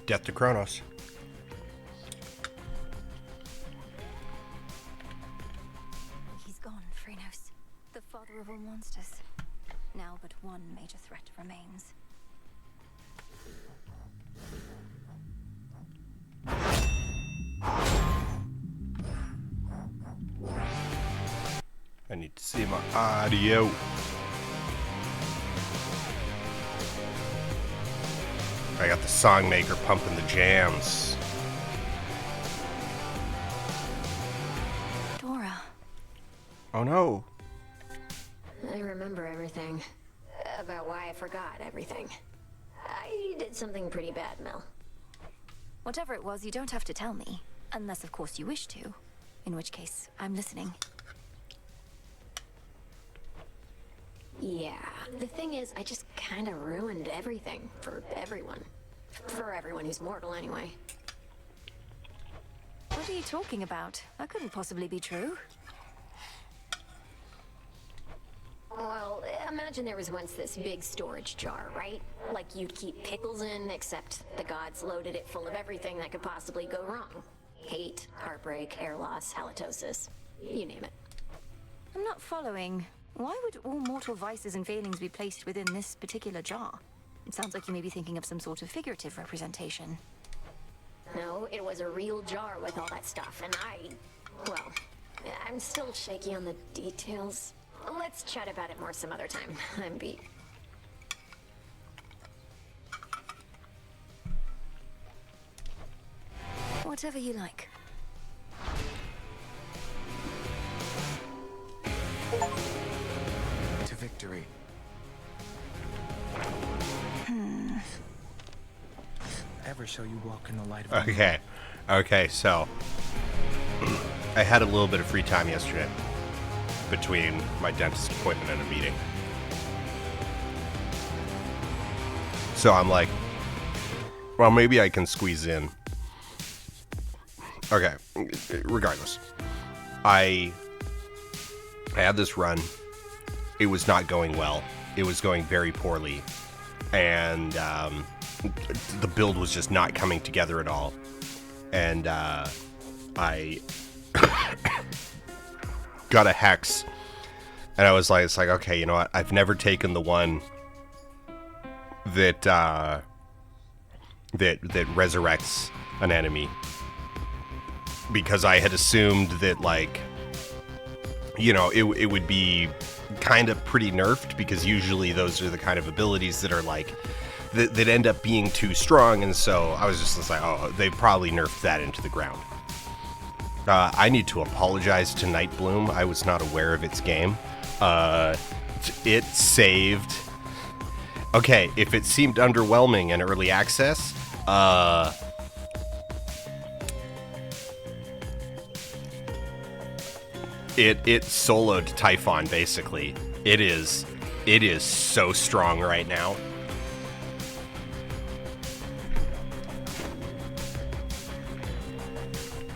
Death to Kronos. He's gone, Phrenos. The father of all monsters. Now but one major threat remains. I need to see my audio. I got the song maker pumping the jams. Dora. Oh no. I remember everything. About why I forgot everything. I did something pretty bad, Mel. Whatever it was, you don't have to tell me. Unless, of course, you wish to. In which case, I'm listening. Yeah, the thing is, I just kind of ruined everything for everyone. For everyone who's mortal, anyway. What are you talking about? That couldn't possibly be true. Well, imagine there was once this big storage jar, right? Like you'd keep pickles in, except the gods loaded it full of everything that could possibly go wrong. Hate, heartbreak, hair loss, halitosis. You name it. I'm not following. Why would all mortal vices and failings be placed within this particular jar? It sounds like you may be thinking of some sort of figurative representation. No, it was a real jar with all that stuff, and well, I'm still shaky on the details. Let's chat about it more some other time. I'm beat. Whatever you like. To victory. Ever shall you walk in the light of the moon. Okay, so I had a little bit of free time yesterday between my dentist appointment and a meeting. So I'm like, well, maybe I can squeeze in. Okay, regardless. I had this run. It was not going well. It was going very poorly. And the build was just not coming together at all. And I got a hex. And I was like, it's like, okay, you know what? I've never taken the one that that resurrects an enemy. Because I had assumed that, like, you know, it would be kind of pretty nerfed, because usually those are the kind of abilities that are like that end up being too strong, and so I was just like, oh, they probably nerfed that into the ground. I need to apologize to Nightbloom. I was not aware of its game. It saved. Okay, if it seemed underwhelming in early access, It soloed Typhon, basically. It is so strong right now.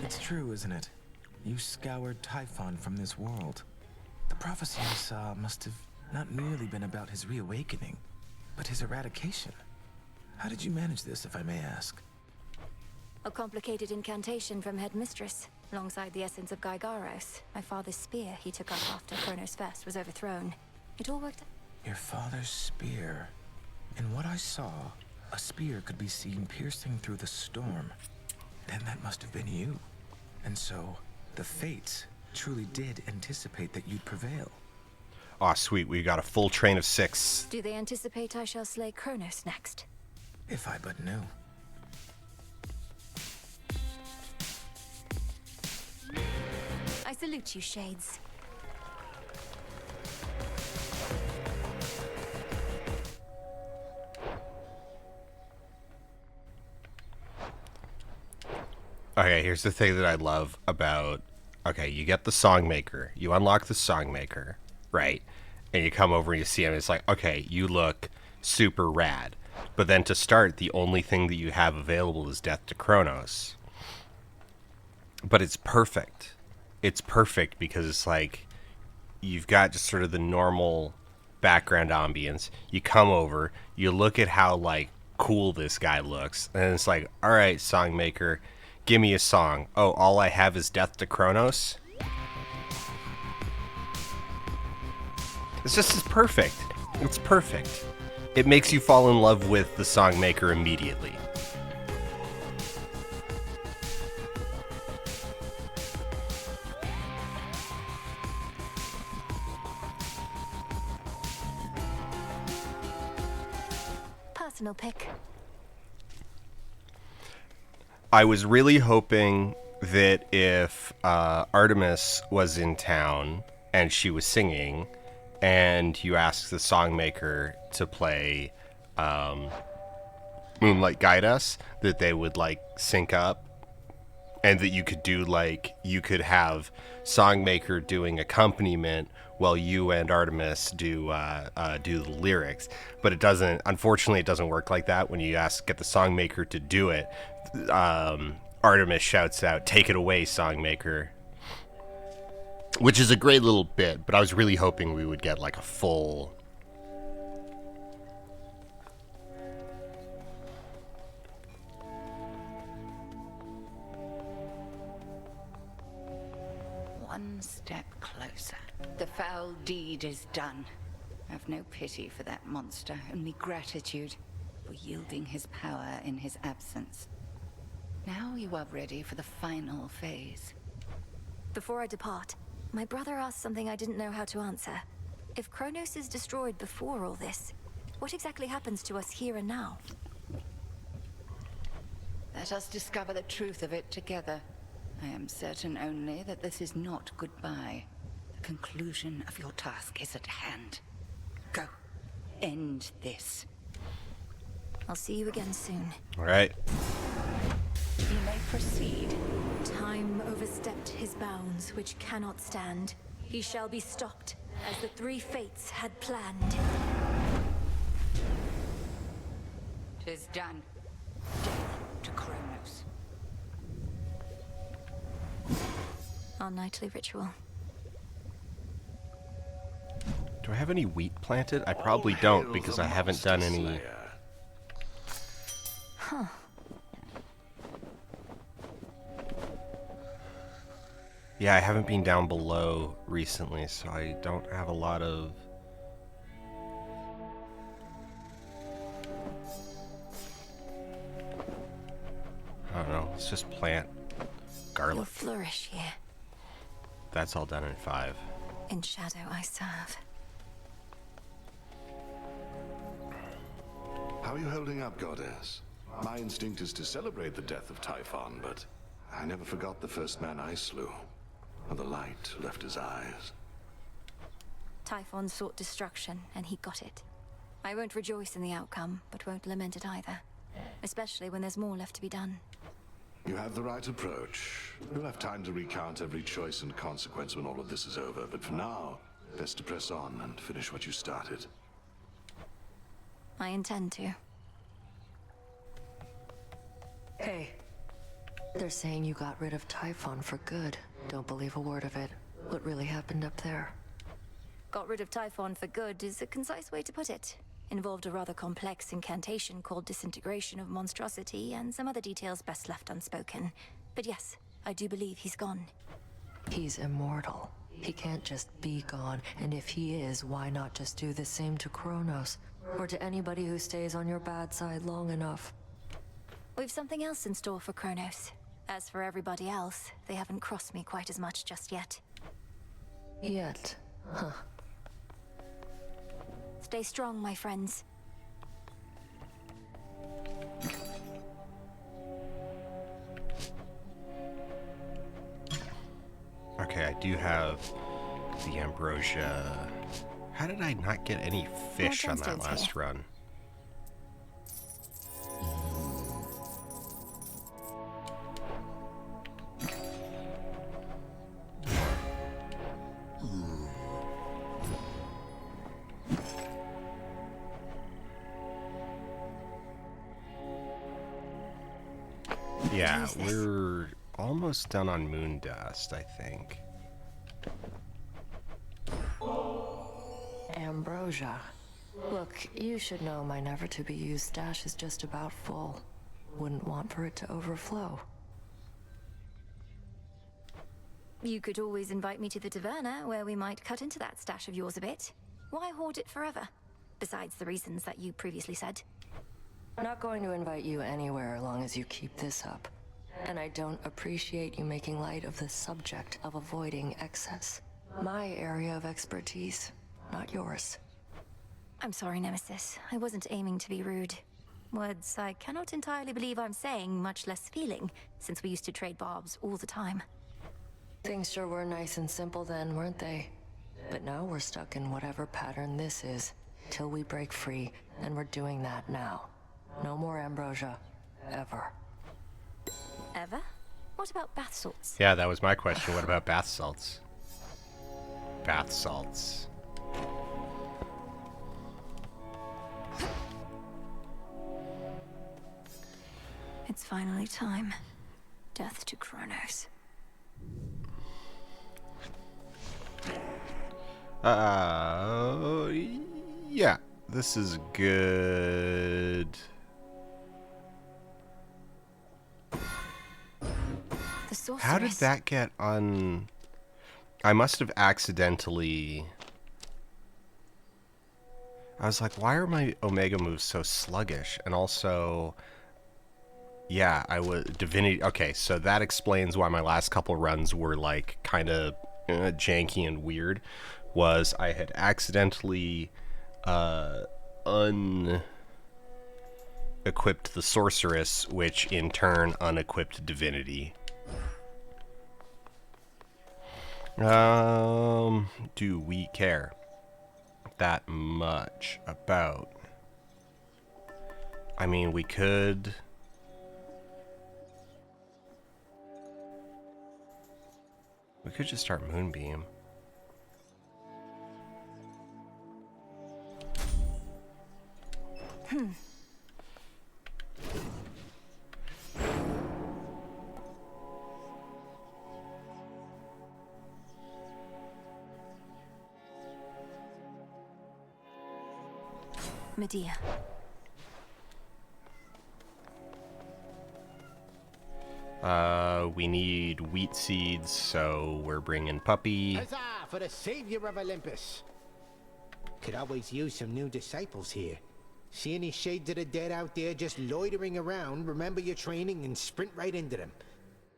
It's true, isn't it? You scoured Typhon from this world. The prophecy you saw must have not merely been about his reawakening, but his eradication. How did you manage this, if I may ask? A complicated incantation from Headmistress, alongside the essence of Gygaros, my father's spear he took up after Kronos Fest was overthrown. It all worked. Your father's spear. In what I saw, a spear could be seen piercing through the storm. Then that must have been you. And so, the fates truly did anticipate that you'd prevail. Aw, sweet, we got a full train of 6. Do they anticipate I shall slay Kronos next? If I but knew. I salute you, Shades. Okay, here's the thing that I love about... Okay, you get the Songmaker. You unlock the Songmaker, right? And you come over and you see him. It's like, okay, you look super rad. But then to start, the only thing that you have available is Death to Kronos. But it's perfect. It's perfect because it's like... You've got just sort of the normal background ambience. You come over, you look at how, like, cool this guy looks. And it's like, all right, Songmaker, give me a song. Oh, all I have is Death to Kronos? It's perfect. It's perfect. It makes you fall in love with the Songmaker immediately. Personal pick. I was really hoping that if Artemis was in town and she was singing, and you asked the Songmaker to play Moonlight Guide Us, that they would like sync up, and that you could do like, you could have Songmaker doing accompaniment while you and Artemis do the lyrics. But it doesn't, unfortunately, it doesn't work like that. When you get the Songmaker to do it, Artemis shouts out, "Take it away, Songmaker." Which is a great little bit, but I was really hoping we would get like a full... One step closer. The foul deed is done. Have no pity for that monster, only gratitude for yielding his power in his absence. Now you are ready for the final phase. Before I depart, my brother asked something I didn't know how to answer. If Kronos is destroyed before all this, what exactly happens to us here and now? Let us discover the truth of it together. I am certain only that this is not goodbye. The conclusion of your task is at hand. Go. End this. I'll see you again soon. All right. You may proceed. Time overstepped his bounds, which cannot stand. He shall be stopped, as the three fates had planned. 'Tis done. Death to Kronos. Our nightly ritual. Do I have any wheat planted? I probably don't, because I haven't done any... Huh. Yeah, I haven't been down below recently, so I don't have a lot of... I don't know, let's just plant You'll garlic. flourish here. That's all done in 5. In shadow I serve. How are you holding up, Goddess? My instinct is to celebrate the death of Typhon, but I never forgot the first man I slew. And the light left his eyes. Typhon sought destruction, and he got it. I won't rejoice in the outcome, but won't lament it either. Especially when there's more left to be done. You have the right approach. You'll have time to recount every choice and consequence when all of this is over, but for now, best to press on and finish what you started. I intend to. Hey. They're saying you got rid of Typhon for good. Don't believe a word of it. What really happened up there? Got rid of Typhon for good is a concise way to put it. Involved a rather complex incantation called Disintegration of Monstrosity, and some other details best left unspoken. But yes, I do believe he's gone. He's immortal. He can't just be gone, and if he is, why not just do the same to Kronos? Or to anybody who stays on your bad side long enough? We've something else in store for Kronos. As for everybody else, they haven't crossed me quite as much just yet. Yet. Huh. Stay strong, my friends. Okay, I do have the ambrosia. How did I not get any fish on that gemstones last here. run? Yeah, Use this. we're almost done on moon dust, I think. Ambrosia. Look, you should know my never-to-be-used stash is just about full. Wouldn't want for it to overflow. You could always invite me to the taverna, where we might cut into that stash of yours a bit. Why hoard it forever? Besides the reasons that you previously said. I'm not going to invite you anywhere as long as you keep this up. And I don't appreciate you making light of the subject of avoiding excess. My area of expertise, not yours. I'm sorry, Nemesis. I wasn't aiming to be rude. Words I cannot entirely believe I'm saying, much less feeling, since we used to trade barbs all the time. Things sure were nice and simple then, weren't they? But now we're stuck in whatever pattern this is, till we break free, and we're doing that now. No more ambrosia. Ever. Ever? What about bath salts? Yeah, that was my question. What about bath salts? Bath salts. It's finally time. Death to Kronos. Yeah, this is good. The sorceress. How did that get on? I must have accidentally. I was like, why are my Omega moves so sluggish? And also, yeah, I was Divinity. Okay, so that explains why my last couple runs were like kind of janky and weird. Was I had accidentally unequipped the sorceress, which in turn unequipped Divinity. Do we care that much about? I mean, we could. We could just start Moonbeam. Medea. We need wheat seeds, so we're bringing Puppy. Huzzah for the savior of Olympus! Could always use some new disciples here. See any shades of the dead out there just loitering around, remember your training and sprint right into them.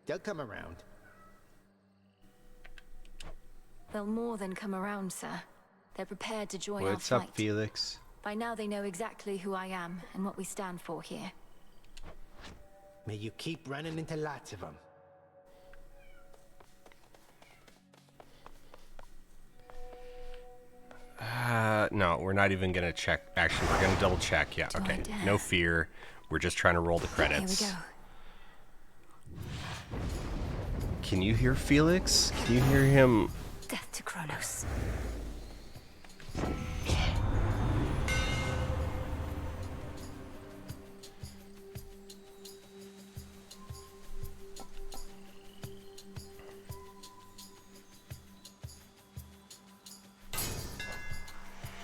They'll come around. They'll more than come around, sir. They're prepared to join our What's fight. up, Felix? By now they know exactly who I am and what we stand for here. May you keep running into lots of them. No, we're not even gonna check. Actually, we're gonna double check. Yeah, Do I okay. dare? No fear. We're just trying to roll the credits. Here we go. Can you hear Felix? Can you hear him? Death to Kronos.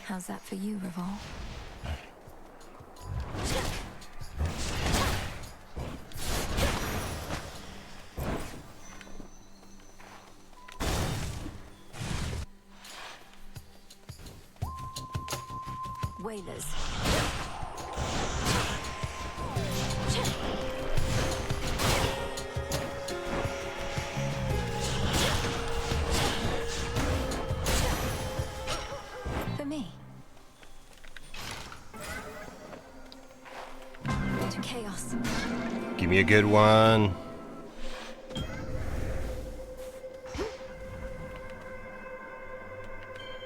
How's that for you, Revol? Whalers. For me. To chaos. Give me a good one.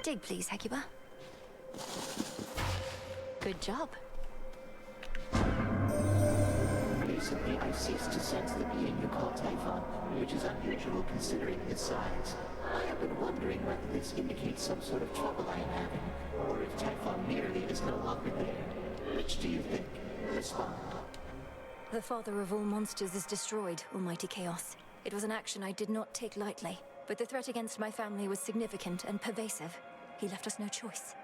Dig, please, Hecuba. Good job. Recently, I ceased to sense the being you call Typhon, which is unusual considering his size. I have been wondering whether this indicates some sort of trouble I am having, or if Typhon merely is no longer there. Which do you think? Respond. The father of all monsters is destroyed, Almighty Chaos. It was an action I did not take lightly, but the threat against my family was significant and pervasive. He left us no choice.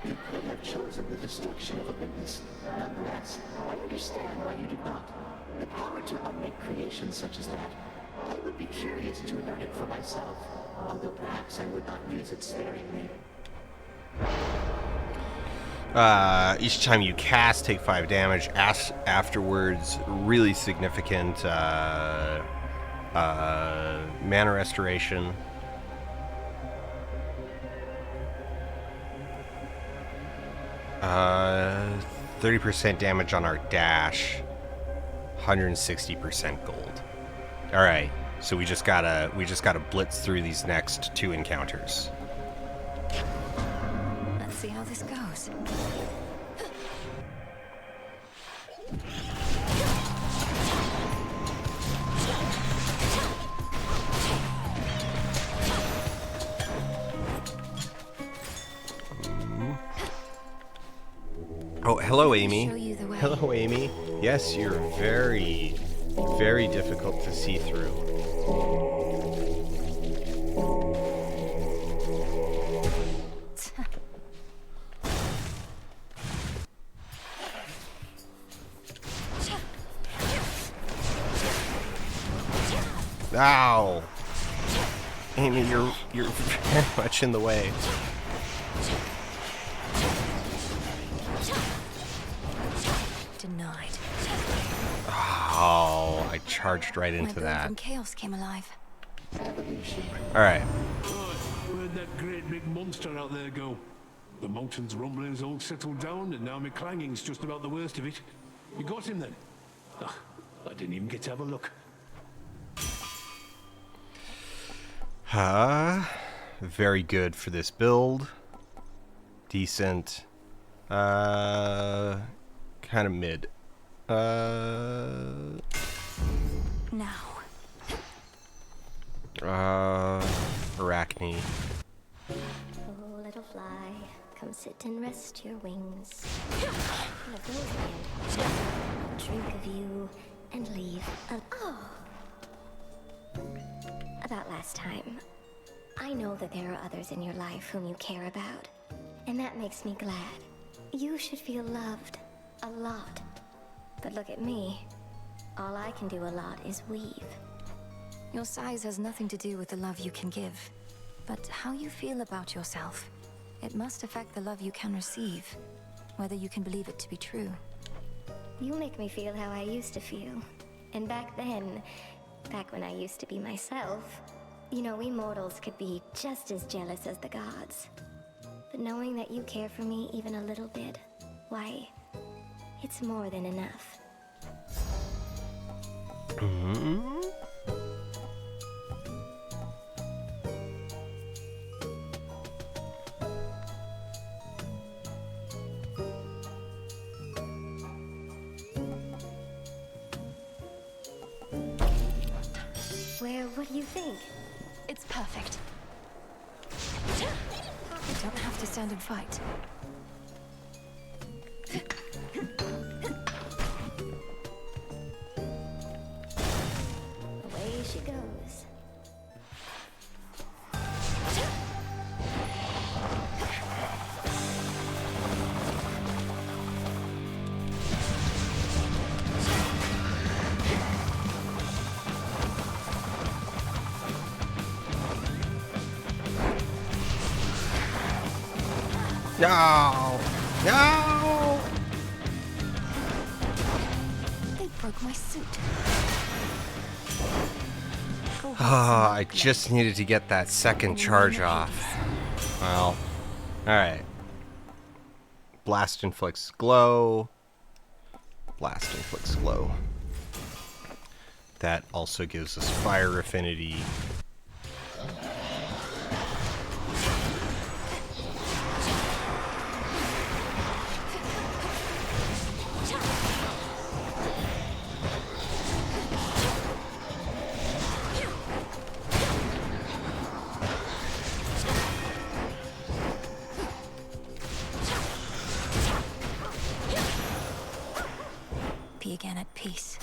You could have chosen the destruction of Olympus. Nonetheless, I understand why you did not. The power to unmake creations such as that. I would be curious to learn it for myself, although perhaps I would not use it sparingly. Each time you cast, take 5 damage. Afterwards, really significant mana restoration. Uh, 30% damage on our dash. 160% gold. All right, so we just gotta blitz through these next 2 encounters. Let's see how this goes. Oh, hello, Amy. Show you the way. Hello, Amy. Yes, you're very, very difficult to see through. Ow! Amy, you're very much in the way. Denied. Oh, I charged right My into build that. from chaos came alive. Alright. Where'd that great big monster out there go? The mountain's rumbling's all settled down, and now my clanging's just about the worst of it. You got him then? Ugh, I didn't even get to have a look. Very good for this build. Decent. Kind of mid. Now. Arachne. Oh, little fly, come sit and rest your wings. Let go of you. I'll drink of you and leave. About last time. I know that there are others in your life whom you care about, and that makes me glad. You should feel loved. A lot. But look at me. All I can do a lot is weave. Your size has nothing to do with the love you can give, but how you feel about yourself. It must affect the love you can receive, whether you can believe it to be true. You make me feel how I used to feel. And back then, back when I used to be myself, you know, we mortals could be just as jealous as the gods. But knowing that you care for me even a little bit, why, it's more than enough. What do you think? It's perfect. You don't have to stand and fight. Away she goes. No! No! They broke my suit. I just needed to get that second charge off. Well, alright. Blast inflicts glow. Blast inflicts glow. That also gives us fire affinity. Be again at peace.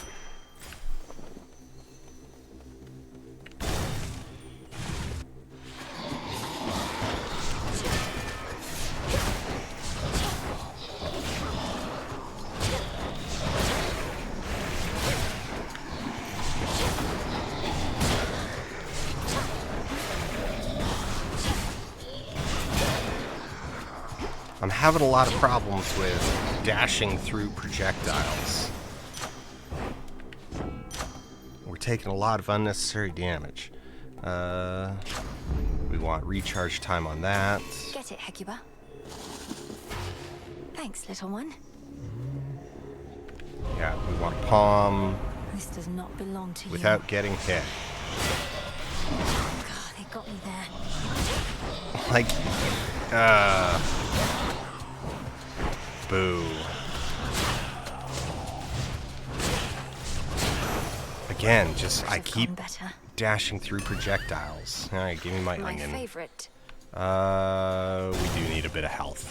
having a lot of problems with dashing through projectiles. We're taking a lot of unnecessary damage. We want recharge time on that. Get it, Hecuba. Thanks, little one. Yeah, we want palm This does not belong to without getting hit. you. God, they got me there. Like, boo. Again, just I keep dashing through projectiles. All right, give me my onion. Favorite. We do need a bit of health.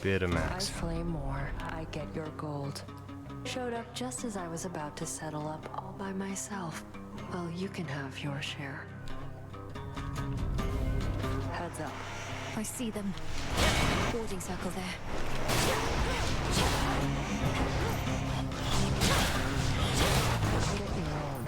Bit of max. I slay more, I get your gold. Showed up just as I was about to settle up all by myself. Well, you can have your share. Heads up. I see them. Boarding circle there. Get your own.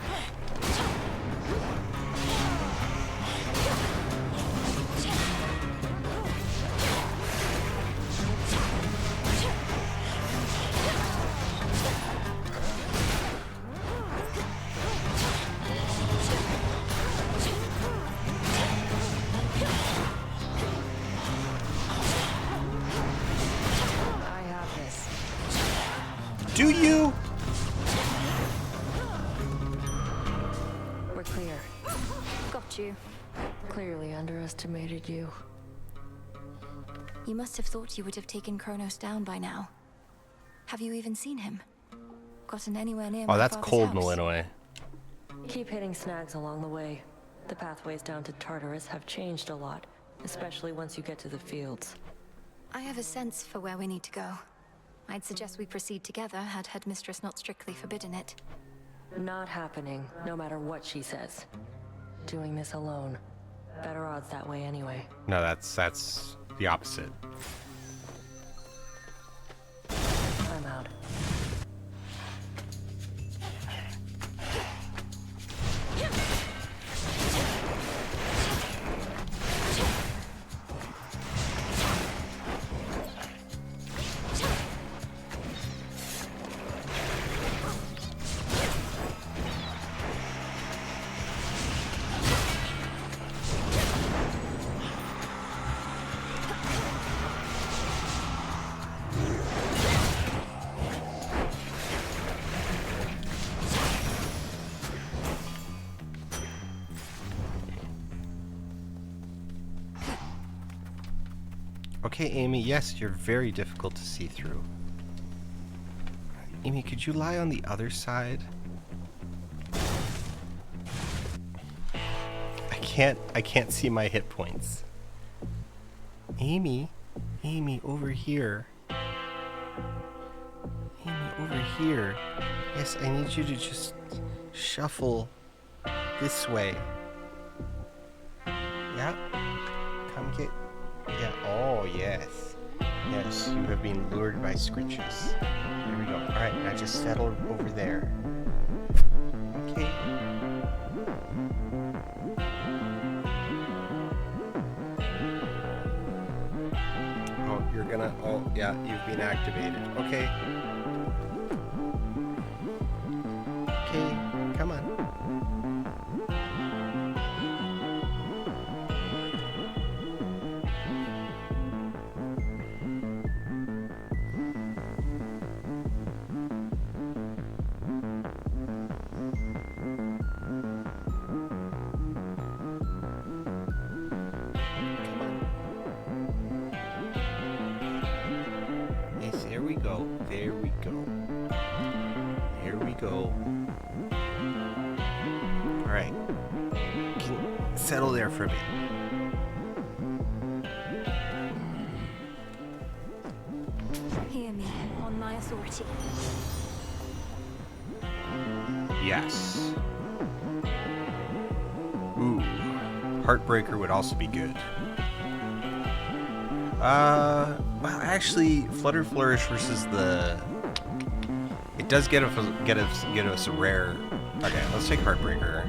I have this. Do you? We're clear. Got you. Clearly underestimated you. You must have thought you would have taken Kronos down by now. Have you even seen him? Gotten anywhere near my Oh, that's father's cold, house? Malinois. Keep hitting snags along the way. The pathways down to Tartarus have changed a lot, especially once you get to the fields. I have a sense for where we need to go. I'd suggest we proceed together, had Headmistress not strictly forbidden it. Not happening, no matter what she says. Doing this alone. Better odds that way anyway. No, that's the opposite. I'm out. Okay, Amy, yes, you're very difficult to see through. Amy, could you lie on the other side? I can't see my hit points. Amy, over here. Amy, over here. Yes, I need you to just shuffle this way. Yeah? Come get... Yeah, oh, yes. Yes, you have been lured by scritches. There we go. Alright, now just settle over there. Okay. Oh, you're gonna... Oh, yeah, you've been activated. Okay. Okay, come on. Yes, there we go. There we go. Here we go. Alright. Can you settle there for a bit. Hear me, on my authority. Yes. Ooh. Heartbreaker would also be good. Well, actually, Flutter Flourish versus the... It does get us a rare... Okay, let's take Heartbreaker.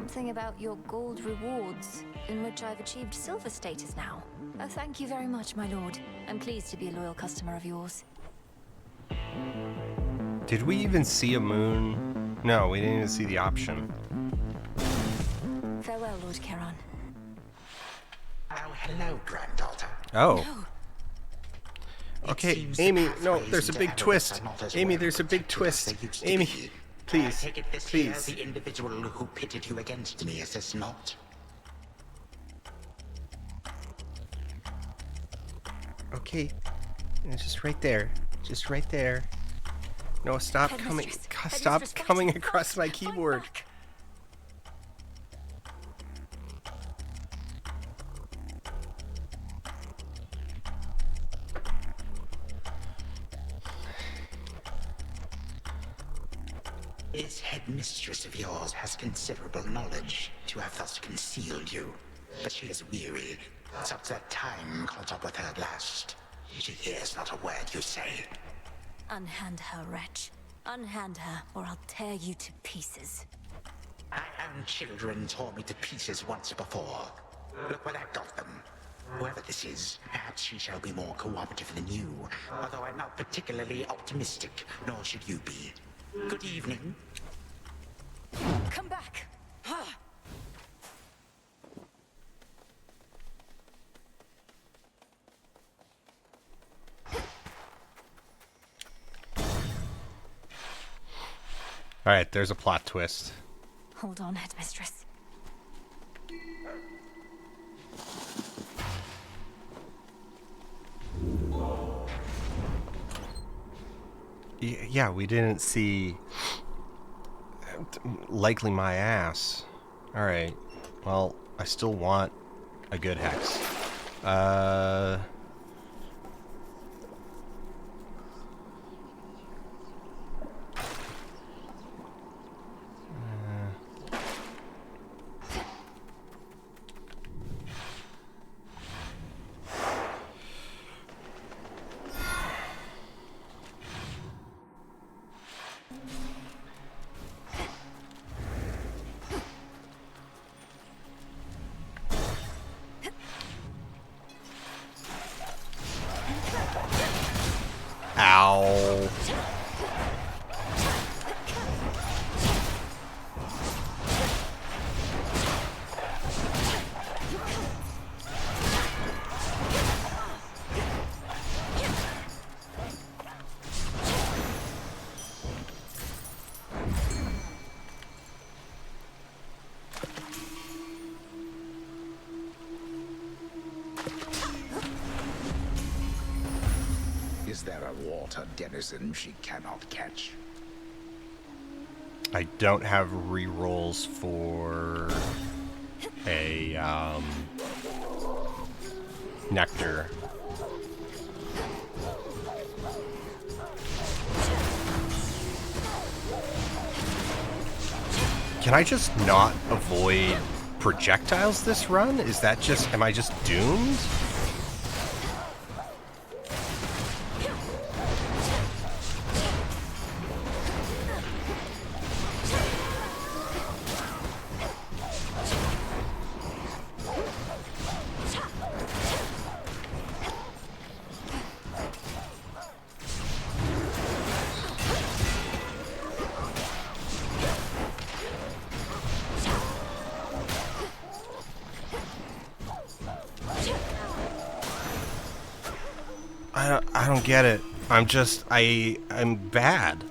Something about your gold rewards, in which I've achieved silver status now. Oh, thank you very much, my lord. I'm pleased to be a loyal customer of yours. Did we even see a moon? No, we didn't even see the option. Farewell, Lord Charon. Oh, hello, granddaughter. Oh. No. Okay, Amy, no, there's a big twist. Amy, there's a big twist. Amy, please, I take it this please. here, the individual who pitted you against me, is this not? Okay, it's just right there. Just right there. No, stop coming. Stop coming across my keyboard. This headmistress of yours has considerable knowledge to have thus concealed you. But she is weary. Such that time caught up with her at last. She hears not a word you say. Unhand her, wretch. Unhand her, or I'll tear you to pieces. My own children tore me to pieces once before. Look where that got them. Whoever this is, perhaps she shall be more cooperative than you. Although I'm not particularly optimistic, nor should you be. Good evening. Come back! Alright, there's a plot twist. Hold on, headmistress. Yeah, we didn't see... likely my ass. Alright. Well, I still want a good hex. Ow. Is there a water denizen she cannot catch? I don't have rerolls for a nectar. Can I just not avoid projectiles this run? Is that just, am I just doomed? I don't get it. I'm bad.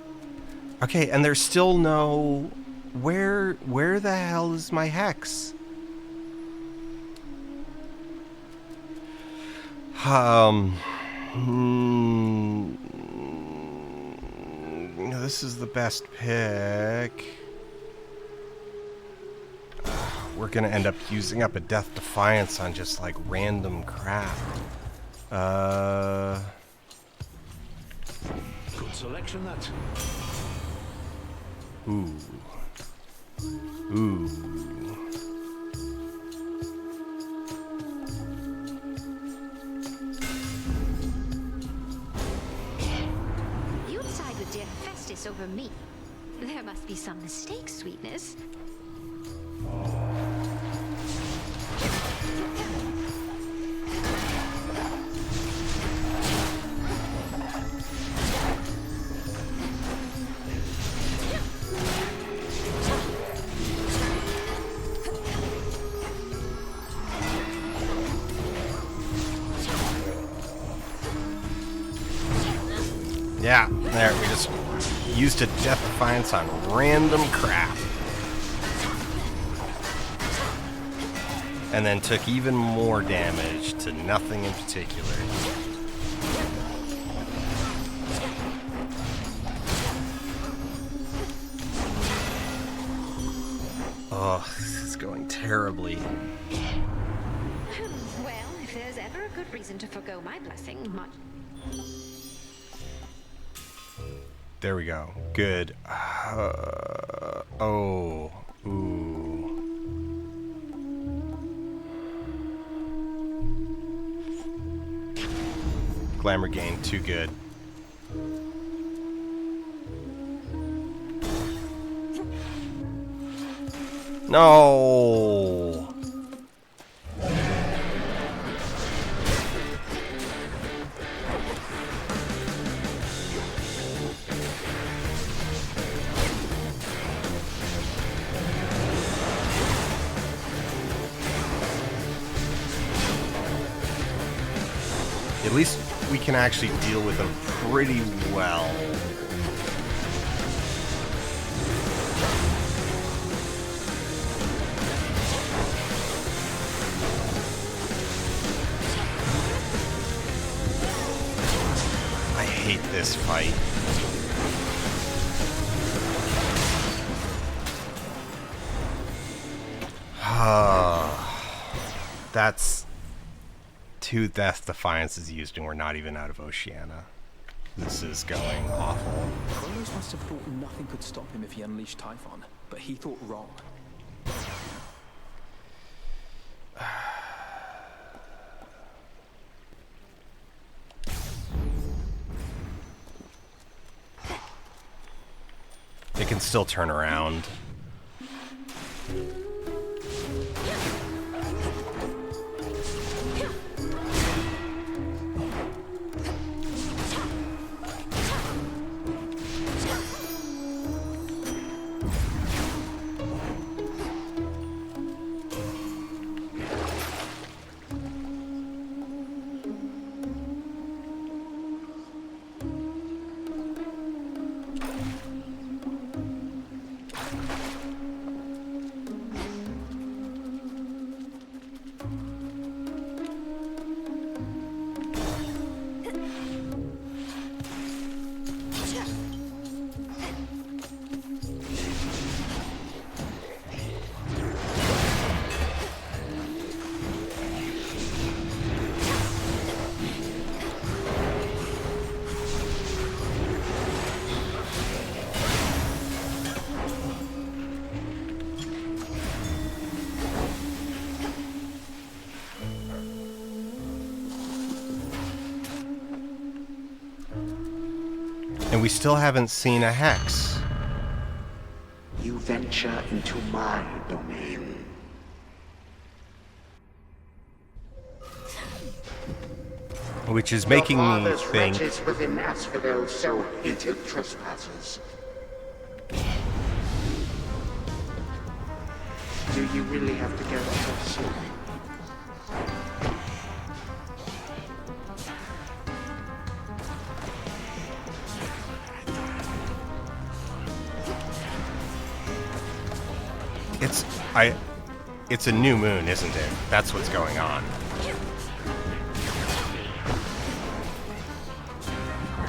Okay, and there's still no... Where the hell is my hex? This is the best pick. We're gonna end up using up a Death Defiance on just like random crap. Good selection, that. Ooh. Ooh. You'd side with dear Festus over me. There must be some mistake, sweetness. Yeah, there, we just used a Death Defiance on random crap. And then took even more damage to nothing in particular. Oh, this is going terribly. Well, if there's ever a good reason to forgo my blessing, There we go. Good. Oh. Ooh. Glamour gain, too good. No. At least we can actually deal with them pretty well. I hate this fight. That's 2 Death Defiances used, and we're not even out of Oceania. This is going awful. Kronos must have thought nothing could stop him if he unleashed Typhon, but he thought wrong. It can still turn around. And we still haven't seen a hex. You venture into my domain. Which is making me think... wretches within Asphodel so hated trespassers. Do you really have to go so soon? It's a new moon, isn't it? That's what's going on.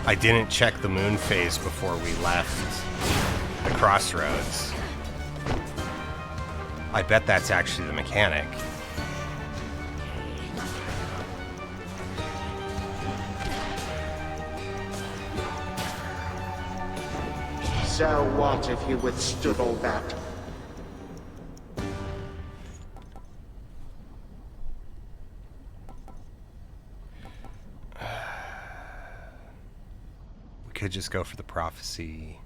I didn't check the moon phase before we left the crossroads. I bet that's actually the mechanic. So what if you withstood all that? Could just go for the prophecy.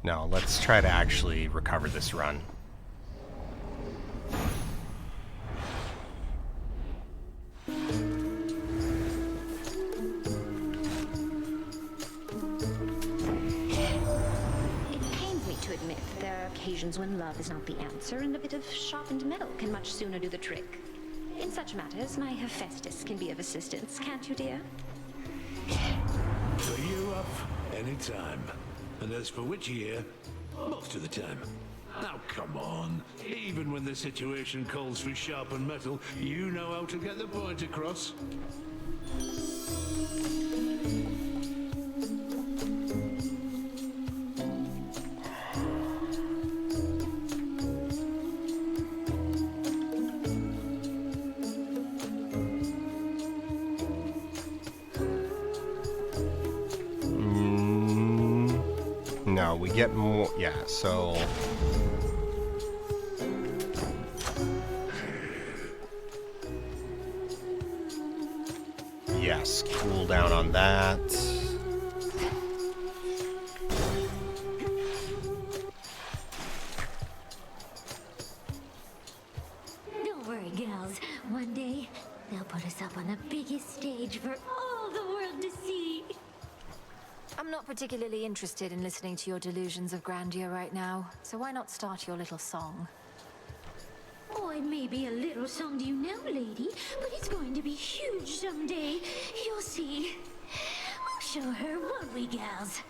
No, let's try to actually recover this run. it pains me to admit that there are occasions when love is not the answer, and a bit of sharpened metal can much sooner do the trick. In such matters, my Hephaestus can be of assistance, can't you, dear? For you up any time. And as for which year, most of the time. Now come on. Even when the situation calls for sharpened metal, you know how to get the point across. No, we get more. Yeah, so. Yes, cool down on that. Don't worry, gals. One day, they'll put us up on the biggest stage for all the world to see. I'm not particularly interested in listening to your delusions of grandeur right now, so why not start your little song? Oh, it may be a little song to you now, lady, but it's going to be huge someday. You'll see. We'll show her, won't we, gals?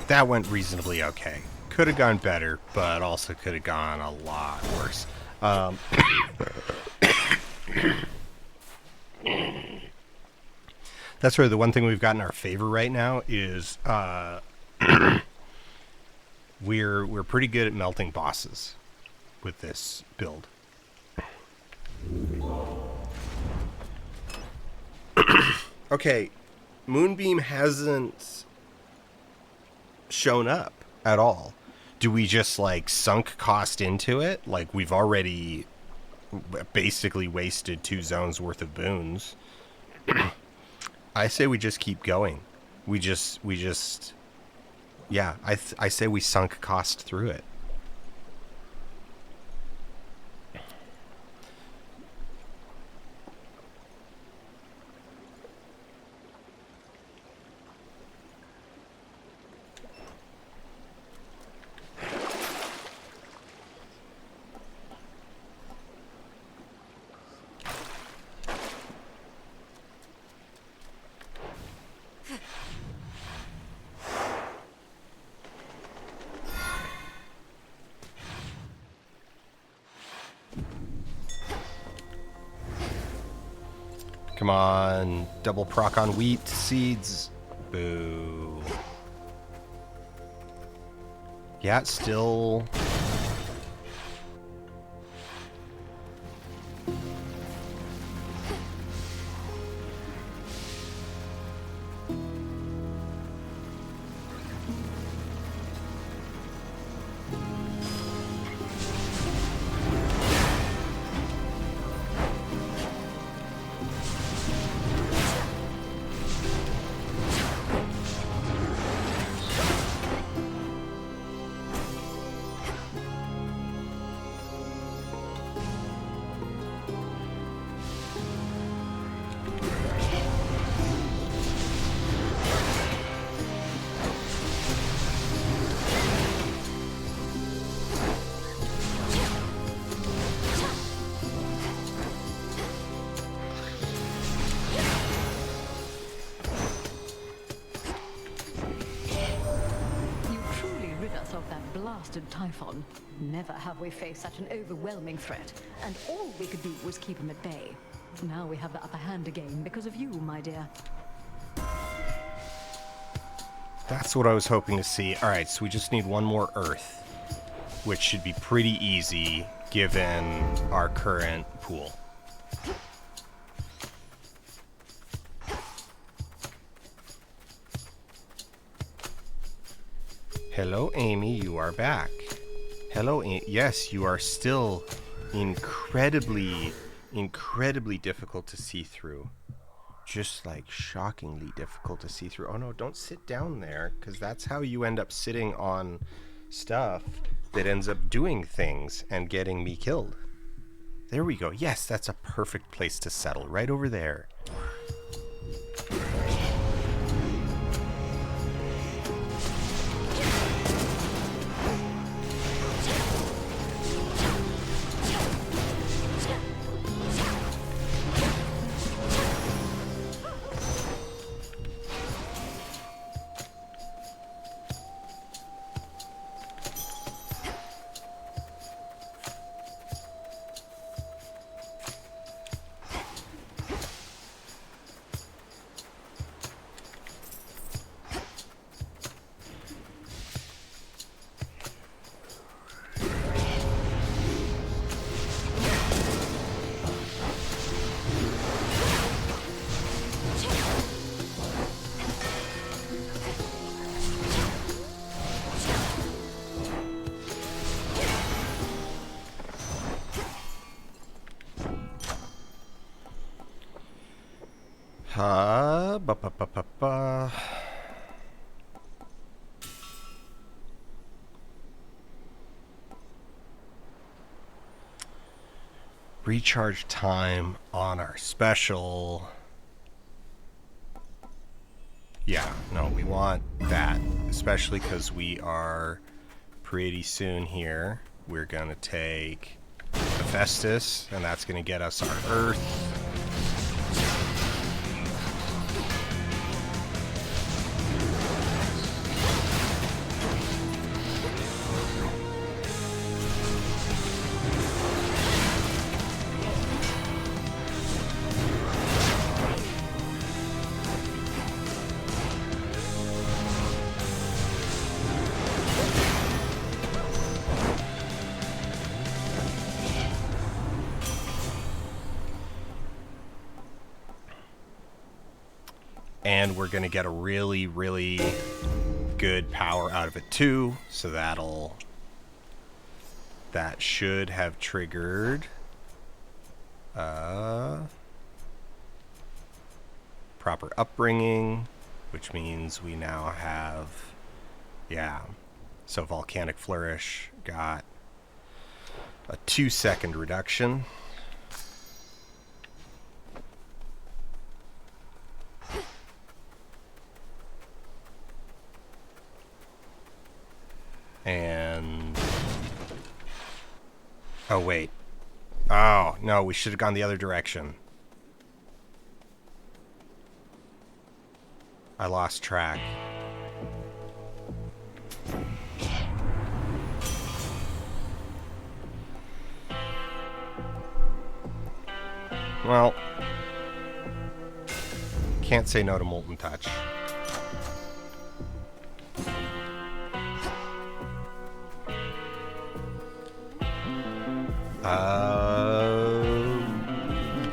That went reasonably okay. Could have gone better, but also could have gone a lot worse. That's really the one thing we've got in our favor right now is we're pretty good at melting bosses with this build. Okay, Moonbeam hasn't shown up at all. Do we just like sunk cost into it? Like we've already basically wasted 2 zones worth of boons. I say we just keep going. We just yeah, I say we sunk cost through it. Come on, double proc on wheat seeds. Boo. Yeah, it's still... of Typhon. Never have we faced such an overwhelming threat, and all we could do was keep him at bay. Now we have the upper hand again because of you, my dear. That's what I was hoping to see. Alright, so we just need one more Earth, which should be pretty easy given our current pool. Hello, Amy, you are back. Hello, yes, you are still incredibly difficult to see through. Just like shockingly difficult to see through. Oh no, don't sit down there, because that's how you end up sitting on stuff that ends up doing things and getting me killed. There we go. Yes, that's a perfect place to settle, right over there. Recharge time on our special. Yeah, no, we want that, especially because we are pretty soon here. We're gonna take Hephaestus, and that's gonna get us our Earth. And we're going to get a really, really good power out of it too. So that should have triggered proper upbringing, which means we now have, yeah. So Volcanic Flourish got a 2-second reduction. And oh wait, oh no, we should have gone the other direction. I lost track. Well, can't say no to Molten Touch.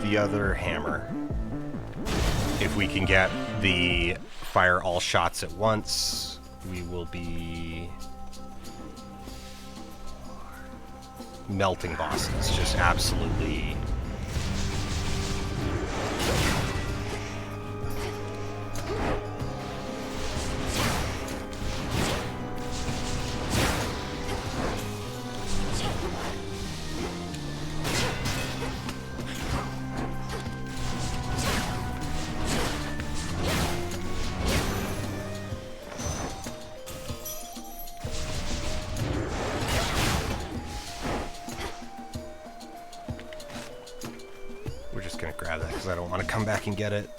The other hammer. If we can get the fire all shots at once, we will be melting bosses. Just absolutely. Grab that because I don't want to come back and get it.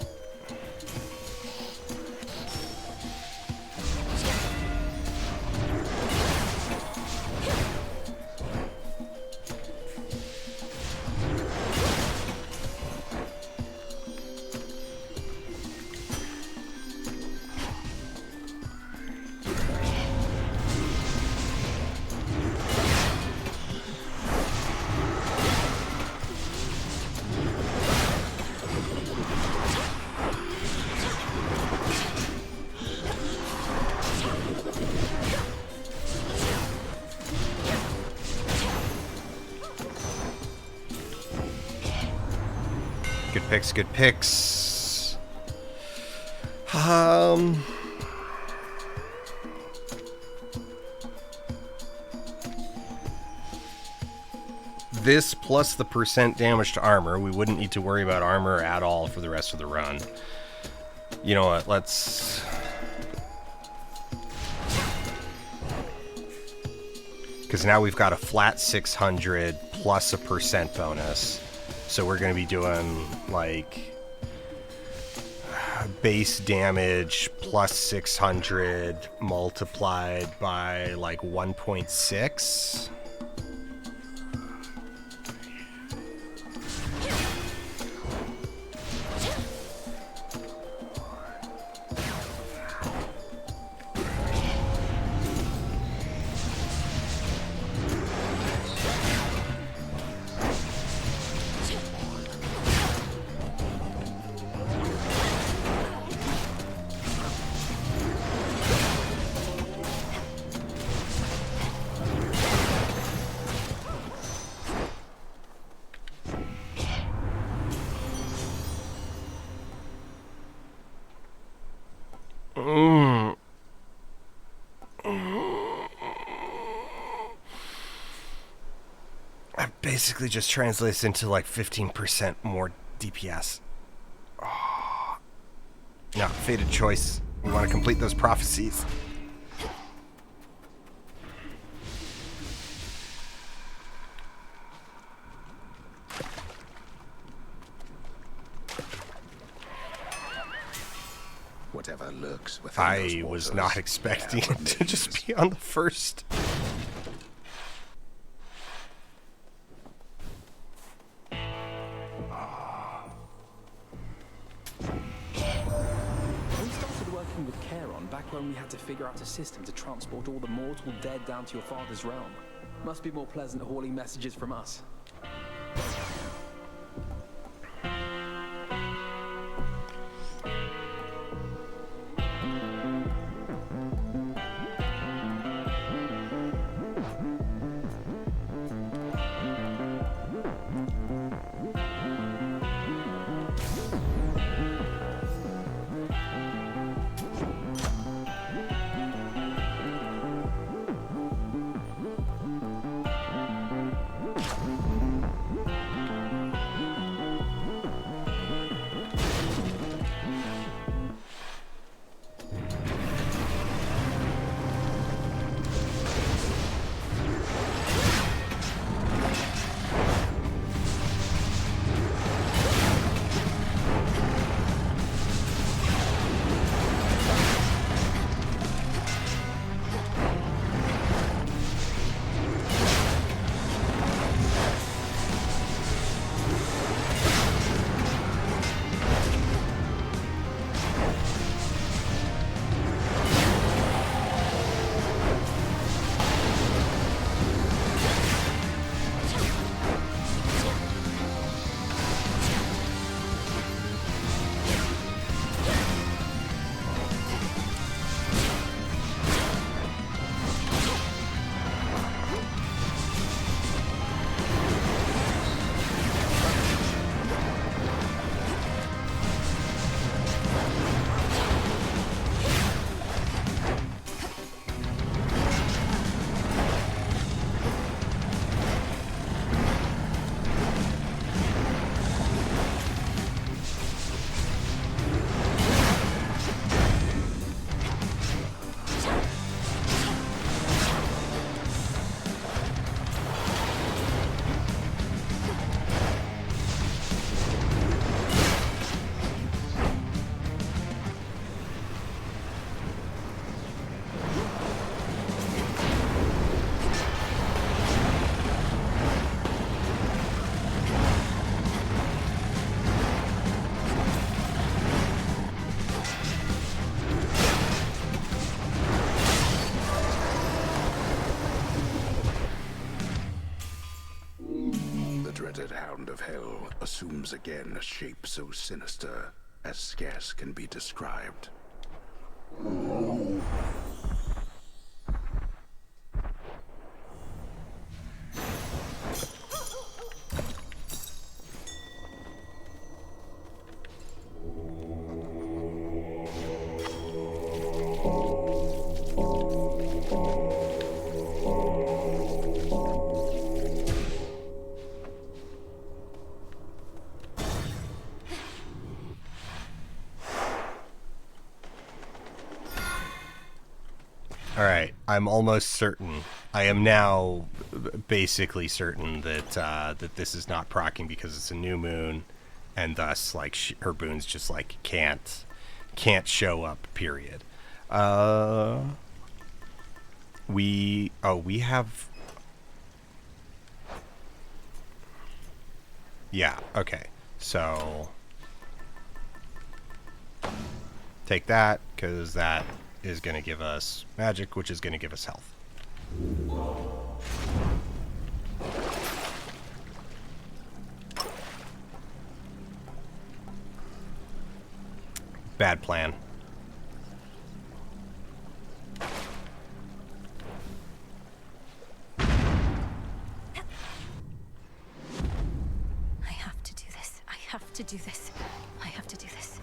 picks, good picks. This plus the % damage to armor. We wouldn't need to worry about armor at all for the rest of the run. You know what, let's... Because now we've got a flat 600 plus a % bonus. So we're going to be doing, like, base damage plus 600 multiplied by, like, 1.6. Basically just translates into like 15% more DPS. Oh. No, fated choice. We want to complete those prophecies. Whatever lurks within I was not expecting it to just be on the first. When we had to figure out a system to transport all the mortal dead down to your father's realm. Must be more pleasant hauling messages from us. Hound of Hell assumes again a shape so sinister as scarce can be described. Alright, I'm almost certain. I am now basically certain that that this is not proccing because it's a new moon, and thus, like, her boons just, like, can't show up, period. We have... Yeah, okay. So... take that, because that is going to give us magic, which is going to give us health. Bad plan. I have to do this. I have to do this. I have to do this.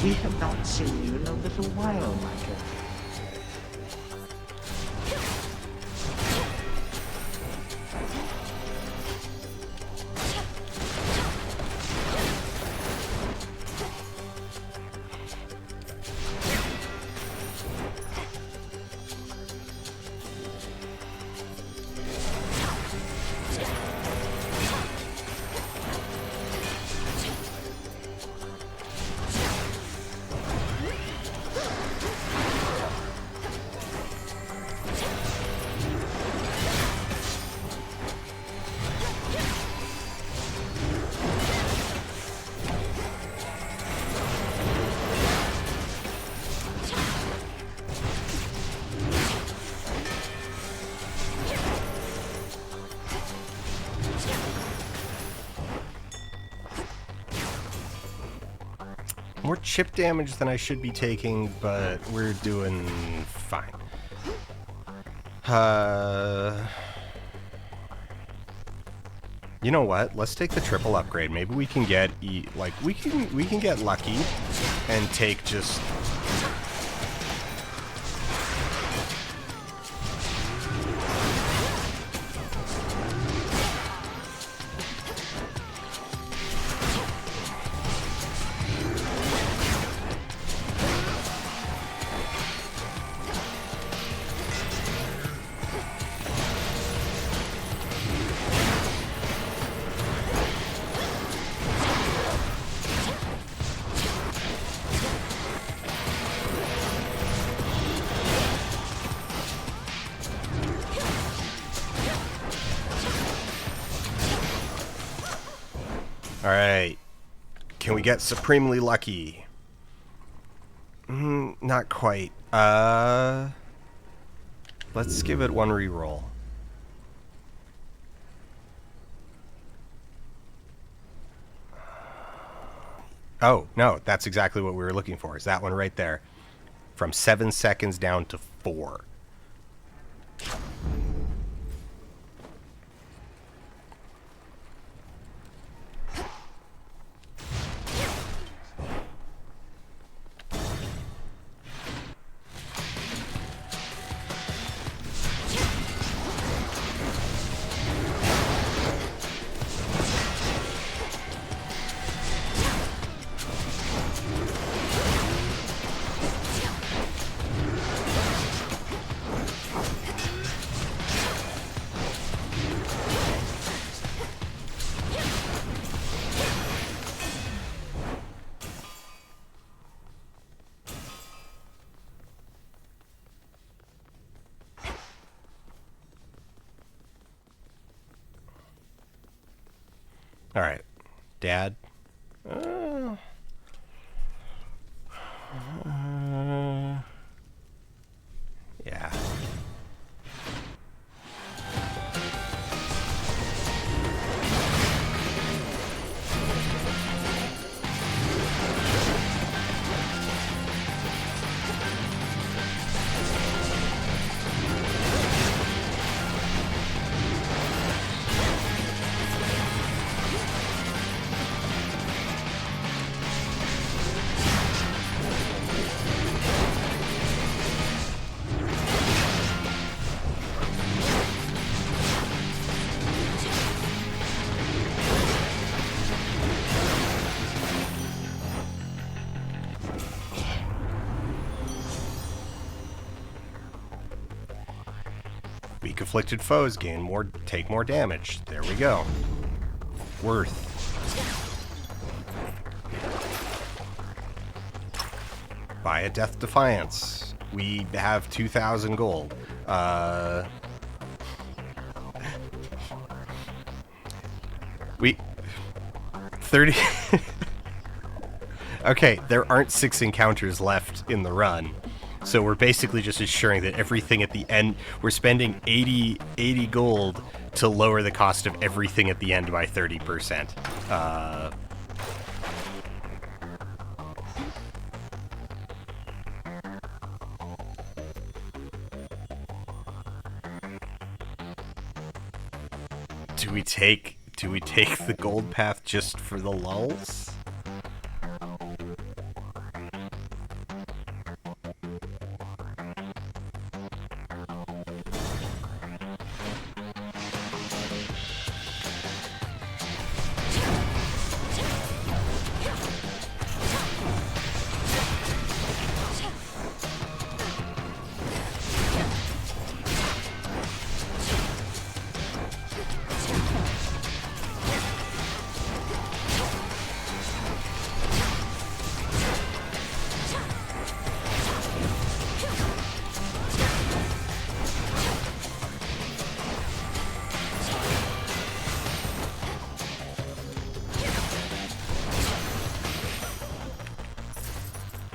We have not seen you in a little while, my girl. More chip damage than I should be taking, but we're doing fine. You know what? Let's take the triple upgrade. Maybe we can get we can get lucky and take just Alright. Can we get supremely lucky? Not quite. Let's give it one reroll. Oh, no, that's exactly what we were looking for. Is that one right there. From 7 seconds down to 4. All right, Dad. Yeah. Weak afflicted foes take more damage. There we go. Worth. Buy a Death Defiance. We have 2,000 gold. We 30. Okay, there aren't 6 encounters left in the run. So we're basically just ensuring that everything at the end, we're spending 80 gold to lower the cost of everything at the end by 30%. Do we take the gold path just for the lulz?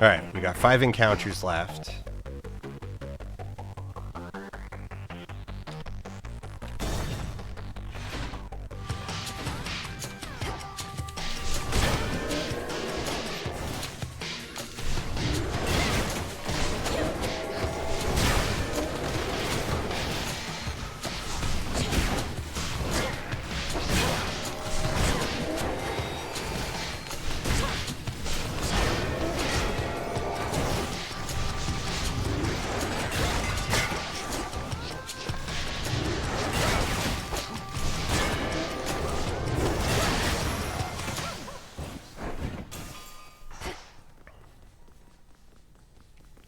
Alright, we got 5 encounters left.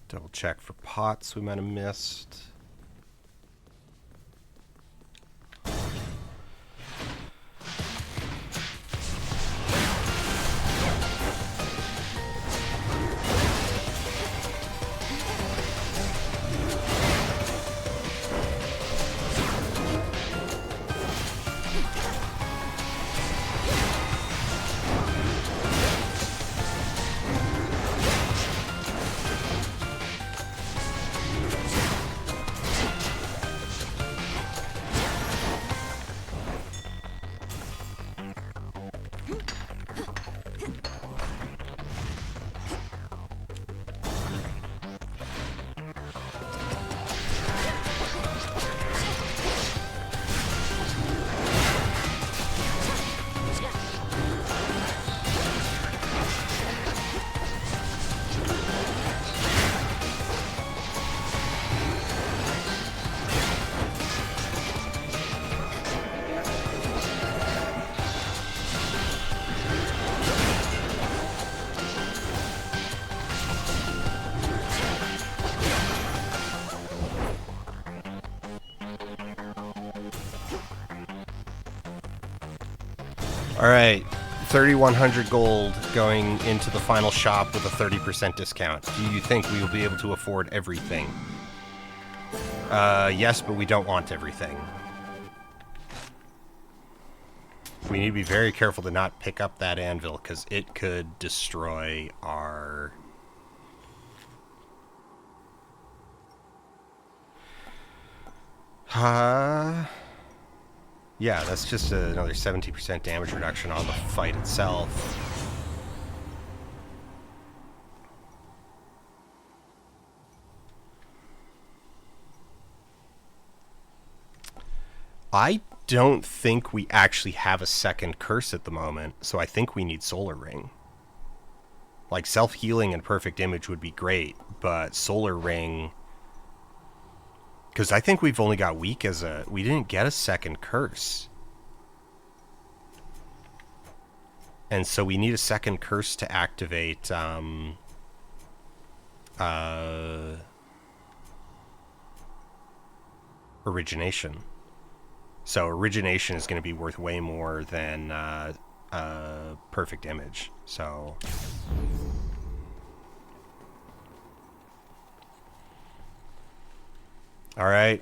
Double check for pots we might have missed. Alright, 3,100 gold going into the final shop with a 30% discount. Do you think we will be able to afford everything? Yes, but we don't want everything. We need to be very careful to not pick up that anvil, because it could destroy our... Yeah, that's just another 70% damage reduction on the fight itself. I don't think we actually have a second curse at the moment, so I think we need Solar Ring. Like, self-healing and Perfect Image would be great, but Solar Ring... Because I think we've only got weak as a... We didn't get a second curse. And so we need a second curse to activate... origination. So origination is going to be worth way more than perfect image. So all right.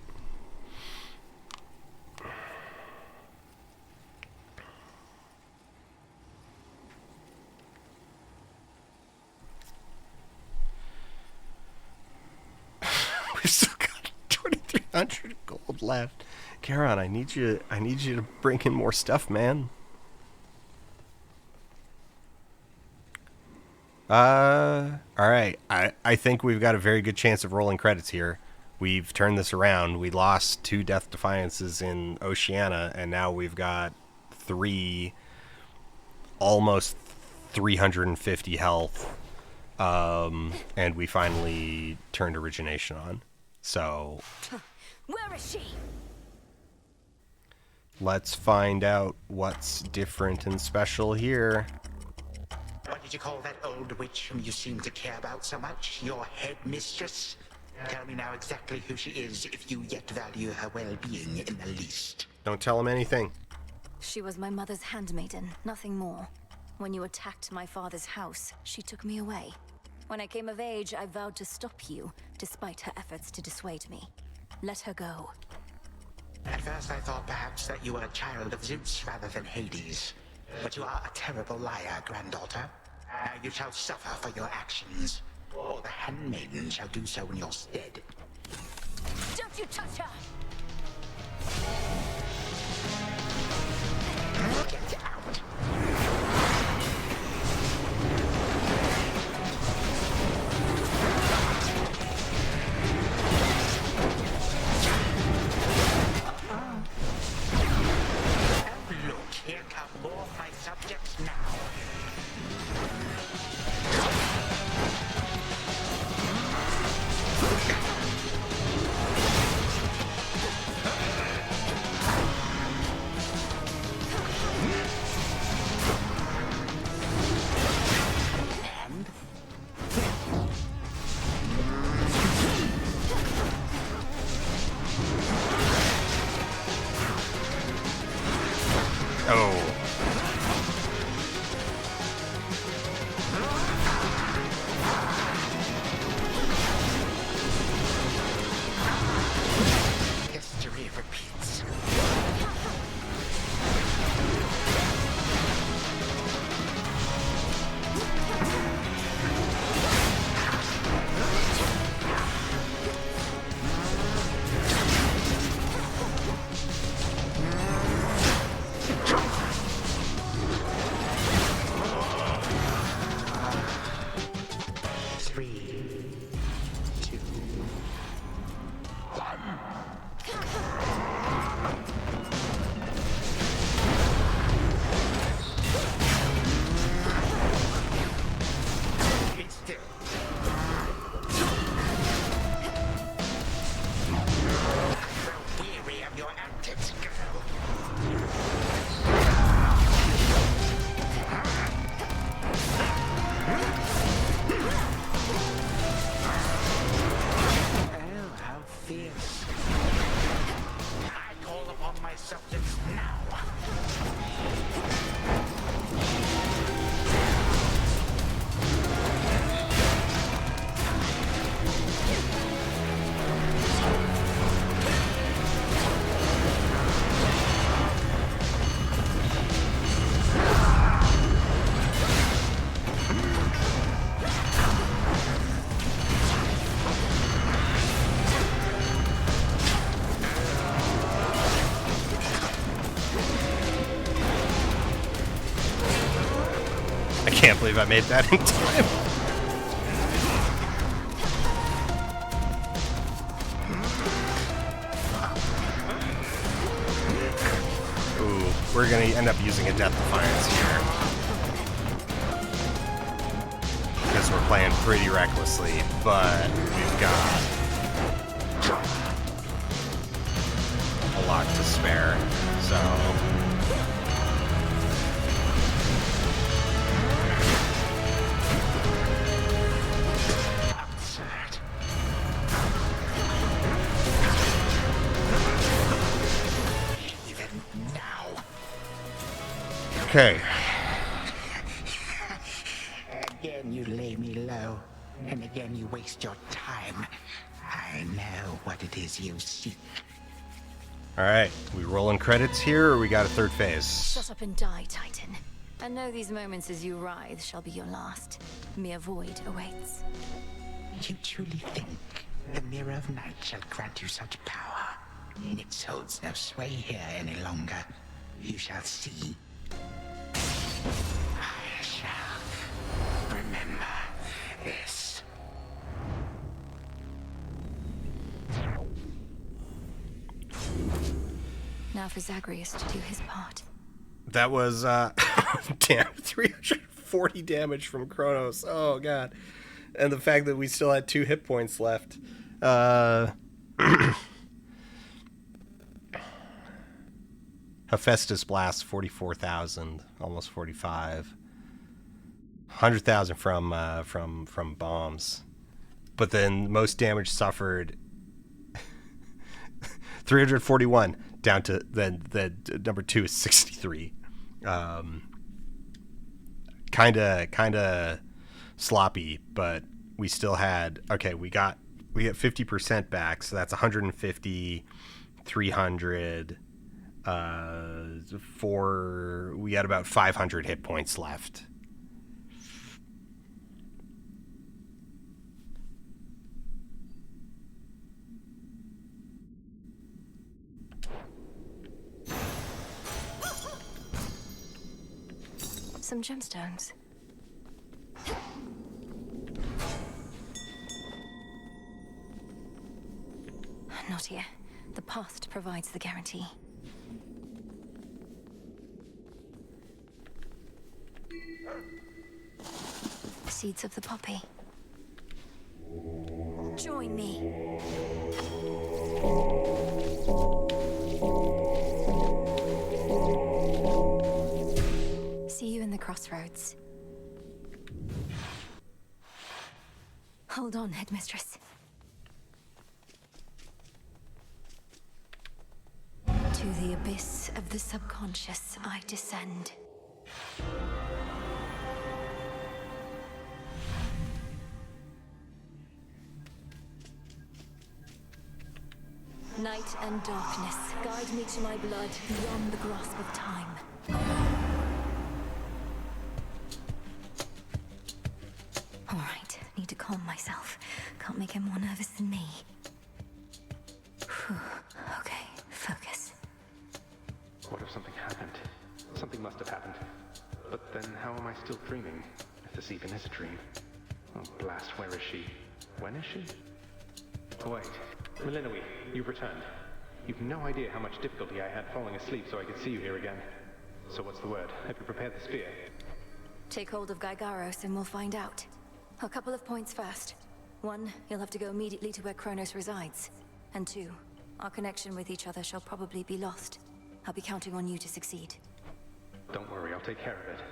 We've still got 2,300 gold left. Charon, I need you to bring in more stuff, man. All right. I think we've got a very good chance of rolling credits here. We've turned this around. We lost 2 Death Defiances in Oceania, and now we've got 3, almost 350 health. And we finally turned origination on. So where is she? Let's find out what's different and special here. What did you call that old witch whom you seem to care about so much? Your head mistress? Tell me now exactly who she is, if you yet value her well-being in the least. Don't tell him anything. She was my mother's handmaiden, nothing more. When you attacked my father's house, she took me away. When I came of age, I vowed to stop you, despite her efforts to dissuade me. Let her go. At first I thought perhaps that you were a child of Zeus rather than Hades. But you are a terrible liar, granddaughter. Now you shall suffer for your actions, or the handmaiden shall do so in your stead. Don't you touch her! Get out! Look, here come more of my subjects now. History repeats. I can't believe I made that in time. Ooh, we're gonna end up using a Death Defiance here. Because we're playing pretty recklessly, but we've got a lot to spare, so... Okay. Again you lay me low, and again you waste your time. I know what it is you seek. Alright, we rolling credits here, or we got a third phase? Shut up and die, Titan. And know these moments as you writhe shall be your last. Mere void awaits. You truly think the Mirror of Night shall grant you such power? It holds no sway here any longer. You shall see. I shall remember this. Now for Zagreus to do his part. That was, damn, 340 damage from Kronos. Oh, God. And the fact that we still had 2 hit points left. Hephaestus Blast, 44,000, almost 45. 100,000 from bombs. But then most damage suffered 341 down to then number 2 is 63. Kinda sloppy, but we still had we got 50% back, so that's 150, 300, we had about 500 hit points left. Some gemstones. Not here. The past provides the guarantee. Seeds of the poppy. Join me. See you in the crossroads. Hold on, Headmistress. To the abyss of the subconscious I descend. Night and darkness, guide me to my blood beyond the grasp of time. All right, need to calm myself. Can't make him more nervous than me. Whew. Okay, focus. What if something happened? Something must have happened. But then how am I still dreaming? If this even is a dream. Oh, blast, where is she? When is she? Oh, wait. Milinoe, you've returned. You've no idea how much difficulty I had falling asleep so I could see you here again. So what's the word? Have you prepared the spear? Take hold of Gygaros and we'll find out. A couple of points first. 1, you'll have to go immediately to where Kronos resides. And 2, our connection with each other shall probably be lost. I'll be counting on you to succeed. Don't worry, I'll take care of it.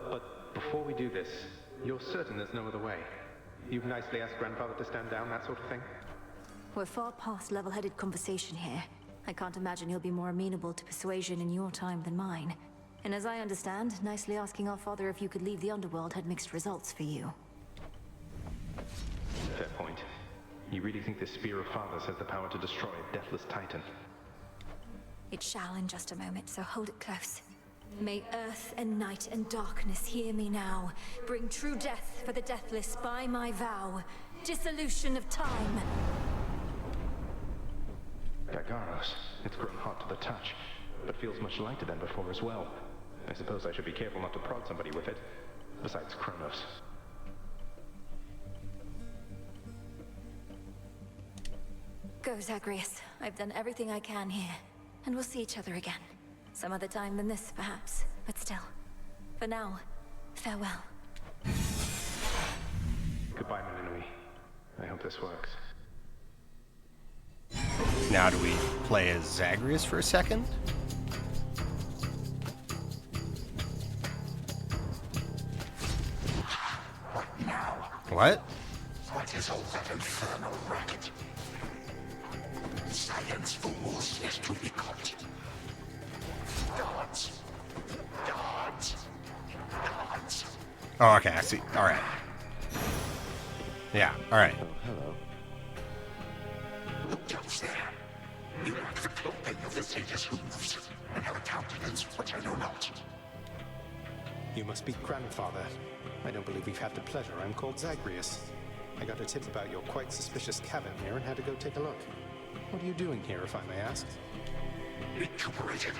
But before we do this, you're certain there's no other way? You've nicely asked Grandfather to stand down, that sort of thing? We're far past level-headed conversation here. I can't imagine he'll be more amenable to persuasion in your time than mine. And as I understand, nicely asking our father if you could leave the underworld had mixed results for you. Fair point. You really think this Spear of Fathers has the power to destroy a deathless Titan? It shall in just a moment, so hold it close. May earth and night and darkness hear me now. Bring true death for the deathless by my vow. Dissolution of time. Gygaros, it's grown hot to the touch, but feels much lighter than before as well. I suppose I should be careful not to prod somebody with it. Besides Kronos. Go, Zagreus. I've done everything I can here. And we'll see each other again. Some other time than this, perhaps. But still. For now, farewell. Goodbye, Milinoe. I hope this works. Now do we play as Zagreus for a second? What now? What? What is all that infernal racket? Silence, fools, lest we be caught. Guards, Guards. Guards. Oh, okay, I see. All right. Yeah, all right. Oh, hello. Who goes there? You lack the clothing of the sage's hooves, and have a countenance which I know not. You must be grandfather. I don't believe we've had the pleasure. I'm called Zagreus. I got a tip about your quite suspicious cabin here and had to go take a look. What are you doing here, if I may ask? Recuperated.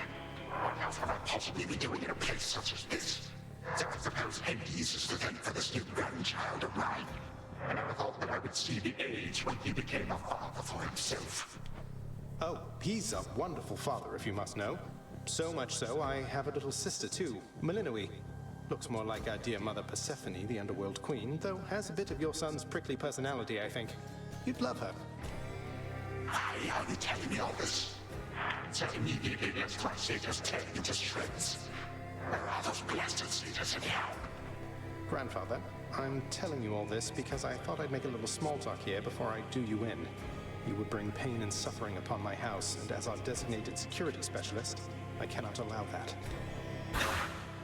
What else would I possibly be doing in a place such as this? So I suppose Hades is to thank for this new grandchild of mine. I never thought that I would see the age when he became a father for himself. Oh, he's a wonderful father, if you must know. So much so, I have a little sister too, Melinoe. Looks more like our dear mother Persephone, the underworld queen, though has a bit of your son's prickly personality, I think. You'd love her. Why are you telling me all this? So immediately lets my satyrs tear into shreds. Where are those blasted satyrs anyhow? Grandfather, I'm telling you all this because I thought I'd make a little small talk here before I do you in. You would bring pain and suffering upon my house, and as our designated security specialist, I cannot allow that.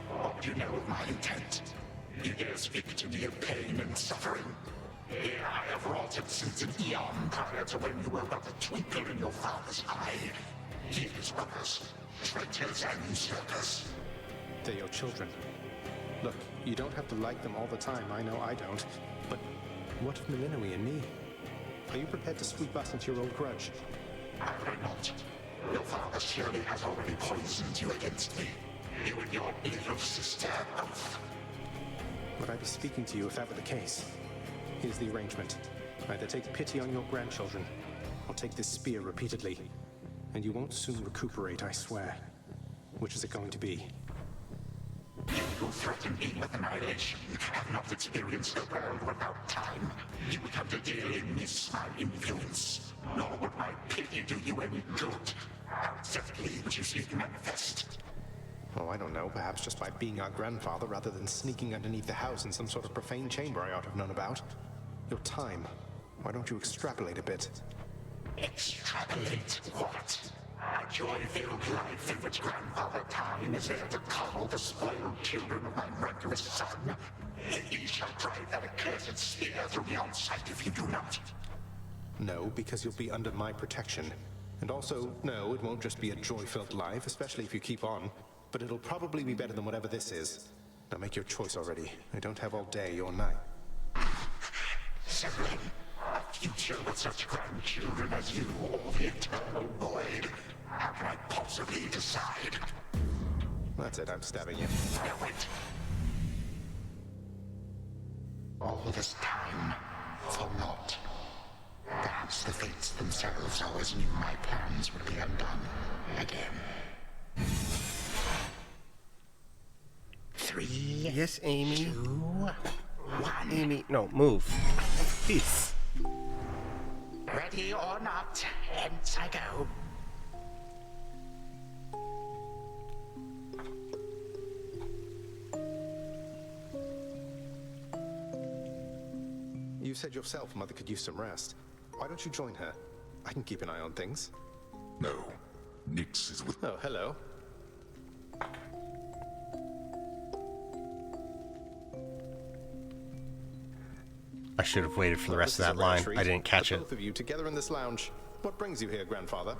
What do you know of my intent? You dare speak to me of pain and suffering? Here I have wrought it since an eon prior to when you were but a twinkle in your father's eye. He and his brothers, traitors and usurpers. They're your children. Look, you don't have to like them all the time, I know I don't. But what of Melinoe and me? Are you prepared to sweep us into your old grudge? I would not. Your father surely has already poisoned you against me. You and your little sister both. Would I be speaking to you if that were the case? Here's the arrangement. Either take pity on your grandchildren, or take this spear repeatedly. And you won't soon recuperate, I swear. Which is it going to be? You who threaten me with annihilation have not experienced the world without time. You would have to dearly miss my influence. Nor would my pity do you any good. How exactly would you seek to manifest? Oh, I don't know. Perhaps just by being our grandfather rather than sneaking underneath the house in some sort of profane chamber I ought to have known about. Your time. Why don't you extrapolate a bit? Extrapolate what? A joy-filled life in which Grandfather Time is there to coddle the spoiled children of my murderous son. He shall drive that accursed spear through me on sight if you do not. No, because you'll be under my protection. And also, no, it won't just be a joy-filled life, especially if you keep on. But it'll probably be better than whatever this is. Now make your choice already. I don't have all day or night. Sibling, a future with such grandchildren as you or the eternal void. How can I possibly decide? That's it, I'm stabbing you. No, wait. All this time, for naught. Perhaps the fates themselves always knew my plans would be undone. Again. 3. Yes, Amy. 2. 1. Amy, no, move. Peace. Ready or not, hence I go. You said yourself Mother could use some rest. Why don't you join her? I can keep an eye on things. No. Nyx is with... Oh, hello. I should have waited for the rest of that line. I didn't catch it. Both of you together in this lounge. What brings you here, Grandfather?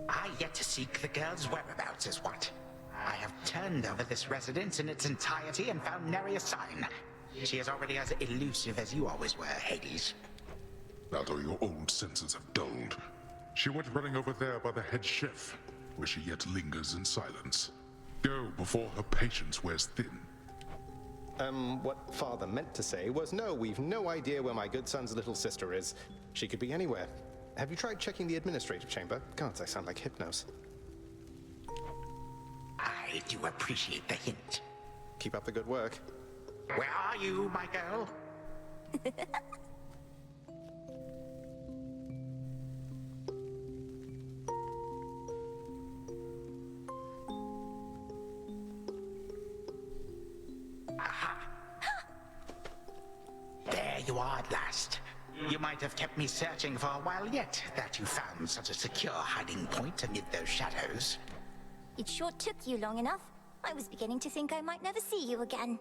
I yet to seek the girl's whereabouts is what. I have turned over this residence in its entirety and found nary a sign. She is already as elusive as you always were, Hades. Now though your old senses have dulled, she went running over there by the head chef, where she yet lingers in silence. Go before her patience wears thin. What Father meant to say was, no, we've no idea where my good son's little sister is. She could be anywhere. Have you tried checking the administrative chamber? Gods, I sound like Hypnos. I do appreciate the hint. Keep up the good work. Where are you, my girl? Aha! There you are at last. You might have kept me searching for a while yet, that you found such a secure hiding point amid those shadows. It sure took you long enough. I was beginning to think I might never see you again.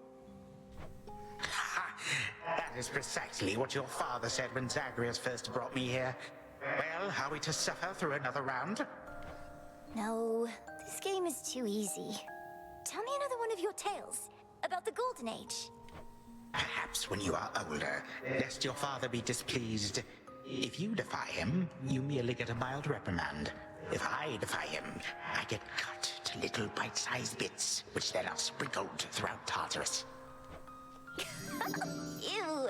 That is precisely what your father said when Zagreus first brought me here. Well, are we to suffer through another round? No, this game is too easy. Tell me another one of your tales about the Golden Age. Perhaps when you are older, lest your father be displeased. If you defy him, you merely get a mild reprimand. If I defy him, I get cut to little bite-sized bits, which then are sprinkled throughout Tartarus. Ew!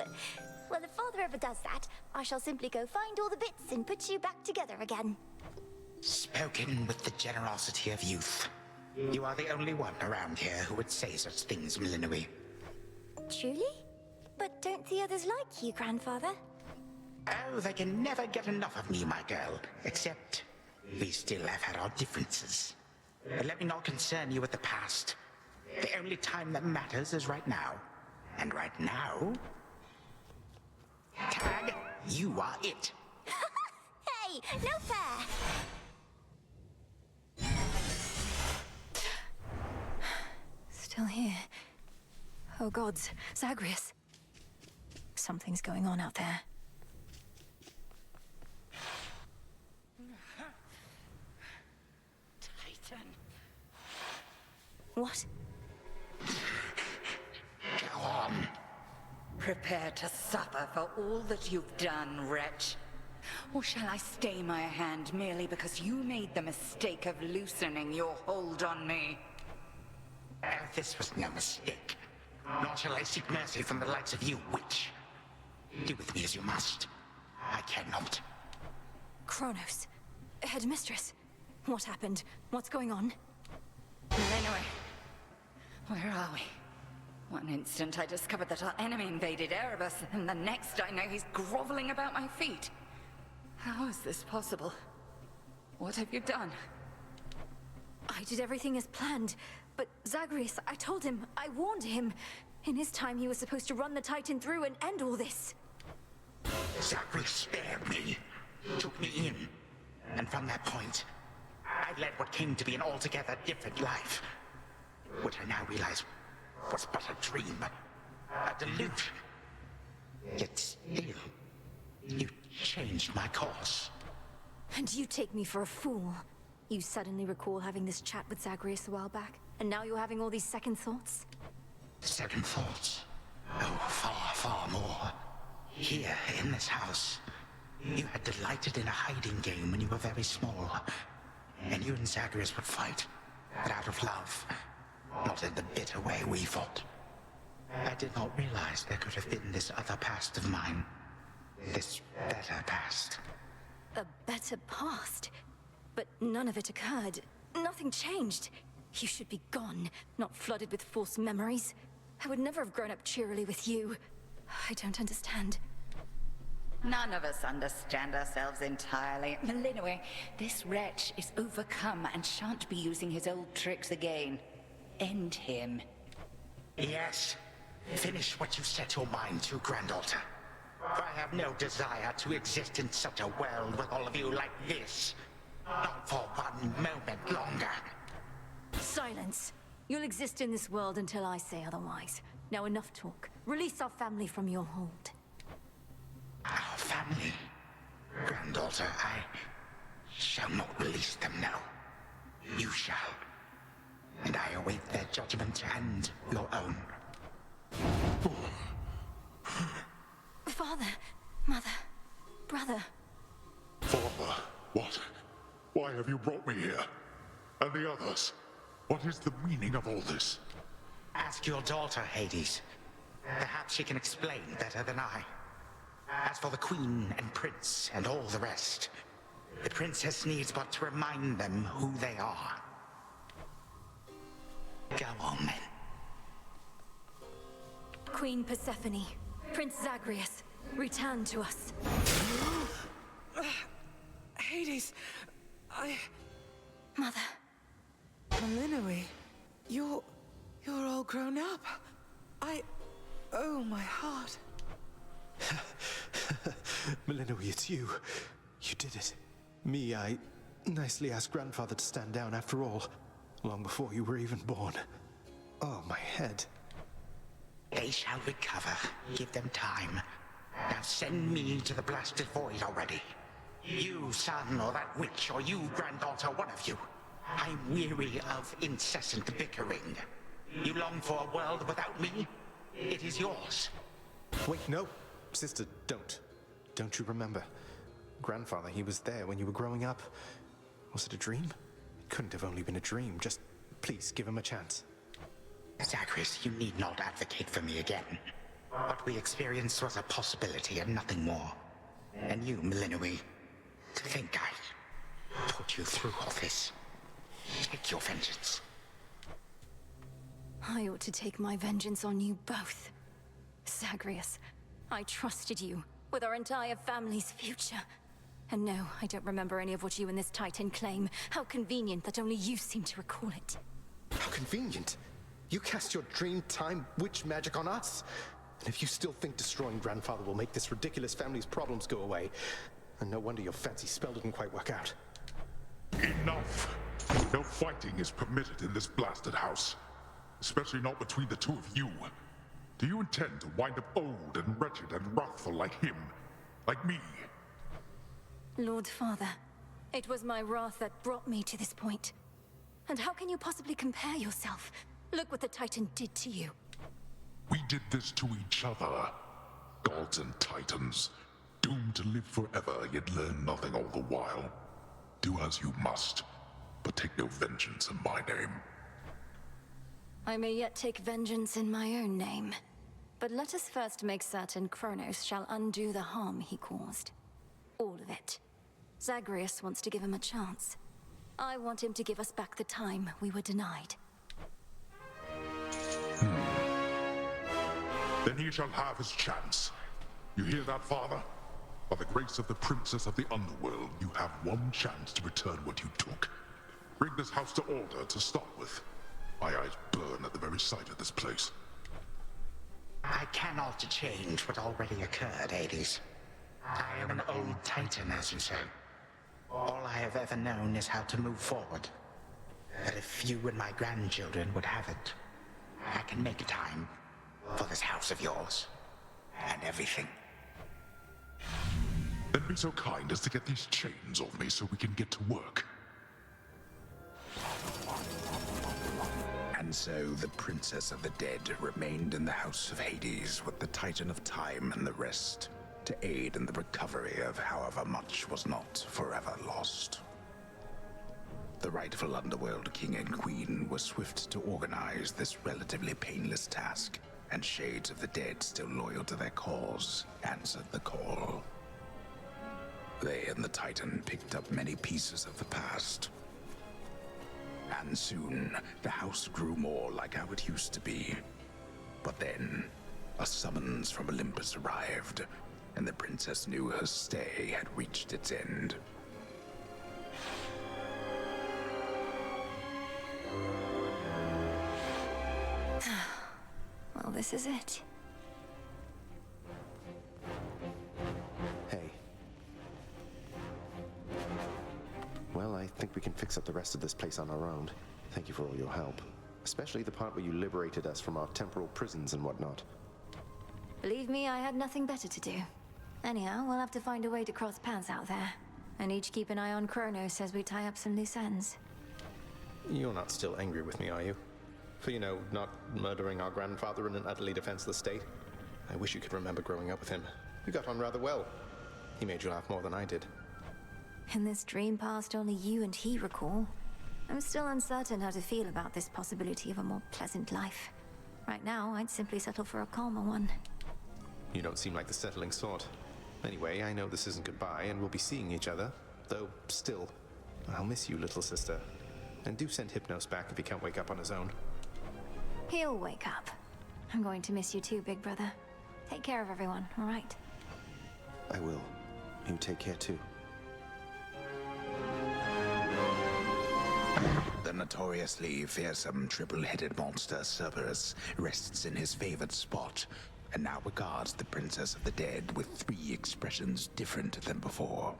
Well, if father ever does that, I shall simply go find all the bits and put you back together again. Spoken with the generosity of youth. You are the only one around here who would say such things, Milinoe. Truly? But don't the others like you, grandfather? Oh, they can never get enough of me, my girl. Except, we still have had our differences. But let me not concern you with the past. The only time that matters is right now. And right now... Tag, you are it. Hey, no fair! Still here. Oh gods, Zagreus. Something's going on out there. Titan. What? Go on. Prepare to suffer for all that you've done, wretch. Or shall I stay my hand merely because you made the mistake of loosening your hold on me? This was no mistake. Nor shall I seek mercy from the likes of you, witch. Do with me as you must. I cannot. Kronos. Headmistress. What happened? What's going on? Milinoe. Where are we? One instant I discovered that our enemy invaded Erebus, and the next I know he's groveling about my feet. How is this possible? What have you done? I did everything as planned, but Zagreus, I told him, I warned him. In his time, he was supposed to run the Titan through and end all this. Zagreus spared me, took me in, and from that point, I led what came to be an altogether different life. Which I now realize was but a dream, a delusion. Yet still, you changed my course. And you take me for a fool. You suddenly recall having this chat with Zagreus a while back, and now you're having all these second thoughts? Second thoughts? Oh, far, far more. Here, in this house, you had delighted in a hiding game when you were very small. And you and Zagreus would fight, but out of love, not in the bitter way we fought. I did not realize there could have been this other past of mine. This better past. A better past? But none of it occurred. Nothing changed. You should be gone, not flooded with false memories. I would never have grown up cheerily with you. I don't understand. None of us understand ourselves entirely. Milinoe, this wretch is overcome and shan't be using his old tricks again. End him. Yes. Finish what you set your mind to, granddaughter. For I have no desire to exist in such a world with all of you like this. Not for one moment longer. Silence. You'll exist in this world until I say otherwise. Now enough talk. Release our family from your hold. Our family? Granddaughter, I shall not release them now. You shall. And I await their judgment and your own. Father, mother, brother. Father, what? Why have you brought me here? And the others? What is the meaning of all this? Ask your daughter, Hades. Perhaps she can explain better than I. As for the Queen and Prince and all the rest, the Princess needs but to remind them who they are. Go on, then. Queen Persephone, Prince Zagreus, return to us. Hades, Mother. Milinoe, you're all grown up. Oh, my heart. Milinoe, it's you. You did it. Me, I nicely asked grandfather to stand down after all. long before you were even born. Oh, my head. They shall recover. Give them time. Now send me to the blasted void already. You, son, or that witch, or you, granddaughter, one of you. I'm weary of incessant bickering. You long for a world without me? It is yours. Wait, no. Sister, don't. Don't you remember? Grandfather, he was there when you were growing up. Was it a dream? It couldn't have only been a dream. Just please give him a chance. Zagreus, you need not advocate for me again. What we experienced was a possibility and nothing more. And you, Millennium, to think I put you through all this. Take your vengeance. I ought to take my vengeance on you both. Zagreus, I trusted you with our entire family's future. And no, I don't remember any of what you and this Titan claim. How convenient that only you seem to recall it. How convenient. You cast your dream time witch magic on us. And if you still think destroying Grandfather will make this ridiculous family's problems go away, then no wonder your fancy spell didn't quite work out. Enough! No fighting is permitted in this blasted house. Especially not between the two of you. Do you intend to wind up old and wretched and wrathful like him? Like me? Lord Father, it was my wrath that brought me to this point. And how can you possibly compare yourself? Look what the Titan did to you. We did this to each other. Gods and Titans, doomed to live forever, yet learn nothing all the while. Do as you must, but take no vengeance in my name. I may yet take vengeance in my own name. But let us first make certain Kronos shall undo the harm he caused. All of it. Zagreus wants to give him a chance. I want him to give us back the time we were denied. Then he shall have his chance. You hear that, Father? By the grace of the Princess of the Underworld, you have one chance to return what you took. Bring this house to order to start with. My eyes burn at the very sight of this place. I cannot change what already occurred, Hades. I am an old Titan, as you say. All I have ever known is how to move forward. But if you and my grandchildren would have it, I can make time for this house of yours and everything. Then be so kind as to get these chains off me so we can get to work. And so the Princess of the Dead remained in the House of Hades with the Titan of Time and the rest, to aid in the recovery of however much was not forever lost. The rightful Underworld King and Queen were swift to organize this relatively painless task, and Shades of the Dead, still loyal to their cause, answered the call. They and the Titan picked up many pieces of the past. And soon, the house grew more like how it used to be. But then, a summons from Olympus arrived, and the princess knew her stay had reached its end. Well, this is it. Hey. Well, I think we can fix up the rest of this place on our own. Thank you for all your help. Especially the part where you liberated us from our temporal prisons and whatnot. Believe me, I had nothing better to do. Anyhow, we'll have to find a way to cross paths out there. And each keep an eye on Kronos as we tie up some loose ends. You're not still angry with me, are you? For, not murdering our grandfather in an utterly defenseless state? I wish you could remember growing up with him. You got on rather well. He made you laugh more than I did. In this dream past only you and he recall, I'm still uncertain how to feel about this possibility of a more pleasant life. Right now, I'd simply settle for a calmer one. You don't seem like the settling sort. Anyway, I know this isn't goodbye, and we'll be seeing each other. Though, still, I'll miss you, little sister. And do send Hypnos back if he can't wake up on his own. He'll wake up. I'm going to miss you too, big brother. Take care of everyone, all right? I will. You take care too. The notoriously fearsome triple-headed monster Cerberus rests in his favored spot, and now regards the Princess of the Dead with 3 expressions different than before.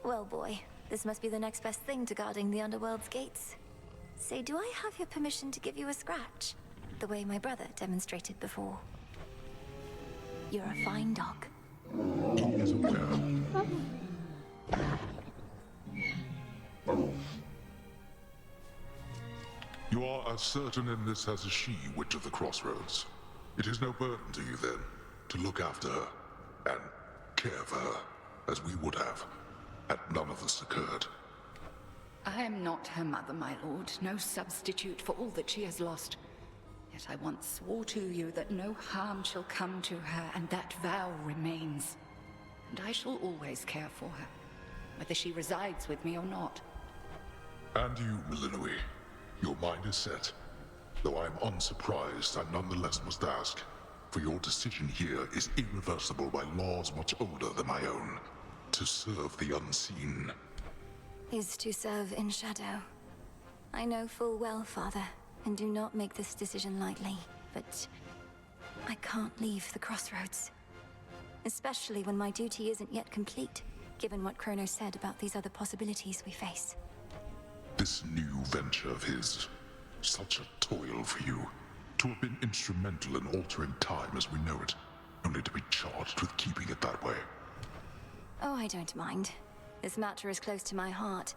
Well, boy, this must be the next best thing to guarding the Underworld's gates. Say, do I have your permission to give you a scratch? The way my brother demonstrated before. You're a fine dog. He is aware. You are as certain in this as is she, Witch of the Crossroads. It is no burden to you, then, to look after her and care for her, as we would have, had none of this occurred. I am not her mother, my lord, no substitute for all that she has lost. Yet I once swore to you that no harm shall come to her, and that vow remains. And I shall always care for her, whether she resides with me or not. And you, Milinoe, your mind is set. Though I am unsurprised, I nonetheless must ask, for your decision here is irreversible by laws much older than my own. To serve the unseen. Is to serve in shadow. I know full well, Father, and do not make this decision lightly, but I can't leave the crossroads. Especially when my duty isn't yet complete, given what Kronos said about these other possibilities we face. This new venture of his, such a toil for you. To have been instrumental in altering time as we know it, only to be charged with keeping it that way. Oh, I don't mind. This matter is close to my heart.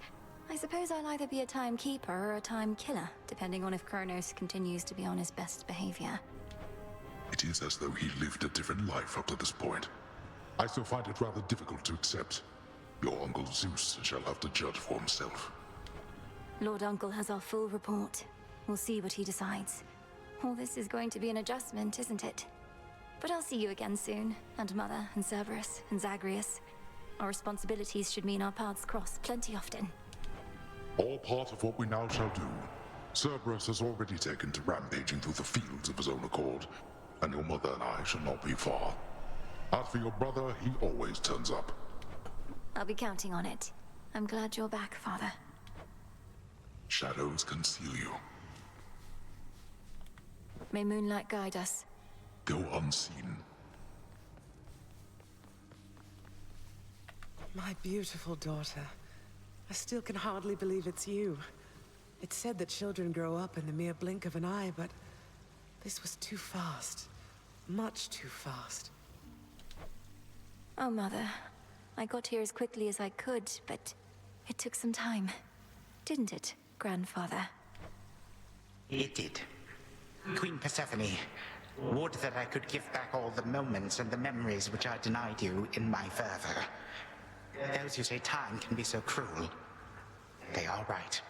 I suppose I'll either be a timekeeper or a time killer, depending on if Kronos continues to be on his best behavior. It is as though he lived a different life up to this point. I still find it rather difficult to accept. Your Uncle Zeus shall have to judge for himself. Lord Uncle has our full report. We'll see what he decides. All this is going to be an adjustment, isn't it? But I'll see you again soon, and Mother, and Cerberus, and Zagreus. Our responsibilities should mean our paths cross plenty often. All part of what we now shall do. Cerberus has already taken to rampaging through the fields of his own accord, and your mother and I shall not be far. As for your brother, he always turns up. I'll be counting on it. I'm glad you're back, Father. Shadows conceal you. May moonlight guide us. Go unseen. My beautiful daughter. I still can hardly believe it's you. It's said that children grow up in the mere blink of an eye, but this was too fast. Much too fast. Oh, Mother. I got here as quickly as I could, but it took some time. Didn't it, Grandfather? It did. Queen Persephone, would that I could give back all the moments and the memories which I denied you in my fervor. Those who say time can be so cruel, they are right.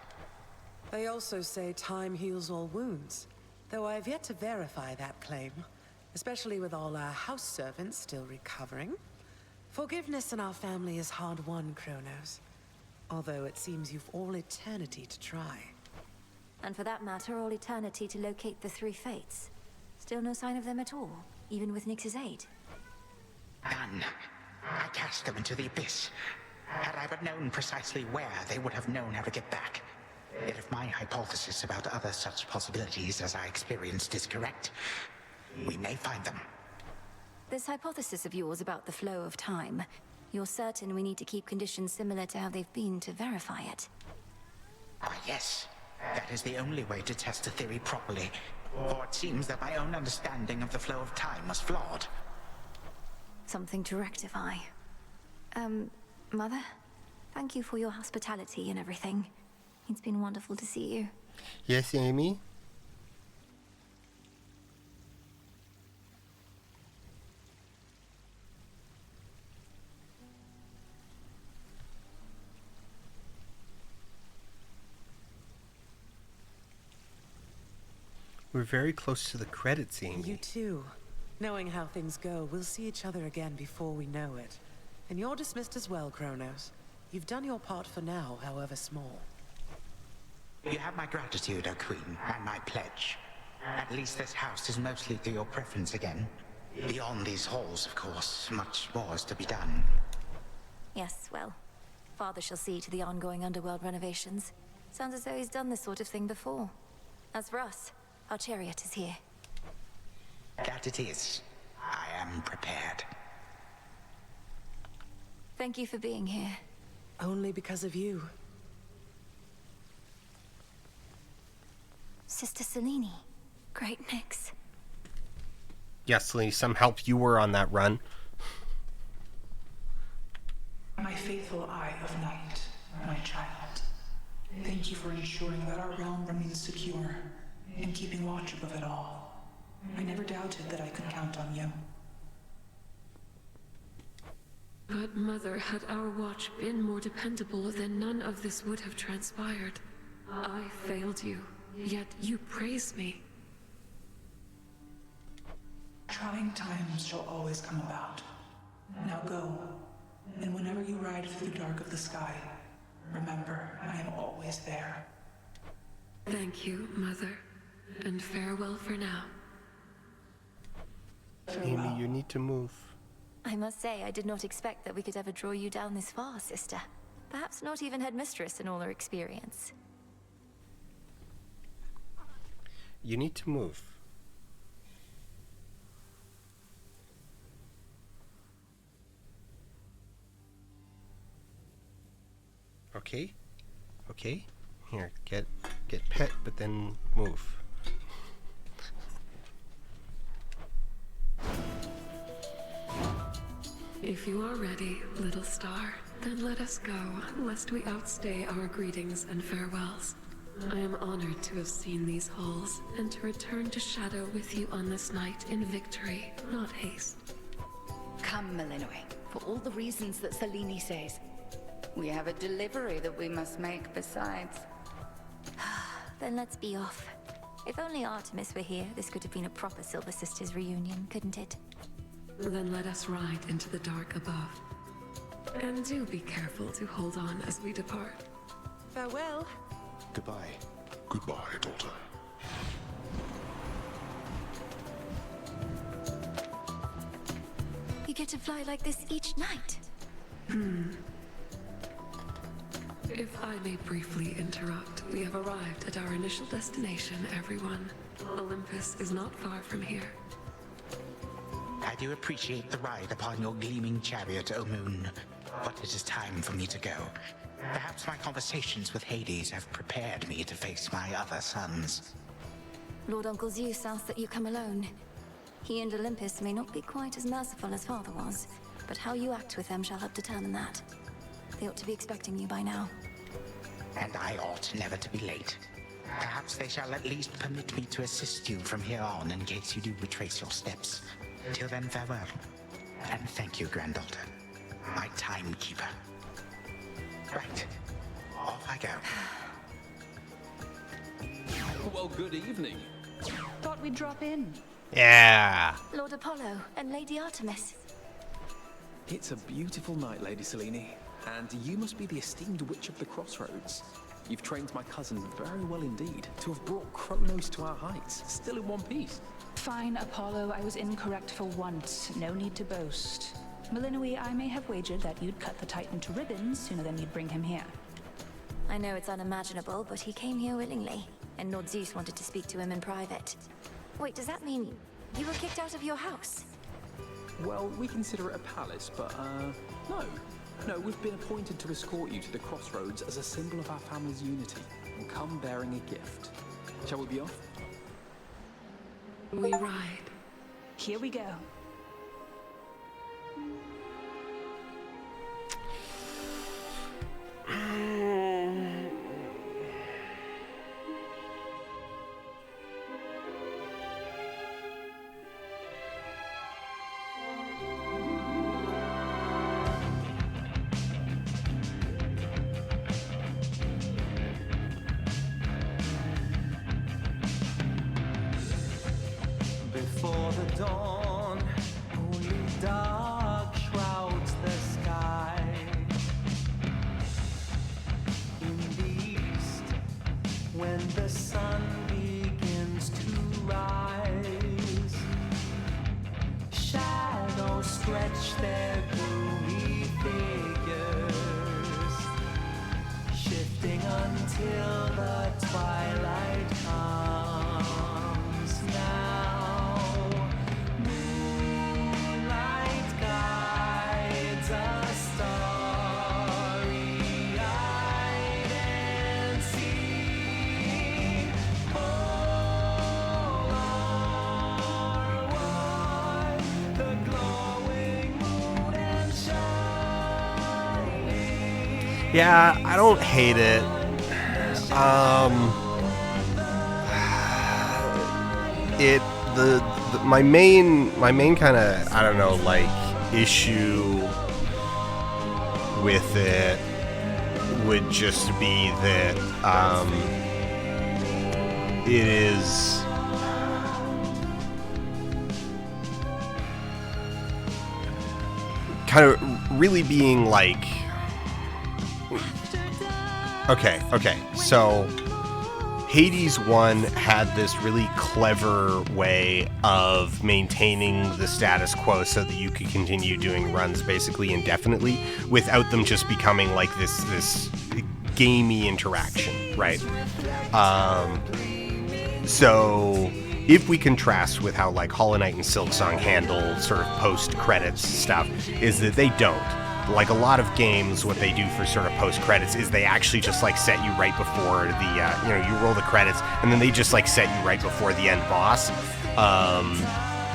They also say time heals all wounds, though I have yet to verify that claim, especially with all our house servants still recovering. Forgiveness in our family is hard-won, Kronos, although it seems you've all eternity to try. And for that matter, all eternity to locate the three fates. Still no sign of them at all, even with Nyx's aid. None. I cast them into the abyss. Had I but known precisely where, they would have known how to get back. Yet if my hypothesis about other such possibilities as I experienced is correct, we may find them. This hypothesis of yours about the flow of time, you're certain we need to keep conditions similar to how they've been to verify it? Ah, yes. That is the only way to test a theory properly. For it seems that my own understanding of the flow of time was flawed. Something to rectify. Mother? Thank you for your hospitality and everything. It's been wonderful to see you. Yes, Amy? We're very close to the credits, Amy. You too. Knowing how things go, we'll see each other again before we know it. And you're dismissed as well, Kronos. You've done your part for now, however small. You have my gratitude, O Queen, and my pledge. At least this house is mostly to your preference again. Beyond these halls, of course, much more is to be done. Yes, well, Father shall see to the ongoing underworld renovations. Sounds as though he's done this sort of thing before. As for us, our chariot is here. That it is. I am prepared. Thank you for being here. Only because of you. Sister Selene. Great mix. Yes, Lee, some help you were on that run. My faithful Eye of Night, my child. Thank you for ensuring that our realm remains secure and keeping watch above it all. I never doubted that I could count on you. But Mother, had our watch been more dependable, then none of this would have transpired. I failed you, yet you praise me. Trying times shall always come about. Now go, and whenever you ride through the dark of the sky, remember, I am always there. Thank you, Mother, and farewell for now. Amy, you need to move. I must say, I did not expect that we could ever draw you down this far, sister. Perhaps not even headmistress in all her experience. You need to move. Okay? Okay? Here, get pet, but then move. If you are ready, little star, then let us go, lest we outstay our greetings and farewells. I am honored to have seen these halls, and to return to Shadow with you on this night in victory, not haste. Come, Malinois, for all the reasons that Selene says. We have a delivery that we must make besides. Then let's be off. If only Artemis were here, this could have been a proper Silver Sisters reunion, couldn't it? Then let us ride into the dark above. And do be careful to hold on as we depart. Farewell. Goodbye. Goodbye, daughter. You get to fly like this each night. If I may briefly interrupt, we have arrived at our initial destination, everyone. Olympus is not far from here. I do appreciate the ride upon your gleaming chariot, O Moon, but it is time for me to go. Perhaps my conversations with Hades have prepared me to face my other sons. Lord Uncle Zeus asks that you come alone. He and Olympus may not be quite as merciful as Father was, but how you act with them shall help determine that. They ought to be expecting you by now. And I ought never to be late. Perhaps they shall at least permit me to assist you from here on in case you do retrace your steps. Till then, farewell. And thank you, granddaughter. My timekeeper. Right. Off I go. Well, good evening. Thought we'd drop in. Yeah. Lord Apollo and Lady Artemis. It's a beautiful night, Lady Selene, and you must be the esteemed Witch of the Crossroads. You've trained my cousin very well indeed to have brought Kronos to our heights, still in one piece. Fine, Apollo, I was incorrect for once. No need to boast. Malinois, I may have wagered that you'd cut the Titan to ribbons sooner than you'd bring him here. I know it's unimaginable, but he came here willingly, and Lord Zeus wanted to speak to him in private. Wait, does that mean you were kicked out of your house? Well, we consider it a palace, but, no. No, we've been appointed to escort you to the Crossroads as a symbol of our family's unity, and come bearing a gift. Shall we be off? We ride. Here we go. Before the dawn, only dark shrouds the sky. In the east, when the sun begins to rise, shadows stretch their gloomy figures, shifting until the twilight comes now. Starry-eyed and see. Oh, Yeah, I don't hate it. My main kind of, I don't know, like, issue with it would just be that it is kind of really being like, okay, so Hades 1 had this really clever way of maintaining the status quo so that you could continue doing runs basically indefinitely without them just becoming like this gamey interaction, right? So if we contrast with how like Hollow Knight and Silksong handle sort of post-credits stuff, is that they don't. Like a lot of games, what they do for sort of post-credits is they actually just like set you right before the, you roll the credits, and then they just like set you right before the end boss.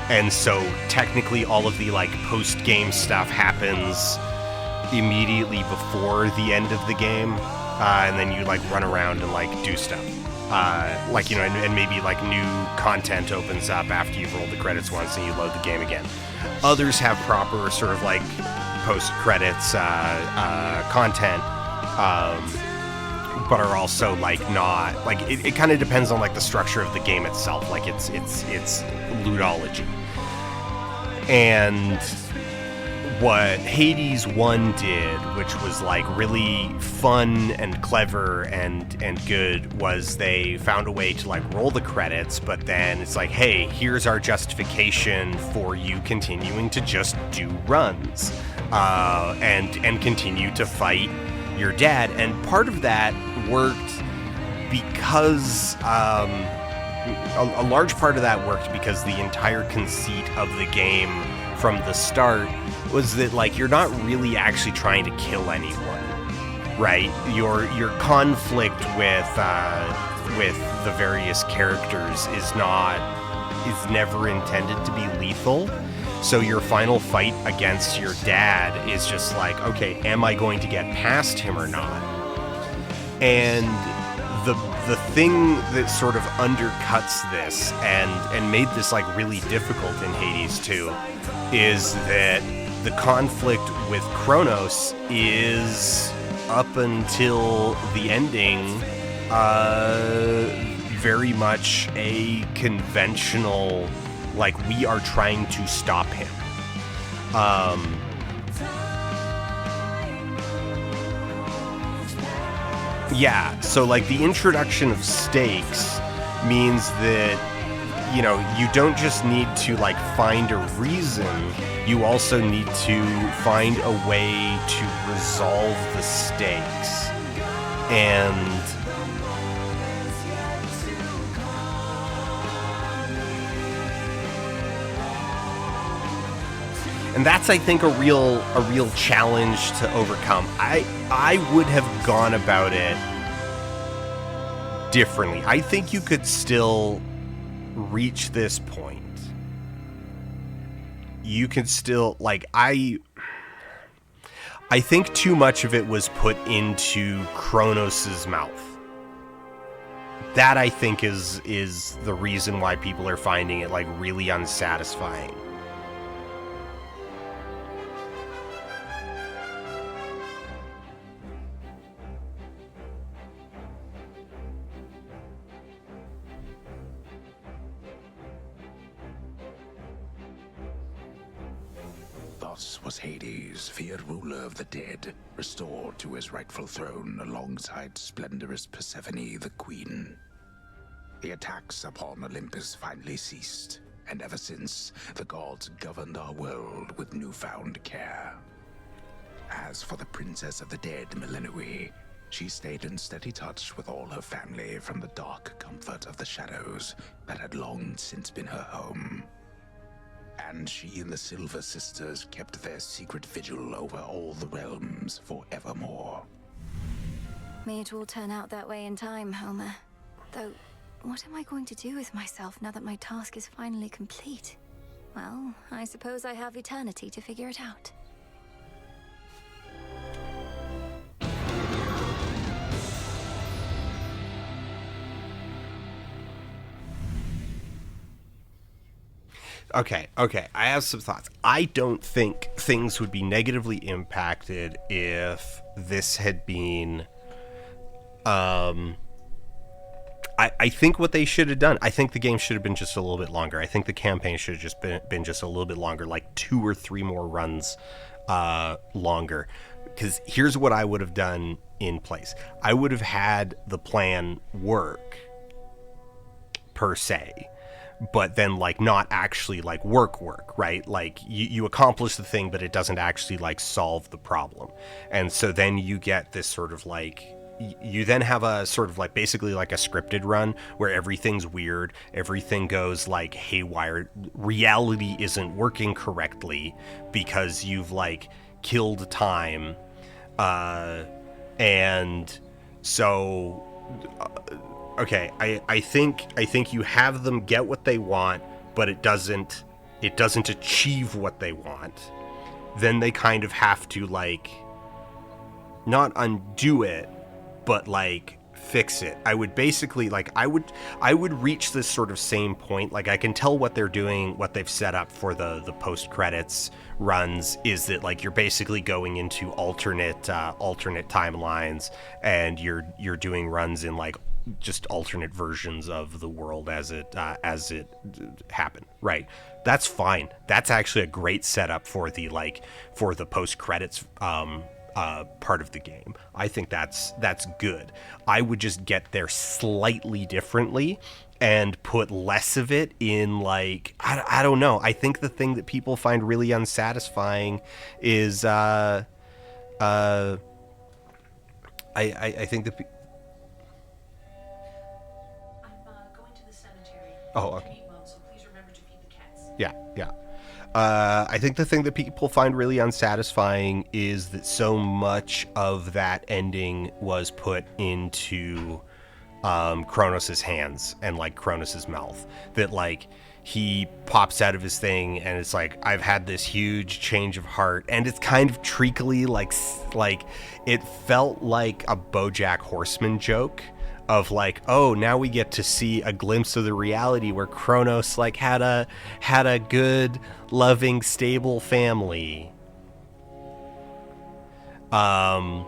And so technically all of the like post-game stuff happens immediately before the end of the game, and then you like run around and like do stuff. Like, and maybe like new content opens up after you've rolled the credits once and you load the game again. Others have proper sort of like post-credits content, but are also like not like it kind of depends on like the structure of the game itself, like it's lootology. And what Hades 1 did, which was like really fun and clever and good, was they found a way to like roll the credits, but then it's like, hey, here's our justification for you continuing to just do runs. And continue to fight your dad. And part of that worked because a large part of that worked because the entire conceit of the game from the start was that like you're not really actually trying to kill anyone, right? Your conflict with the various characters is never intended to be lethal. So your final fight against your dad is just like, okay, am I going to get past him or not? And the thing that sort of undercuts this and made this like really difficult in Hades 2 is that the conflict with Kronos is, up until the ending, very much a conventional, like, we are trying to stop him. Yeah, so like the introduction of stakes means that, you don't just need to like find a reason, you also need to find a way to resolve the stakes. And that's, I think, a real challenge to overcome. I would have gone about it differently. I think you could still reach this point. You can still, like, I think too much of it was put into Kronos' mouth. That, I think, is the reason why people are finding it, like, really unsatisfying. Thus was Hades, feared ruler of the dead, restored to his rightful throne alongside splendorous Persephone, the queen. The attacks upon Olympus finally ceased, and ever since, the gods governed our world with newfound care. As for the princess of the dead, Millenoi, she stayed in steady touch with all her family from the dark comfort of the shadows that had long since been her home. And she and the Silver Sisters kept their secret vigil over all the realms forevermore. May it all turn out that way in time, Homer. Though, what am I going to do with myself now that my task is finally complete? Well, I suppose I have eternity to figure it out. Okay. I have some thoughts. I don't think things would be negatively impacted if this had been. I think what they should have done. I think the game should have been just a little bit longer. I think the campaign should have just been just a little bit longer, like 2 or 3 more runs longer. Because here's what I would have done in place. I would have had the plan work per se, but then like not actually like work, right? Like you accomplish the thing, but it doesn't actually like solve the problem. And so then you get this sort of like, you then have a sort of like basically like a scripted run where everything's weird, everything goes like haywire, reality isn't working correctly because you've like killed time, and so okay, I think you have them get what they want, but it doesn't achieve what they want. Then they kind of have to like not undo it, but like fix it. I would basically like I would reach this sort of same point. Like I can tell what they're doing, what they've set up for the post credits runs is that like you're basically going into alternate timelines, and you're doing runs in like just alternate versions of the world as it happened. Right. That's fine. That's actually a great setup for the post credits part of the game. I think that's good. I would just get there slightly differently and put less of it in like I don't know. I think the thing that people find really unsatisfying is I think that going to the cemetery. Oh, okay. So please remember to feed the cats. Yeah. I think the thing that people find really unsatisfying is that so much of that ending was put into Kronos' hands and like Kronos' mouth. That like he pops out of his thing and it's like, I've had this huge change of heart, and it's kind of treacly, like it felt like a BoJack Horseman joke of like, oh, now we get to see a glimpse of the reality where Kronos like had a good, loving, stable family. Right,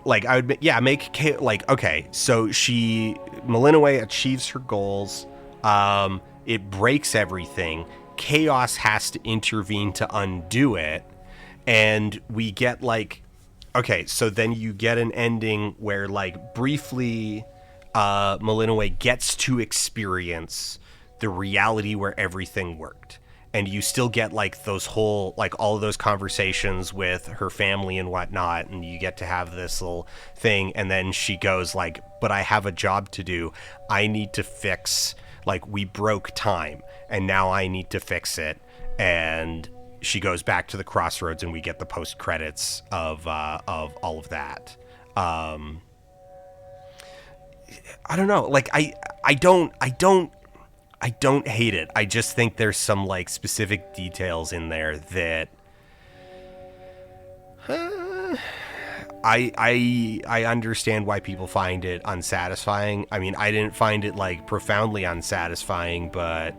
like I would, yeah, make like, okay, so Malinoway achieves her goals. It breaks everything. Chaos has to intervene to undo it, and we get like, okay, so then you get an ending where like briefly Malinoway gets to experience the reality where everything worked. And you still get like those whole, like all of those conversations with her family and whatnot, and you get to have this little thing, and then she goes like, but I have a job to do. I need to fix, like, we broke time, and now I need to fix it. And she goes back to the crossroads, and we get the post credits of all of that. I don't know, like I don't hate it. I just think there's some like specific details in there that I understand why people find it unsatisfying. I mean, I didn't find it like profoundly unsatisfying, but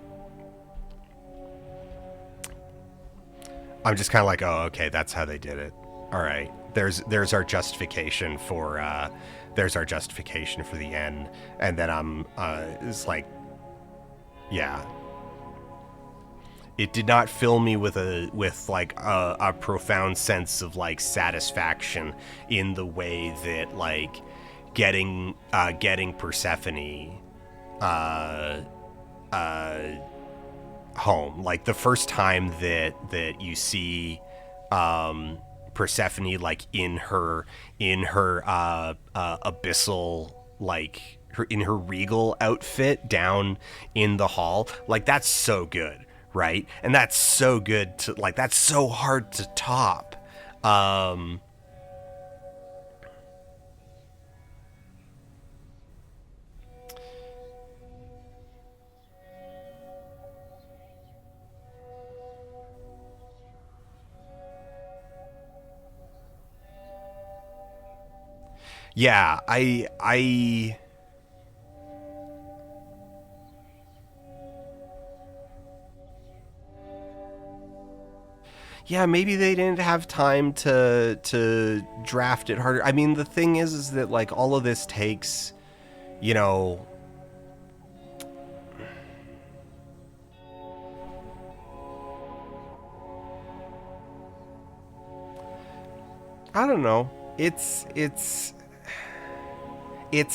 I'm just kind of like, oh, okay, that's how they did it. All right, there's our justification for the end, and then it's like, yeah, it did not fill me with a profound sense of like satisfaction in the way that like getting Persephone home. Like the first time that you see Persephone like in her abyssal, like in her regal outfit down in the hall, like that's so good, right? And that's so good to like, that's so hard to top. Yeah, I yeah, maybe they didn't have time to draft it harder. I mean, the thing is that like all of this takes, you know, I don't know. It's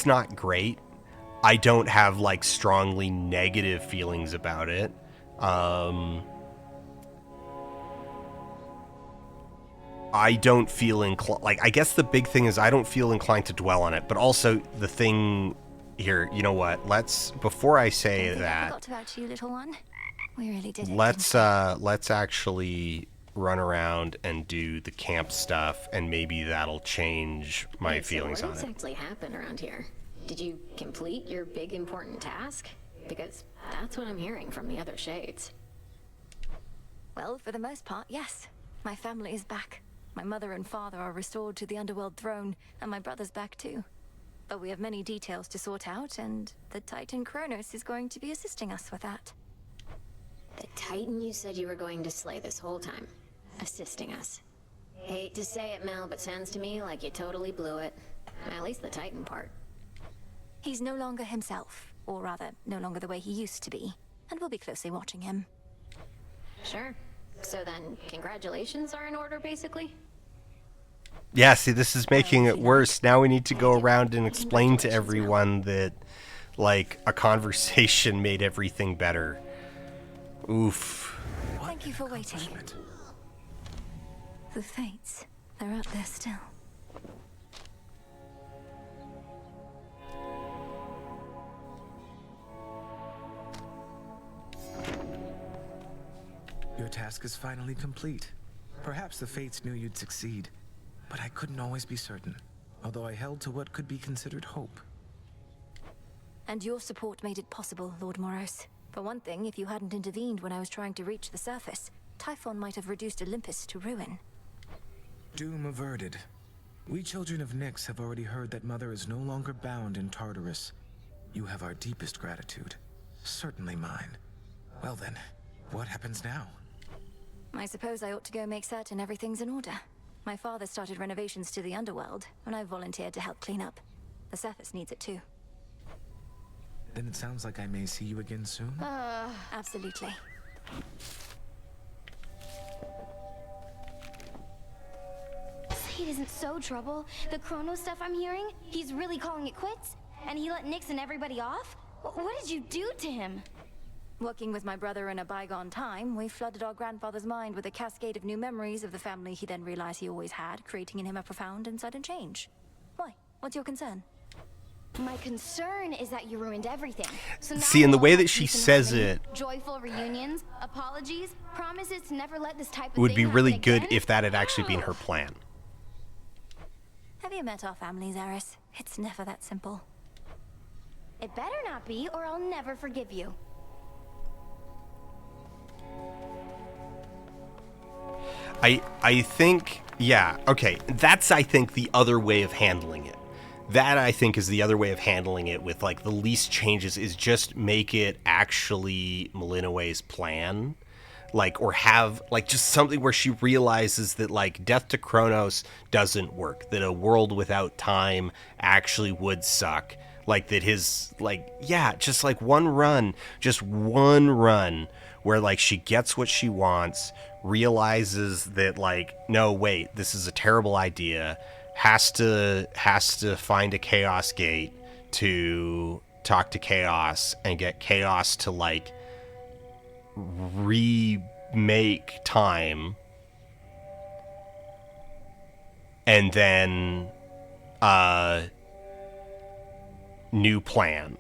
not great. I don't have like strongly negative feelings about it. I don't feel inclined, like, I guess the big thing is I don't feel inclined to dwell on it, but also the thing here, you know what, before I say I that, forgot about you, little one. We really did it. let's actually run around and do the camp stuff, and maybe that'll change my Wait, feelings so on what it. exactly happened around here? Did you complete your big important task? Because that's what I'm hearing from the other shades. Well, for the most part, yes. My family is back. My mother and father are restored to the underworld throne, and my brother's back too. But we have many details to sort out, and the Titan Kronos is going to be assisting us with that. The Titan you said you were going to slay this whole time. Assisting us. Hate to say it, Mel, but sounds to me like you totally blew it. At least the Titan part. He's no longer himself, or rather, no longer the way he used to be, and we'll be closely watching him. Sure. So then, congratulations are in order, basically? Yeah, see, this is making it worse. Now we need to go around and explain to everyone that, like, a conversation made everything better. Oof. Thank you for waiting. The Fates, they're out there still. Your task is finally complete. Perhaps the Fates knew you'd succeed, but I couldn't always be certain, although I held to what could be considered hope. And your support made it possible, Lord Moros. For one thing, if you hadn't intervened when I was trying to reach the surface, Typhon might have reduced Olympus to ruin. Doom averted. We children of Nyx have already heard that Mother is no longer bound in Tartarus. You have our deepest gratitude. Certainly mine. Well then, what happens now? I suppose I ought to go make certain everything's in order. My father started renovations to the underworld, and I volunteered to help clean up. The surface needs it too. Then it sounds like I may see you again soon? Absolutely. Say it isn't so trouble. The Chrono stuff I'm hearing, he's really calling it quits? And he let Nyx and everybody off? What did you do to him? Working with my brother in a bygone time, we flooded our grandfather's mind with a cascade of new memories of the family he then realized he always had, creating in him a profound and sudden change. Why? What's your concern? My concern is that you ruined everything. So now See, in the we'll way have that she peace and says harmony, it, joyful reunions, apologies, promises to never let this type of it would thing be really happen good again? if that had actually been her plan. Have you met our families, Eris? It's never that simple. It better not be, or I'll never forgive you. I think, yeah, okay, that's, I think, the other way of handling it. That, I think, is the other way of handling it with, like, the least changes is just make it actually Malinowe's plan. Like, or have, like, just something where she realizes that, like, death to Kronos doesn't work. That a world without time actually would suck. Like, that his, like, yeah, just, like, one run where, like, she gets what she wants, realizes that, like, no, wait, this is a terrible idea, has to find a Chaos Gate to talk to Chaos and get Chaos to, like, remake time, and then new plan.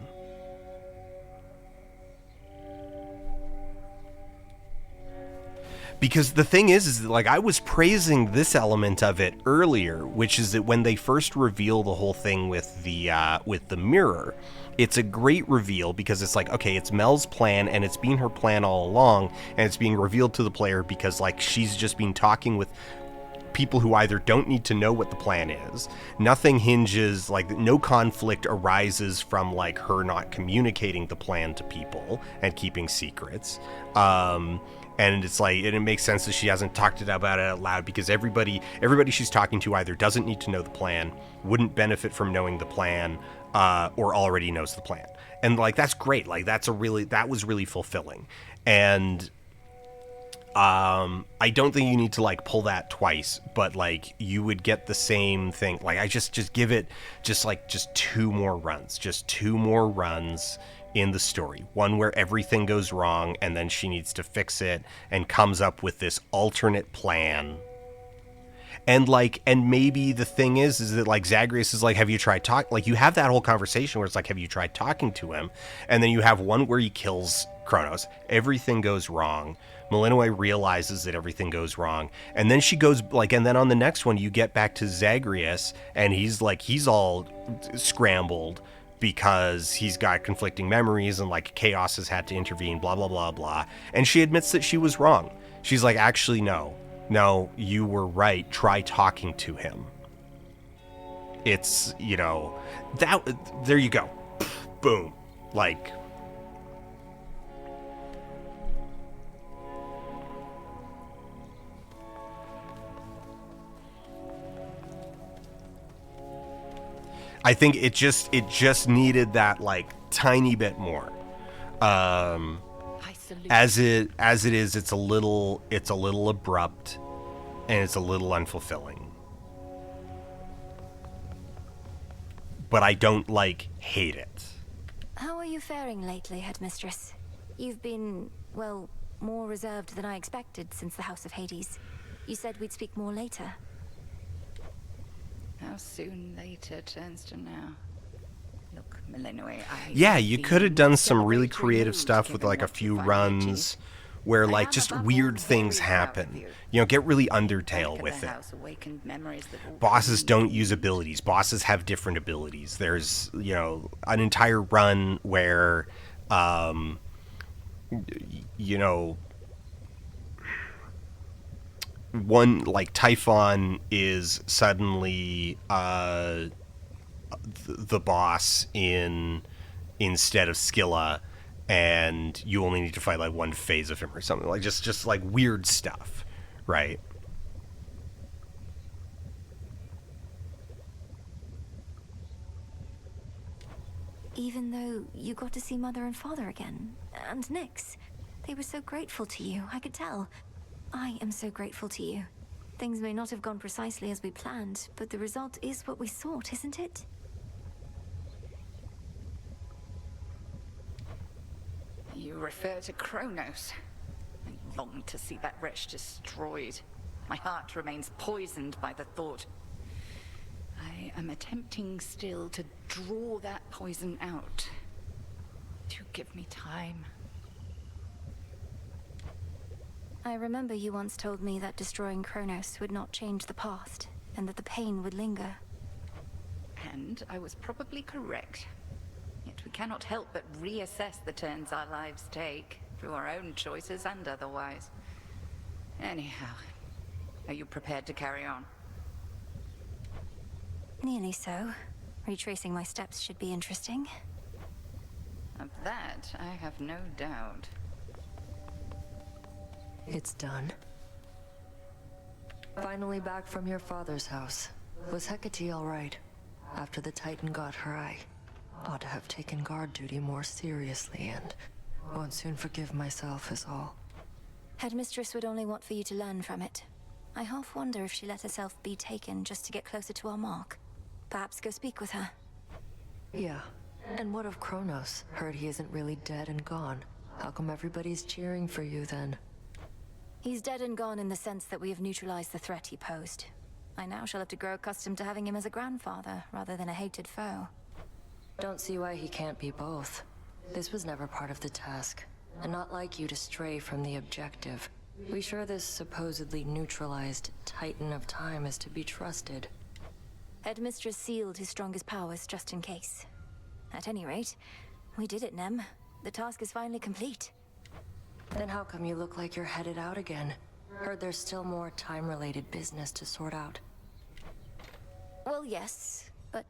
Because the thing is that, like, I was praising this element of it earlier, which is that when they first reveal the whole thing with the mirror, it's a great reveal because it's like, okay, it's Mel's plan and it's been her plan all along, and it's being revealed to the player because, like, she's just been talking with people who either don't need to know what the plan is, nothing hinges, like, no conflict arises from, like, her not communicating the plan to people and keeping secrets, And it's like, and it makes sense that she hasn't talked about it out loud, because everybody she's talking to either doesn't need to know the plan, wouldn't benefit from knowing the plan, or already knows the plan. And like, that's great. Like, that was really fulfilling. And I don't think you need to like pull that twice, but like you would get the same thing. Like, I just give it just 2 more runs in the story. One where everything goes wrong and then she needs to fix it and comes up with this alternate plan. And like, and maybe the thing is that like Zagreus is like, have you tried like you have that whole conversation where it's like, have you tried talking to him? And then you have one where he kills Kronos. Everything goes wrong. Malinois realizes that everything goes wrong. And then she goes like, and then on the next one, you get back to Zagreus and he's all scrambled because he's got conflicting memories and like chaos has had to intervene, blah, blah, blah, blah. And she admits that she was wrong. She's like, actually, no, you were right. Try talking to him. It's, you know, there you go. Boom. Like, I think it just needed that like tiny bit more. As it is, it's a little abrupt and it's a little unfulfilling. But I don't like hate it. How are you faring lately, Headmistress? You've been, well, more reserved than I expected since the House of Hades. You said we'd speak more later. How soon later turns to now. Look, Malinois, Yeah, you could have done some really creative stuff with like a few runs where like just weird things happen. You know, get really Undertale with it. Bosses don't use abilities. Bosses have different abilities. There's, you know, an entire run where, you know, one like Typhon is suddenly the boss instead of Scylla, and you only need to fight like one phase of him or something, like just like weird stuff, right? Even though you got to see Mother and Father again, and Nyx, they were so grateful to you, I could tell. I am so grateful to you. Things may not have gone precisely as we planned, but the result is what we sought, isn't it? You refer to Kronos. I long to see that wretch destroyed. My heart remains poisoned by the thought. I am attempting still to draw that poison out. Do give me time. I remember you once told me that destroying Kronos would not change the past, and that the pain would linger. And I was probably correct. Yet we cannot help but reassess the turns our lives take, through our own choices and otherwise. Anyhow, are you prepared to carry on? Nearly so. Retracing my steps should be interesting. Of that, I have no doubt. It's done. Finally back from your father's house. Was Hecate all right? After the Titan got her, I ought to have taken guard duty more seriously, and won't soon forgive myself is all. Headmistress would only want for you to learn from it. I half wonder if she let herself be taken just to get closer to our mark. Perhaps go speak with her. Yeah. And what of Kronos? Heard he isn't really dead and gone. How come everybody's cheering for you then? He's dead and gone in the sense that we have neutralized the threat he posed. I now shall have to grow accustomed to having him as a grandfather, rather than a hated foe. Don't see why he can't be both. This was never part of the task, and not like you to stray from the objective. We sure this supposedly neutralized Titan of Time is to be trusted? Headmistress sealed his strongest powers just in case. At any rate, we did it, Nem. The task is finally complete. Then how come you look like you're headed out again? Heard there's still more time-related business to sort out. Well, yes, but...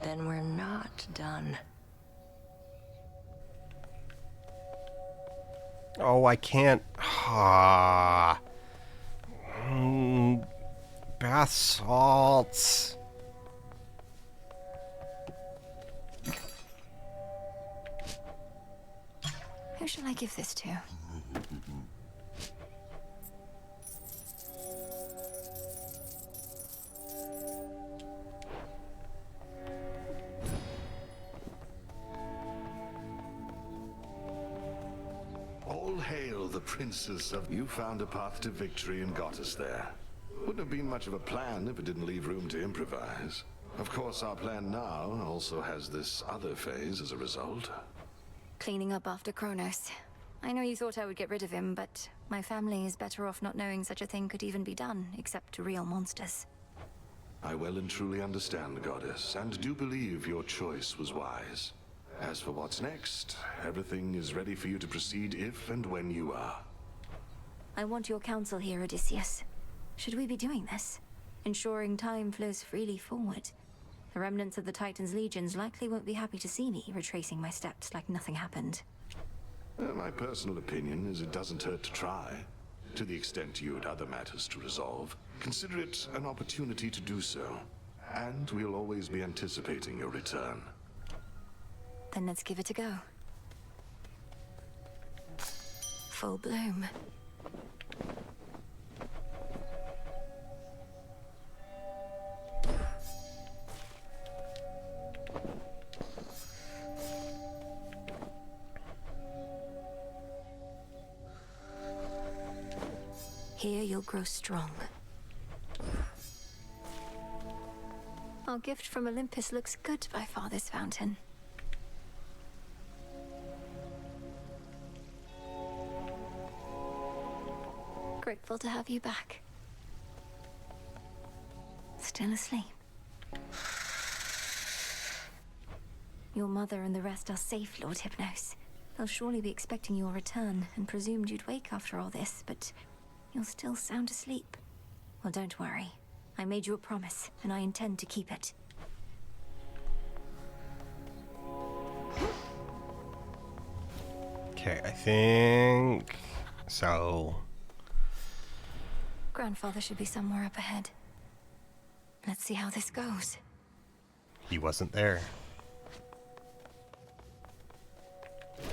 Then we're not done. Oh, I can't... Bath salts. Who shall I give this to? All hail the princess of... You found a path to victory and got us there. Wouldn't have been much of a plan if it didn't leave room to improvise. Of course, our plan now also has this other phase as a result. Cleaning up after Kronos. I know you thought I would get rid of him, but my family is better off not knowing such a thing could even be done, except to real monsters. I well and truly understand, Goddess, and do believe your choice was wise. As for what's next, everything is ready for you to proceed if and when you are. I want your counsel here, Odysseus. Should we be doing this? Ensuring time flows freely forward. The remnants of the Titan's legions likely won't be happy to see me retracing my steps like nothing happened. My personal opinion is it doesn't hurt to try. To the extent you had other matters to resolve, consider it an opportunity to do so. And we'll always be anticipating your return. Then let's give it a go. Full bloom. Here you'll grow strong. Our gift from Olympus looks good by far, this fountain. Grateful to have you back. Still asleep. Your mother and the rest are safe, Lord Hypnos. They'll surely be expecting your return and presumed you'd wake after all this, but you're still sound asleep. Well, don't worry. I made you a promise, and I intend to keep it. Okay, I think so. Grandfather should be somewhere up ahead. Let's see how this goes. He wasn't there.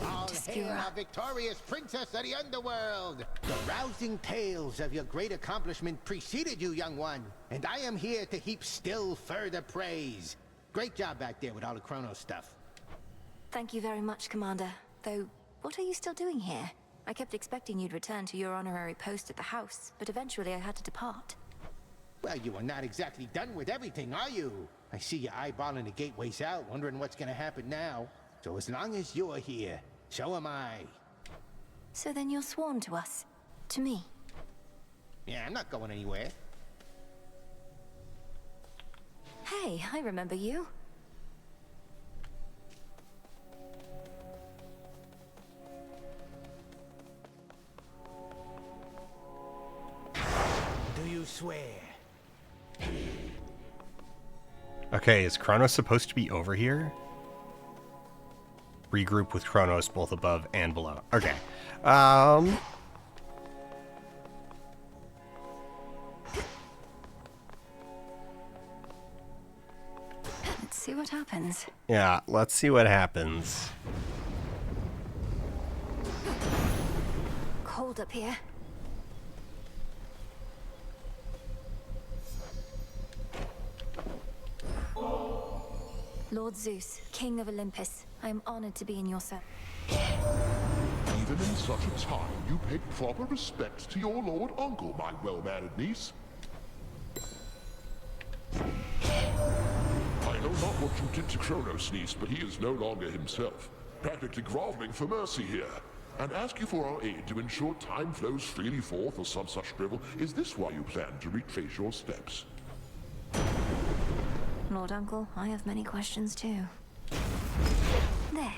All hail our victorious princess of the underworld! The rousing tales of your great accomplishment preceded you, young one, and I am here to heap still further praise. Great job back there with all the Kronos stuff. Thank you very much, Commander. Though, what are you still doing here? I kept expecting you'd return to your honorary post at the house, but eventually I had to depart. Well, you are not exactly done with everything, are you? I see you eyeballing the gateways out, wondering what's gonna happen now. So as long as you're here, so am I. So then you're sworn to us? To me? Yeah, I'm not going anywhere. Hey, I remember you. Do you swear? Okay, is Kronos supposed to be over here? Regroup with Kronos both above and below. Okay. Let's see what happens. Yeah, let's see what happens. Cold up here. Lord Zeus, King of Olympus, I am honored to be in your service. Even in such a time, you paid proper respect to your lord uncle, my well-mannered niece. I know not what you did to Kronos, niece, but he is no longer himself, practically groveling for mercy here, and ask you for our aid to ensure time flows freely forth or some such drivel. Is this why you plan to retrace your steps? Lord Uncle, I have many questions too. There.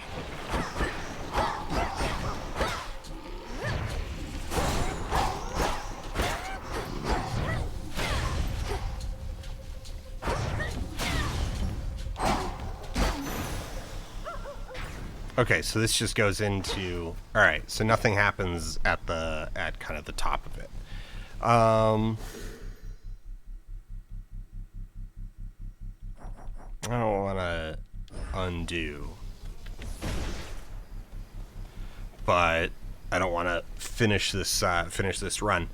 Okay, so this just goes into... Alright, so nothing happens at kind of the top of it. I don't want to undo. But I don't want to finish this run.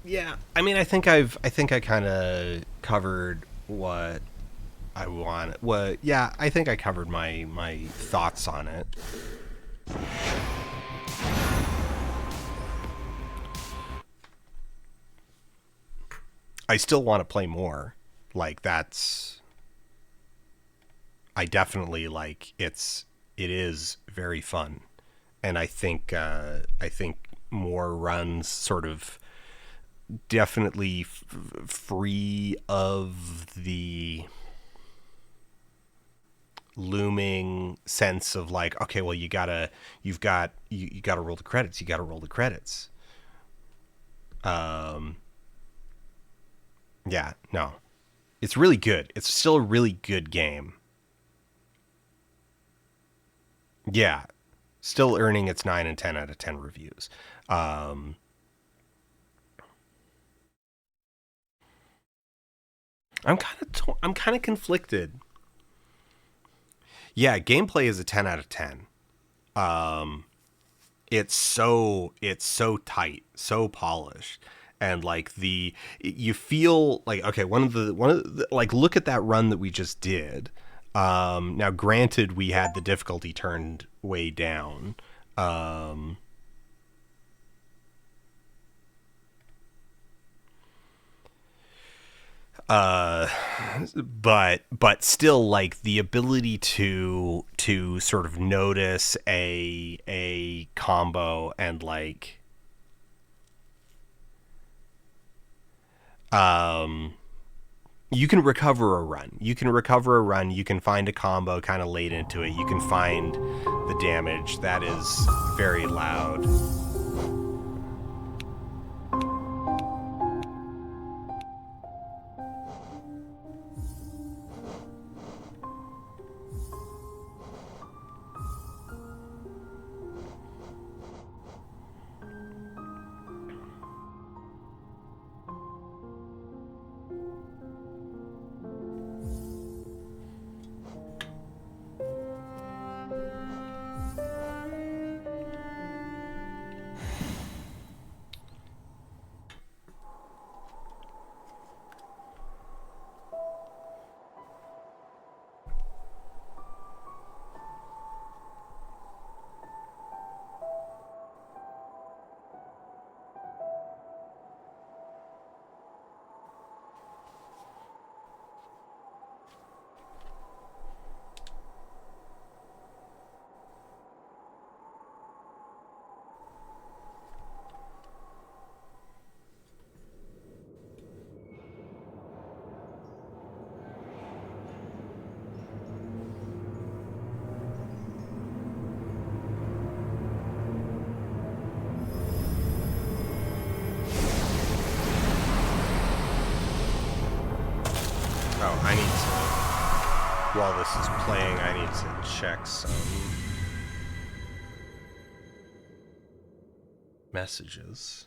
Yeah, I mean, I think I kind of covered what I want. Yeah, I think I covered my thoughts on it. I still want to play more. Like, that's... I definitely, like, it is very fun. And I think more runs sort of definitely free of the looming sense of like, okay, well, you gotta roll the credits. You gotta roll the credits. Yeah, no, it's really good. It's still a really good game. Yeah, still earning its 9 and 10 out of 10 reviews. I'm kind of conflicted. Yeah, gameplay is a 10 out of 10. It's so tight, so polished, and like you feel like, okay, one of the like, look at that run that we just did. Now granted, we had the difficulty turned way down. But still, like, the ability to sort of notice a combo and like you can recover a run. You can find a combo kind of late into it. You can find the damage that is very loud. Oh, I need to, while this is playing, I need to check some messages.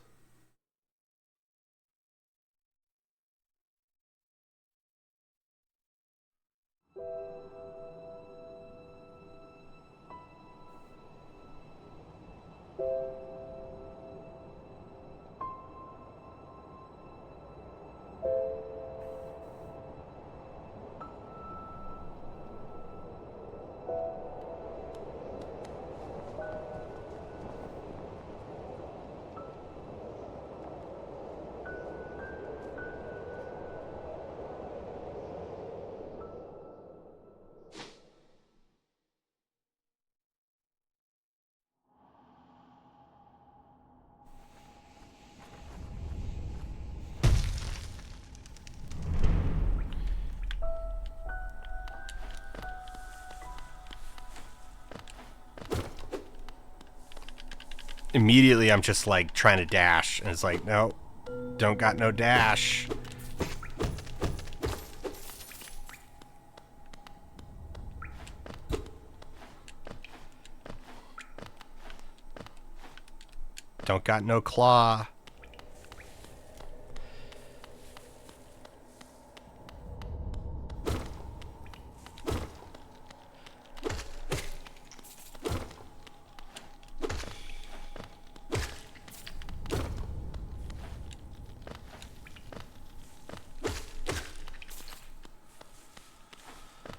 Immediately I'm just like trying to dash and it's like, no, Don't got no dash. Don't got no claw.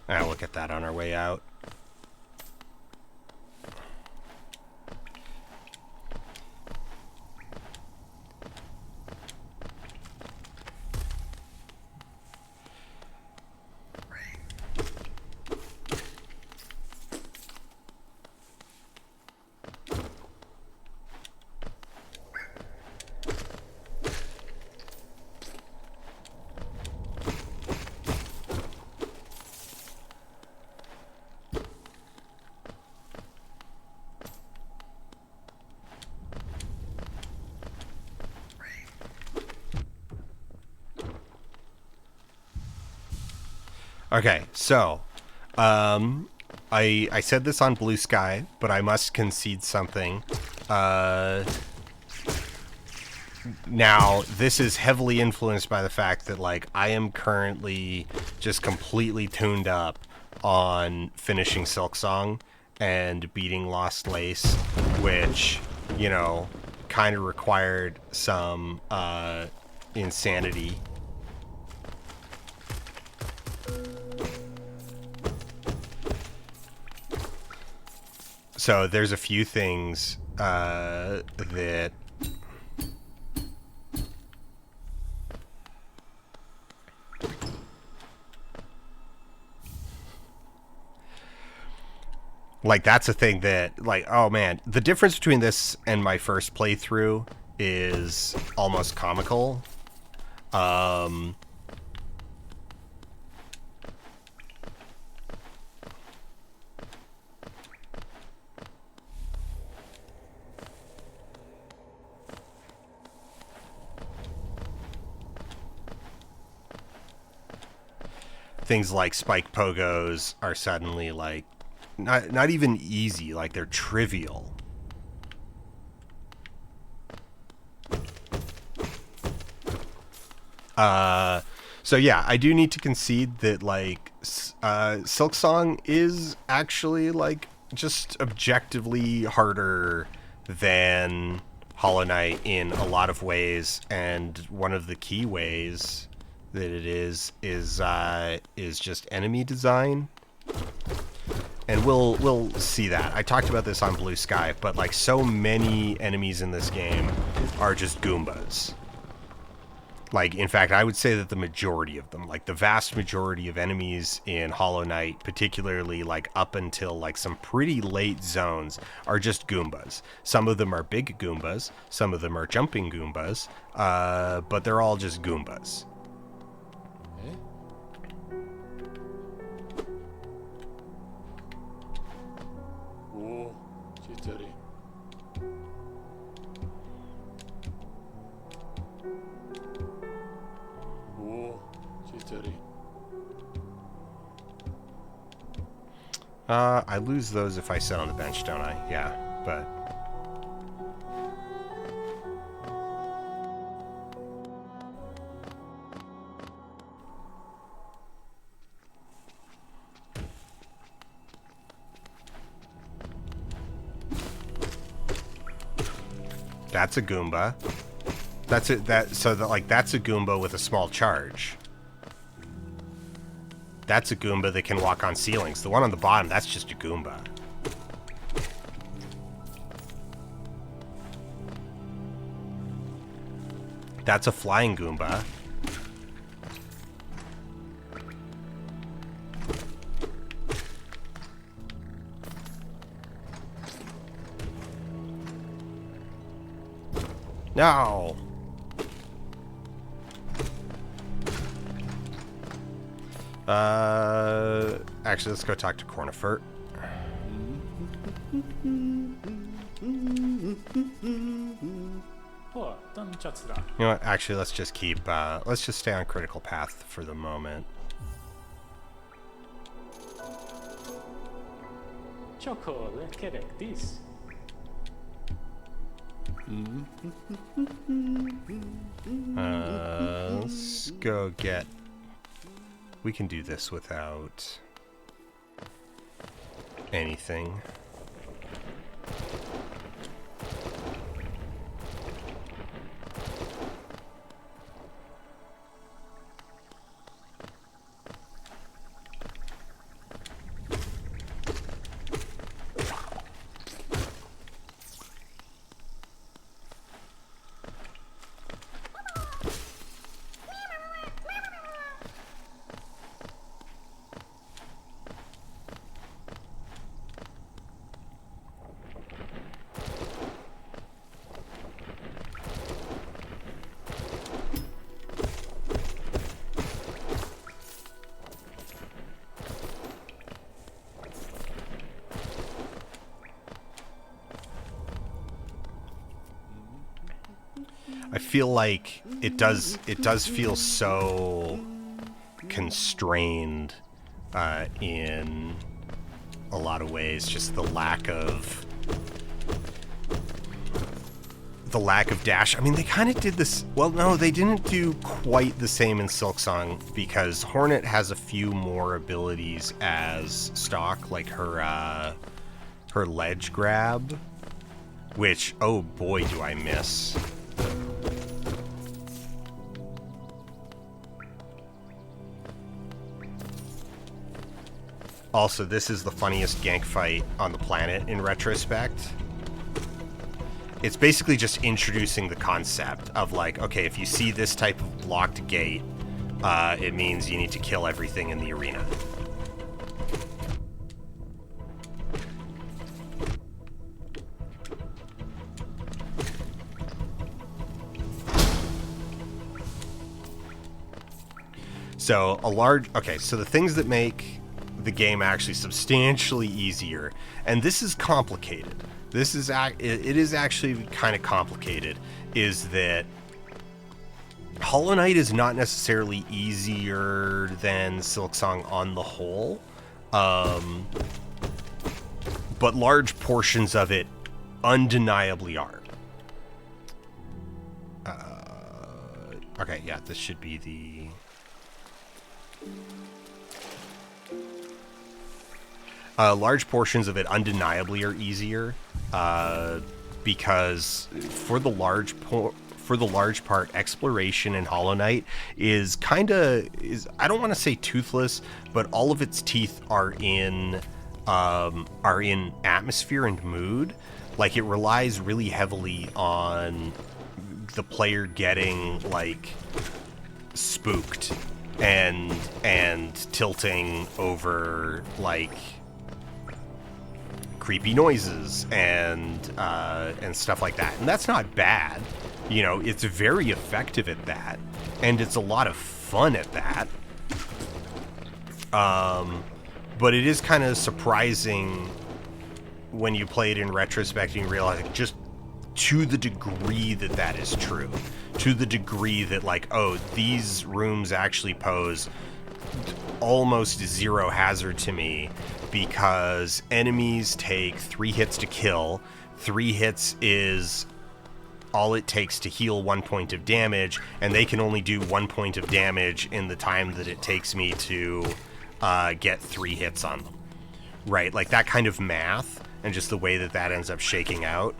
I'll look at that on our way out. Okay, so I said this on Blue Sky, but I must concede something. Now, this is heavily influenced by the fact that, like, I am currently just completely tuned up on finishing Silksong and beating Lost Lace, which, you know, kind of required some insanity. So there's a few things that like, that's a thing that, like, oh man, the difference between this and my first playthrough is almost comical. Things like spike pogos are suddenly, like, not even easy, like, they're trivial. So yeah, I do need to concede that, like, Silksong is actually, like, just objectively harder than Hollow Knight in a lot of ways, and one of the key ways that it is just enemy design. And we'll see that. I talked about this on Blue Sky, but, like, so many enemies in this game are just Goombas. Like, in fact, I would say that the majority of them, like, the vast majority of enemies in Hollow Knight, particularly, like, up until, like, some pretty late zones, are just Goombas. Some of them are big Goombas, some of them are jumping Goombas, but they're all just Goombas. I lose those if I sit on the bench, don't I? Yeah, but... That's a Goomba. That's it. That's a Goomba with a small charge. That's a Goomba that can walk on ceilings. The one on the bottom, that's just a Goomba. That's a flying Goomba. No! Actually, let's go talk to Cornifert. ちゃつら。 You know what? Actually, let's just keep. Let's just stay on critical path for the moment. Chocolate correct this. Let's go get. We can do this without anything. I feel like it does feel so constrained in a lot of ways. Just the lack of dash. I mean, they kind of did this. Well, no, they didn't do quite the same in Silksong, because Hornet has a few more abilities as stock, like her ledge grab, which, oh boy, do I miss. Also, this is the funniest gank fight on the planet in retrospect. It's basically just introducing the concept of, like, okay, if you see this type of locked gate, it means you need to kill everything in the arena. So so the things that make the game actually substantially easier, and this is complicated. It is actually kind of complicated, is that Hollow Knight is not necessarily easier than Silksong on the whole, but large portions of it undeniably are. Okay, yeah, this should be the... large portions of it undeniably are easier, because for the large part, exploration in Hollow Knight is I don't want to say toothless, but all of its teeth are in atmosphere and mood. Like, it relies really heavily on the player getting, like, spooked and tilting over, like, creepy noises and stuff like that. And that's not bad. You know, it's very effective at that, and it's a lot of fun at that. But it is kind of surprising when you play it in retrospect and you realize, like, just to the degree that that is true, to the degree that, like, oh, these rooms actually pose almost zero hazard to me, because enemies take 3 hits to kill. 3 hits is all it takes to heal 1 point of damage, and they can only do 1 point of damage in the time that it takes me to get 3 hits on them. Right? Like, that kind of math, and just the way that that ends up shaking out.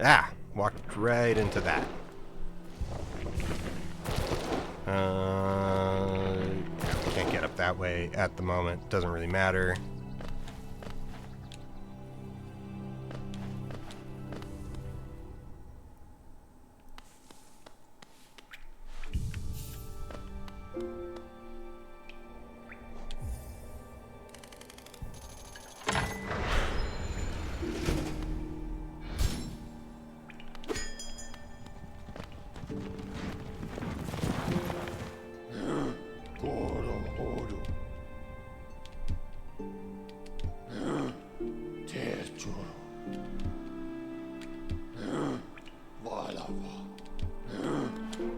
Ah, walked right into that. Yeah, we can't get up that way at the moment. Doesn't really matter.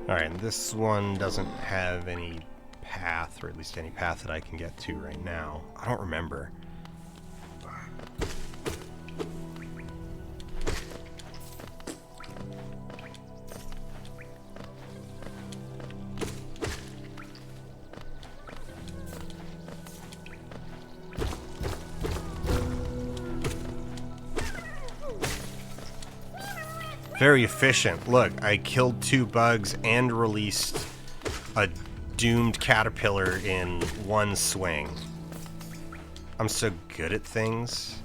Alright, and this one doesn't have any path, or at least any path that I can get to right now. I don't remember. Very efficient. Look, I killed 2 bugs and released a doomed caterpillar in one swing. I'm so good at things.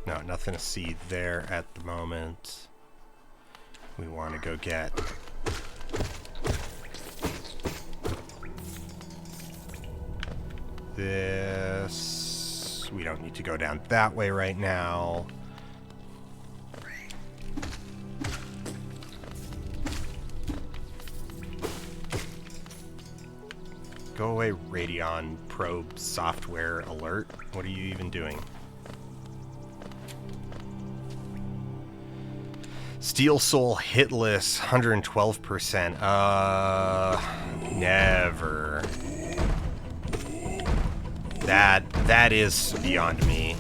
No, nothing to see there at the moment. We want to go get this. We don't need to go down that way right now. Go away, Radeon probe software alert. What are you even doing? Steel Soul hitless, 112%. Never. That is beyond me.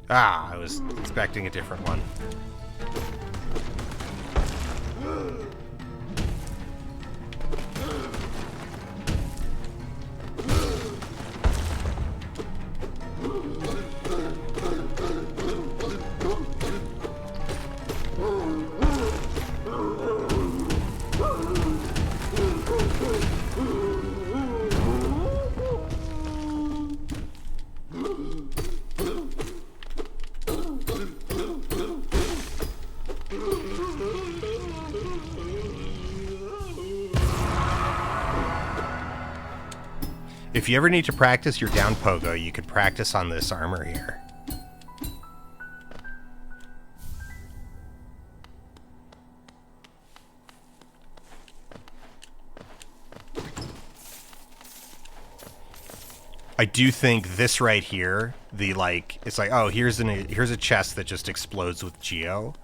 Ah, I was expecting a different one. If you ever need to practice your down pogo, you could practice on this armor here. I do think this right here, the like, it's like, oh, here's a chest that just explodes with Geo.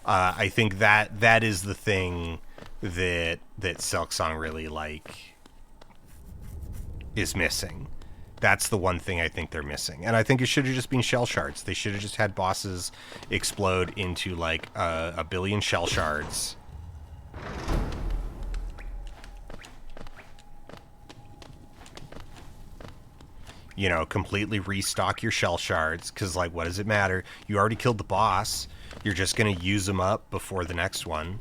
I think that is the thing that Silksong really like is missing. That's the one thing I think they're missing, and I think it should have just been shell shards. They should have just had bosses explode into like a billion shell shards. You know, completely restock your shell shards, because, like, what does it matter? You already killed the boss. You're just going to use them up before the next one.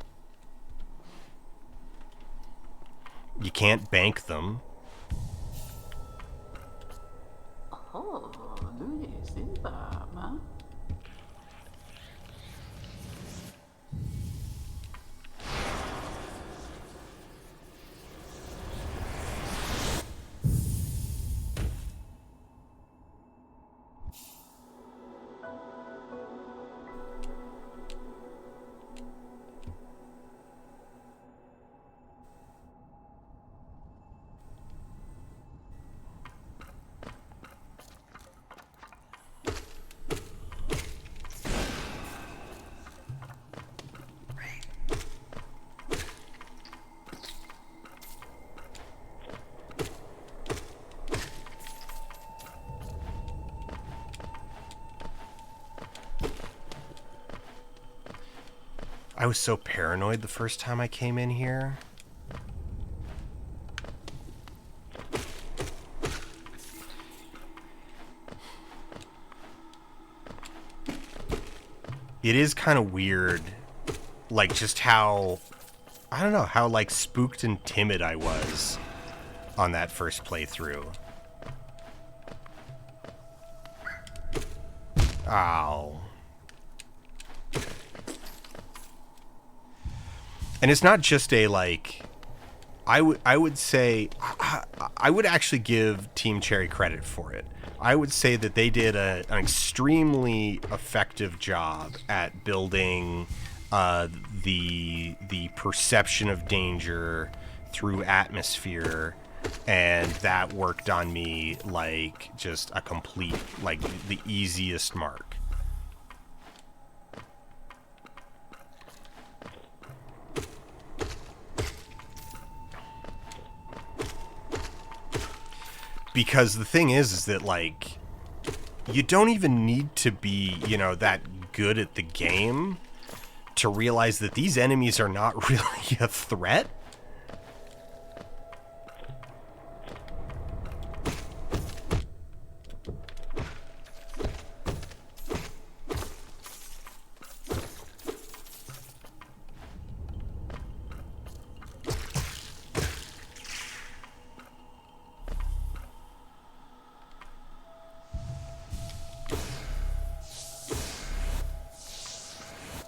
You can't bank them. Oh, nu är sin mamma. I was so paranoid the first time I came in here. It is kind of weird, like, just how, I don't know, how, like, spooked and timid I was on that first playthrough. Ow. And it's not just a, like, I would say, I would actually give Team Cherry credit for it. I would say that they did an extremely effective job at building the perception of danger through atmosphere, and that worked on me like just a complete, like, the easiest mark. Because the thing is that, like, you don't even need to be, you know, that good at the game to realize that these enemies are not really a threat.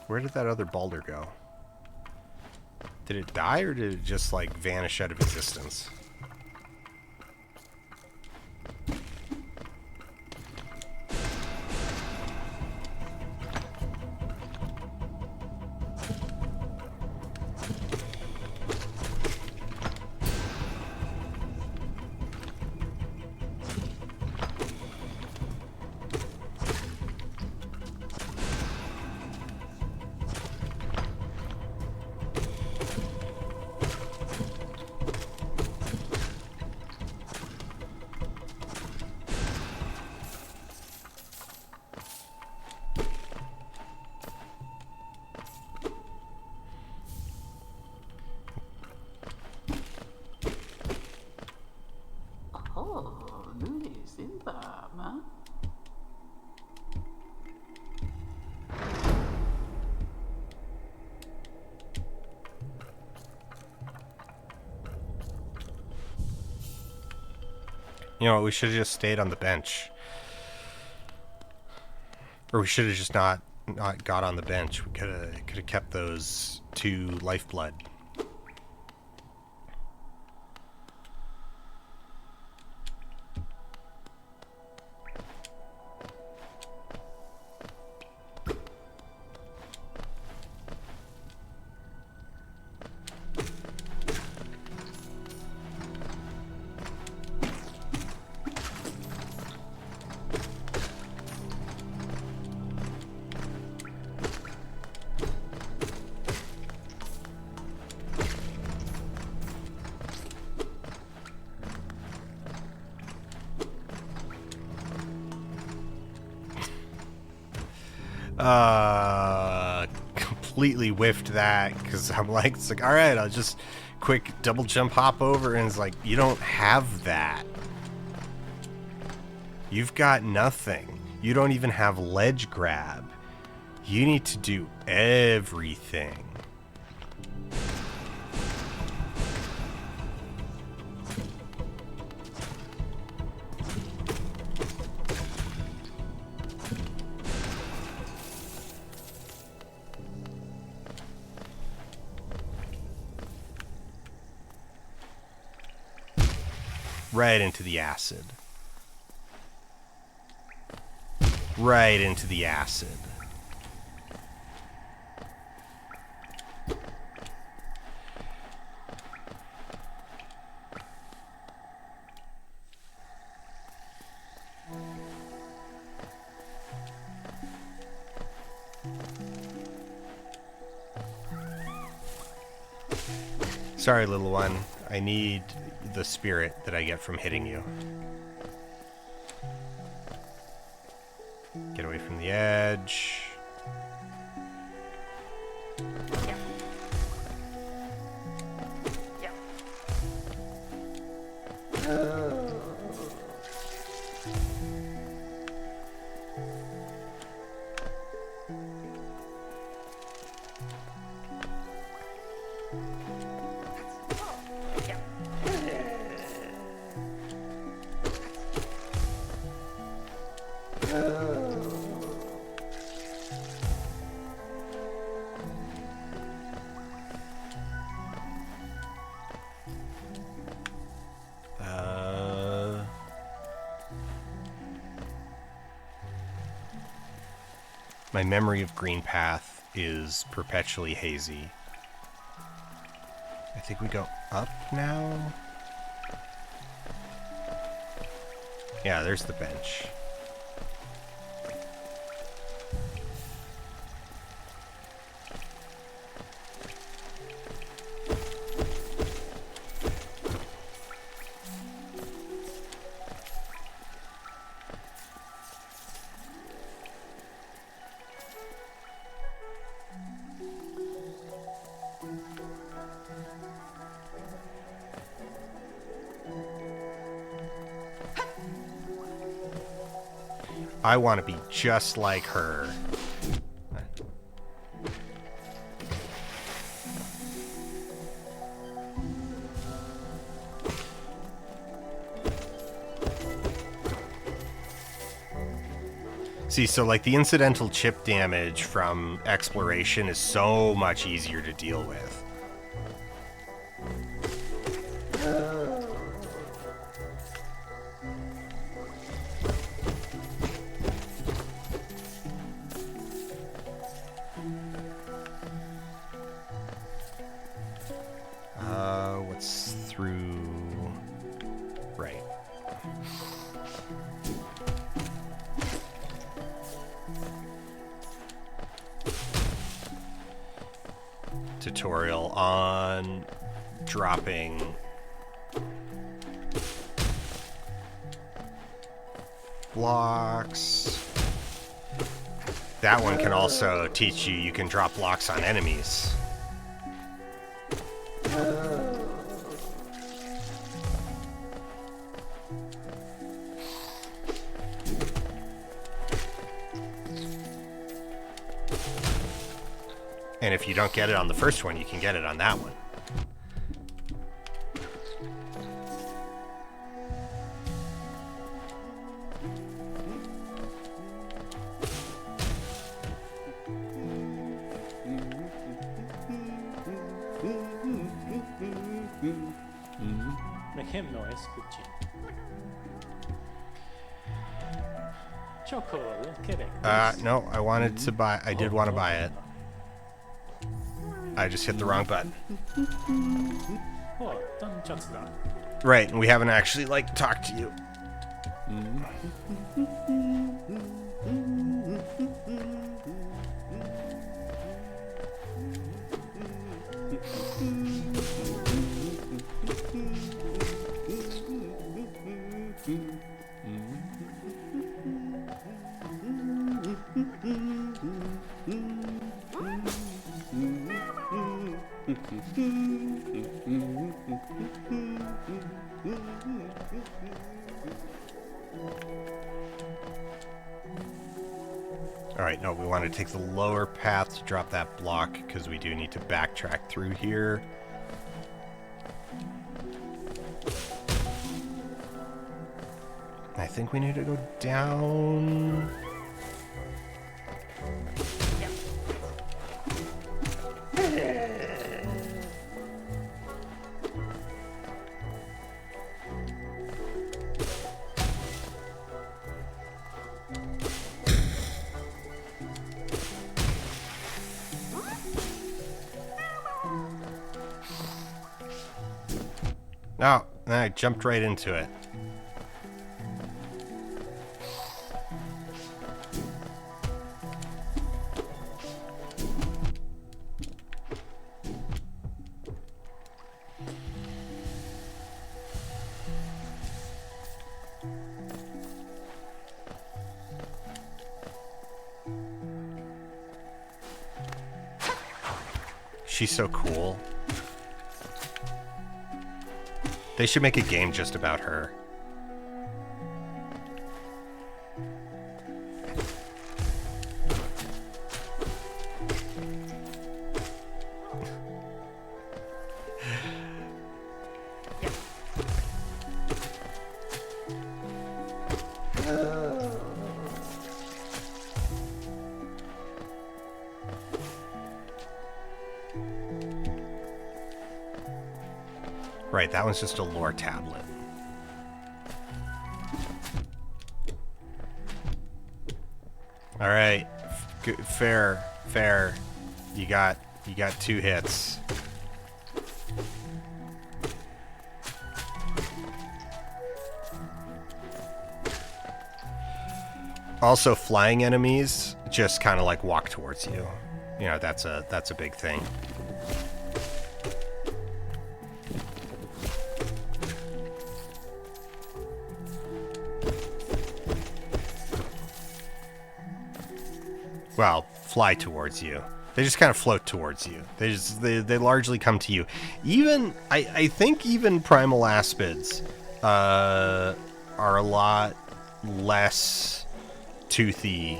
Where did that other boulder go? Did it die, or did it just, like, vanish out of existence? Oh, nu är sin mamma. You know, we should have just stayed on the bench. Or we should have just not got on the bench. We could have kept those 2 lifeblood. Completely whiffed that because I'm like, it's like, all right, I'll just quick double jump hop over, and it's like, you don't have that. You've got nothing. You don't even have ledge grab. You need to do everything. Right into the acid. Right into the acid. Sorry, little one. I need the spirit that I get from hitting you. Get away from the edge. My memory of Green Path is perpetually hazy. I think we go up now? Yeah, there's the bench. I want to be just like her. See, so like the incidental chip damage from exploration is so much easier to deal with. What's through... Right. Tutorial on dropping blocks. That one can also teach you can drop blocks on enemies. And if you don't get it on the first one, you can get it on that one. Make him noise, good Jim. Chocolate, correct. No, I wanted to buy... I did want to buy it. I just hit the wrong button. Oh, don't just that. Right, and we haven't actually, like, talked to you. Alright, no, we want to take the lower path to drop that block, because we do need to backtrack through here. I think we need to go down. Oh, I jumped right into it. She's so cool. They should make a game just about her. Right, that one's just a lore tablet. All right, fair. You got 2 hits. Also, flying enemies just kind of like walk towards you. You know, that's a big thing. Well, fly towards you. They just kind of float towards you. They largely come to you. Even I think even primal aspids are a lot less toothy.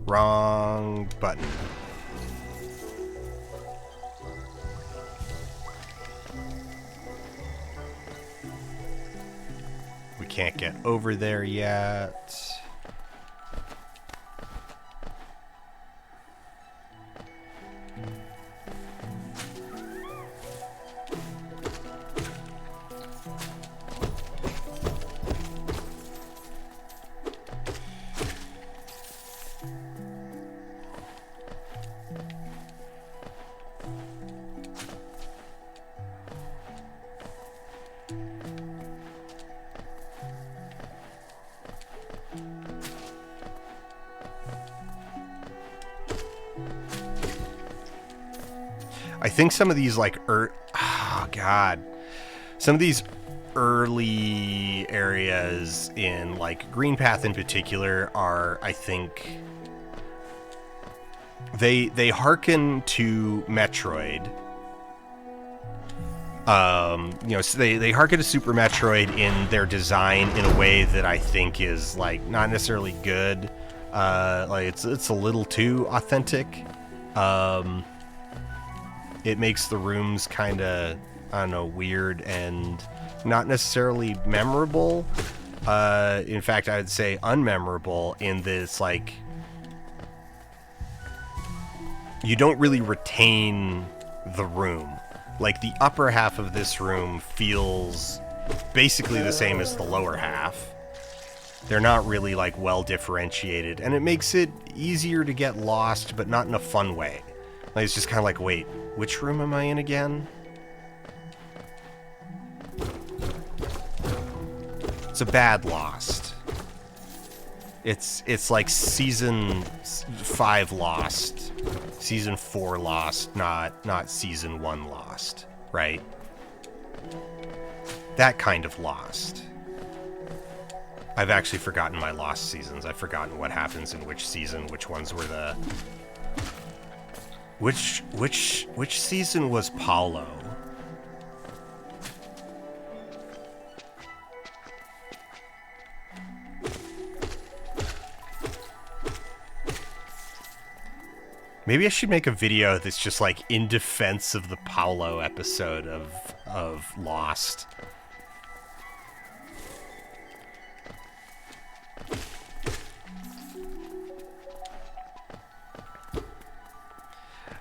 Wrong button. We can't get over there yet. I think some of these like some of these early areas in like Green Path in particular are, I think, they hearken to Metroid. You know, so they hearken to Super Metroid in their design in a way that I think is like not necessarily good. Like it's a little too authentic. It makes the rooms kind of, I don't know, weird and not necessarily memorable. In fact, I would say unmemorable in this, like, you don't really retain the room. Like, the upper half of this room feels basically the same as the lower half. They're not really, like, well differentiated, and it makes it easier to get lost, but not in a fun way. Like, it's just kind of like, wait, which room am I in again? It's a bad Lost. It's like season 5 Lost, season 4 Lost, not season 1 Lost, right? That kind of Lost. I've actually forgotten my Lost seasons. I've forgotten what happens in which season, which ones were the... Which season was Paulo? Maybe I should make a video that's just like in defense of the Paulo episode of Lost.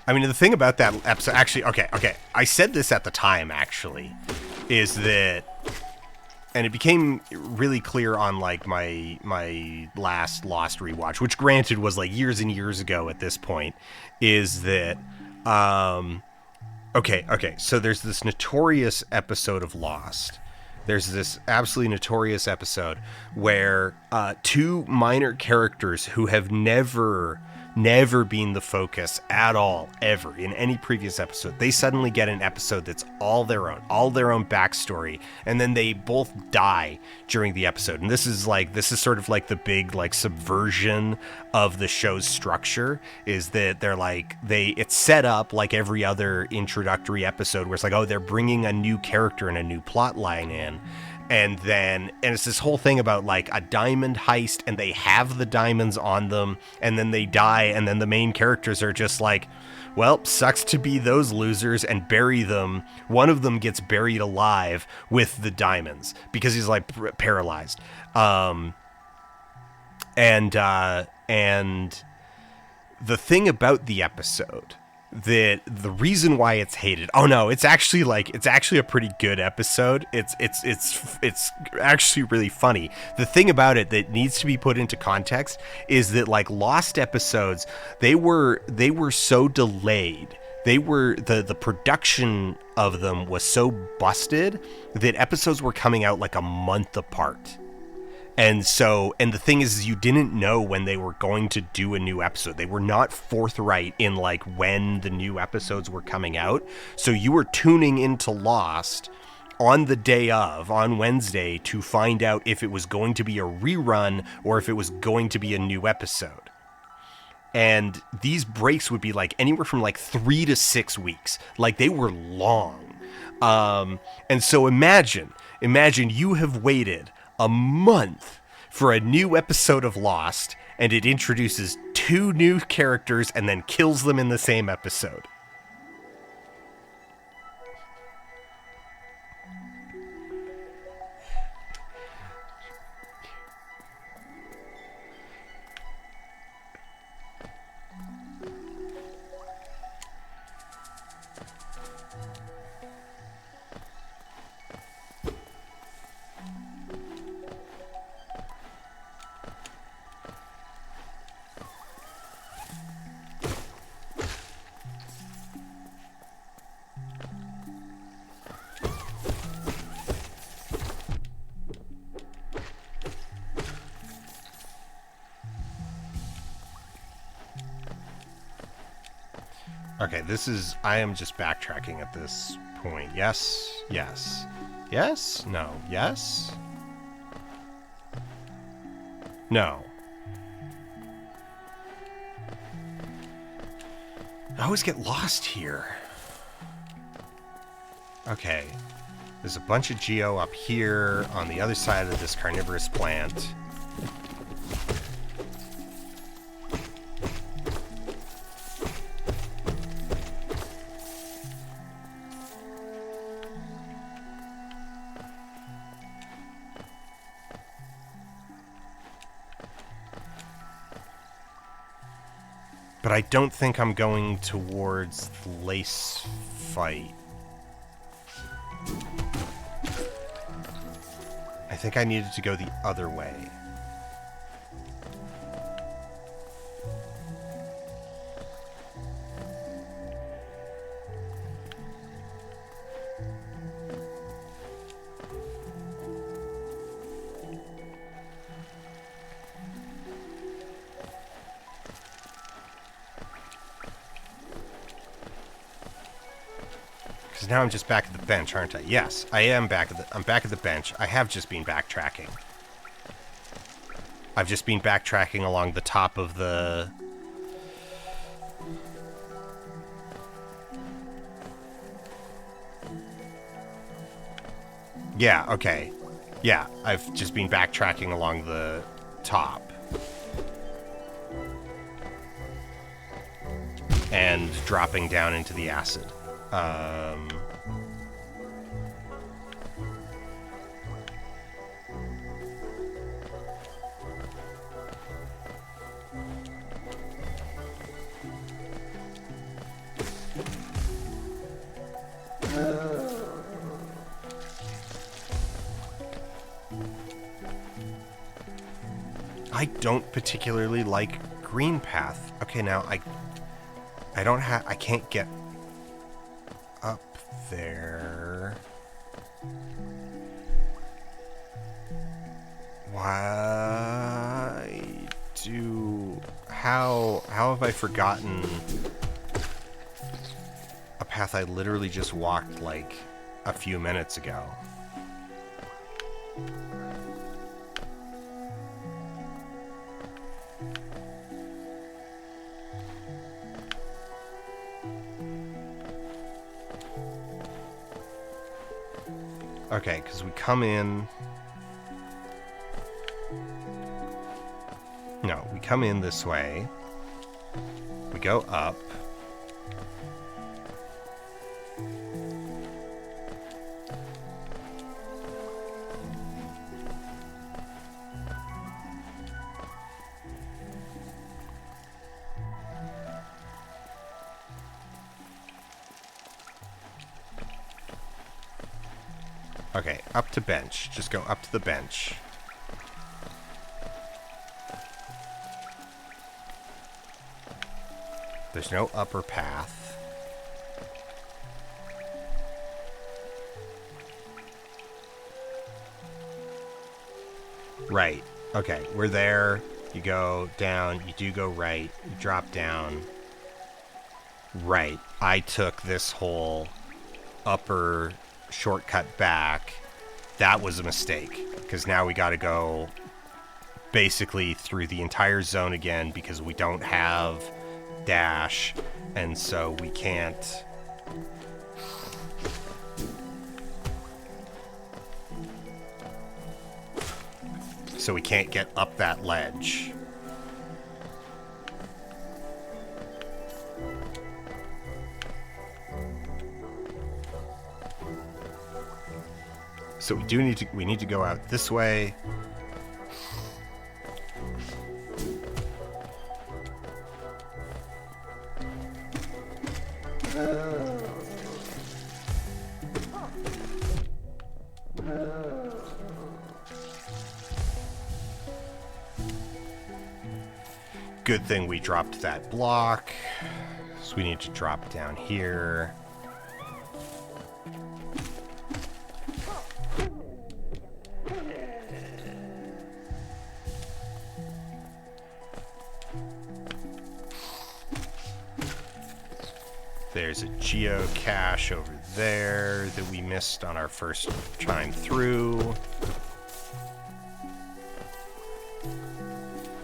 I mean, the thing about that episode, actually, okay, I said this at the time, actually, is that, and it became really clear on, like, my last Lost rewatch, which granted was, like, years and years ago at this point, is that, okay, so there's this notorious episode of Lost. There's this absolutely notorious episode where two minor characters who have never been the focus at all, ever, in any previous episode, they suddenly get an episode that's all their own backstory, and then they both die during the episode. And this is sort of like the big, like, subversion of the show's structure, is that it's set up like every other introductory episode where it's like, oh, they're bringing a new character and a new plot line in. And it's this whole thing about, like, a diamond heist, and they have the diamonds on them, and then they die, and then the main characters are just like, well, sucks to be those losers, and bury them. One of them gets buried alive with the diamonds because he's, like, paralyzed. And the thing about the episode, that the reason why it's hated, it's actually a pretty good episode. It's actually really funny. The thing about it that needs to be put into context is that, like, Lost episodes, they were so delayed. They were the production of them was so busted that episodes were coming out like a month apart. And the thing is, you didn't know when they were going to do a new episode. They were not forthright in, like, when the new episodes were coming out. So you were tuning into Lost on the day of, on Wednesday, to find out if it was going to be a rerun or if it was going to be a new episode. And these breaks would be, like, anywhere from, like, 3 to 6 weeks. Like, they were long. And so imagine you have waited a month for a new episode of Lost, and it introduces 2 new characters and then kills them in the same episode. Okay, I am just backtracking at this point. Yes? No. Yes? No. I always get lost here. Okay. There's a bunch of geo up here on the other side of this carnivorous plant. But I don't think I'm going towards the lace fight. I think I needed to go the other way. Because now I'm just back at the bench, aren't I? Yes, I am I'm back at the bench. I have just been backtracking. I've just been backtracking along the top of the... Yeah, okay. Yeah, I've just been backtracking along the top. And dropping down into the acid. I don't particularly like green path. Okay, now I don't have... I can't get up there. Why do... How have I forgotten a path I literally just walked, like, a few minutes ago? Okay, because we come in... No, we come in this way. We go up. Okay, up to bench. Just go up to the bench. There's no upper path. Right. Okay, we're there. You go down. You do go right. You drop down. Right. I took this whole upper shortcut back. That was a mistake, because now we got to go basically through the entire zone again because we don't have dash, and so we can't... So we can't get up that ledge. So we need to go out this way. Good thing we dropped that block. So we need to drop down here. There's a geocache over there that we missed on our first time through.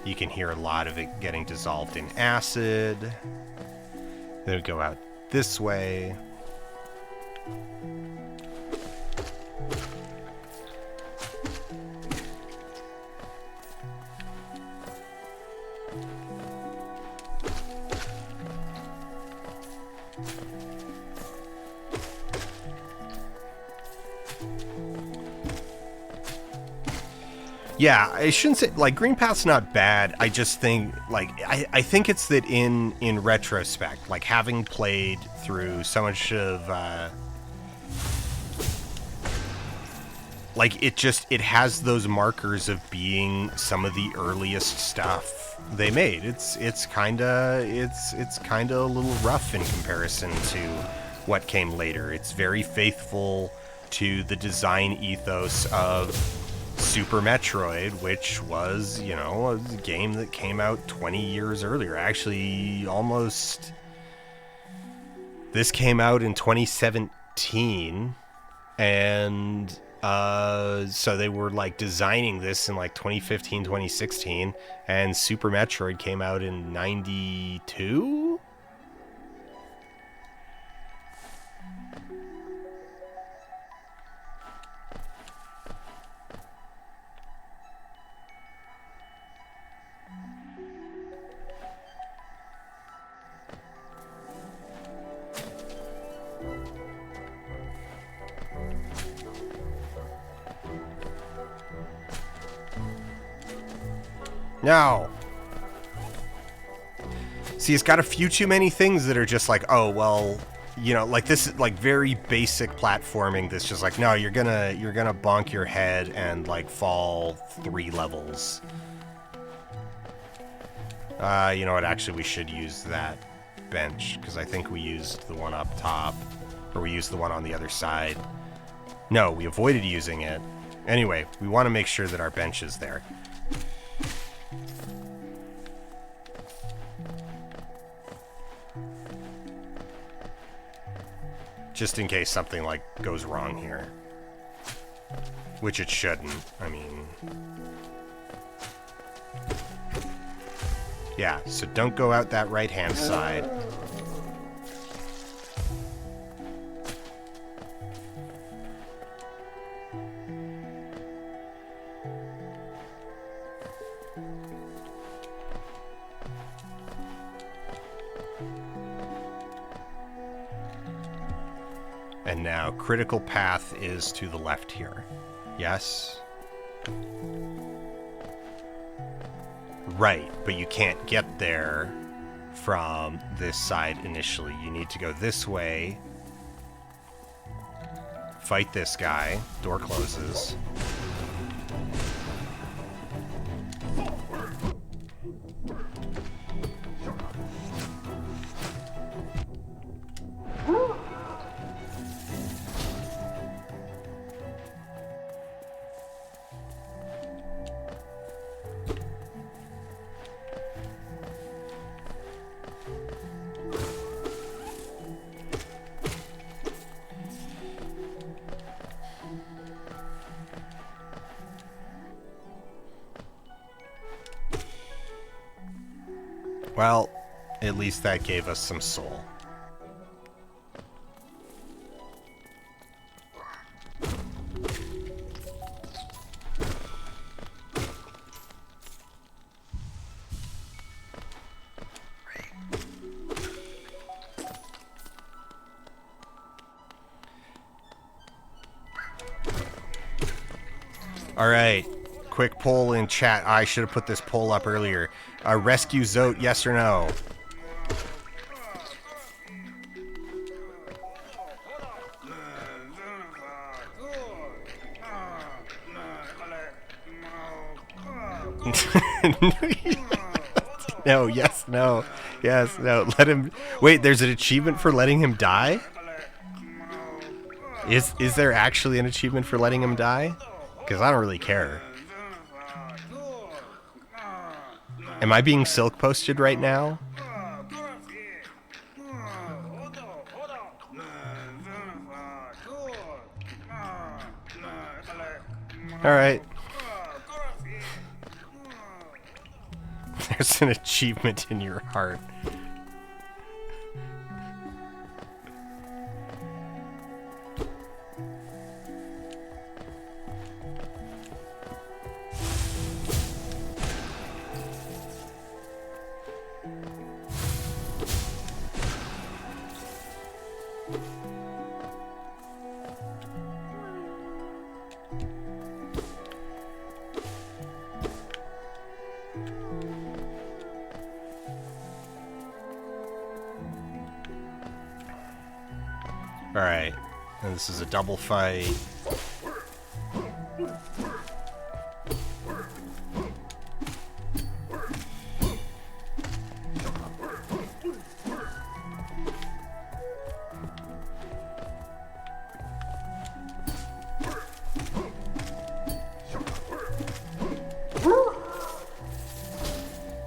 You can hear a lot of it getting dissolved in acid. Then we go out this way. Yeah, I shouldn't say, like, Green Path's not bad. I just think, like, I think it's that in retrospect, like, having played through so much of, like, it has those markers of being some of the earliest stuff they made. It's kind of a little rough in comparison to what came later. It's very faithful to the design ethos of Super Metroid, which was, you know, a game that came out 20 years earlier. Actually, almost... This came out in 2017, 2015, and so they were like designing this in like 2015, 2016, and Super Metroid came out in 92. No. See, it's got a few too many things that are just like, oh, well, you know, like this is like very basic platforming that's just like, no, you're gonna bonk your head and like fall 3 levels. You know what, actually we should use that bench, because I think we used the one up top, or we used the one on the other side. No, we avoided using it. Anyway, we want to make sure that our bench is there. Just in case something, like, goes wrong here. Which it shouldn't. I mean... yeah, so don't go out that right-hand side. And now, critical path is to the left here. Yes? Right, but you can't get there from this side initially. You need to go this way. Fight this guy. Door closes. Well, at least that gave us some soul. All right. Quick poll in chat. I should have put this poll up earlier. Rescue Zote, yes or no? No, yes, no. Yes, no. Let him... wait, there's an achievement for letting him die? Is there actually an achievement for letting him die? Because I don't really care. Am I being silk posted right now? Alright. There's an achievement in your heart. Alright, and this is a double fight.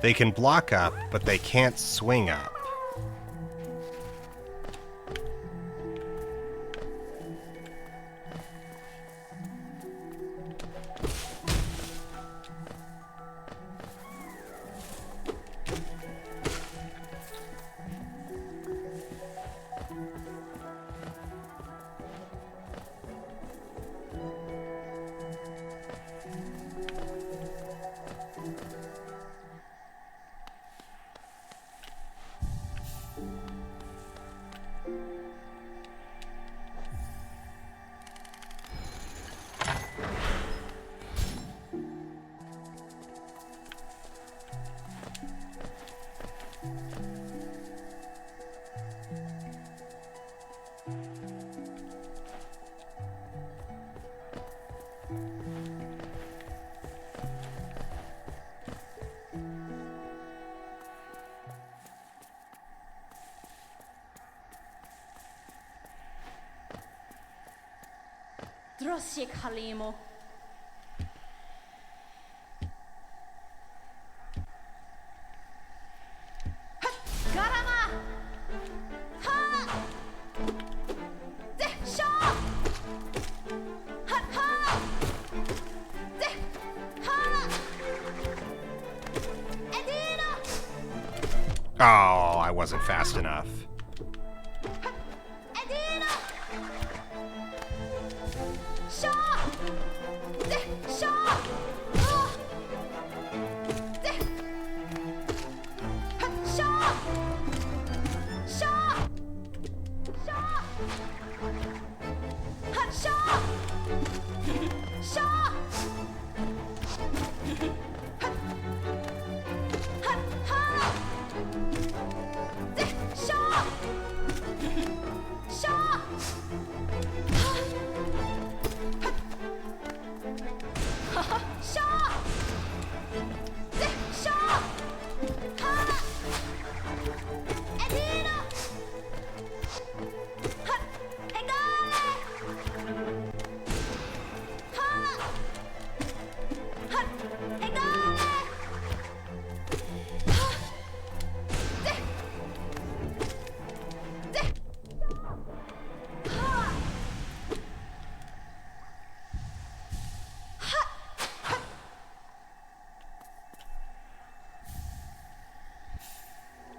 They can block up, but they can't swing up. Droshik Halimo. Garama! Ha! De Shaw! Ha! Ha! De Ha! Edina! Oh, I wasn't fast enough.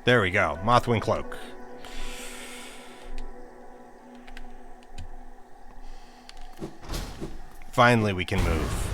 There we go. Mothwing Cloak. Finally, we can move.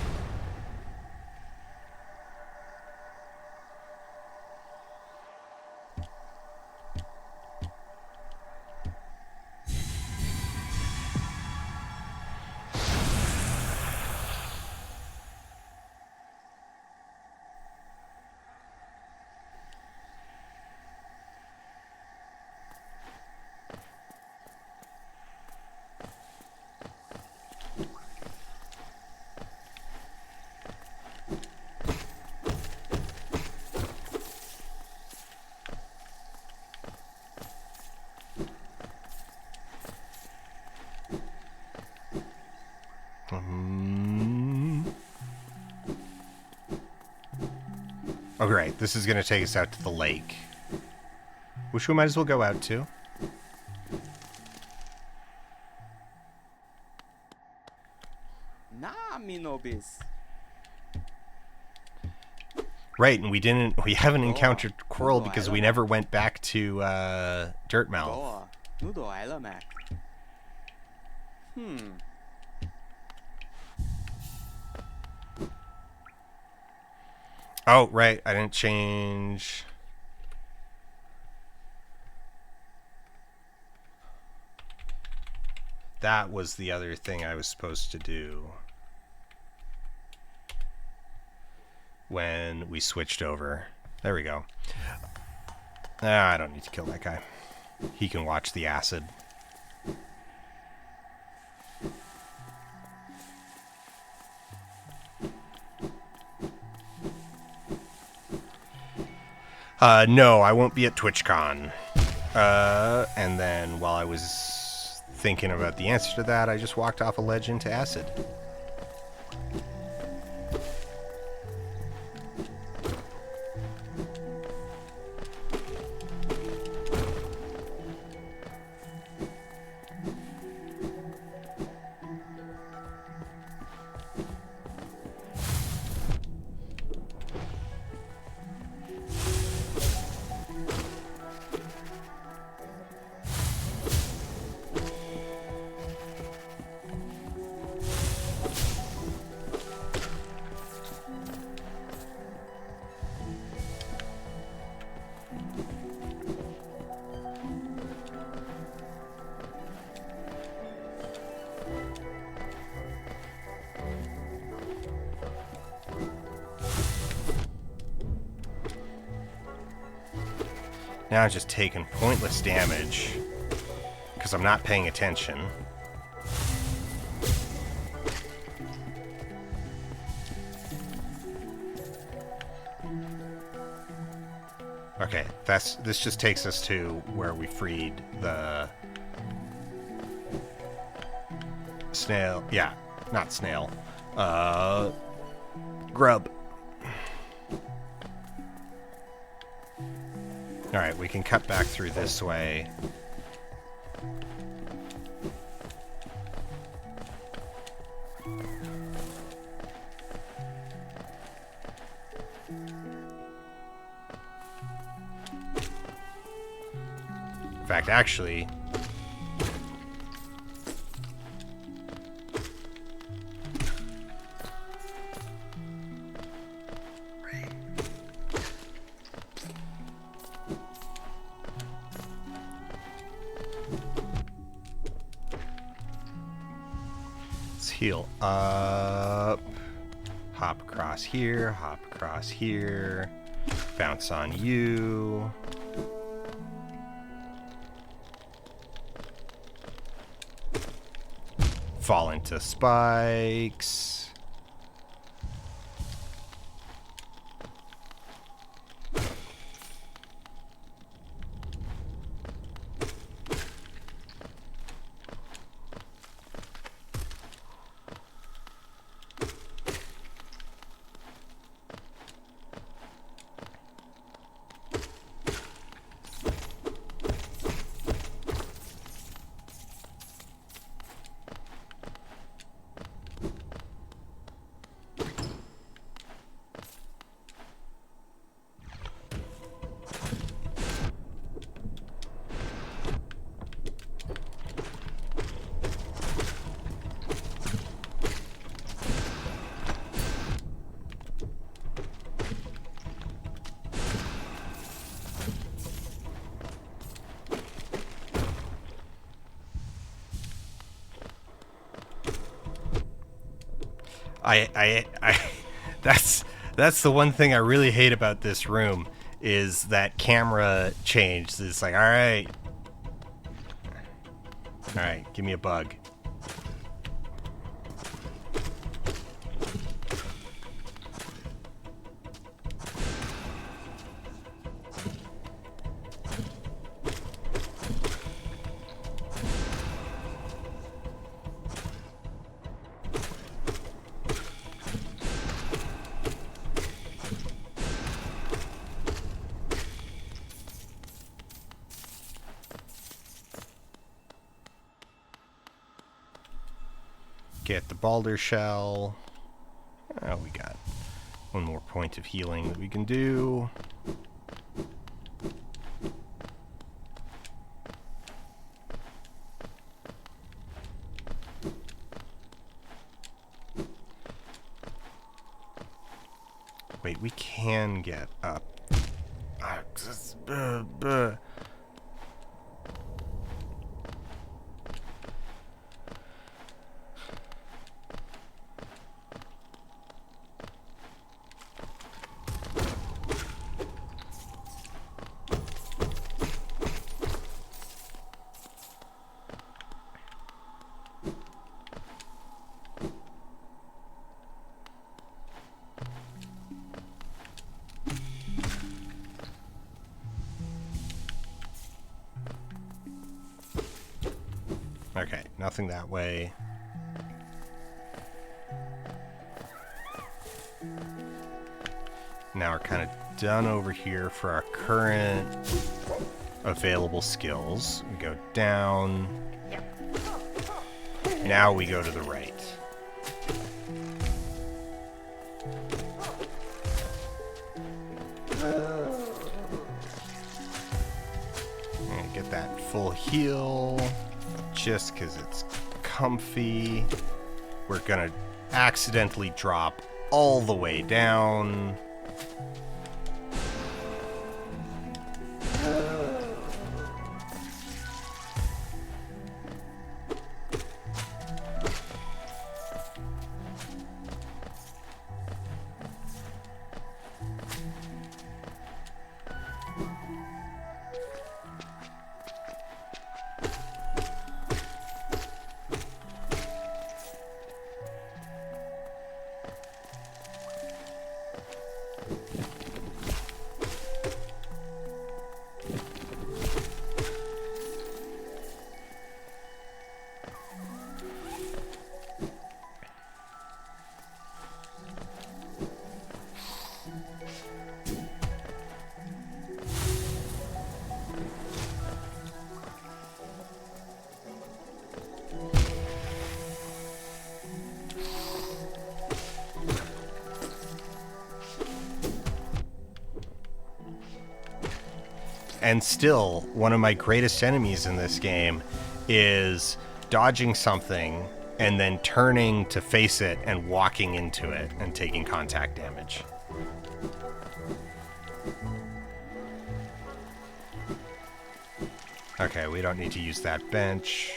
Oh, great. This is going to take us out to the lake, which we might as well go out to. Right, and we haven't encountered Coral because we never went back to Dirtmouth. Oh, right, I didn't change. That was the other thing I was supposed to do when we switched over. There we go. I don't need to kill that guy. He can watch the acid. No, I won't be at TwitchCon. And then while I was thinking about the answer to that, I just walked off a ledge into acid. Now I'm just taking pointless damage because I'm not paying attention. Okay, this just takes us to where we freed the snail. Yeah, not snail. Grub. Alright, we can cut back through this way. In fact, actually... let's heal up. Hop across here, hop across here. Bounce on you. Fall into spikes. That's the one thing I really hate about this room is that camera change. It's like, all right, give me a bug. Get the Balder Shell. Oh, we got one more point of healing that we can do. Wait, we can get up. Okay, nothing that way. Now we're kind of done over here for our current available skills. We go down. Now we go to the right. And get that full heal. Just because it's comfy. We're gonna accidentally drop all the way down. And still, one of my greatest enemies in this game is dodging something and then turning to face it and walking into it and taking contact damage. Okay, we don't need to use that bench.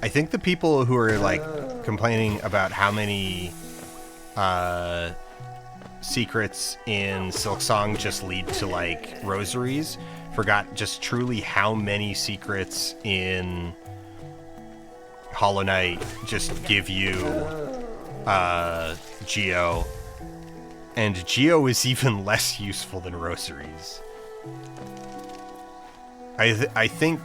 I think the people who are like complaining about how many secrets in Silksong just lead to like rosaries forgot just truly how many secrets in Hollow Knight just give you Geo, and Geo is even less useful than rosaries. I think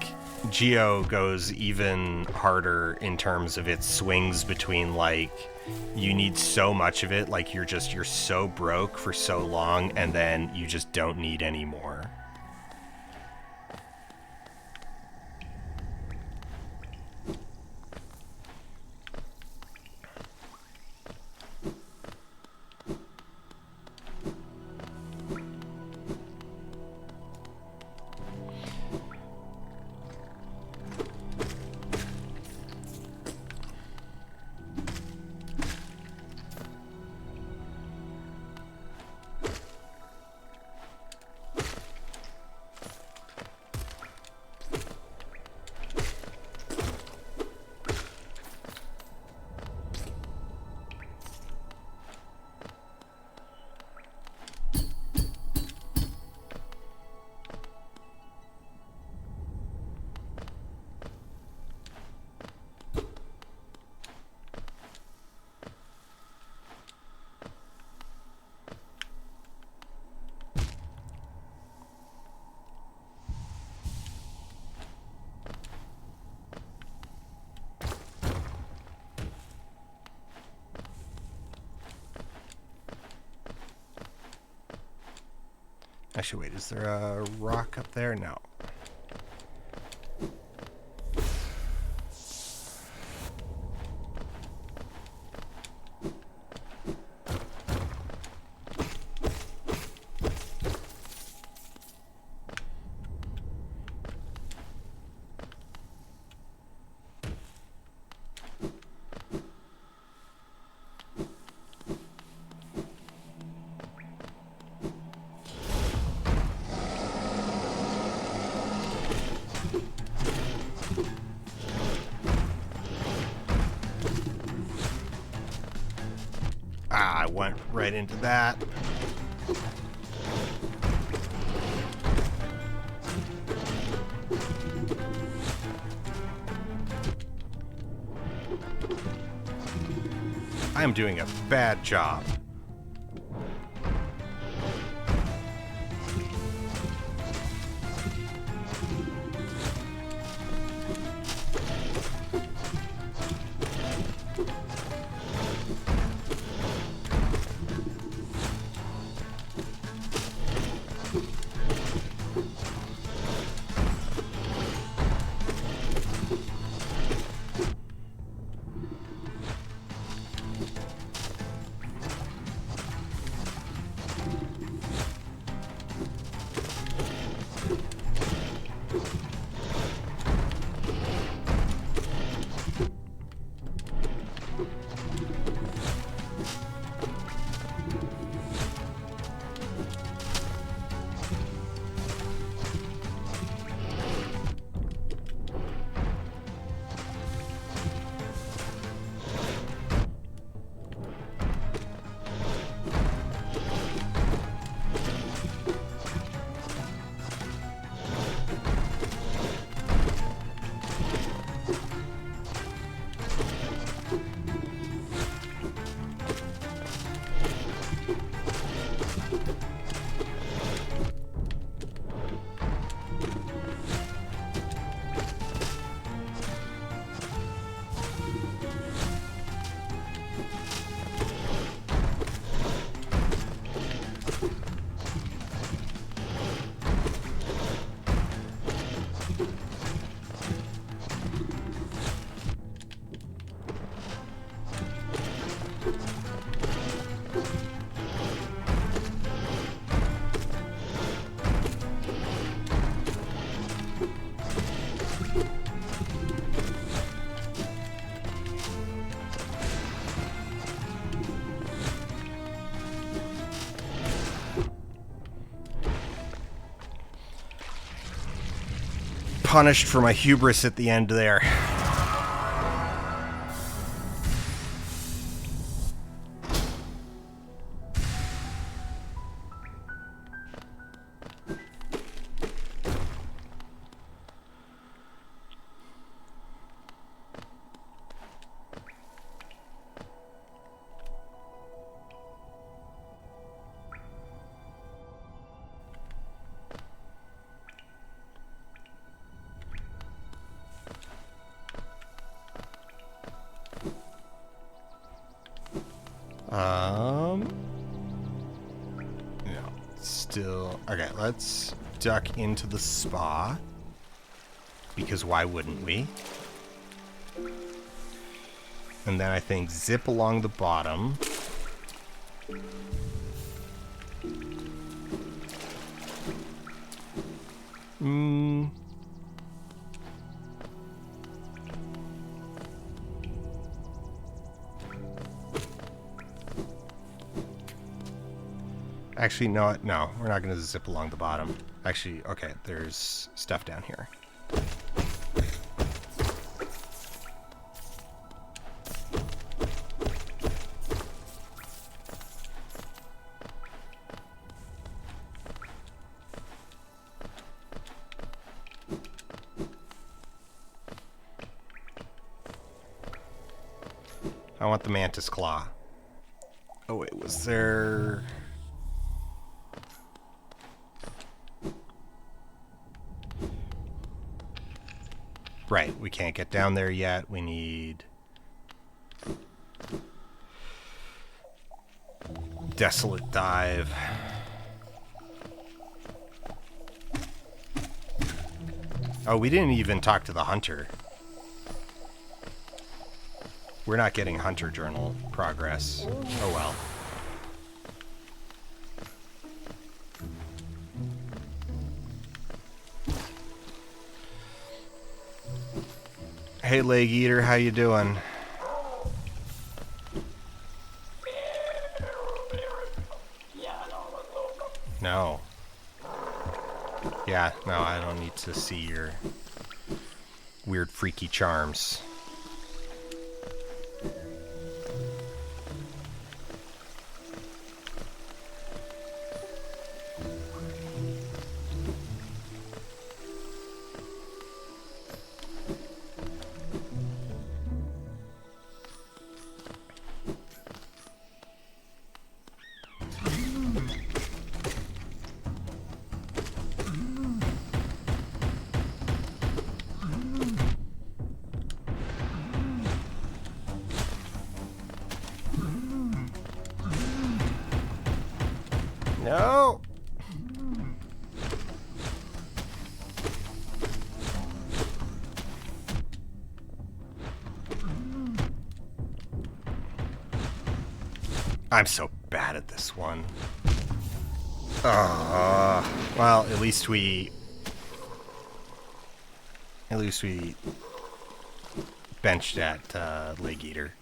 Geo goes even harder in terms of its swings between like you need so much of it, like you're so broke for so long and then you just don't need any more. Actually, wait, is there a rock up there? No. I went right into that. I am doing a bad job. punished for my hubris at the end there. No, still okay. Let's duck into the spa because why wouldn't we? And then I think zip along the bottom. Actually, no, we're not going to zip along the bottom. Actually, okay, there's stuff down here. I want the mantis claw. Oh wait, was there... Right, we can't get down there yet. We need... Desolate Dive. Oh, we didn't even talk to the hunter. We're not getting hunter journal progress. Oh well. Hey, Leg Eater, how you doing? No. Yeah, no, I don't need to see your weird, freaky charms. No. I'm so bad at this one. Well, at least we benched at Leg Eater.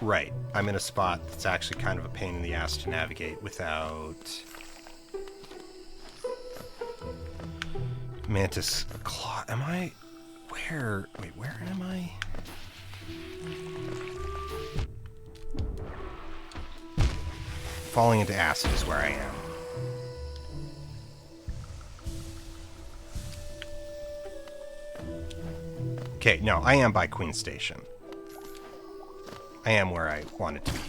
Right. I'm in a spot that's actually kind of a pain in the ass to navigate without... Mantis Claw. Am I... Where... Wait, where am I? Falling into acid is where I am. Okay, no, I am by Queen Station. I am where I wanted to be.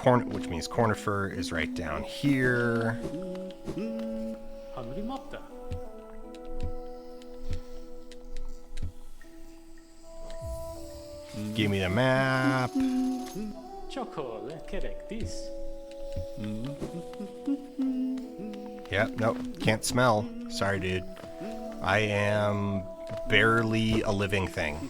Which means Cornifer is right down here. 하늘이 맑다. Give me the map. Chocolate, correct this. Yep, nope, can't smell. Sorry, dude. I am barely a living thing.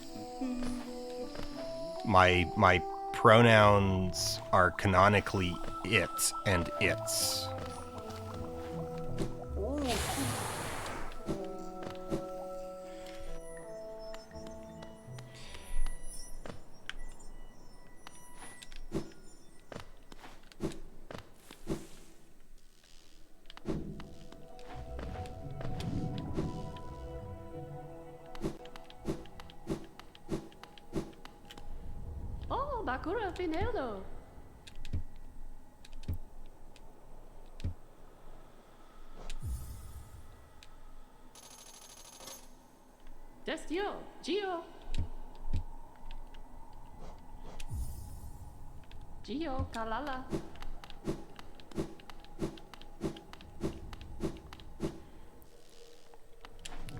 My pronouns are canonically it and its. Oh, Bakura Fineldo. Destio, Gio. Gio, Kalala.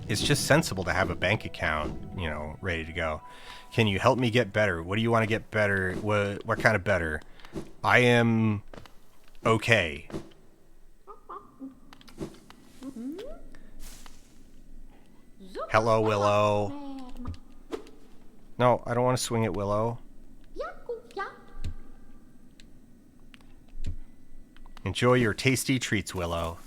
It's just sensible to have a bank account, you know, ready to go. Can you help me get better? What do you want to get better? What kind of better? I am okay. Hello, Willow. No, I don't want to swing at Willow. Enjoy your tasty treats, Willow.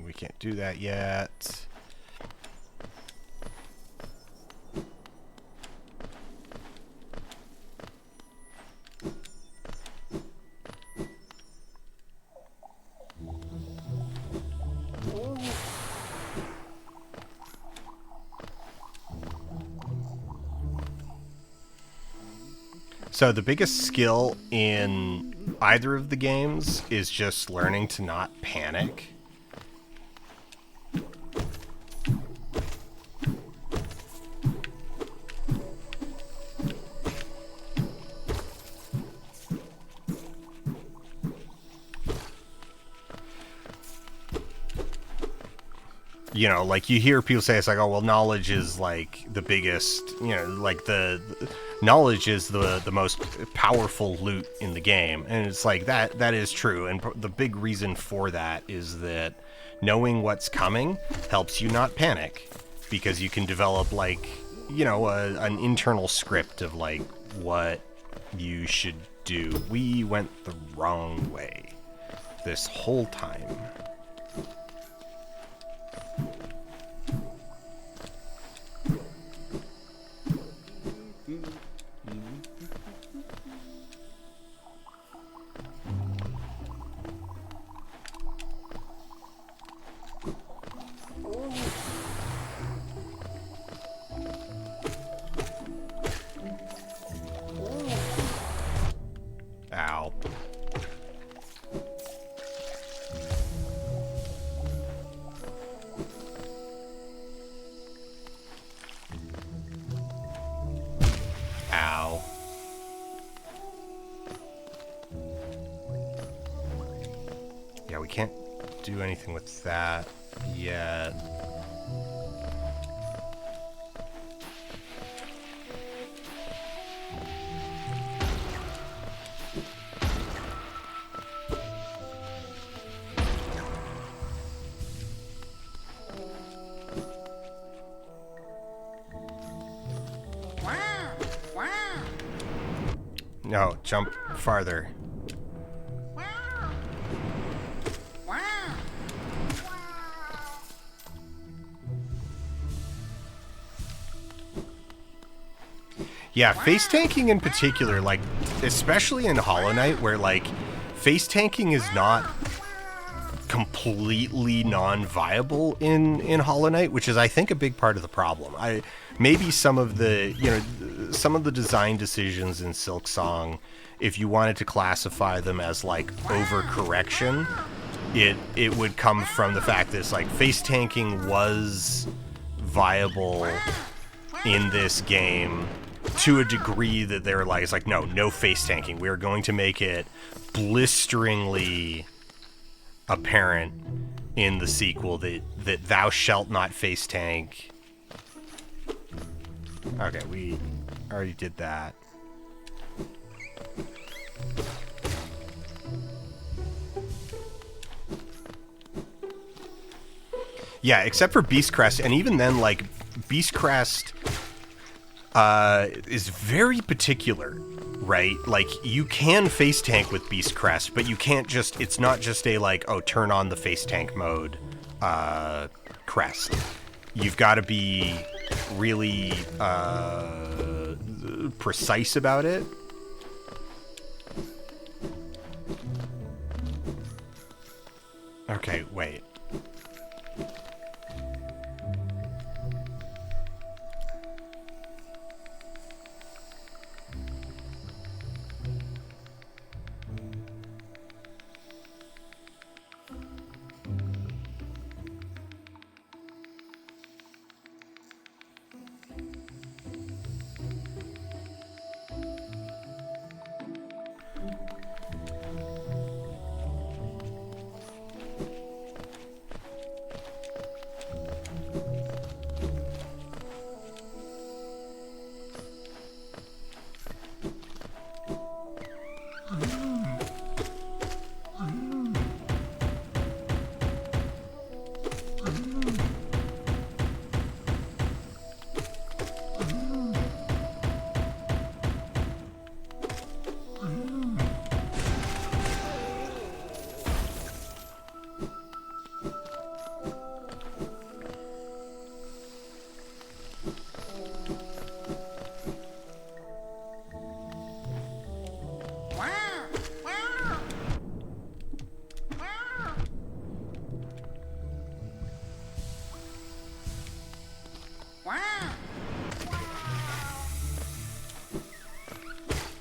We can't do that yet. So the biggest skill in either of the games is just learning to not panic. You know, like you hear people say it's like, oh, well, knowledge is like the biggest, you know, like the knowledge is the most powerful loot in the game. And it's like that is true. And the big reason for that is that knowing what's coming helps you not panic, because you can develop like, you know, an internal script of like what you should do. We went the wrong way this whole time. Ow. do anything with that yet. No, jump farther. Yeah, face tanking in particular, like, especially in Hollow Knight, where, like, face tanking is not completely non-viable in Hollow Knight, which is, I think, a big part of the problem. Maybe some of the, you know, some of the design decisions in Silksong, if you wanted to classify them as, like, overcorrection, it would come from the fact that it's, like, face tanking was viable in this game to a degree that they're like, it's like, no face tanking. We're going to make it blisteringly apparent in the sequel that thou shalt not face tank. Okay, we already did that. Yeah, except for Beastcrest, and even then, like, Beastcrest is very particular, right? Like, you can face tank with Beastcrest, but you can't just, it's not just a, like, oh, turn on the face tank mode crest. You've got to be really precise about it. Okay, wait.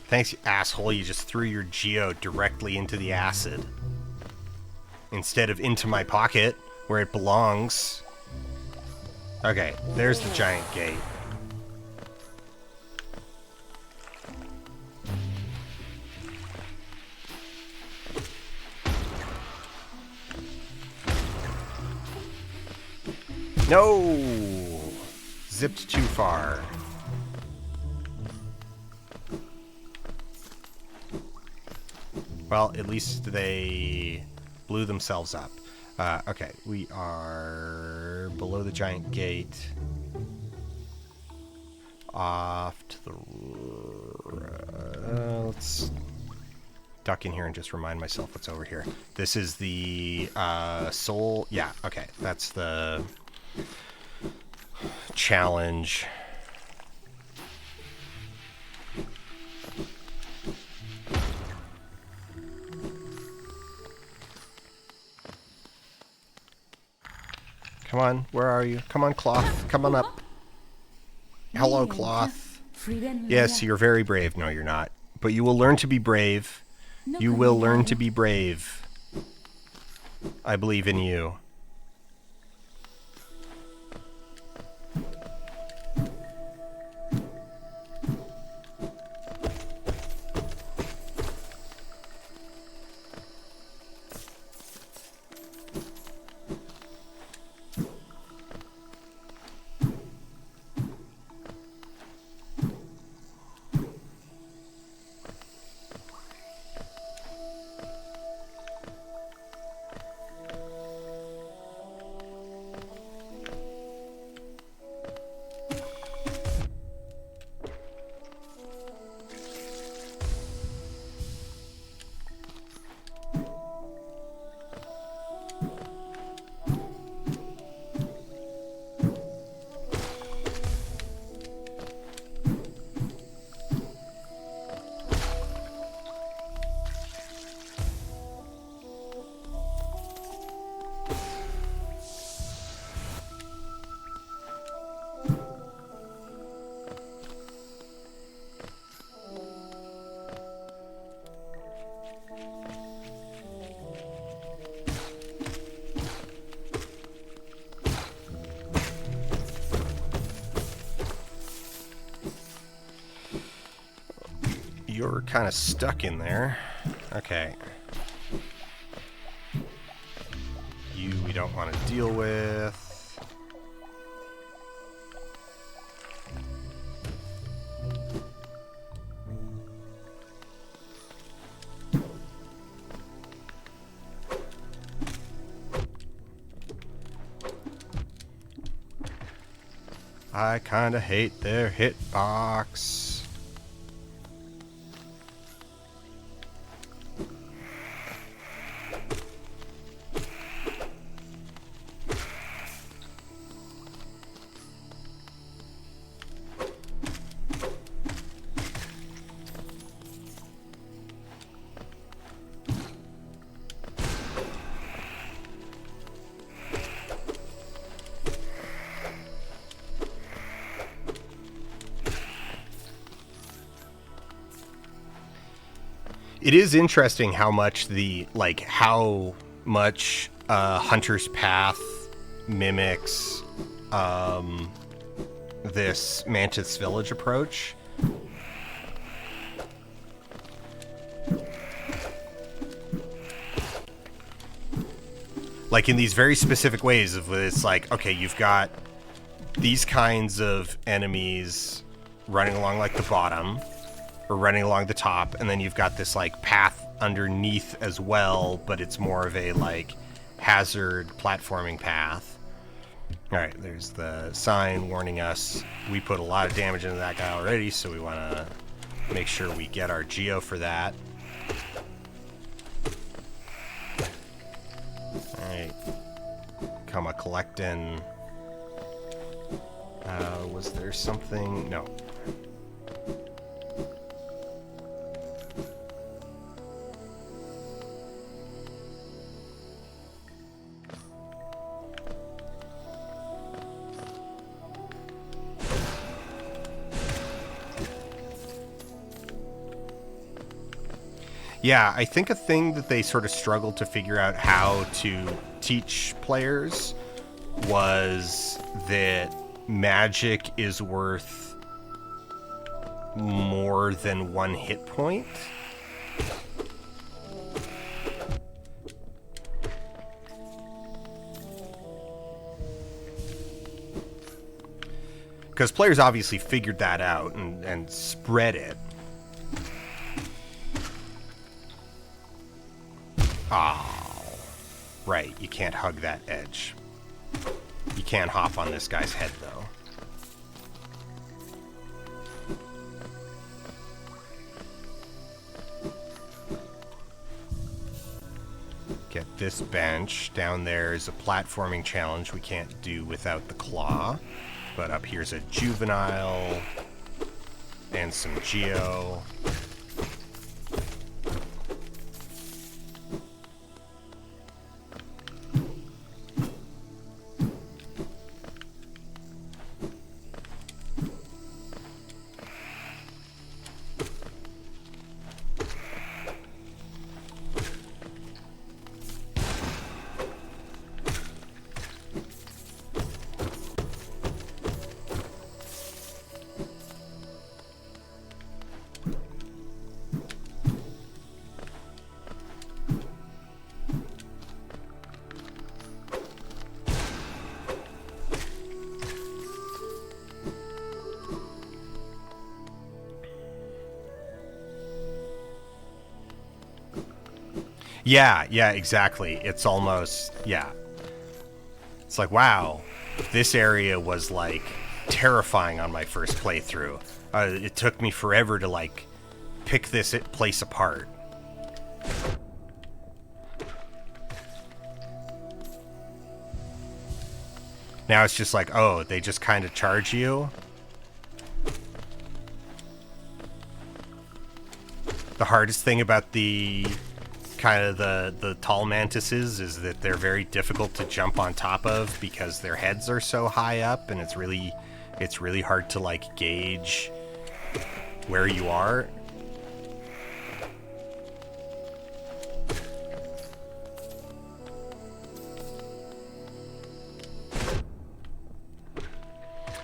Thanks, you asshole. You just threw your Geo directly into the acid. Instead of into my pocket, where it belongs. Okay, there's the giant gate. No! Zipped too far. Well, at least they blew themselves up. Okay, we are below the giant gate. Off to the... let's duck in here and just remind myself what's over here. This is the soul... Yeah, okay, that's the challenge. Come on, where are you? Come on, Cloth. Come on up. Hello, Cloth. Yes, you're very brave. No, you're not. But you will learn to be brave. You will learn to be brave. I believe in you. we're kind of stuck in there. Okay. You we don't want to deal with. I kinda hate their hitbox. It is interesting how much Hunter's Path mimics this Mantis Village approach. Like in these very specific ways of it's like, okay, you've got these kinds of enemies running along like the bottom or running along the top, and then you've got this like path underneath as well, but it's more of a like hazard platforming path. All right, there's the sign warning us. We put a lot of damage into that guy already, so we want to make sure we get our geo for that. All right, come a collecting. Was there something? No. Yeah, I think a thing that they sort of struggled to figure out how to teach players was that magic is worth more than one hit point. Because players obviously figured that out and spread it. Oh, right. You can't hug that edge. You can't hop on this guy's head, though. Get this bench. Down there is a platforming challenge we can't do without the claw. But up here's a juvenile and some geo. Yeah, exactly. It's almost, yeah. It's like, wow, this area was, like, terrifying on my first playthrough. It took me forever to, like, pick this place apart. Now it's just like, oh, they just kind of charge you. The hardest thing about the kind of the tall mantises is that they're very difficult to jump on top of because their heads are so high up, and it's really hard to like gauge where you are.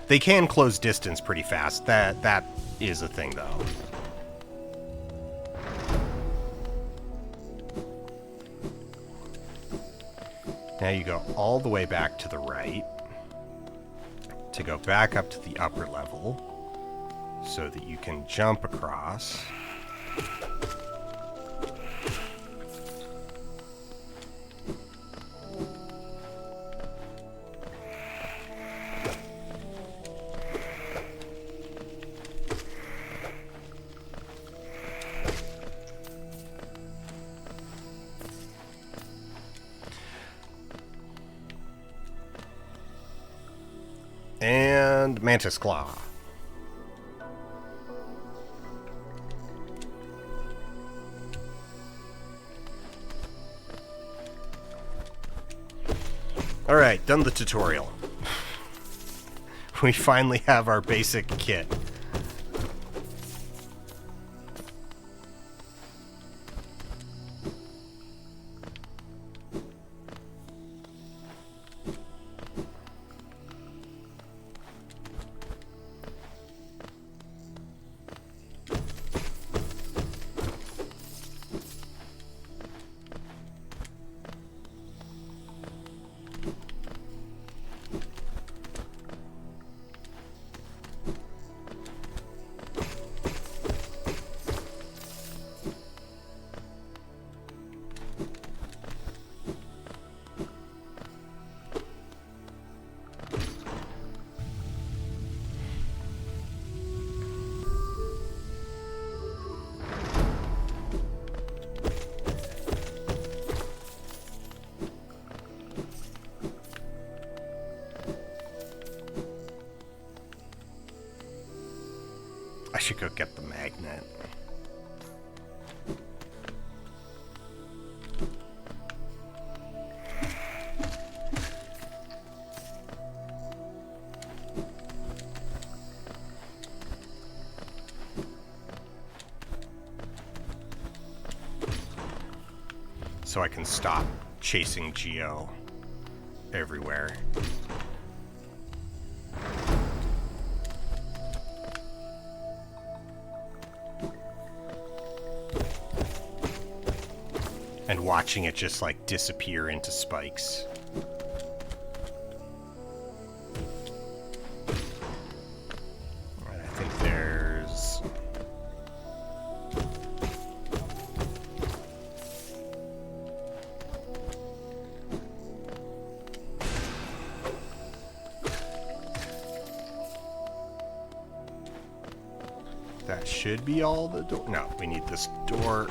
They can close distance pretty fast. That is a thing though. Now you go all the way back to the right to go back up to the upper level so that you can jump across. And Mantis Claw. Alright, done the tutorial. We finally have our basic kit. I should go get the magnet. So I can stop chasing Geo everywhere. And watching it just like disappear into spikes. Alright, I think there's... That should be all the door. No, we need this door.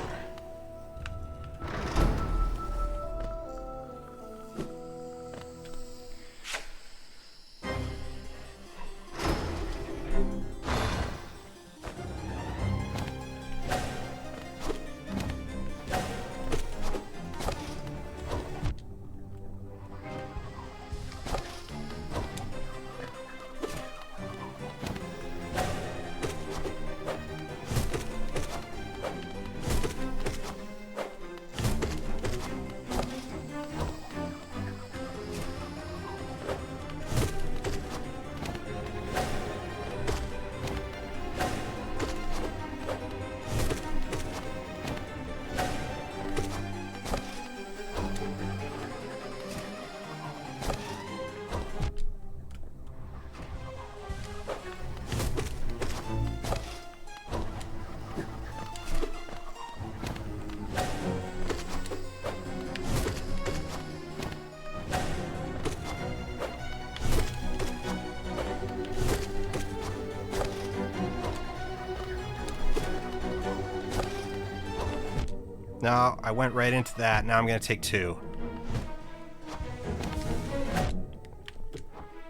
No, I went right into that. Now I'm going to take two.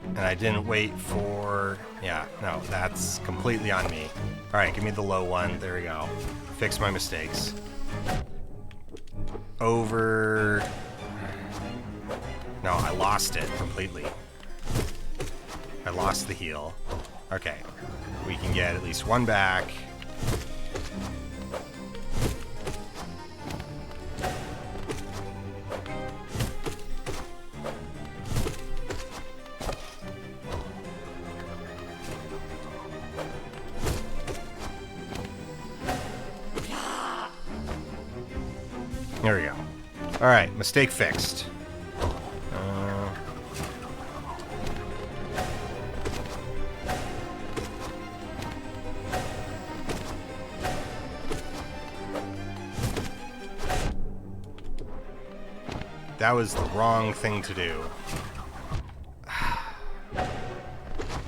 And I didn't wait for... Yeah, no, that's completely on me. Alright, give me the low one. There we go. Fix my mistakes. Over... No, I lost it completely. I lost the heal. Okay. We can get at least one back. There we go. Alright, mistake fixed. That was the wrong thing to do.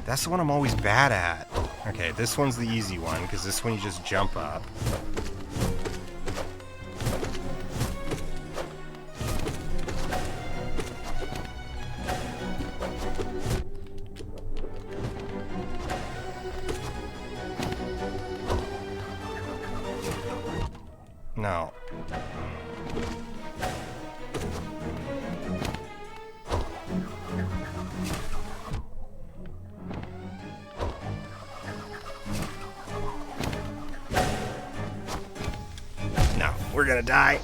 That's the one I'm always bad at. Okay, this one's the easy one, because this one you just jump up. No. No, we're gonna die.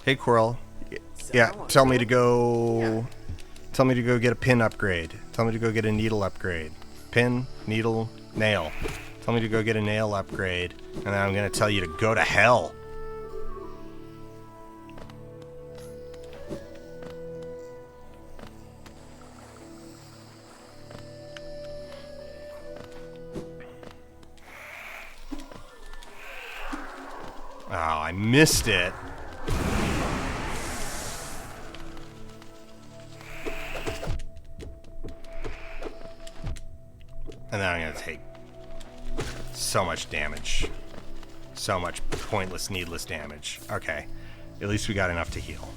Hey, Coral. Yeah, tell me to go get a pin upgrade. Tell me to go get a needle upgrade. Pin, needle, nail. Tell me to go get a nail upgrade, and then I'm gonna tell you to go to hell. Oh, I missed it. And then I'm going to take so much damage. So much pointless, needless damage. Okay. At least we got enough to heal.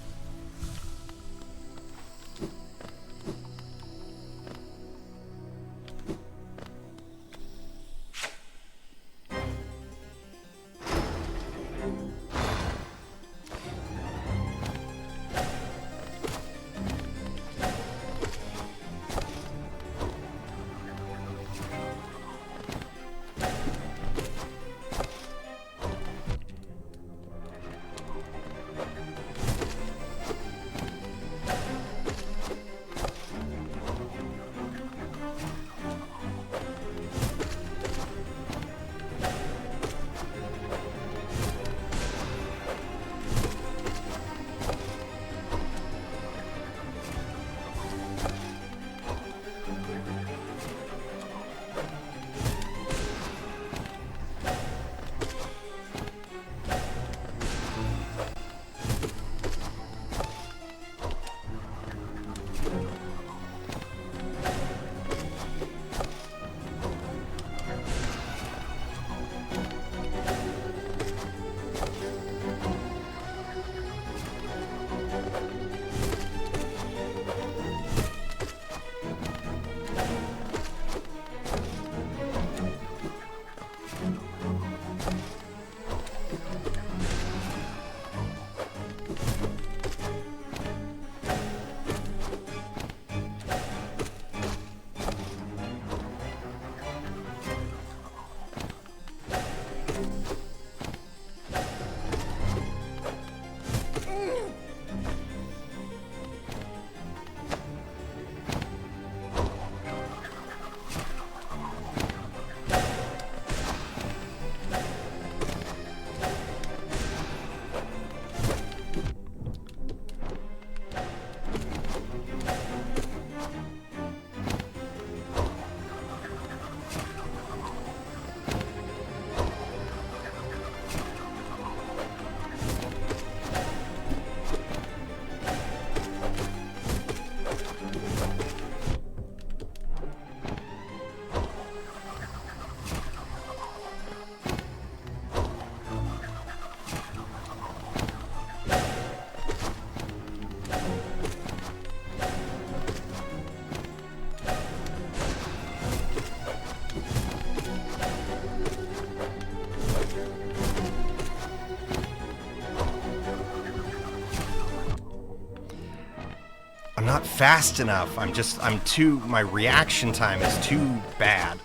Not fast enough. My reaction time is too bad.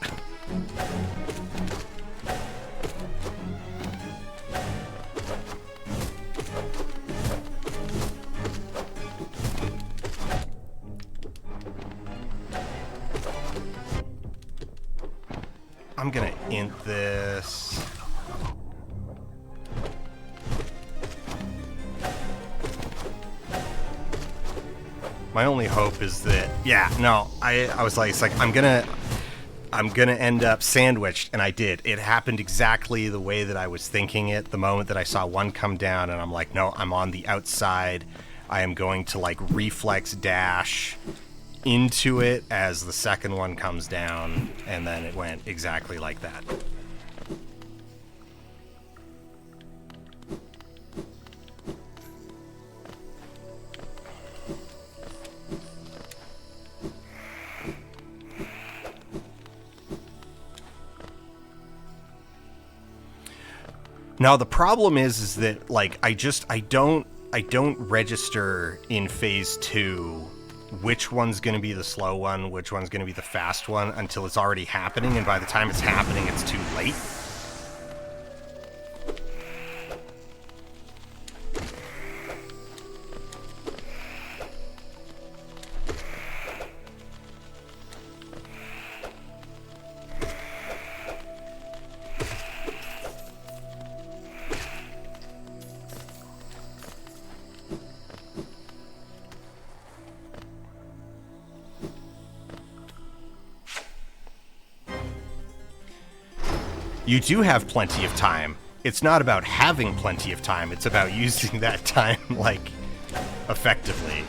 I'm gonna int this. My only hope is that, yeah, no, I was like, it's like, I'm gonna end up sandwiched, and I did. It happened exactly the way that I was thinking it. The moment that I saw one come down, and I'm like, no, I'm on the outside. I am going to like reflex dash into it as the second one comes down, and then it went exactly like that. Now the problem is that like I don't register in phase 2 which one's going to be the slow one, which one's going to be the fast one until it's already happening, and by the time it's happening it's too late. You do have plenty of time. It's not about having plenty of time, it's about using that time, like, effectively.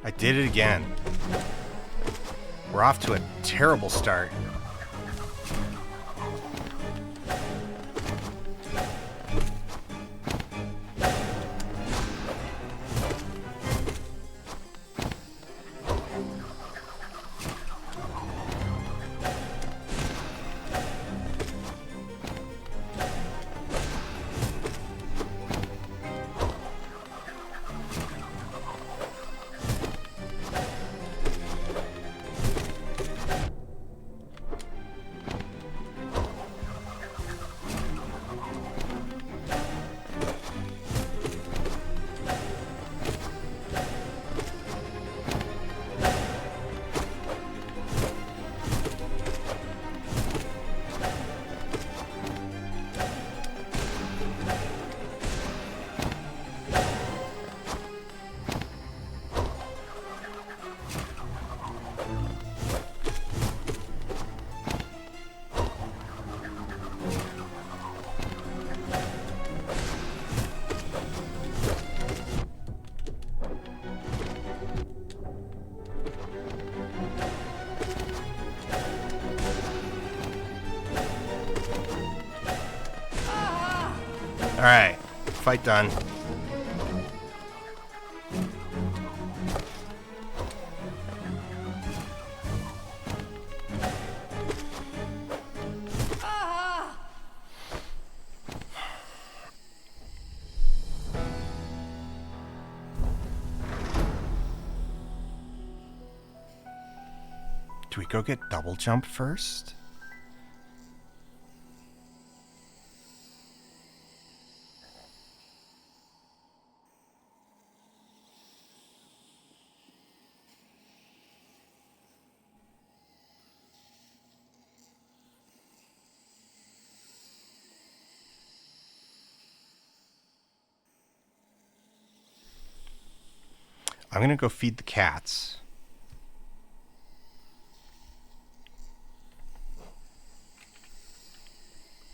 I did it again. We're off to a terrible start. Alright, fight done. Do we go get double jump first? I'm gonna go feed the cats.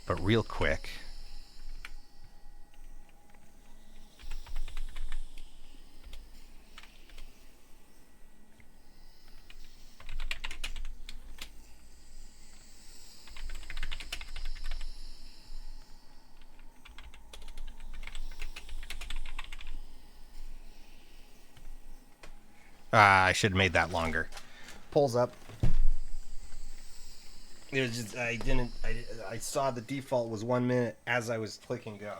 But real quick. I should have made that longer. Pulls up. It was just, I saw the default was 1 minute as I was clicking go.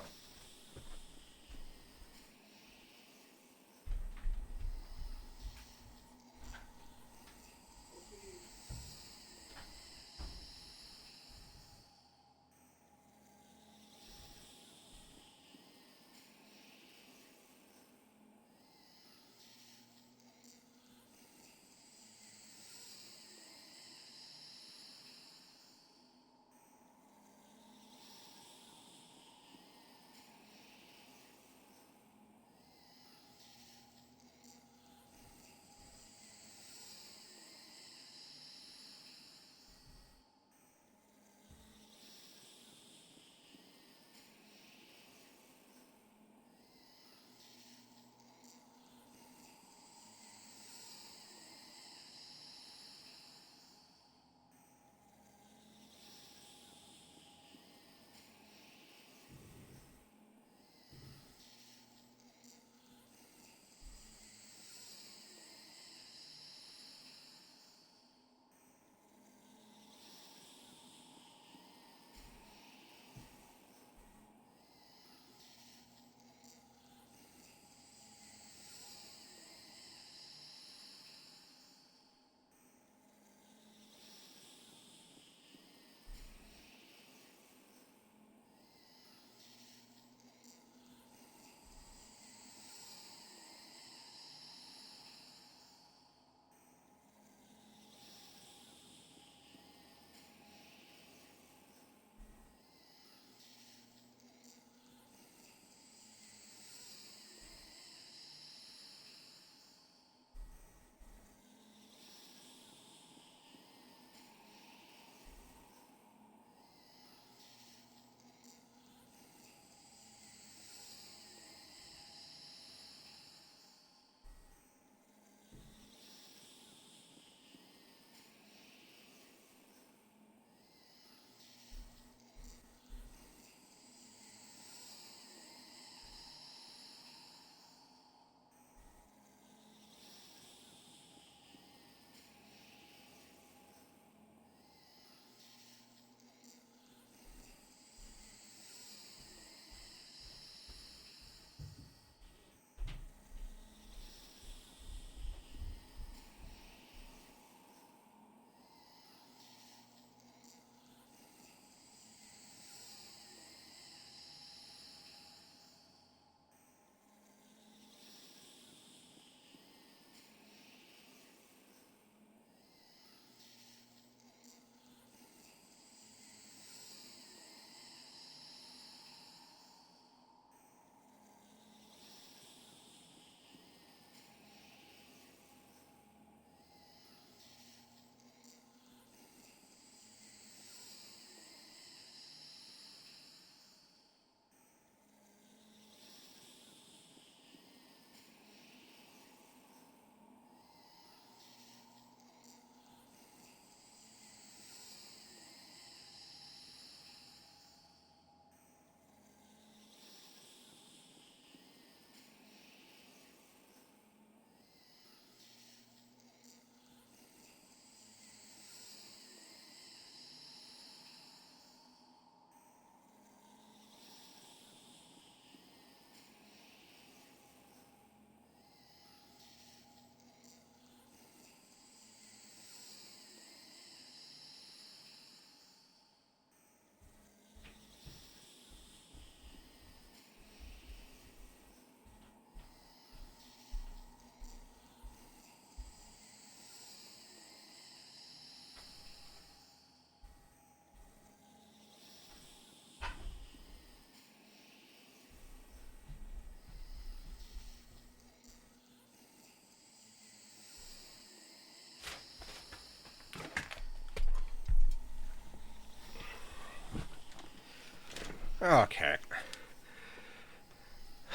Okay.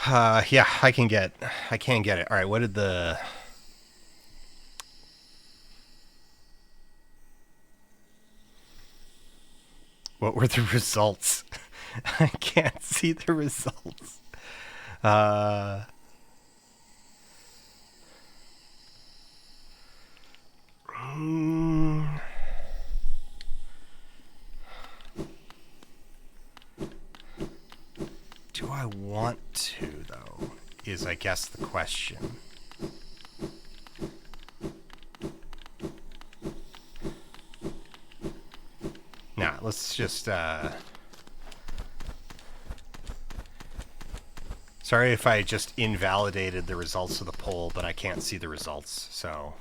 Yeah, I can get it. All right, what did the... What were the results? I can't see the results. Do I want to, though, is I guess the question. Nah, let's just, Sorry if I just invalidated the results of the poll, but I can't see the results, so...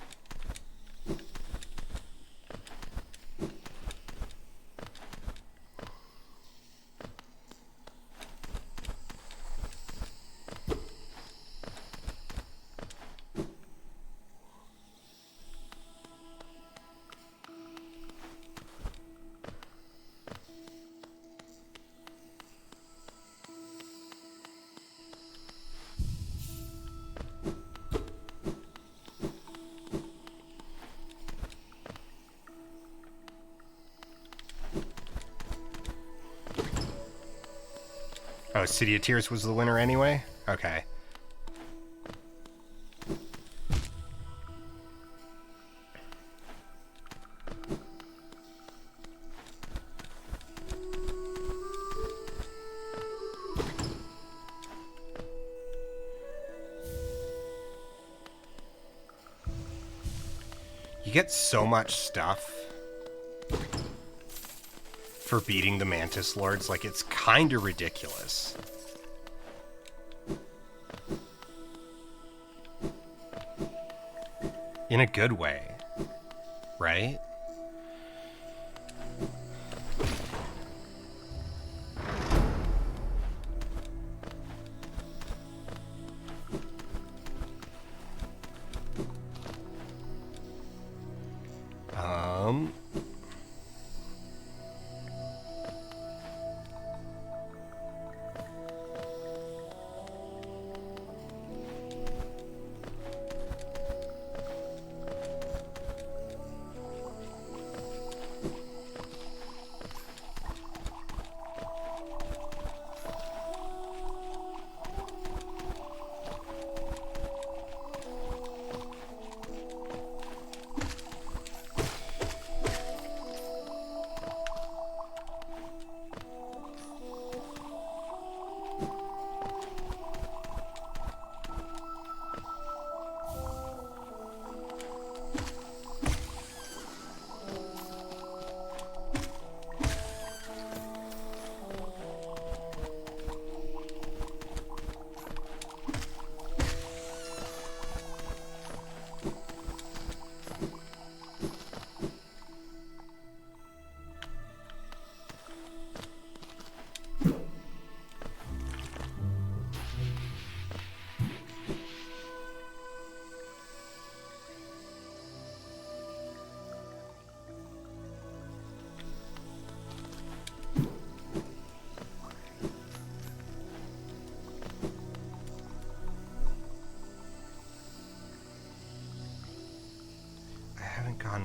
Oh, City of Tears was the winner anyway? Okay. You get so much stuff for beating the Mantis Lords, like, it's kinda ridiculous. In a good way, right?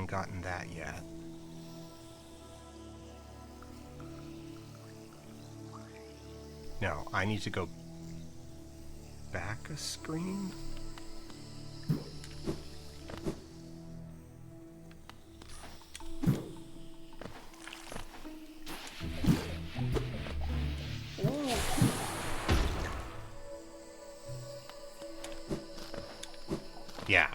Gotten that yet. No, I need to go back a screen. Yeah.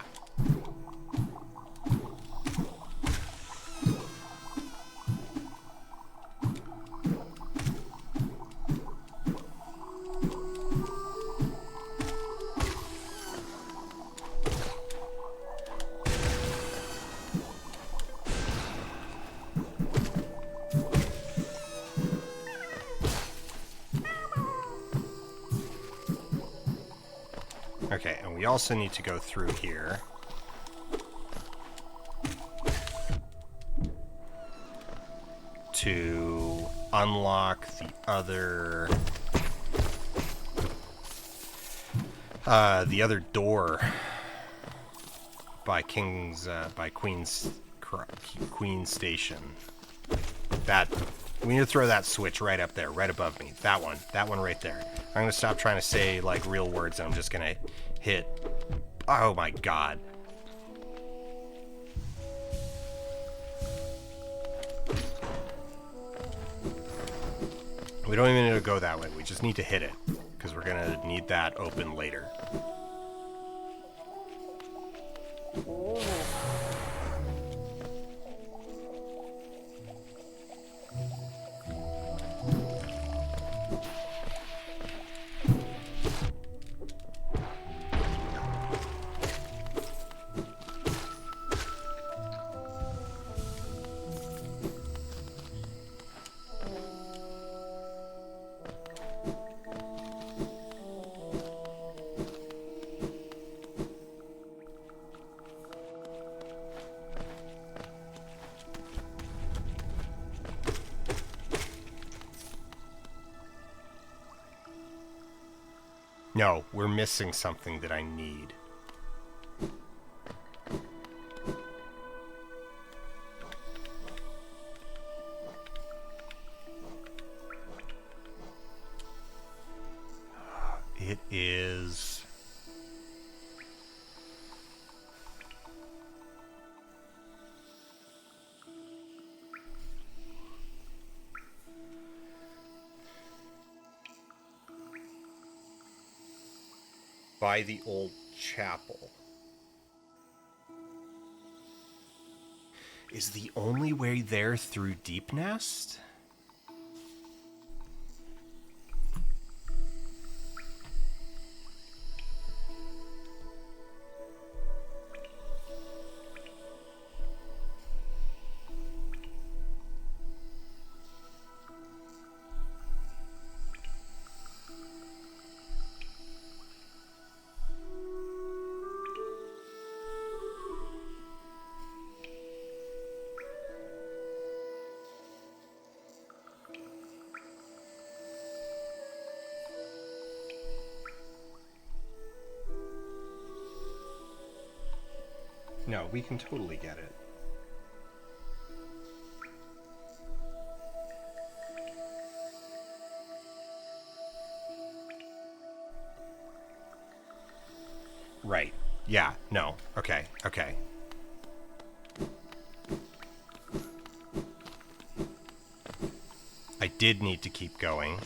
Okay, and we also need to go through here. To unlock the other door by Queen's Station. That we need to throw that switch right up there, right above me. That one right there. I'm gonna stop trying to say like real words, and I'm just gonna hit. Oh my god. We don't even need to go that way. We just need to hit it, because we're gonna need that open later. No, we're missing something that I need. It is... by the old chapel. Is the only way there through Deep Nest? No, we can totally get it. Right. Yeah. No. Okay. Okay. I did need to keep going.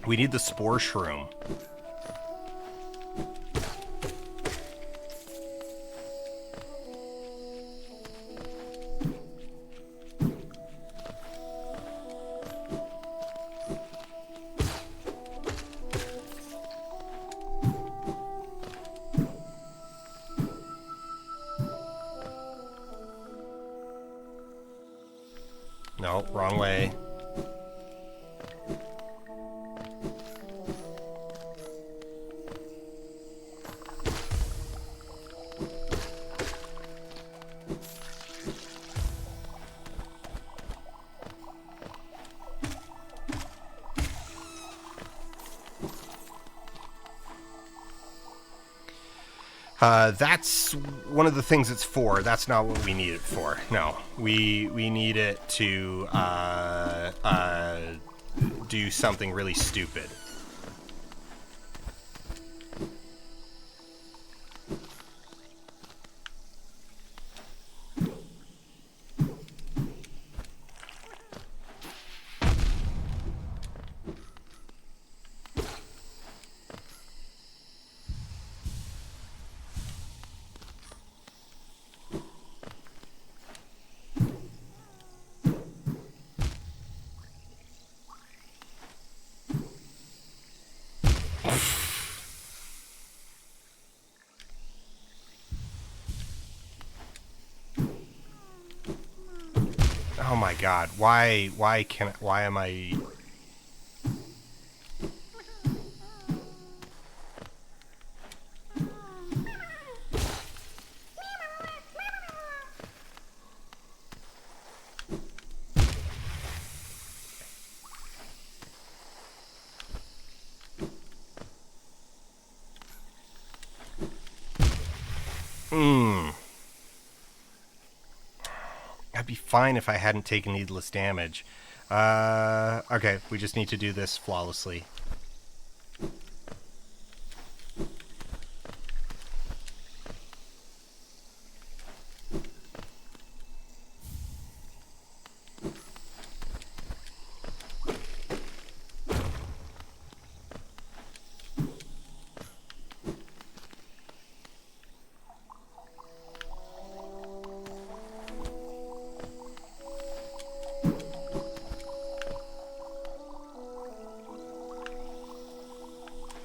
We need the spore shroom. No, wrong way. That's one of the things it's for. That's not what we need it for. No, we need it to do something really stupid. Oh my god, why am I... I'd be fine if I hadn't taken needless damage. Okay, we just need to do this flawlessly.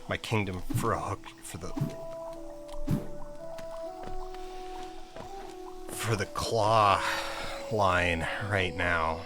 My kingdom for a hook for the claw line right now.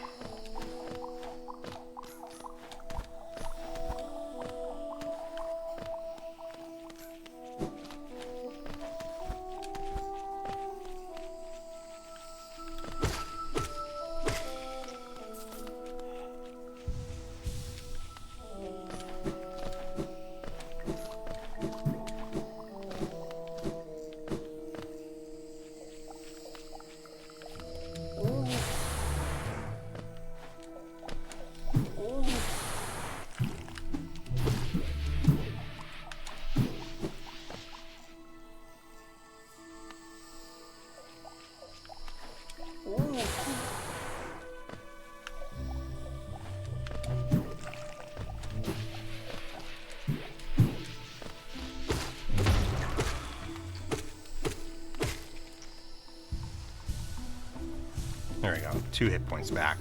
There we go. 2 hit points back.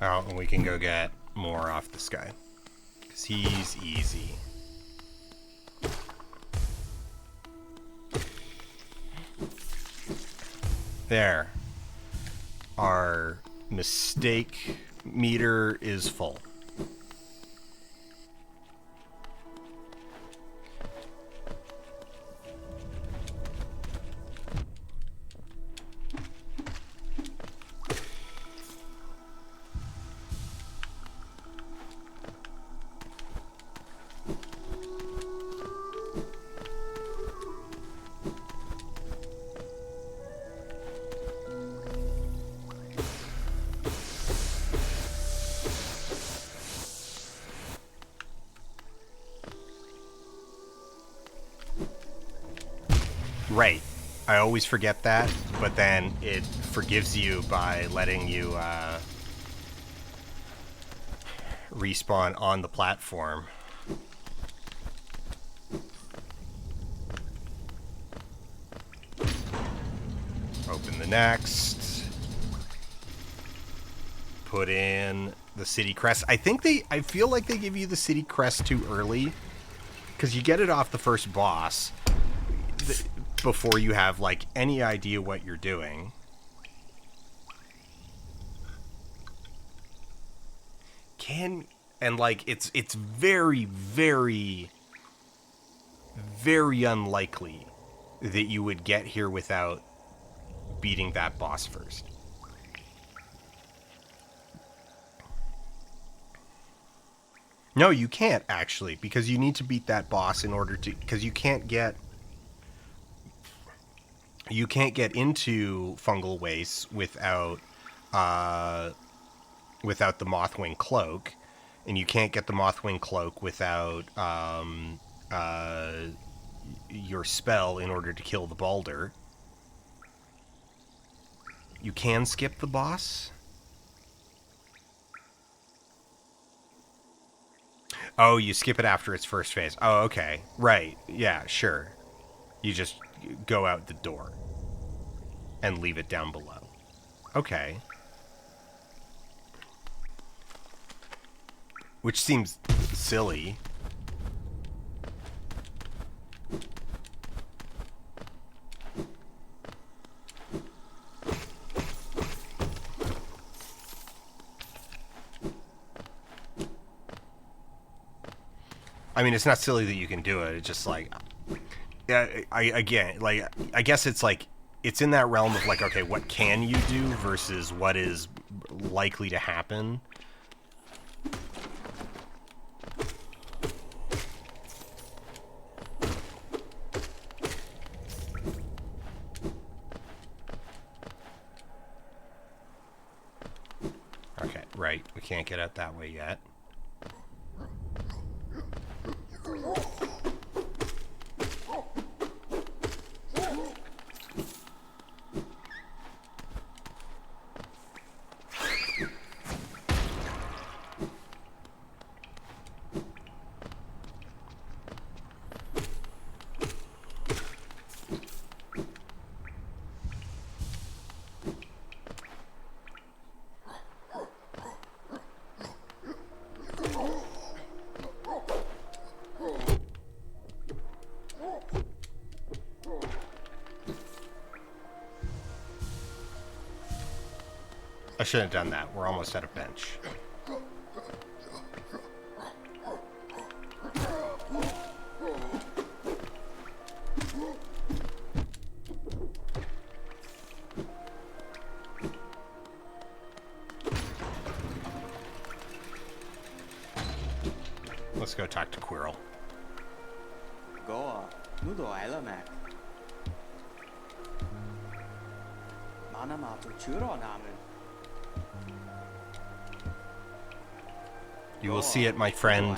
Oh, and we can go get more off this guy. Because he's easy. There. Our mistake meter is full. Right. I always forget that, but then it forgives you by letting you respawn on the platform. Open the next. Put in the city crest. I feel like they give you the city crest too early, because you get it off the first boss before you have, like, any idea what you're doing. And, like, it's very, very, very unlikely that you would get here without beating that boss first. No, you can't, actually, because you need to beat that boss in order to... Because you can't get into fungal wastes without the Mothwing Cloak, and you can't get the Mothwing Cloak without your spell in order to kill the Balder. You can skip the boss. Oh, you skip it after its first phase. Oh, okay. Right. Yeah, sure. You just go out the door and leave it down below. Okay. Which seems silly. I mean, it's not silly that you can do it. It's just like, I guess it's like, it's in that realm of like, okay, what can you do versus what is likely to happen. Okay, right. We can't get out that way yet. I shouldn't have done that. We're almost at a bench. Let's go talk to Quirrell. Go, 누도 알라맥. 많아마 또 주로 남은. You will see it, my friend.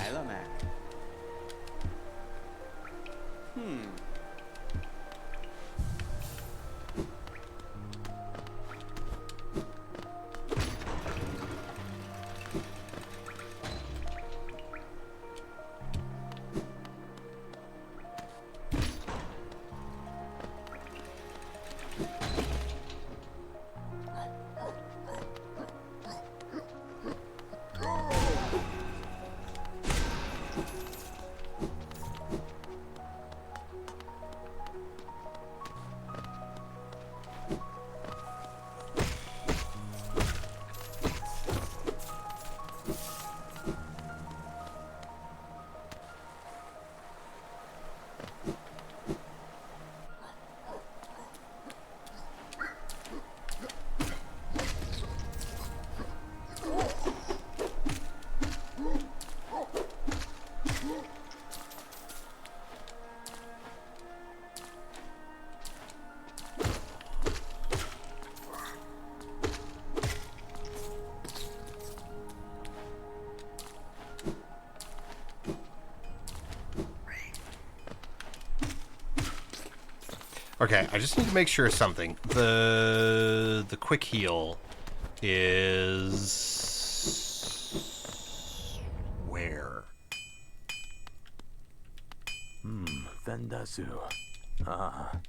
Okay, I just need to make sure of something. The quick heal is where? Fendasu.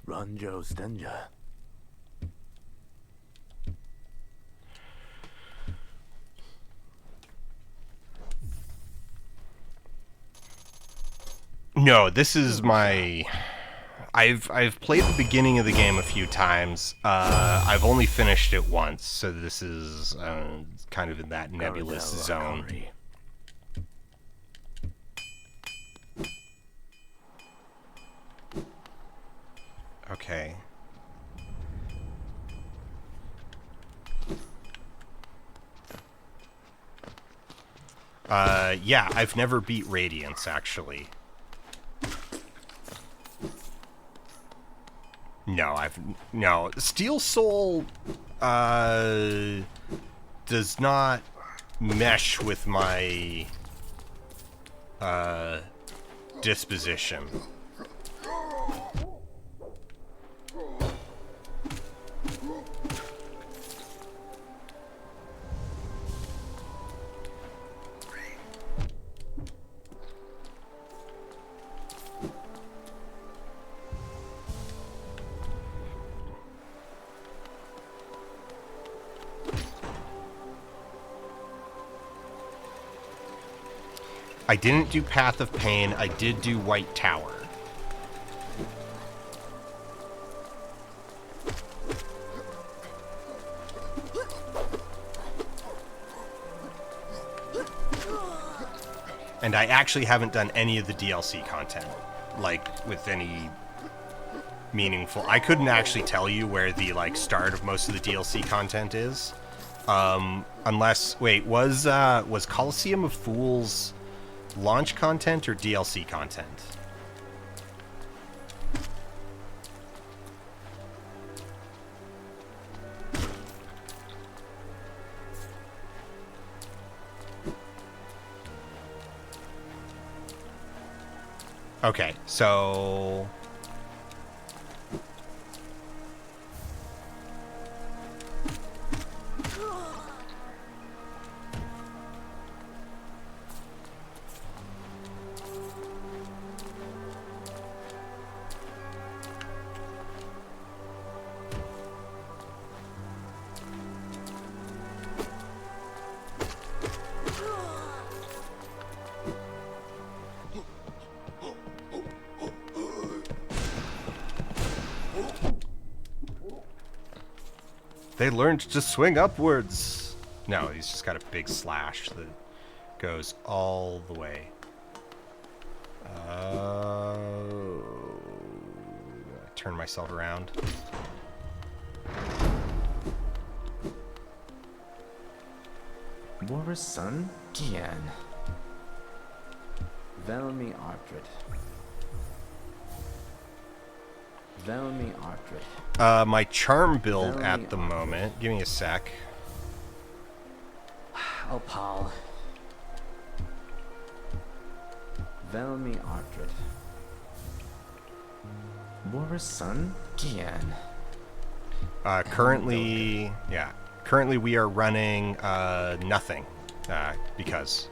Ranjo Stenja. No, this is my... I've played the beginning of the game a few times. I've only finished it once, so this is kind of in that nebulous zone. Okay. Yeah, I've never beat Radiance, actually. No. Steel Soul does not mesh with my disposition. I didn't do Path of Pain. I did do White Tower. And I actually haven't done any of the DLC content, like, with any meaningful... I couldn't actually tell you where the, like, start of most of the DLC content is. Unless... Wait, was Coliseum of Fools launch content or DLC content? Okay, so... They learned to swing upwards. No, he's just got a big slash that goes all the way. I turn myself around. War's son, Gian. Velmi Ardred. Velmi Ardred. My charm build at the moment. Give me a sec. Oh, Paul. Velmi Ardred. War's son, Gian. Currently we are running nothing because.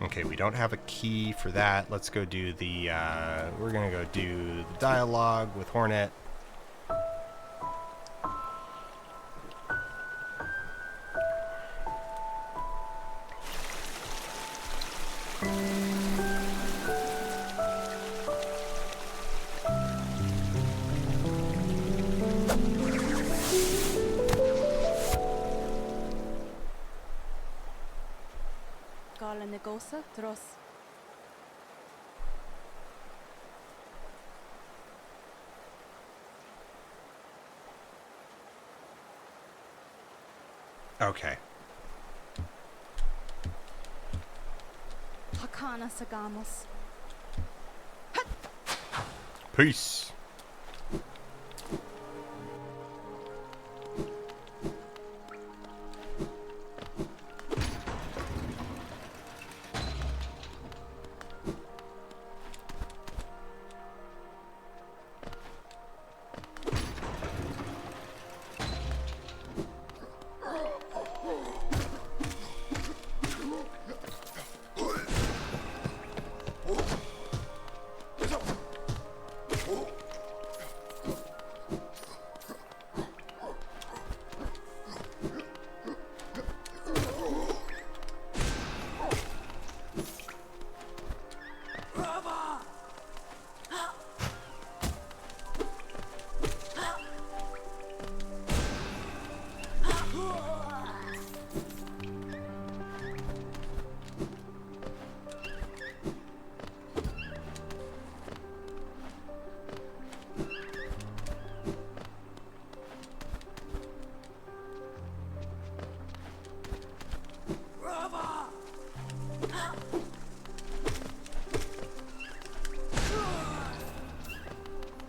Okay, we don't have a key for that. Let's go do the, we're gonna go do the dialogue with Hornet. Okay. Hakana Sagamos. Peace.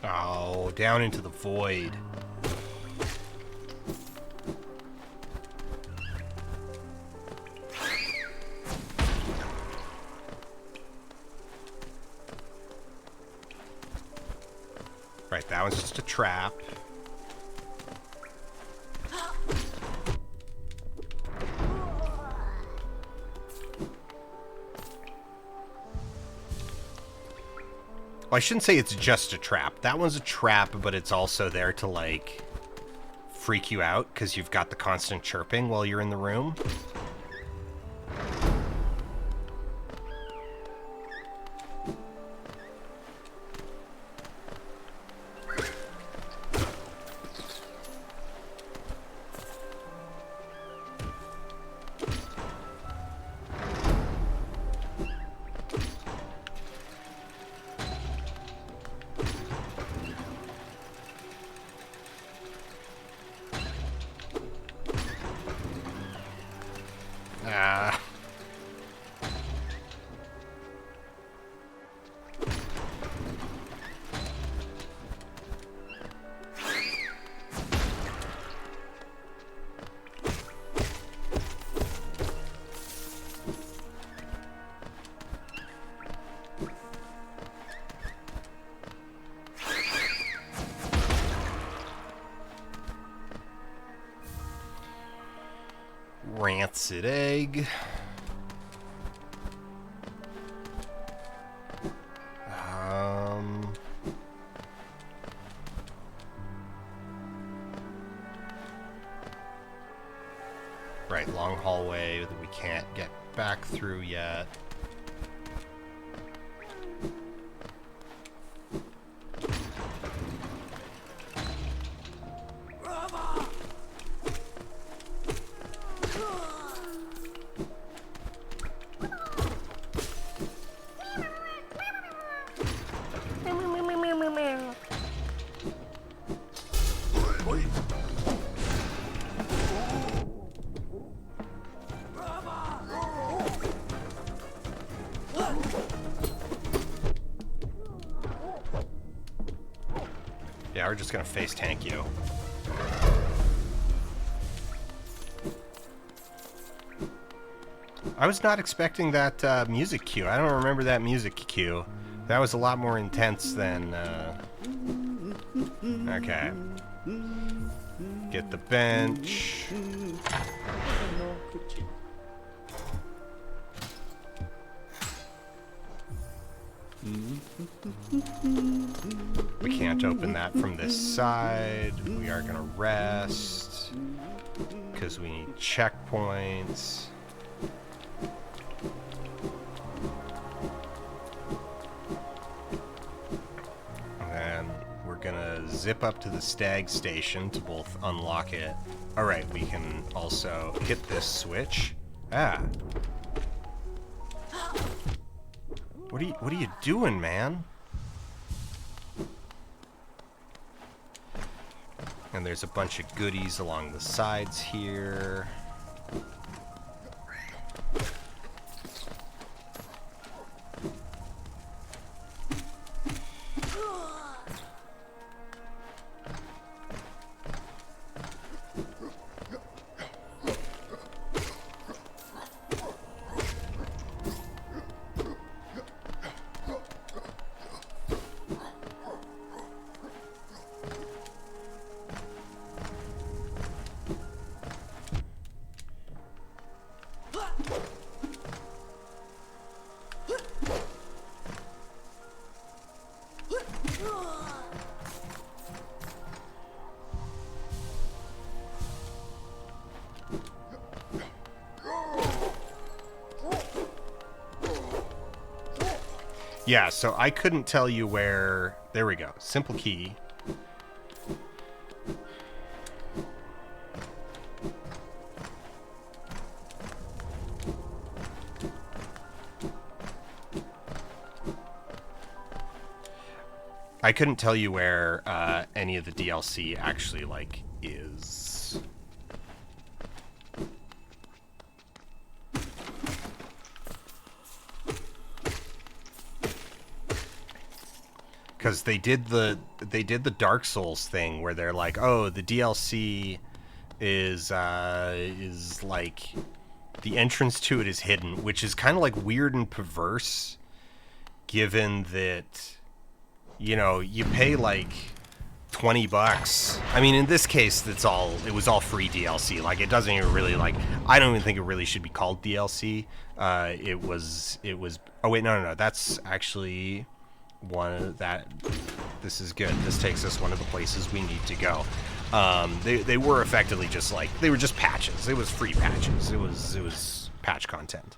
Oh, down into the void. Right, that was just a trap. Well, I shouldn't say it's just a trap. That one's a trap, but it's also there to, like, freak you out because you've got the constant chirping while you're in the room. rancid egg. Right, long hallway that we can't get back through yet. Yeah, we're just gonna face tank you. I was not expecting that music cue. I don't remember that music cue. That was a lot more intense than... Okay. Get the bench. We can't open that from this side. We are gonna rest because we need checkpoints. And we're gonna zip up to the stag station to both unlock it. All right, we can also hit this switch. Ah. What are you doing, man? And there's a bunch of goodies along the sides here. Yeah, so I couldn't tell you where... There we go. Simple key. I couldn't tell you where any of the DLC actually, like, is. Because they did the Dark Souls thing where they're like, oh, the DLC is like the entrance to it is hidden, which is kind of like weird and perverse, given that, you know, you pay like $20. I mean, in this case, it was all free DLC. Like, it doesn't even really, like, I don't even think it really should be called DLC. It was. Oh wait, no. That's actually one that. This is good. This takes us one of the places we need to go. They were effectively just like, they were just patches. It was free patches. It was patch content.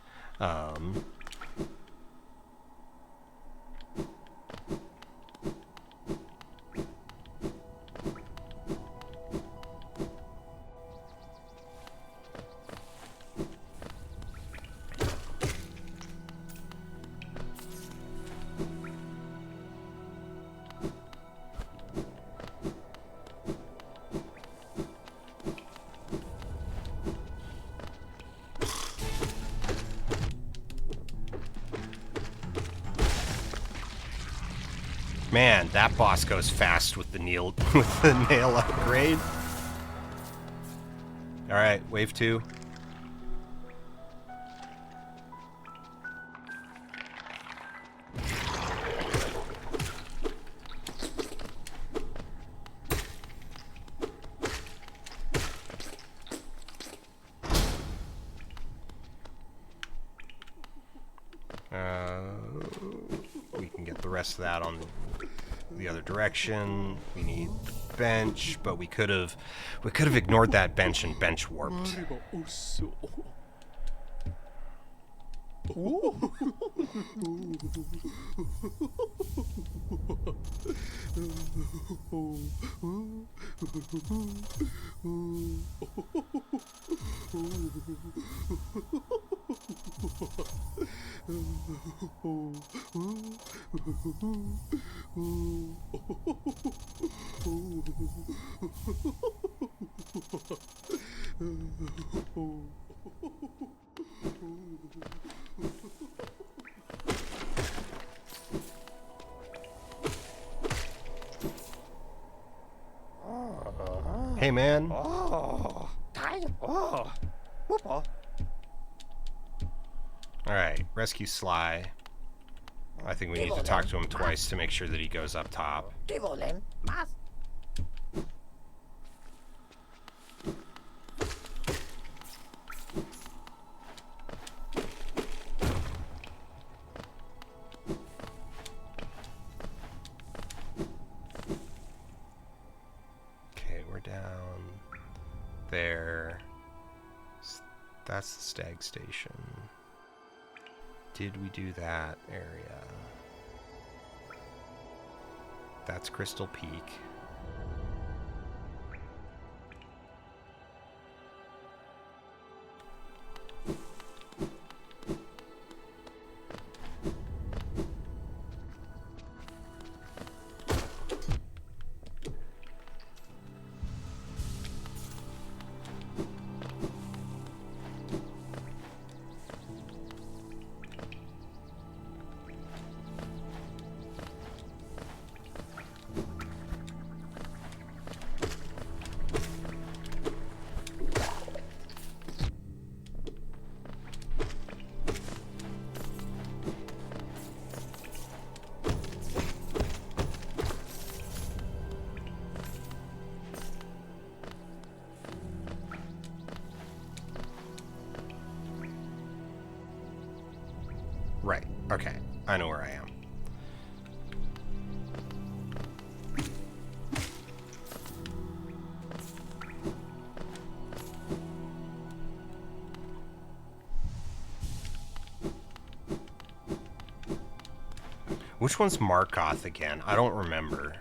Man, that boss goes fast with the nail upgrade. All right, wave 2. We can get the rest of that on the other direction. We need the bench, but we could have ignored that bench and bench warped. Hey, man. Alright, rescue Sly. I think we need to talk to him twice to make sure that he goes up top. Okay, we're down there. That's the Stag Station. Did we do that area? That's Crystal Peak. Right, okay. I know where I am. Which one's Markoth again? I don't remember.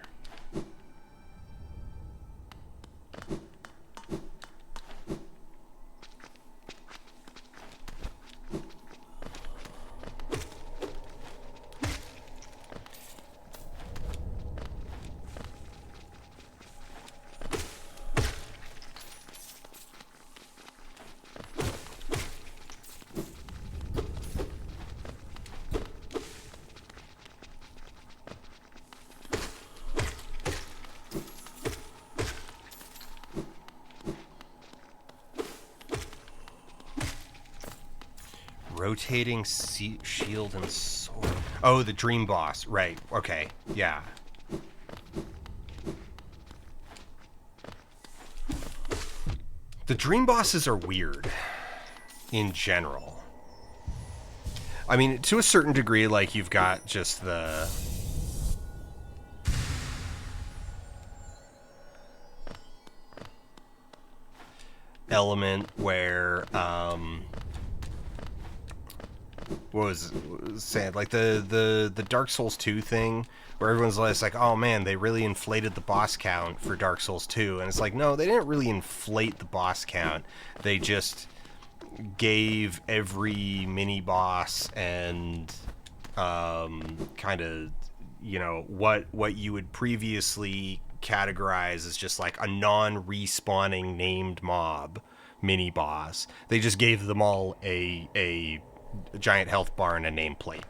Rotating shield and sword. Oh, the dream boss. Right. Okay. Yeah. The dream bosses are weird in general. I mean, to a certain degree, like, you've got just the element where what was it saying, like the Dark Souls 2 thing where everyone's like, oh man, they really inflated the boss count for Dark Souls 2, and it's like, no, they didn't really inflate the boss count. They just gave every mini boss and kind of, you know, what you would previously categorize as just like a non-respawning named mob mini boss. They just gave them all a giant health bar and a nameplate.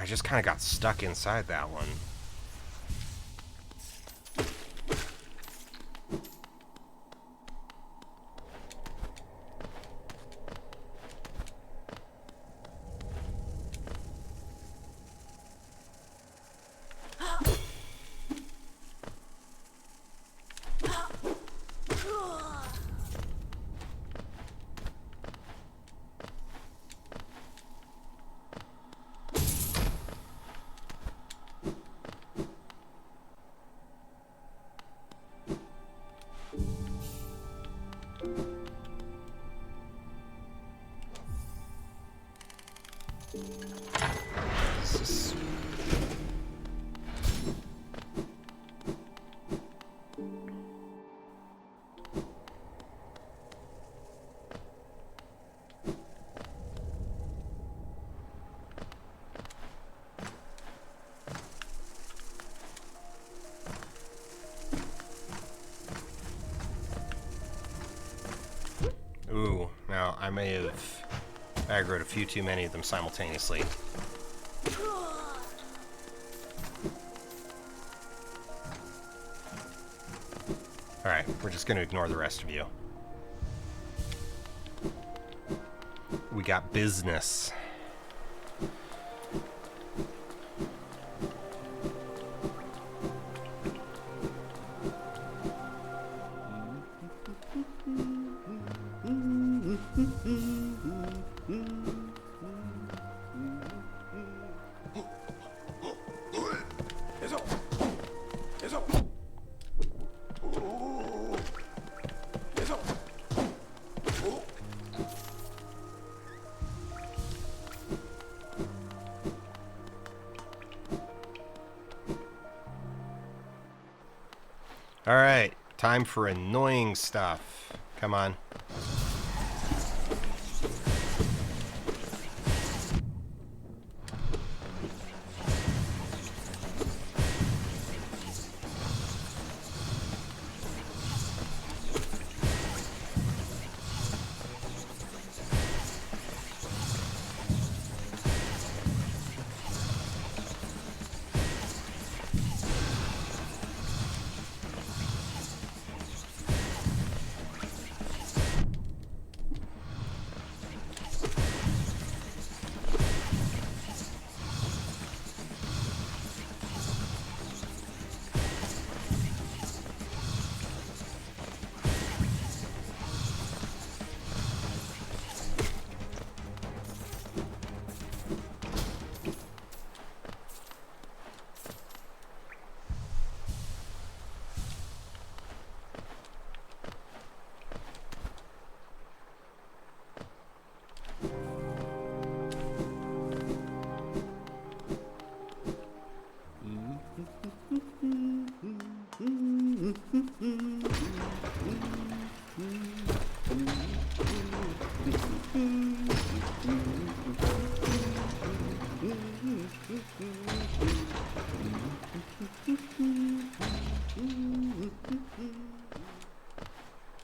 I just kind of got stuck inside that one. Ooh, now I may have aggroed a few too many of them simultaneously. Alright, we're just gonna ignore the rest of you. We got business. Alright, time for annoying stuff. Come on.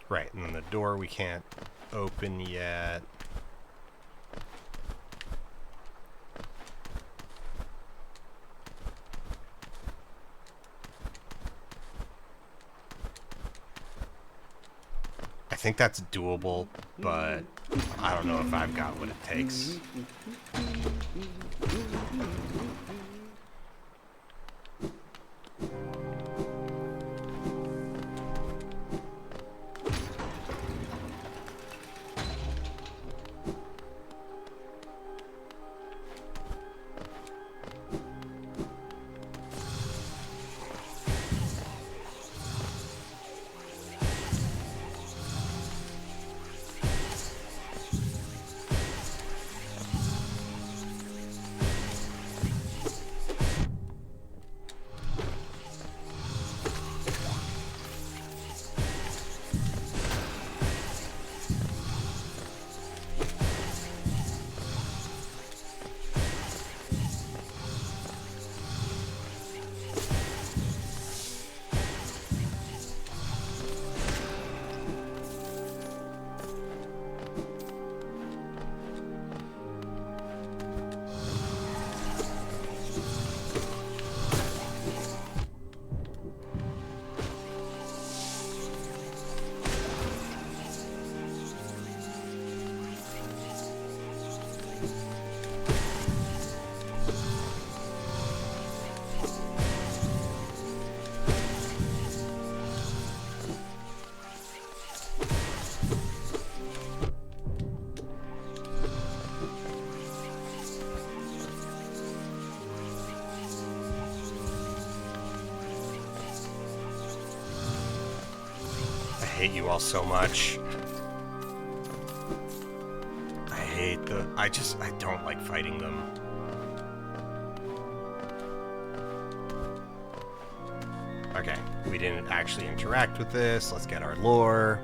Right, and then the door we can't open yet. I think that's doable, but I don't know if I've got what it takes. hate you all so much. I don't like fighting them. Okay, we didn't actually interact with this. Let's get our lore.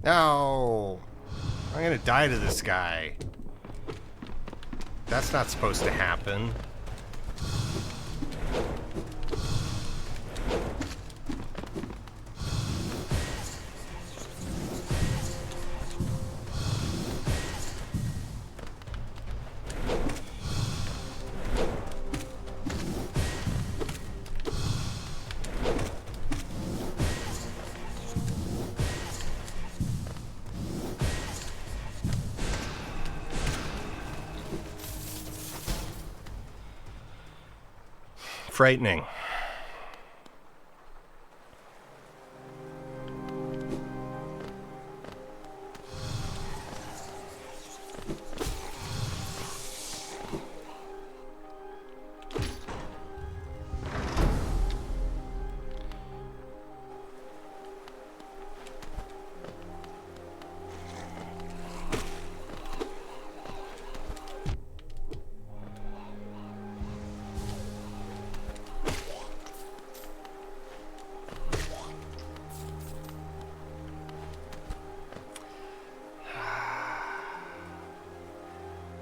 No! I'm gonna die to this guy. That's not supposed to happen. Frightening.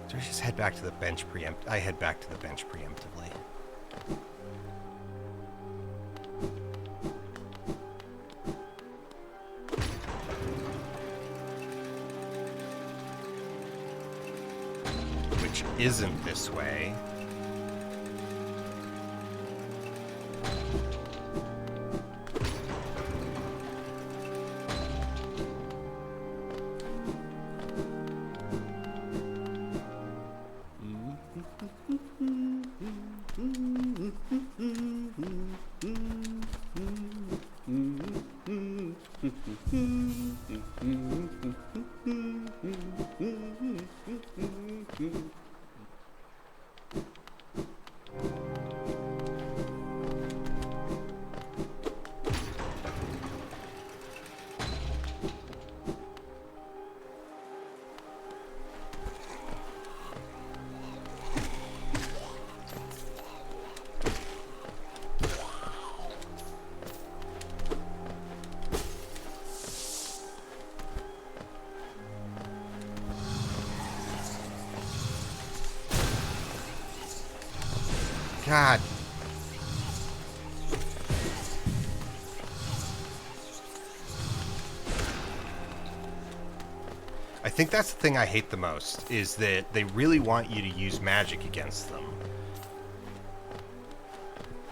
Do I just head back to the bench I head back to the bench preemptively. Which isn't this way. God. I think that's the thing I hate the most, is that they really want you to use magic against them.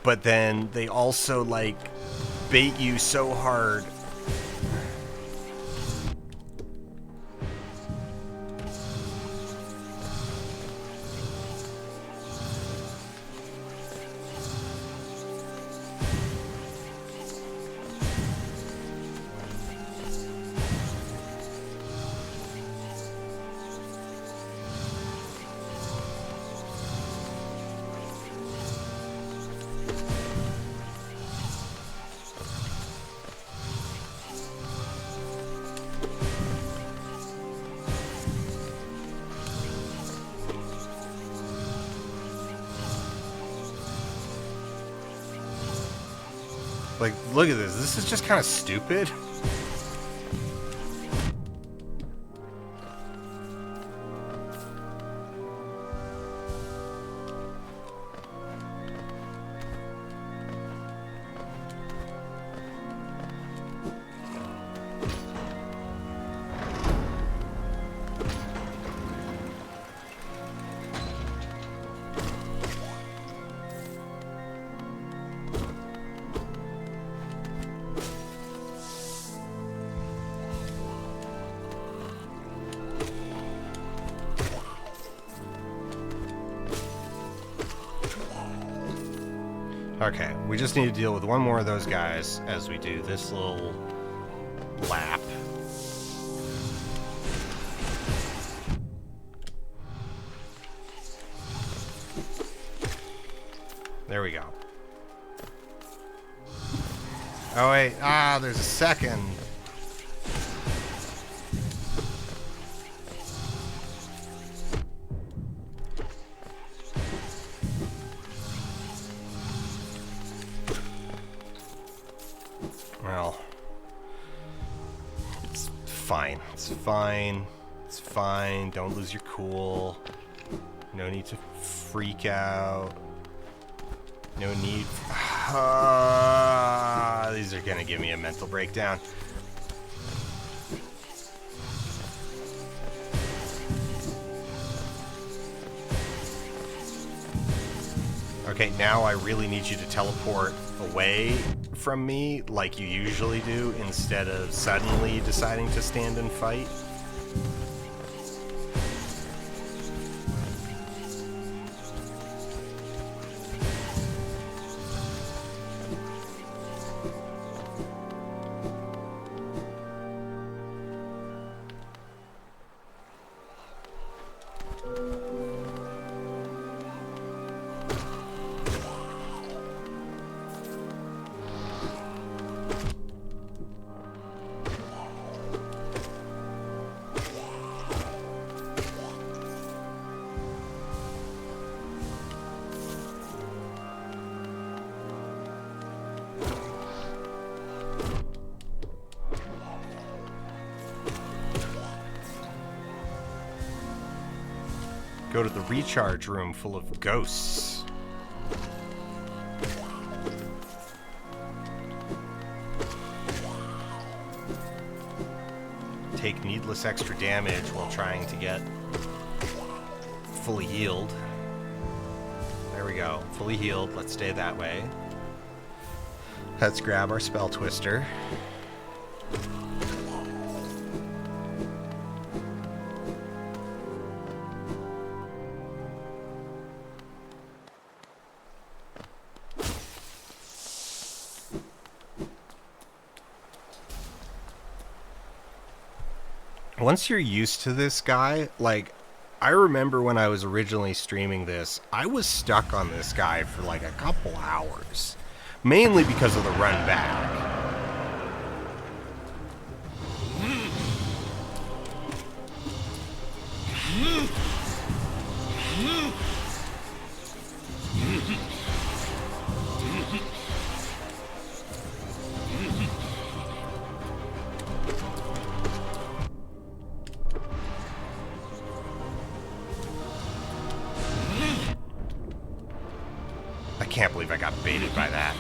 But then they also, like, bait you so hard. Like, look at this. This is just kind of stupid. Okay, we just need to deal with one more of those guys as we do this little lap. There we go. Oh wait, there's a second. Well, it's fine. It's fine. It's fine. Don't lose your cool. No need to freak out. No need. These are gonna give me a mental breakdown. Okay, now I really need you to teleport away from me like you usually do instead of suddenly deciding to stand and fight. Go to the recharge room full of ghosts. Take needless extra damage while trying to get fully healed. There we go. Fully healed. Let's stay that way. Let's grab our spell twister. Once you're used to this guy, like, I remember when I was originally streaming this, I was stuck on this guy for like a couple hours. Mainly because of the run back. I can't believe I got baited by that.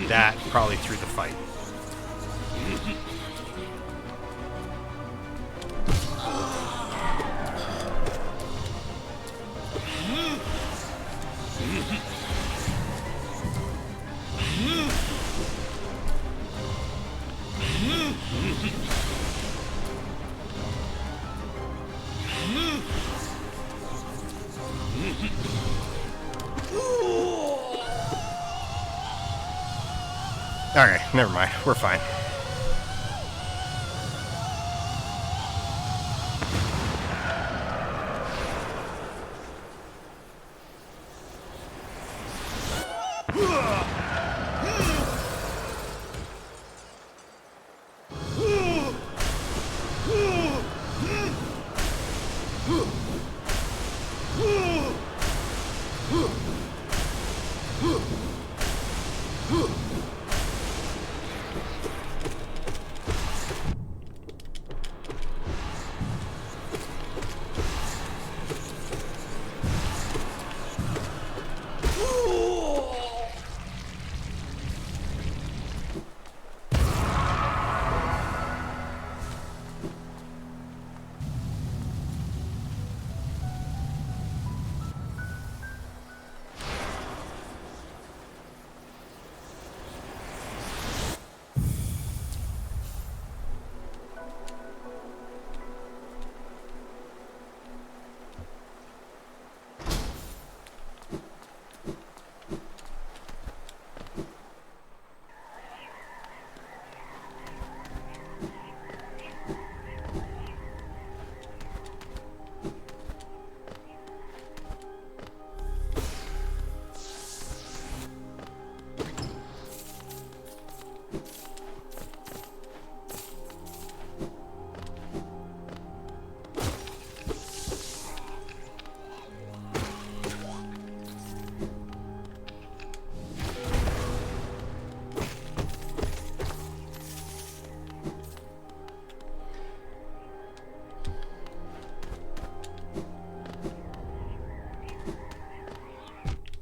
That probably threw the fight. Okay, never mind. We're fine.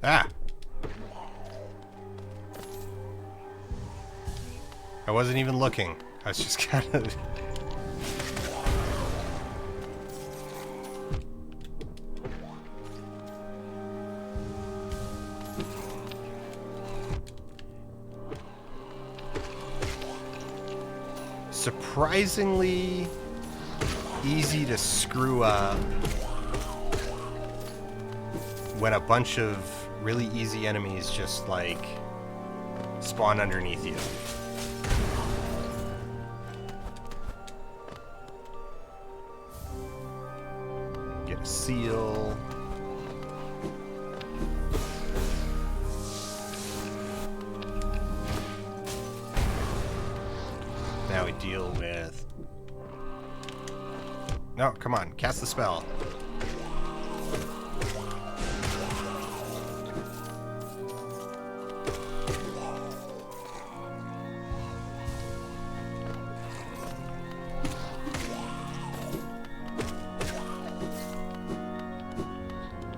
Ah! I wasn't even looking. I was just kind of... Surprisingly easy to screw up when a bunch of really easy enemies just, like, spawn underneath you. Get a seal. Now we deal with... No, come on, cast the spell.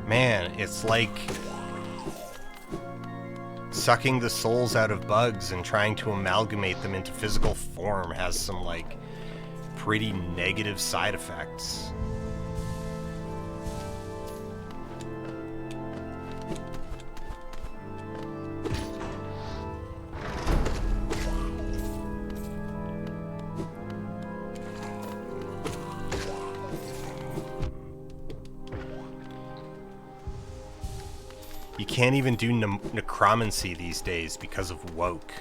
Man, it's like sucking the souls out of bugs and trying to amalgamate them into physical form has some, like, pretty negative side effects. You can't even do necromancy these days because of woke.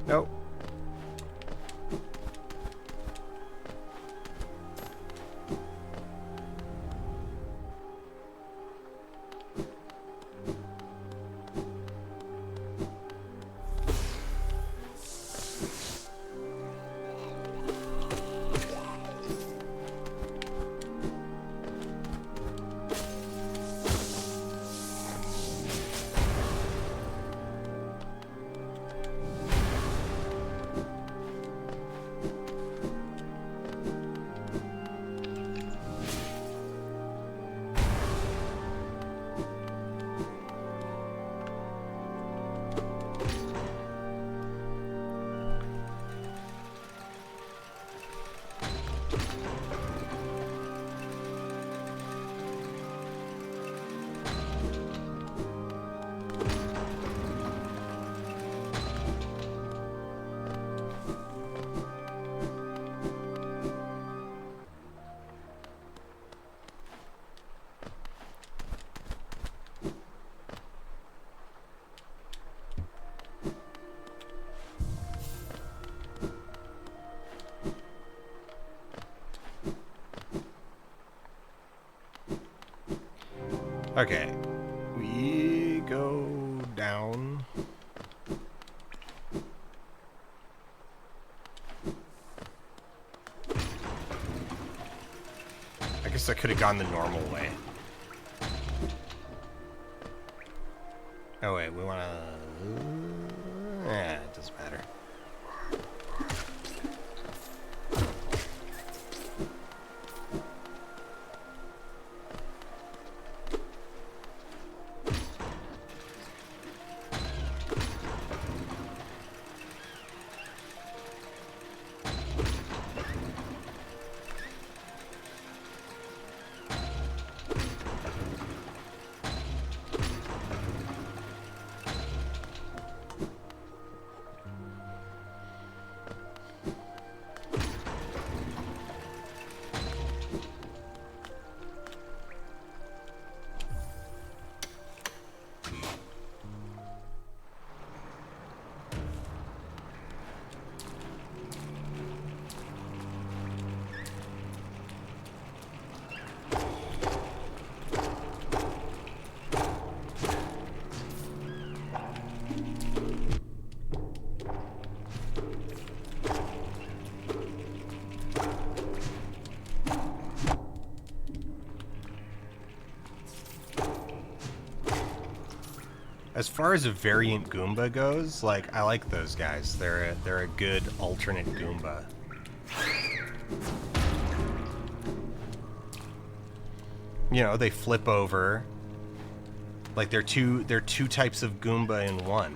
Nope. Okay. We go down. I guess I could have gone the normal way. Oh wait, we wanna... it doesn't matter. As far as a variant Goomba goes, like, I like those guys. They're a good alternate Goomba. You know, they flip over. Like they're two types of Goomba in one.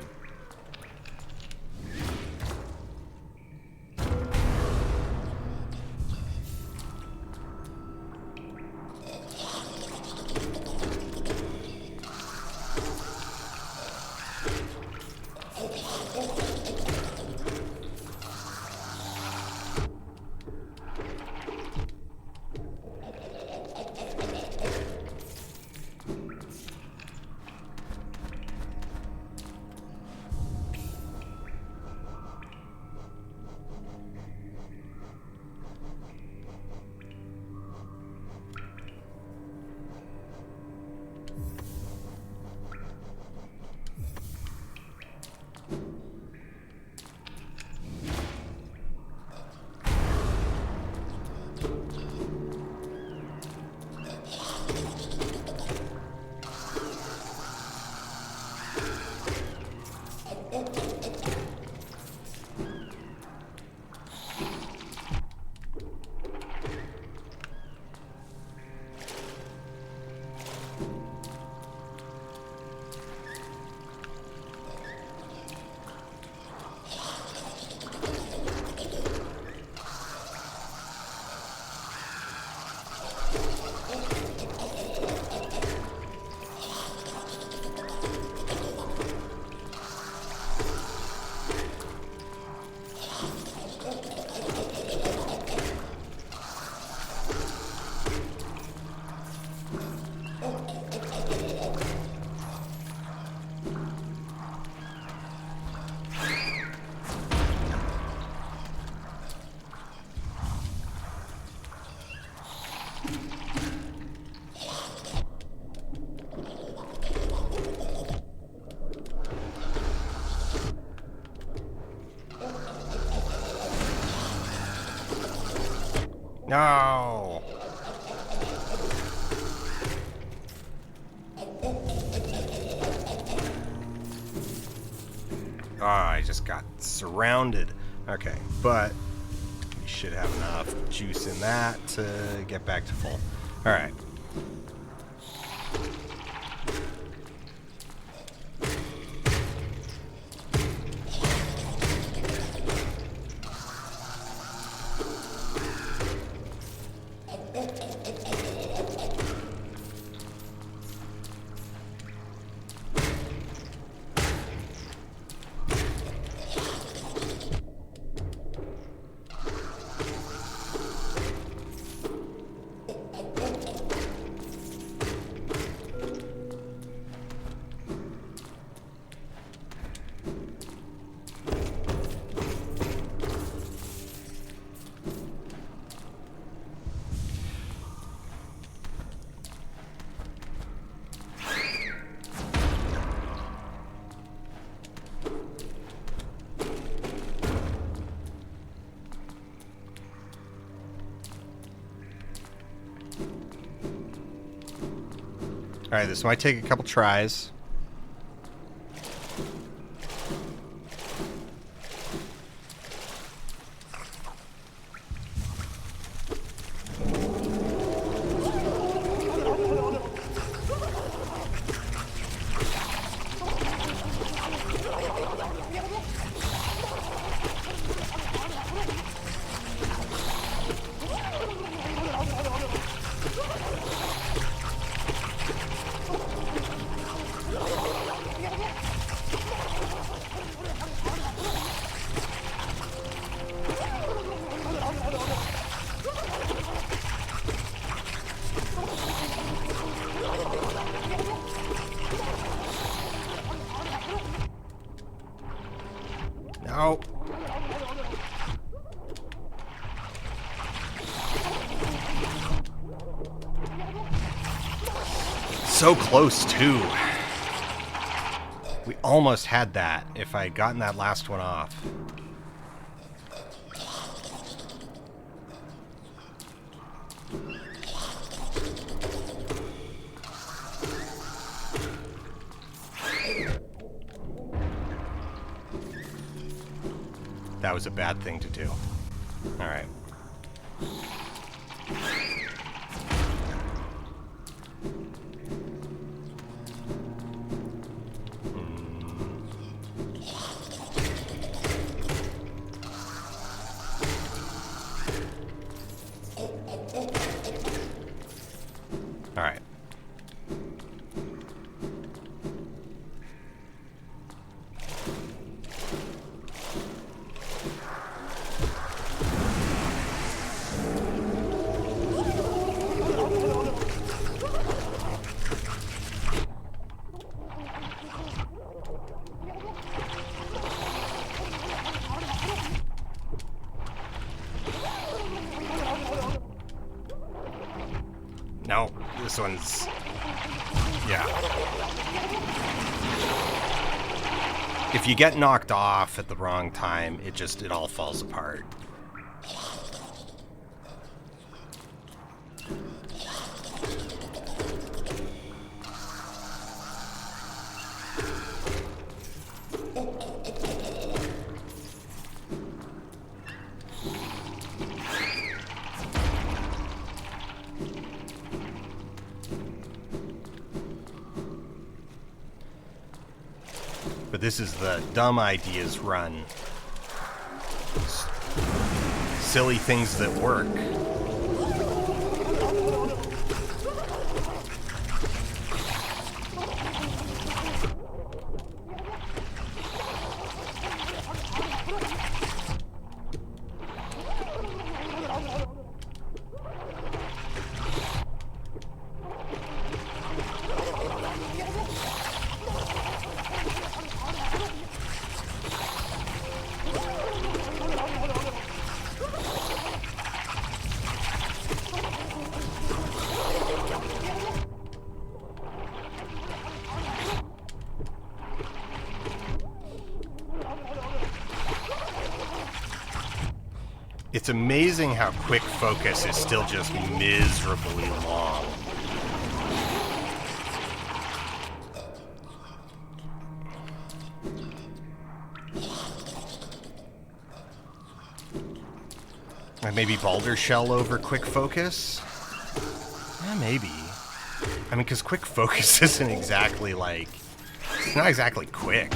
No. Oh, I just got surrounded. Okay, but we should have enough juice in that to get back to full. All right. Alright, this might take a couple tries. No. So close, too. We almost had that if I had gotten that last one off. That was a bad thing to do. All right. All right. No, this one's... yeah. If you get knocked off at the wrong time, it all falls apart. But this is the dumb ideas run. Silly things that work. It's amazing how quick focus is still just miserably long. Maybe Baldur Shell over quick focus? Yeah, maybe. I mean, because quick focus isn't exactly like... it's not exactly quick.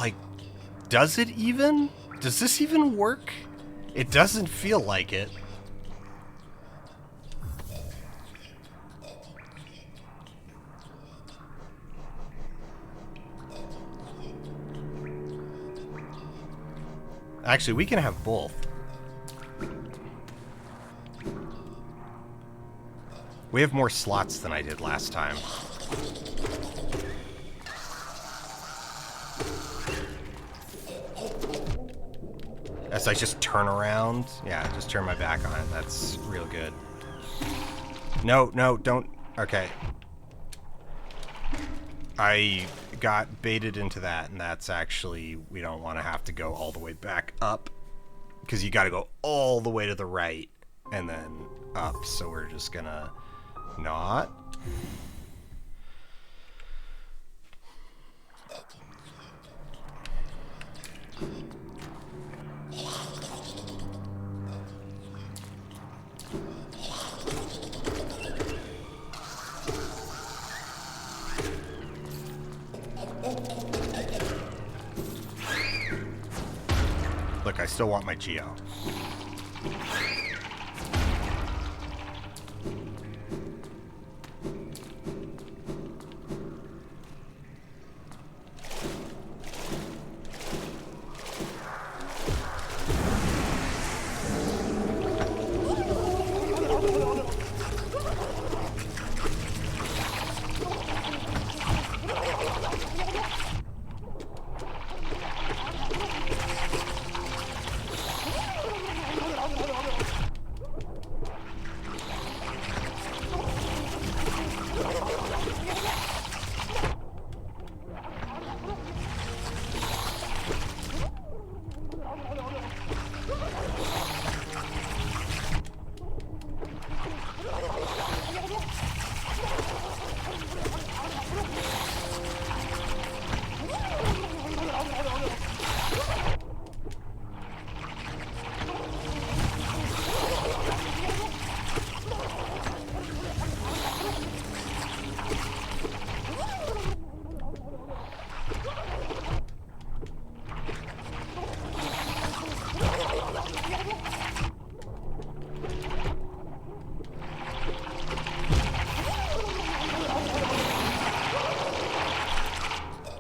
like, does it even? Does this even work? It doesn't feel like it. Actually, we can have both. We have more slots than I did last time. As I just turn around. Yeah, just turn my back on it. That's real good. No, don't. Okay. I got baited into that, and that's actually, we don't want to have to go all the way back up, because you got to go all the way to the right and then up, so we're just gonna not. Look, I still want my Geo.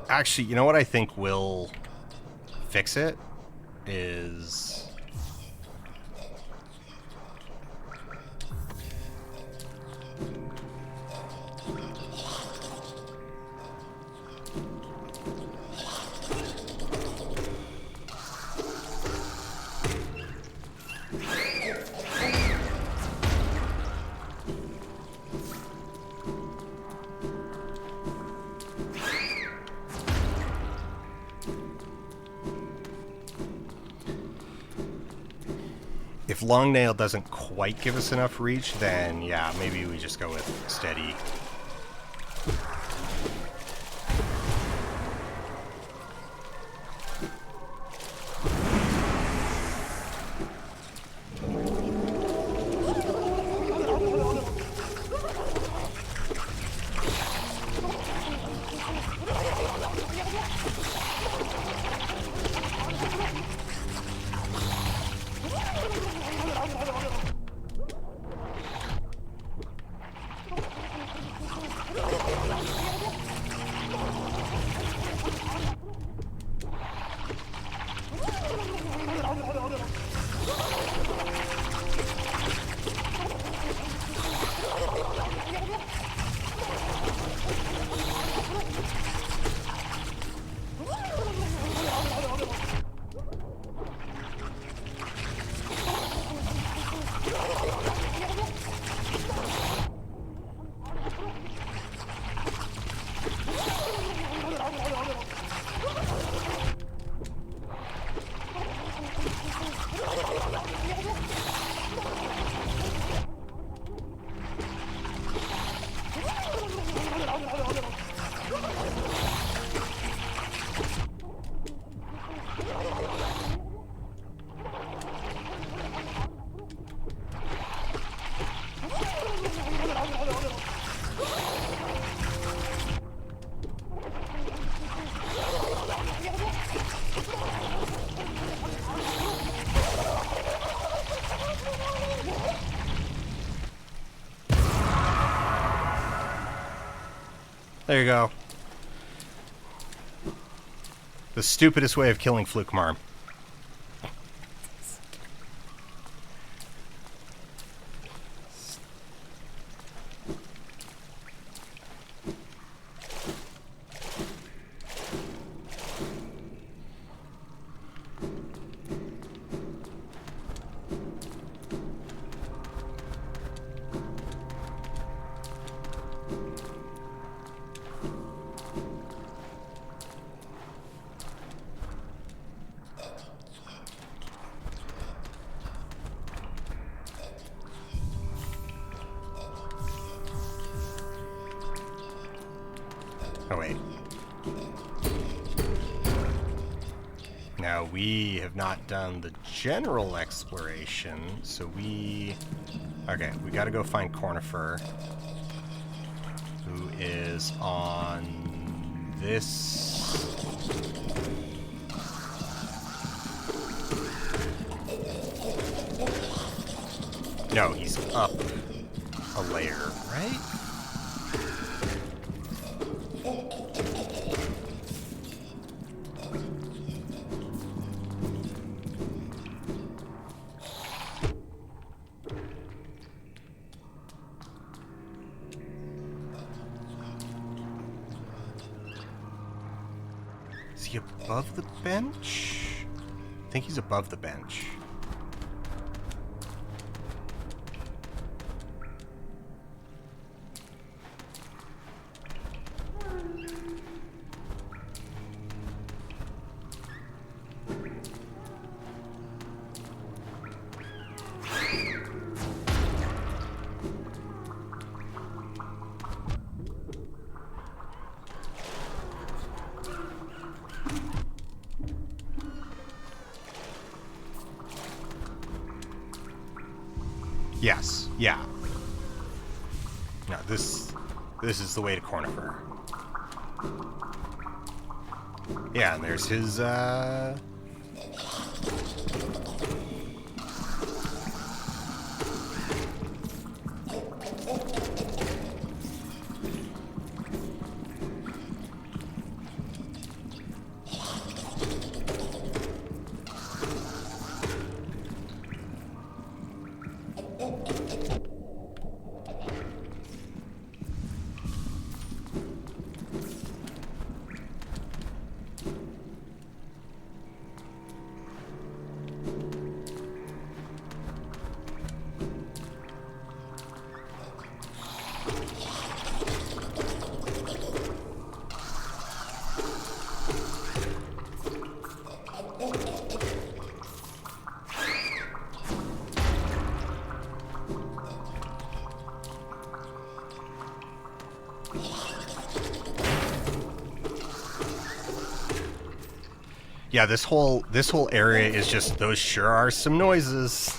Actually, you know what I think will fix it is if Long Nail doesn't quite give us enough reach, then yeah, maybe we just go with Steady. There you go. The stupidest way of killing Flukmarm. Oh, wait. Now, we have not done the general exploration, so we... Okay, we gotta go find Cornifer, who is on this... No, he's up a layer, right? Is he above the bench? I think he's above the bench. Yes, yeah. No, this is the way to Cornifer. Yeah, and there's his, yeah, this whole area is just, those sure are some noises.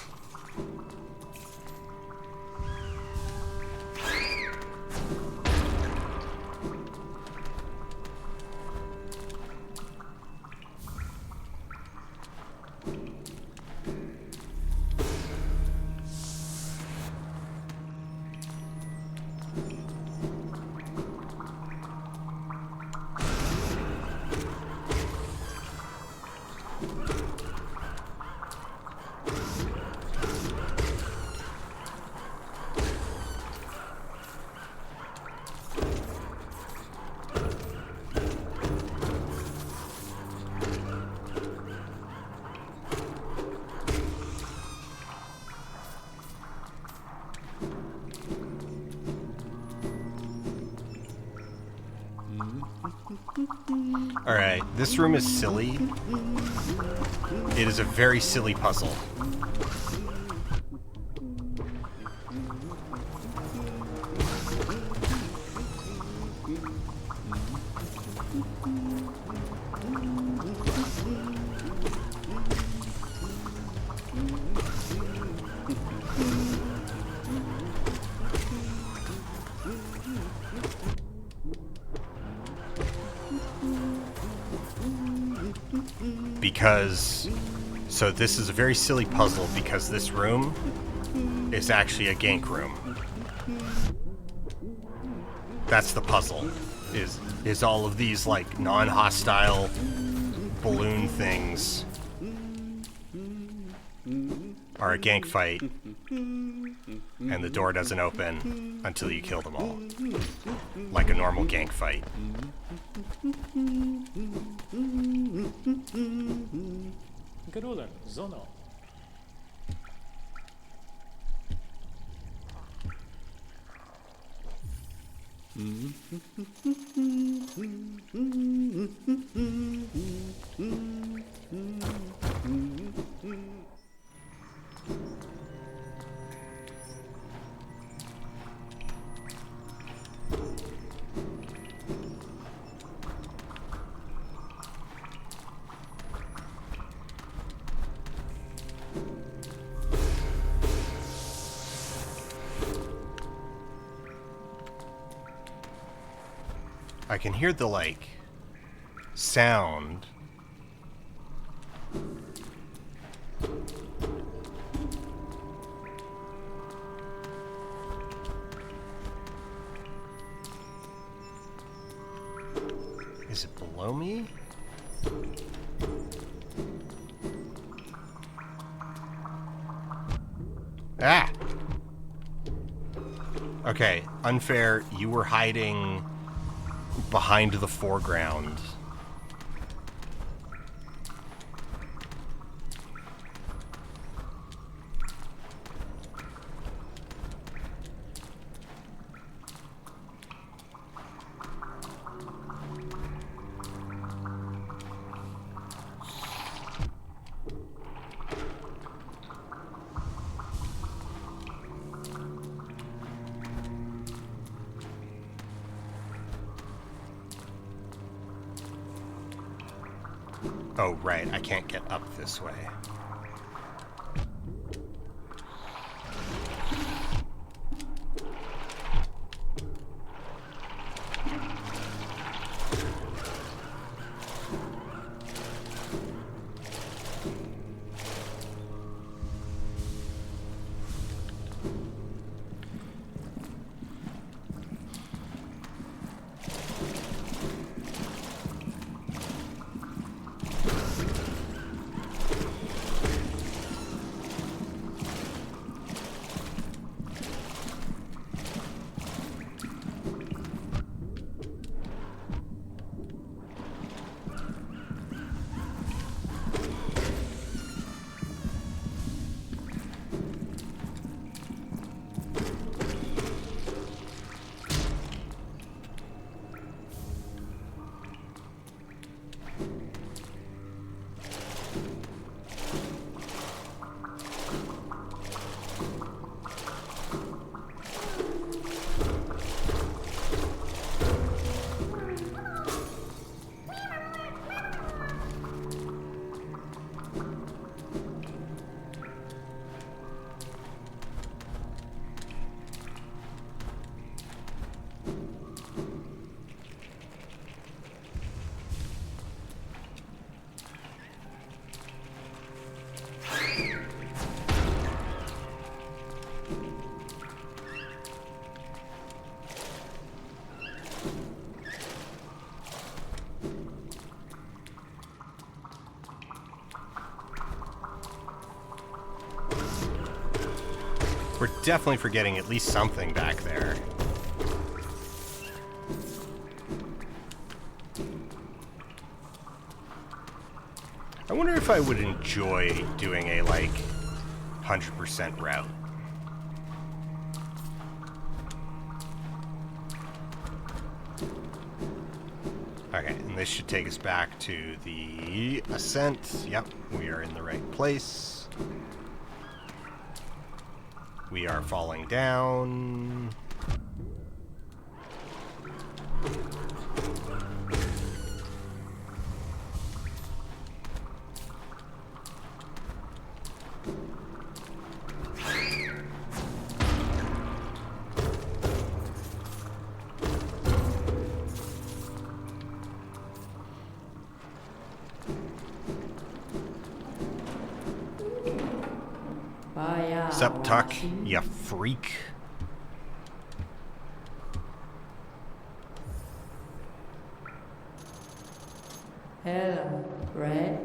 Alright, this room is silly. It is a very silly puzzle. Because, so this is a very silly puzzle because this room is actually a gank room. That's the puzzle. is all of these like non-hostile balloon things are a gank fight, and the door doesn't open until you kill them all, like a normal gank fight. Gruler, Zono. I can hear the, like, sound. Is it below me? Ah! Okay, unfair. You were hiding behind the foreground. Oh, right, I can't get up this way. We're definitely forgetting at least something back there. I wonder if I would enjoy doing a, like, 100% route. Okay, and this should take us back to the ascent. Yep, we are in the right place. We are falling down. Sup, Tuck, you freak. Hello, right?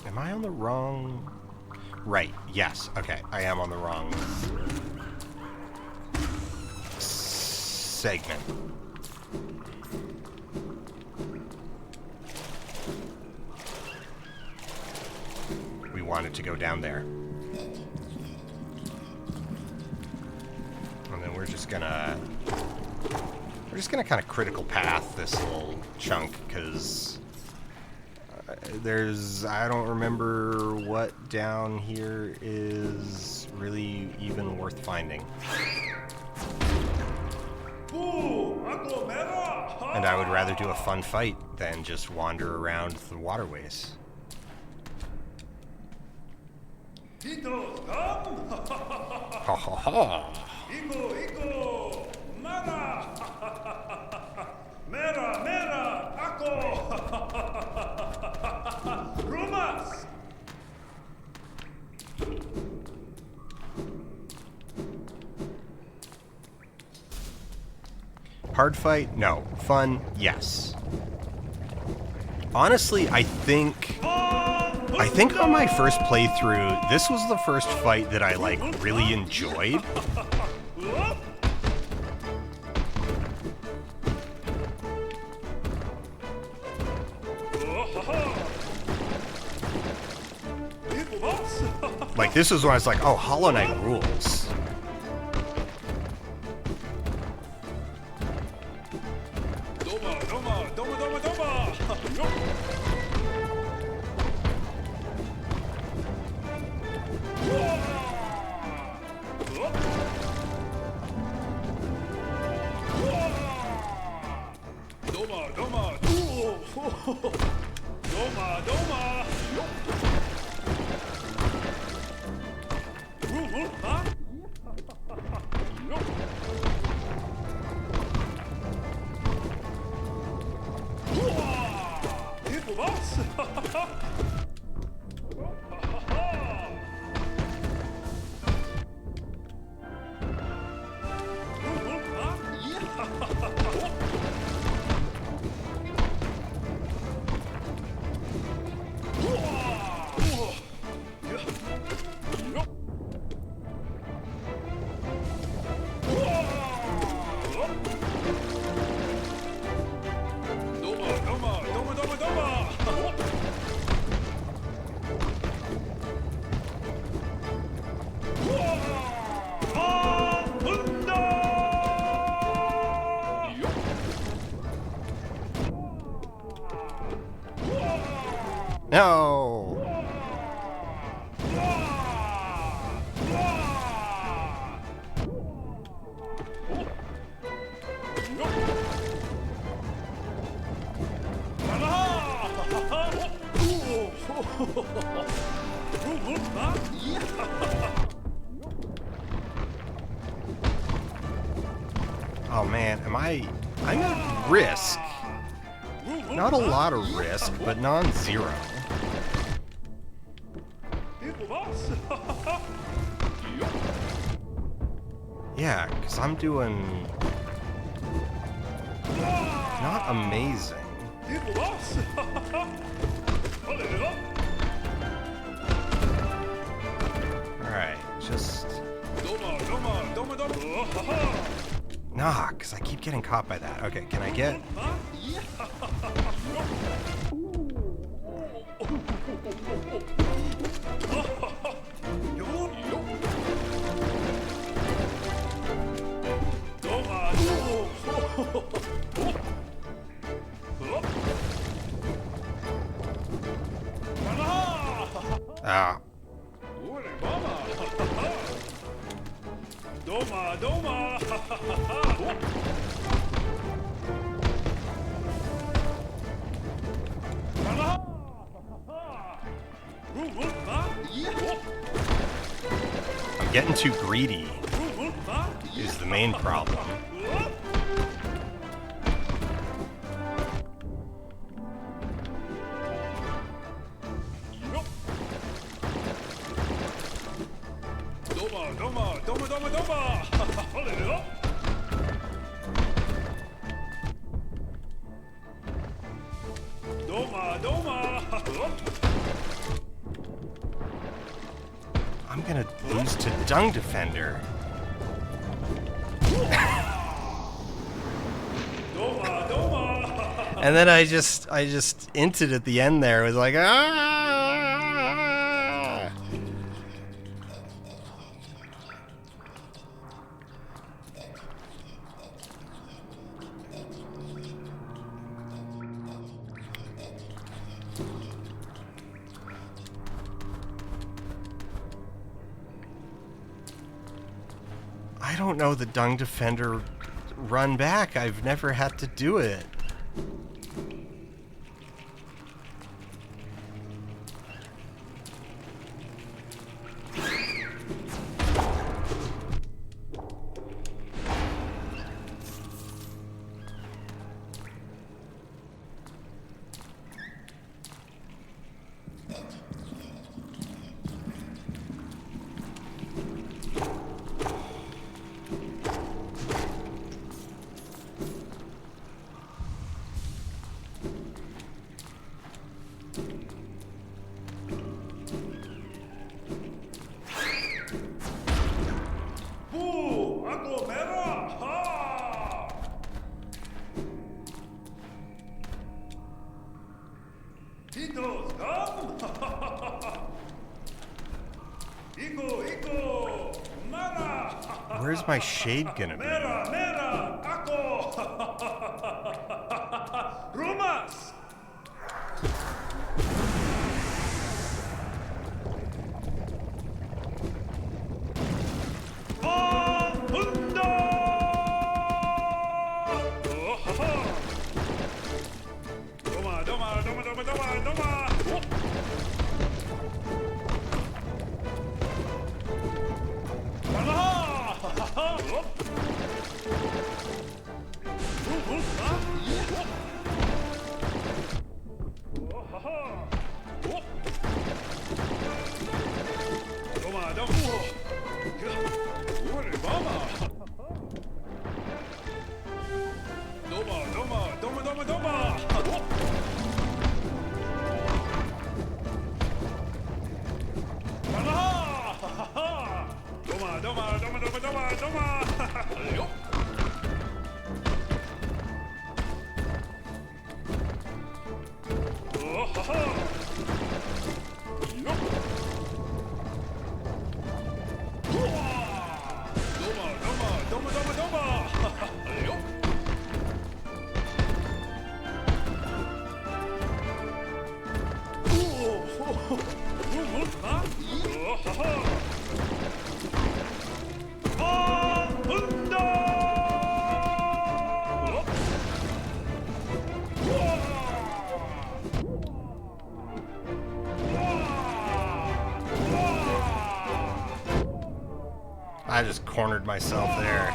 Am I on the wrong... Right, yes. Okay, I am on the wrong... segment. We wanted to go down there. And then we're just gonna kind of critical path this little chunk, because I don't remember what down here is really even worth finding. And I would rather do a fun fight than just wander around the waterways. Ha ha ha! Hard fight? No. Fun? Yes. Honestly, I think on my first playthrough, this was the first fight that I, like, really enjoyed. Like, this was when I was like, oh, Hollow Knight rules. No! Oh man, I'm at risk. Not a lot of risk, but non-zero. Yeah, because I'm doing not amazing. Alright, just... Nah, because I keep getting caught by that. Okay, can I get... Ah. Doma, Doma! I'm getting too greedy is the main problem. Doma, Doma, Doma, Doma, Doma! Hold it up! Doma, Doma! I'm gonna lose to Dung Defender. Doma, Doma! And then I just inted at the end there. It was like, ah! I don't know the Dung Defender run back. I've never had to do it. Tito's come! Iko, Mara! Where's my shade gonna be? Mera, Ako! Rumas! I just cornered myself there.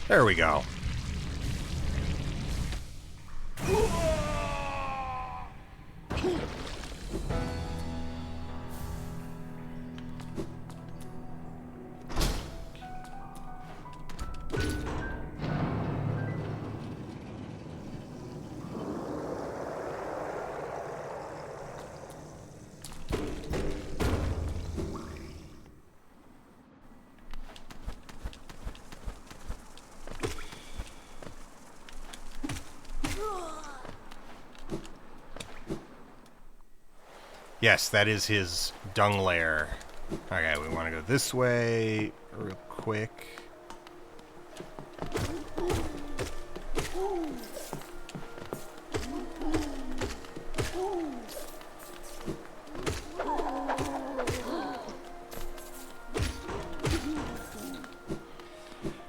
There we go. Yes, that is his dung lair. Okay, we want to go this way real quick.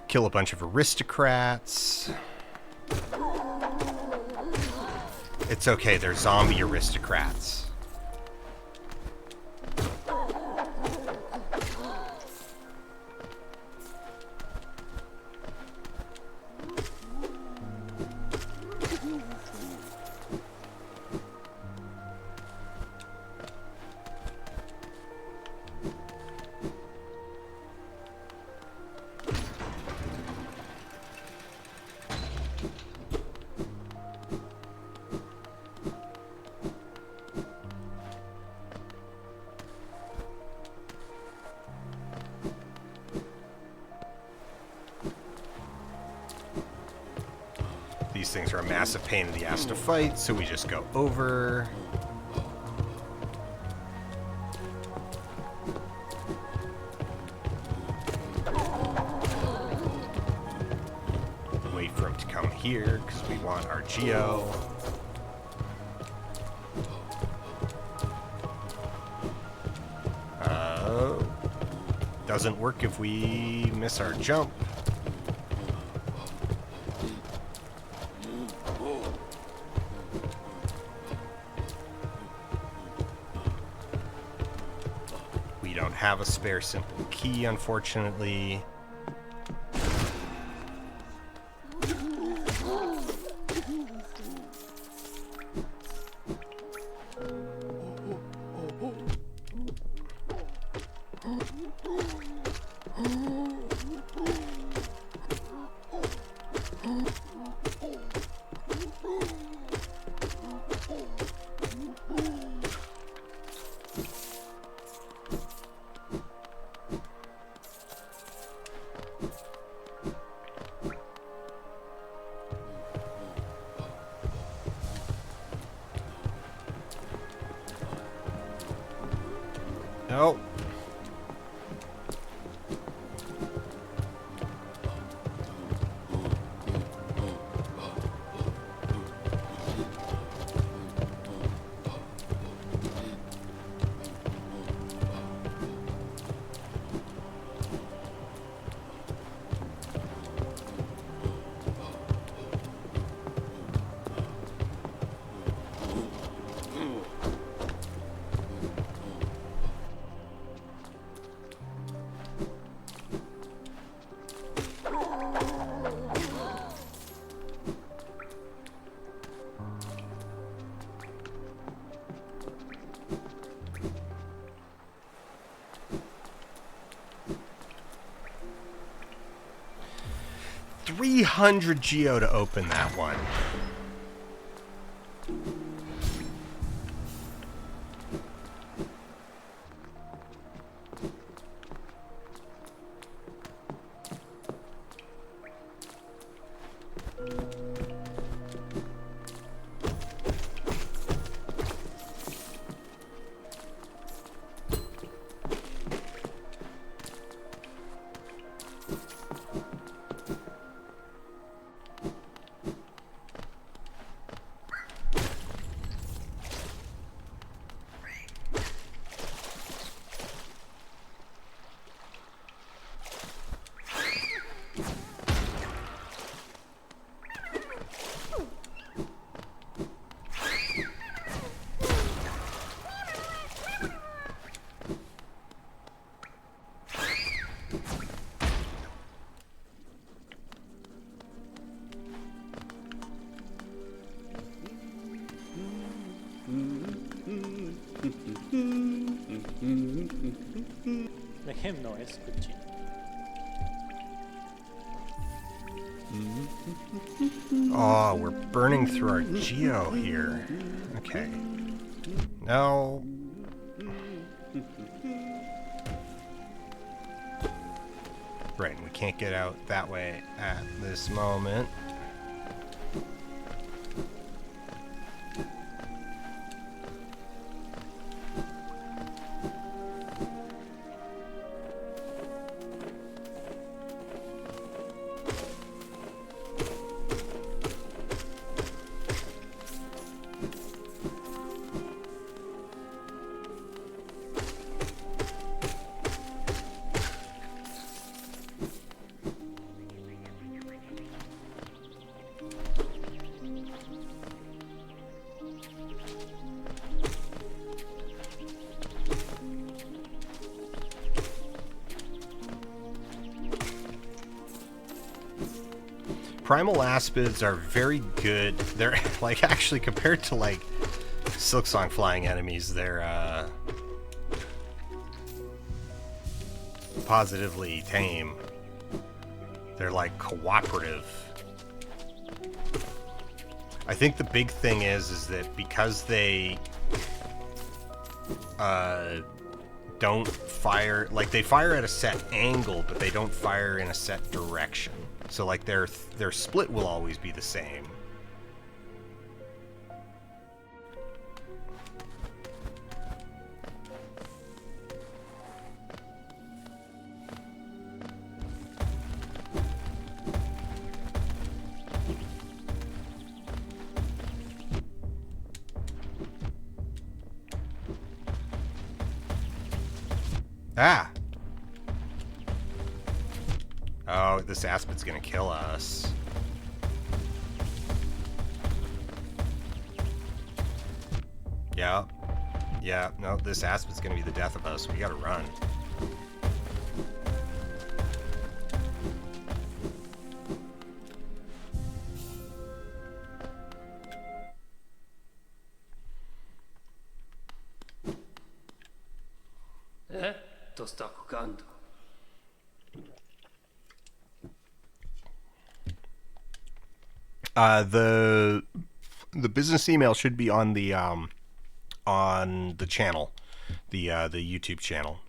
Kill a bunch of aristocrats. It's okay, they're zombie aristocrats. These things are a massive pain in the ass to fight, so we just go over. Wait for him to come here, because we want our Geo. Doesn't work if we miss our jump. We don't have a spare simple key, unfortunately. No. $300 Geo to open that one. ¿Quién no escuché? Oh, we're burning through our geo here. Okay. No. Right, we can't get out that way at this moment. Primal aspids are very good. They're like actually compared to like Silksong flying enemies, they're positively tame. They're like cooperative. I think the big thing is that because they don't fire, like they fire at a set angle, but they don't fire in a set direction. So like their split will always be the same. Ah! Oh, this aspid's gonna kill us. Yeah. Yeah, no, this aspid's gonna be the death of us. We gotta run. To sta jugando. The business email should be on the channel, the YouTube channel.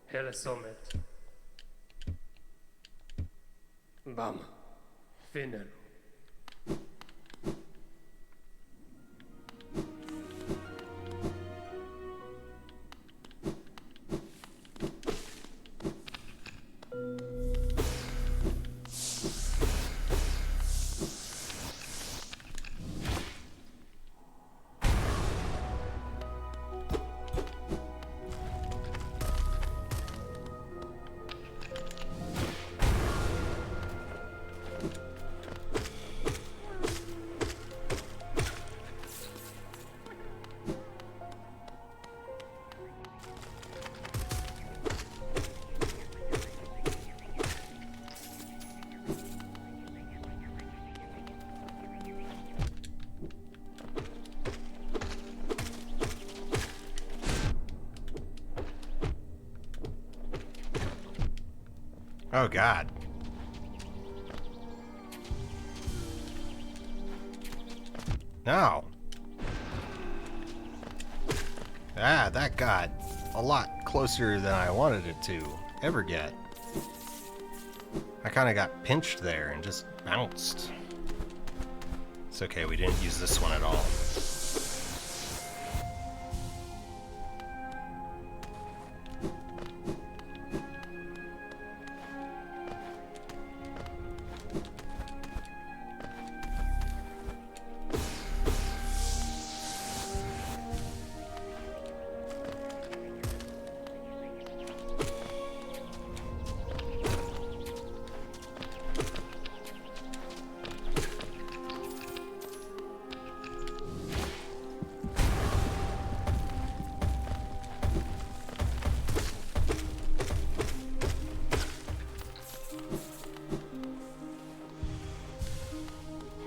Hele somet. Vamos. Finero. Oh, God. No. Ah, that got a lot closer than I wanted it to ever get. I kind of got pinched there and just bounced. It's okay, we didn't use this one at all.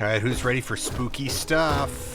Alright, who's ready for spooky stuff?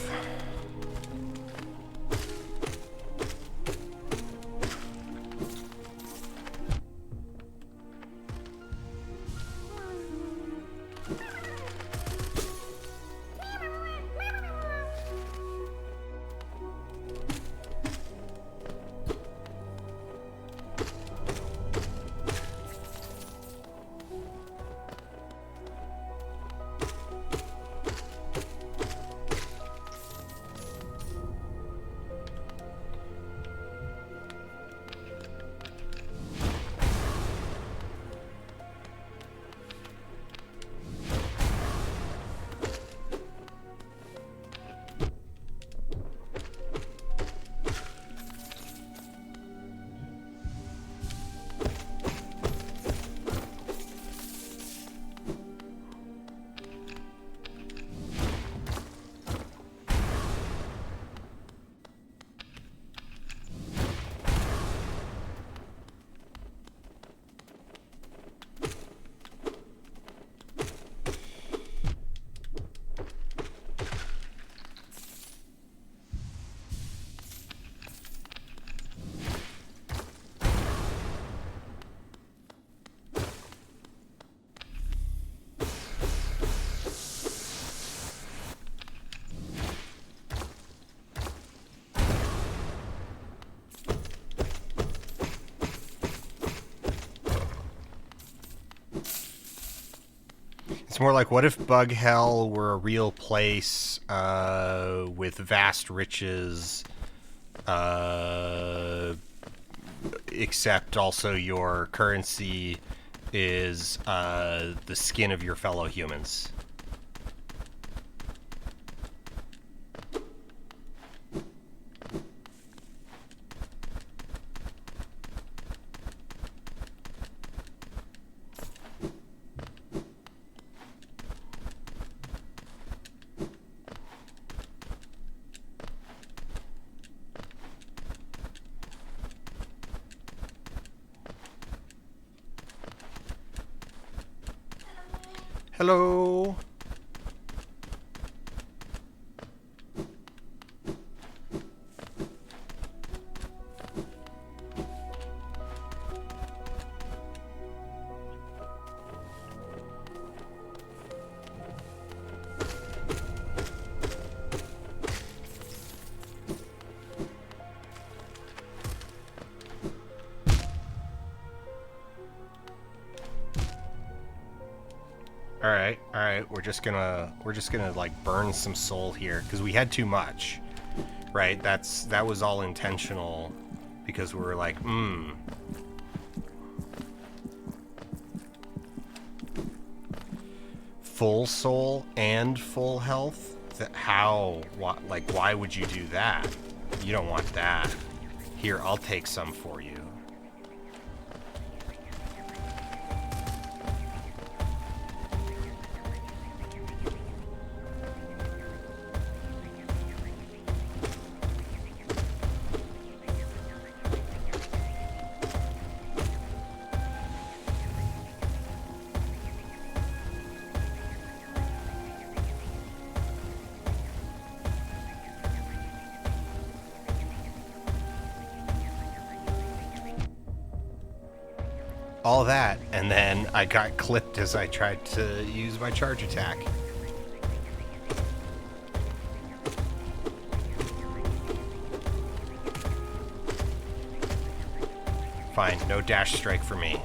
It's more like, what if Bug Hell were a real place with vast riches, except also your currency is the skin of your fellow humans? Hello. All right, we're just gonna like burn some soul here because we had too much, right? That was all intentional because we were like, full soul and full health. How? What? Like, why would you do that? You don't want that. Here, I'll take some for you. All that, and then I got clipped as I tried to use my charge attack. Fine, no dash strike for me.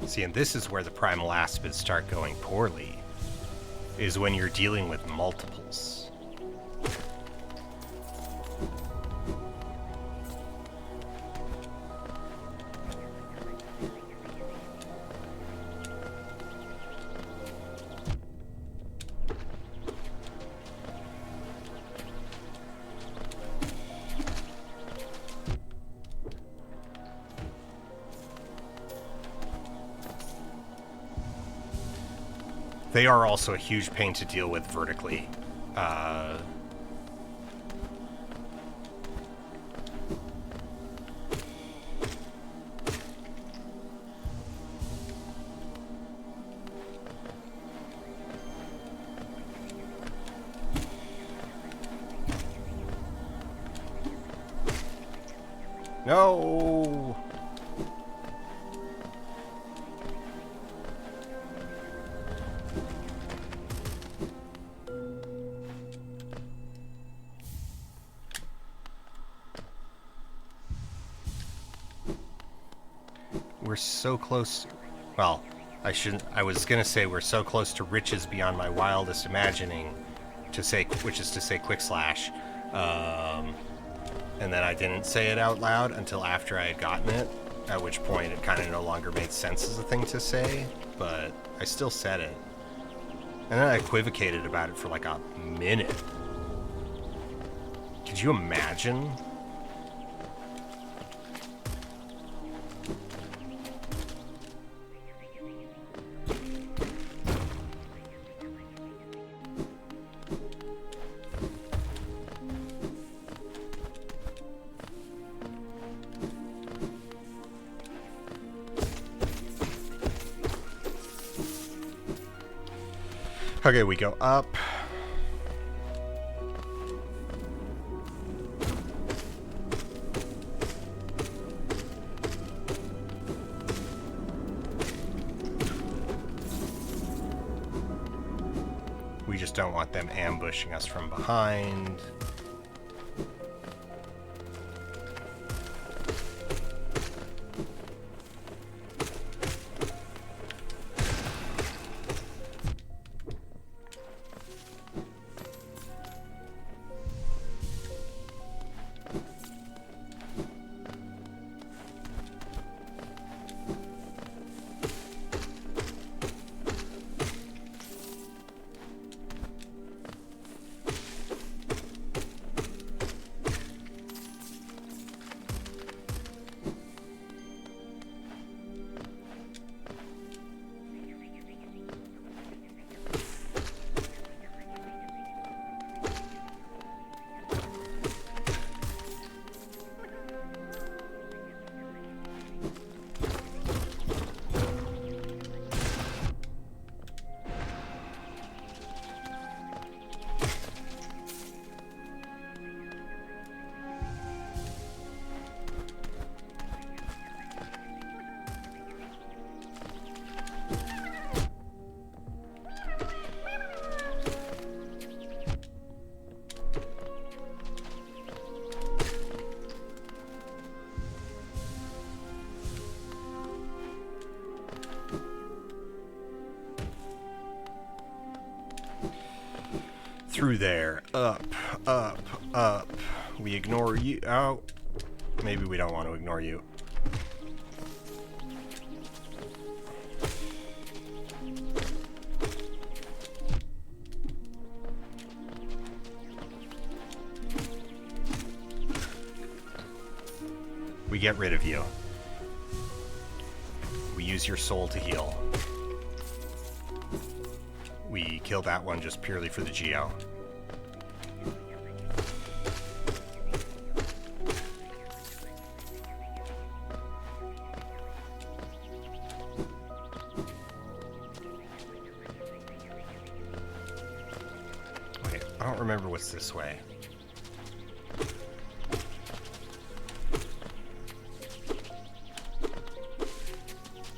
See, and this is where the primal aspids start going poorly, is when you're dealing with multiples. They are also a huge pain to deal with vertically. No! We're so close. Well, I was gonna say we're so close to riches beyond my wildest imagining, which is to say quick slash. And then I didn't say it out loud until after I had gotten it, at which point it kind of no longer made sense as a thing to say, but I still said it. And then I equivocated about it for like a minute. Could you imagine? Okay, we go up. We just don't want them ambushing us from behind. Through there. Up, up, up. We ignore you. Oh. Maybe we don't want to ignore you. We get rid of you. We use your soul to heal. We kill that one just purely for the geo. Okay, I don't remember what's this way.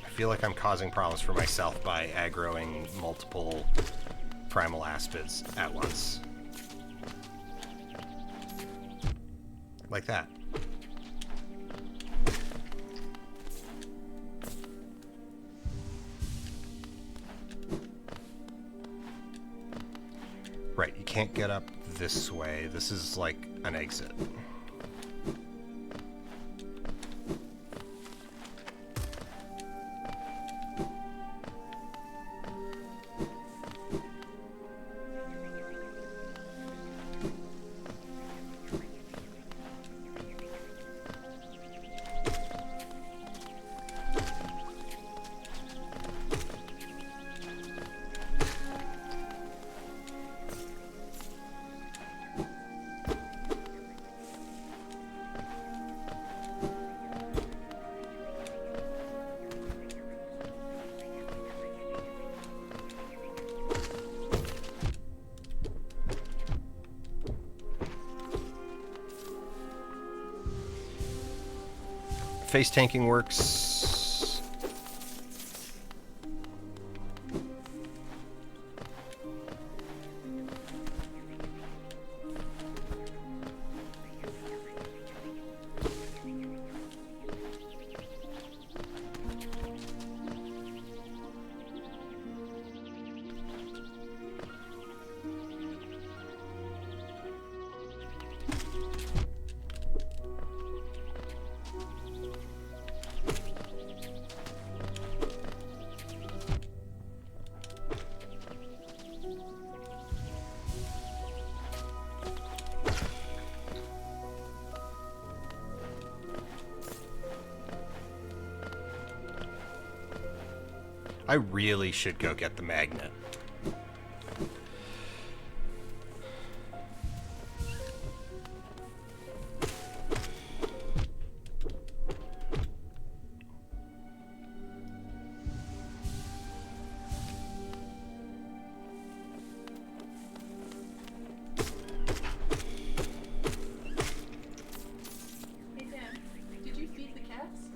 I feel like I'm causing problems for myself by aggroing multiple primal aspids at once. Like that. Right, you can't get up this way. This is like an exit. face tanking works. I really should go get the magnet. Hey Dan, did you feed the cats?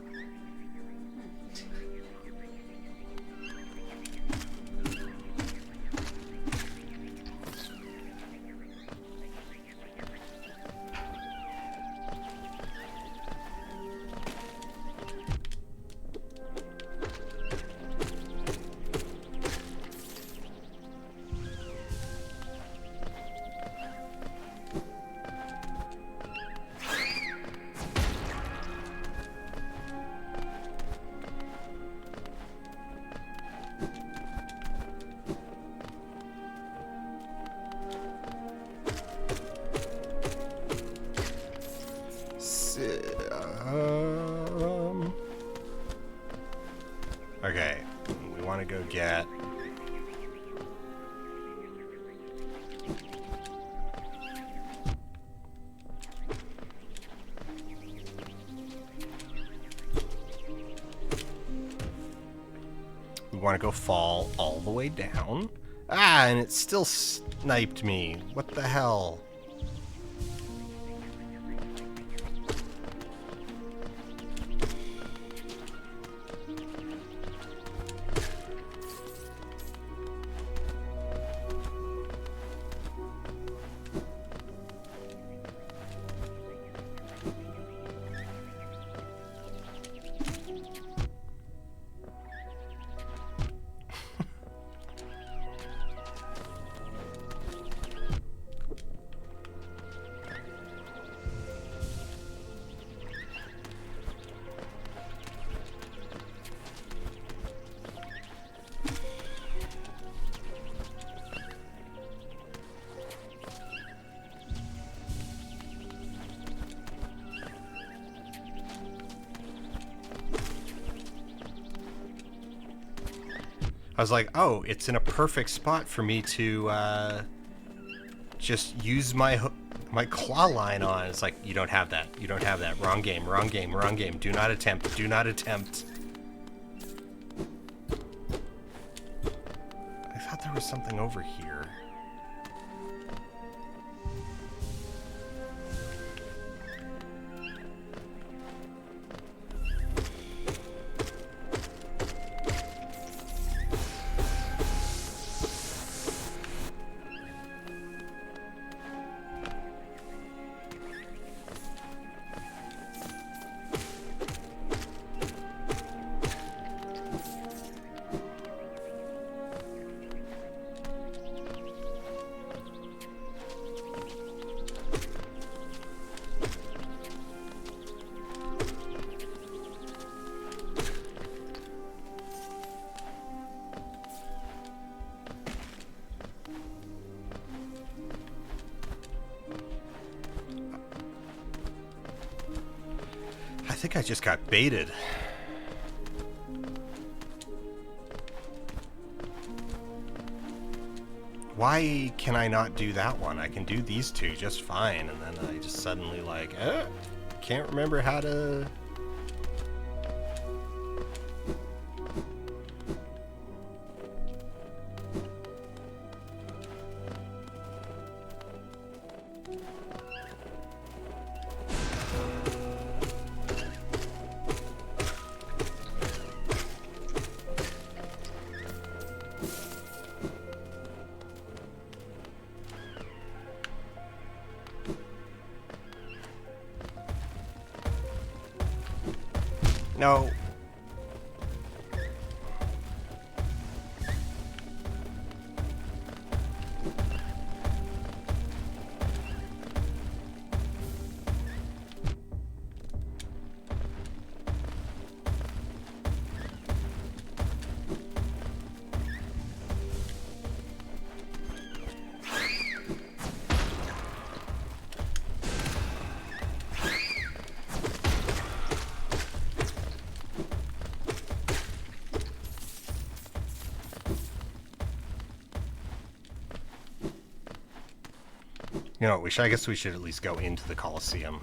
Okay, we want to go get... We want to go fall all the way down. Ah, and it still sniped me. What the hell? I was like, oh, it's in a perfect spot for me to just use my claw line on. It's like, you don't have that. You don't have that. Wrong game, wrong game, wrong game. Do not attempt. Do not attempt. I thought there was something over here. I think I just got baited. Why can I not do that one? I can do these two just fine, and then I just suddenly like, can't remember how to... No. You know, I guess we should at least go into the Colosseum.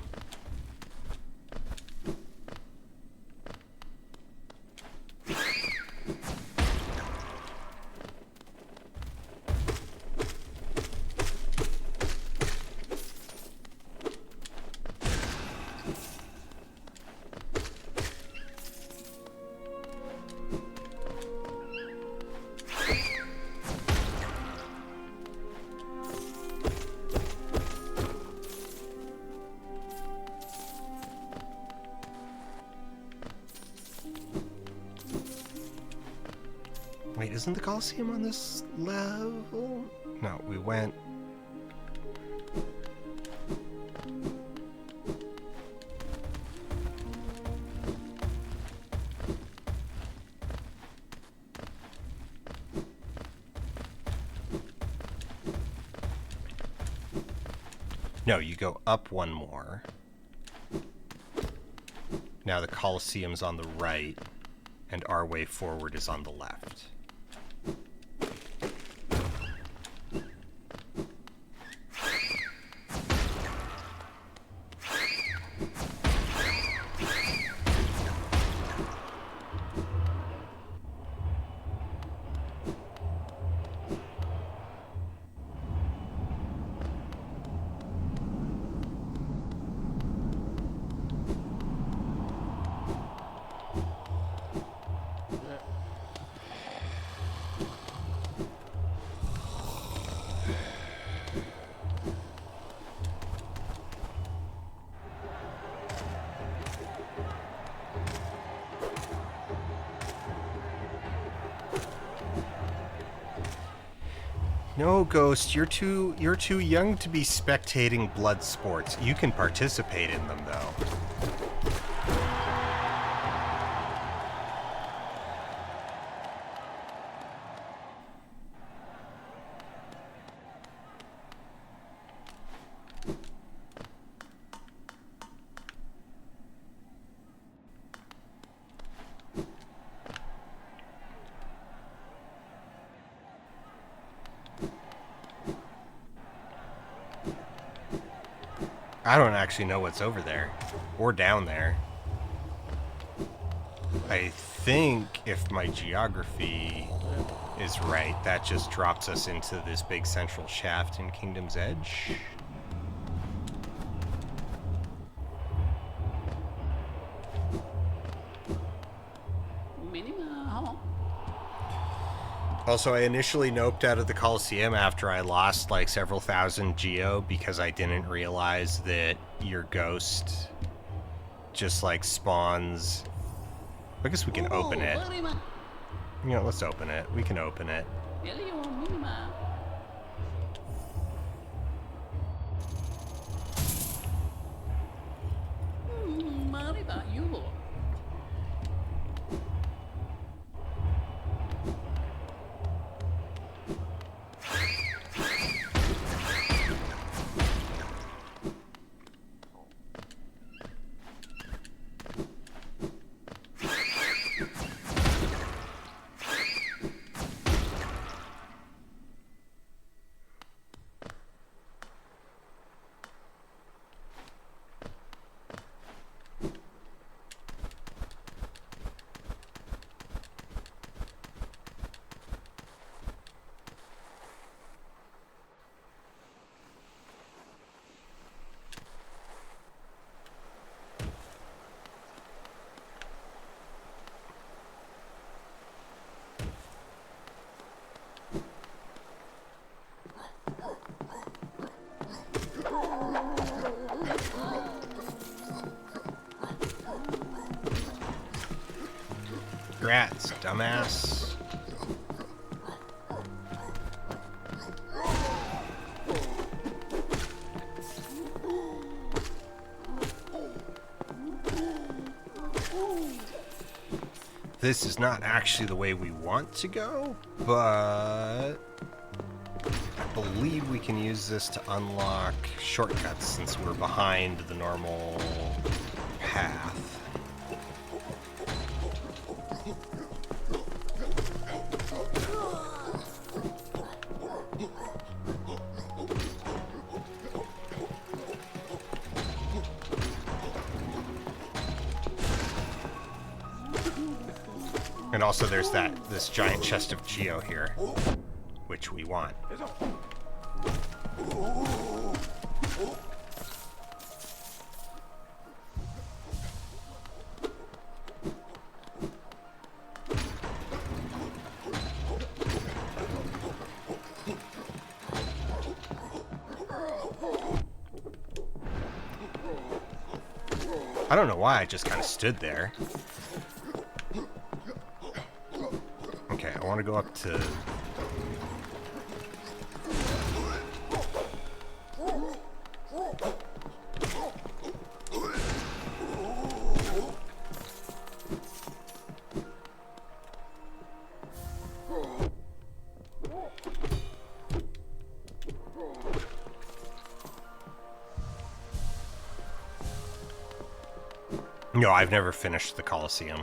Wait, isn't the Colosseum on this level? No, we went... No, you go up one more. Now the Colosseum's on the right, and our way forward is on the left. No, Ghost, you're too young to be spectating blood sports. You can participate in them, though. I don't actually know what's over there or down there. I think if my geography is right, that just drops us into this big central shaft in Kingdom's Edge. Also, I initially noped out of the Colosseum after I lost like several thousand geo because I didn't realize that your ghost just like spawns. I guess we can open it. You know, let's open it. We can open it. dumbass. This is not actually the way we want to go, but I believe we can use this to unlock shortcuts since we're behind the normal path. And also there's this giant chest of Geo here, which we want. I don't know why I just kind of stood there. Okay, I want to go up to... No, I've never finished the Colosseum.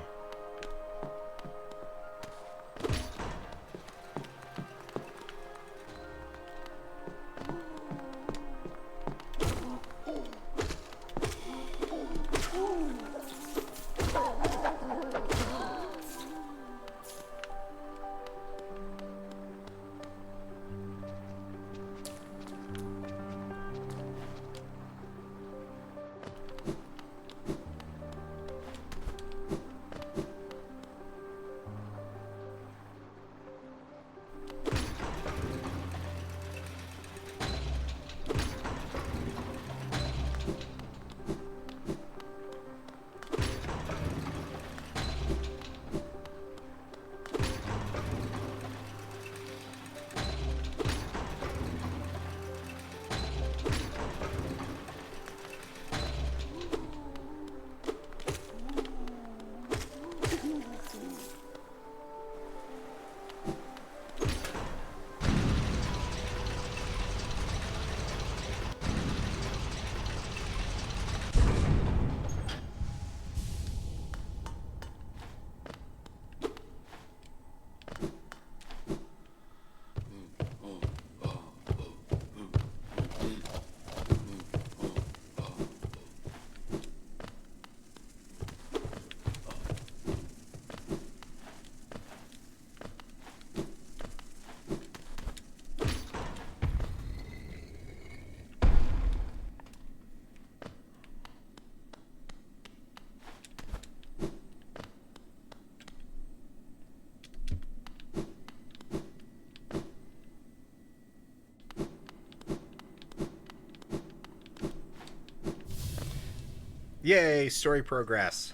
Yay, story progress.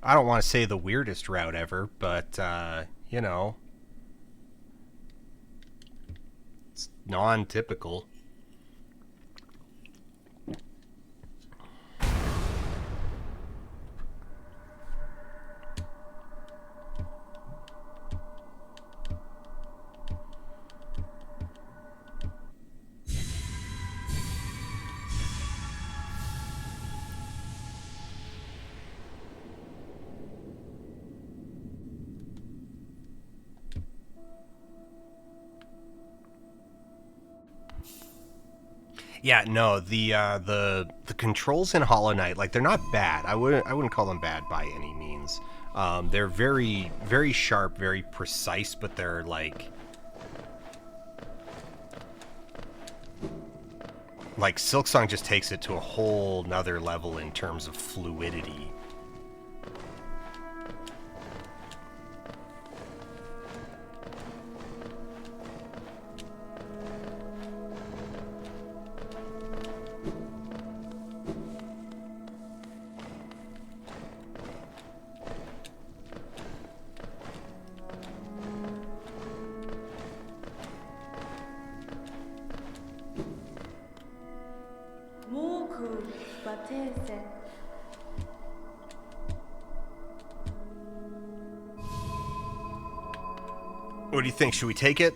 I don't want to say the weirdest route ever, but, you know, it's non-typical. Yeah, no, the controls in Hollow Knight, like, they're not bad. I wouldn't call them bad by any means. They're very, very sharp, very precise, but they're like Silksong just takes it to a whole nother level in terms of fluidity. What do you think? Should we take it?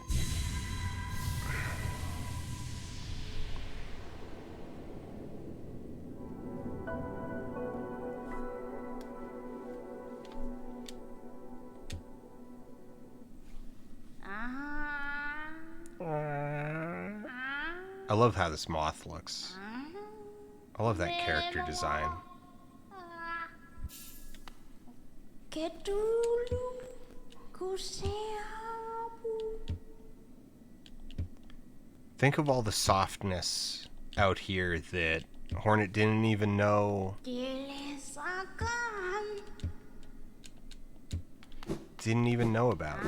I love how this moth looks. I love that character design. Think of all the softness out here that Hornet didn't even know. Didn't even know about.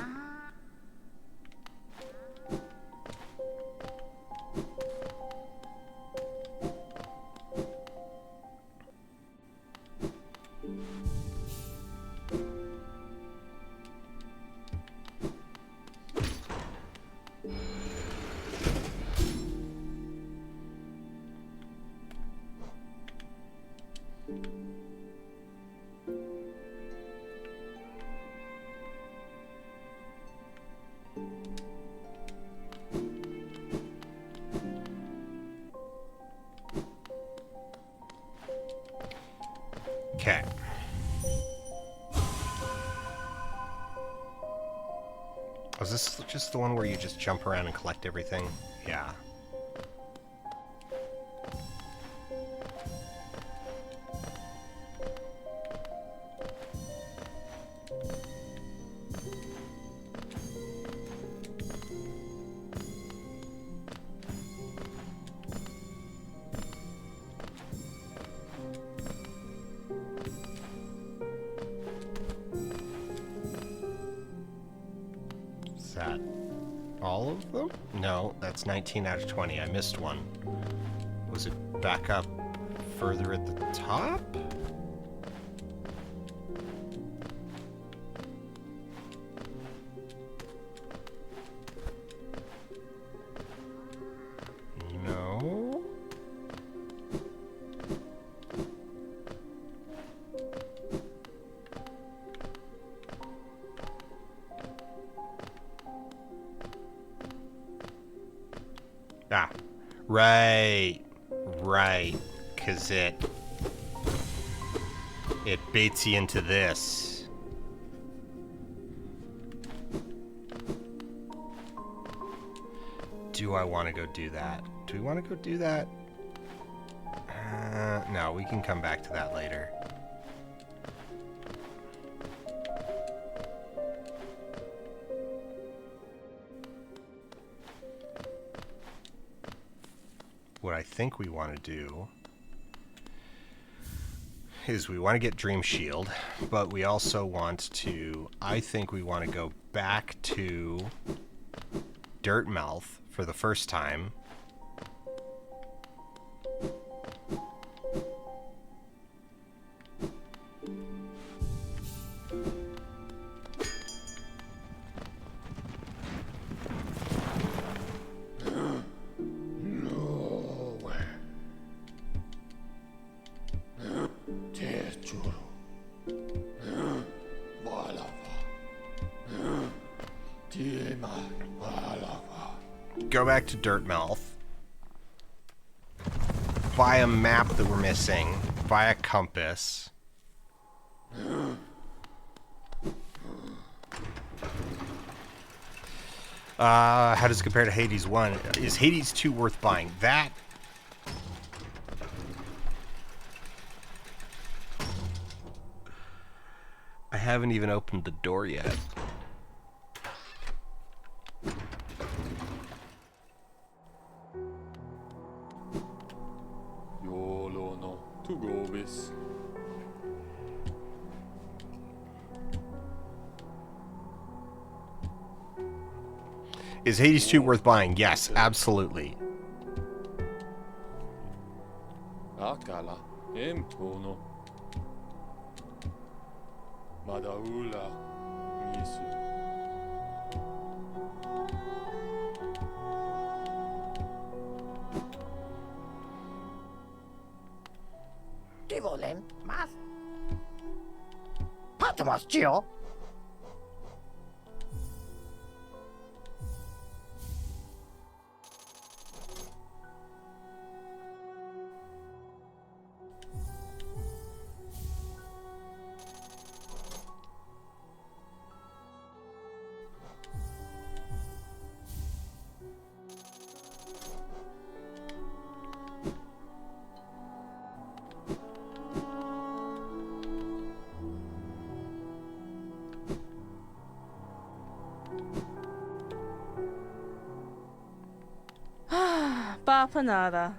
Okay. Was this just the one where you just jump around and collect everything? Yeah. Is that all of them? No, that's 19 out of 20. I missed one. Was it back up further at the top? No. Ah, right, 'cause it baits you into this. Do I want to go do that? Do we want to go do that? No, we can come back to that later. What I think we want to do is we want to get Dream Shield, but we also want to, I think we want to go back to Dirtmouth for the first time. Go back to Dirtmouth. Buy a map that we're missing. Buy a compass. How does it compare to Hades 1? Is Hades 2 worth buying? That... I haven't even opened the door yet. Is Hades 2 worth buying? Yes, absolutely. Akala, Empono. Madaula, Misu. ¿Qué volen? ¿Más? Patmos, Gio. nada.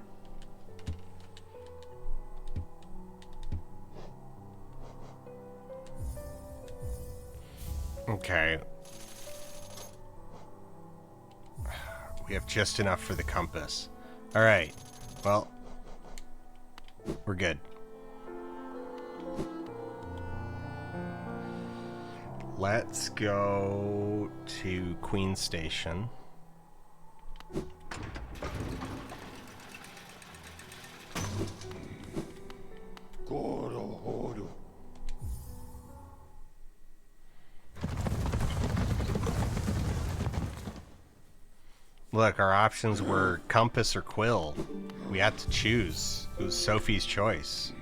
Okay. We have just enough for the compass. Alright. Well, we're good. Let's go to Queen Station. Look, our options were compass or quill. We had to choose. It was Sophie's choice.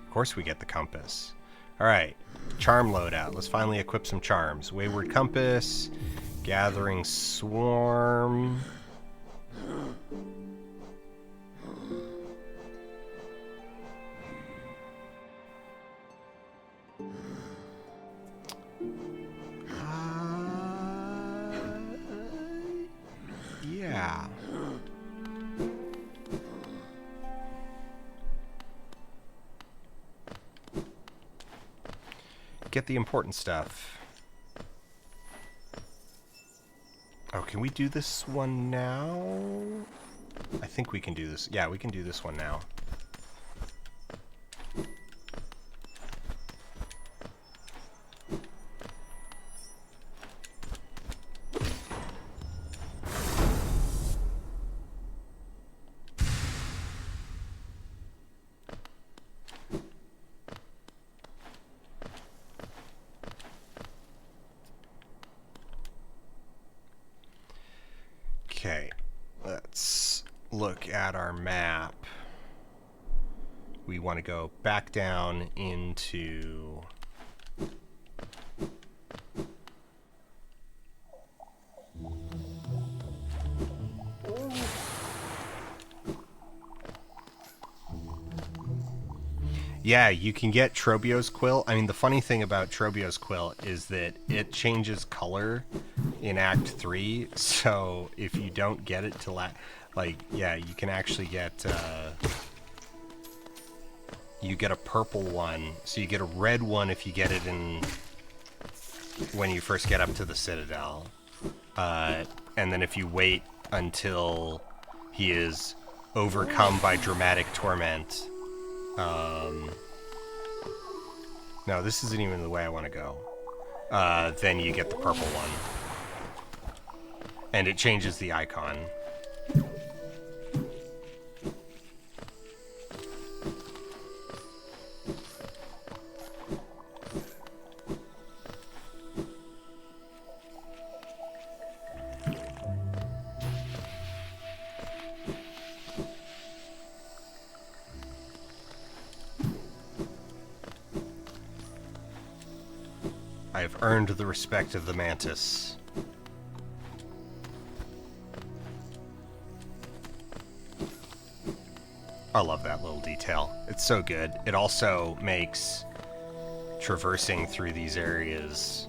Of course we get the compass. Alright, charm loadout. Let's finally equip some charms. Wayward Compass, Gathering Swarm. Yeah. Get the important stuff. Oh, can we do this one now? I think we can do this. Yeah, we can do this one now. Okay, let's look at our map. We want to go back down into... Yeah, you can get Trobio's Quill. I mean, the funny thing about Trobio's Quill is that it changes color in Act 3, so if you don't get it till yeah, you can actually get you get a purple one, so you get a red one if you get it in when you first get up to the Citadel, and then if you wait until he is overcome by dramatic torment. No, this isn't even the way I want to go. Then you get the purple one. And it changes the icon. I've earned the respect of the Mantis. I love that little detail. It's so good. It also makes traversing through these areas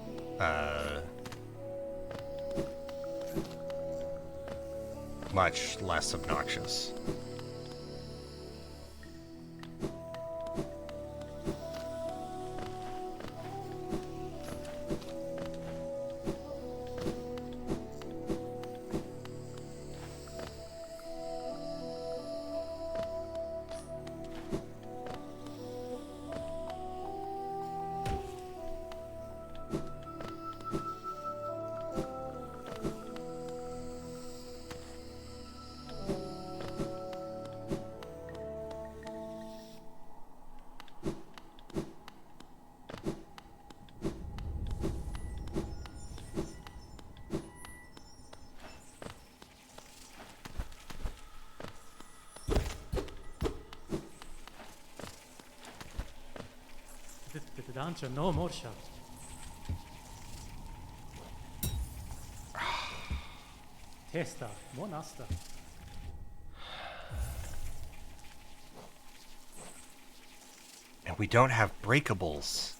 much less obnoxious. No more shot. Testa, monasta. And we don't have breakables.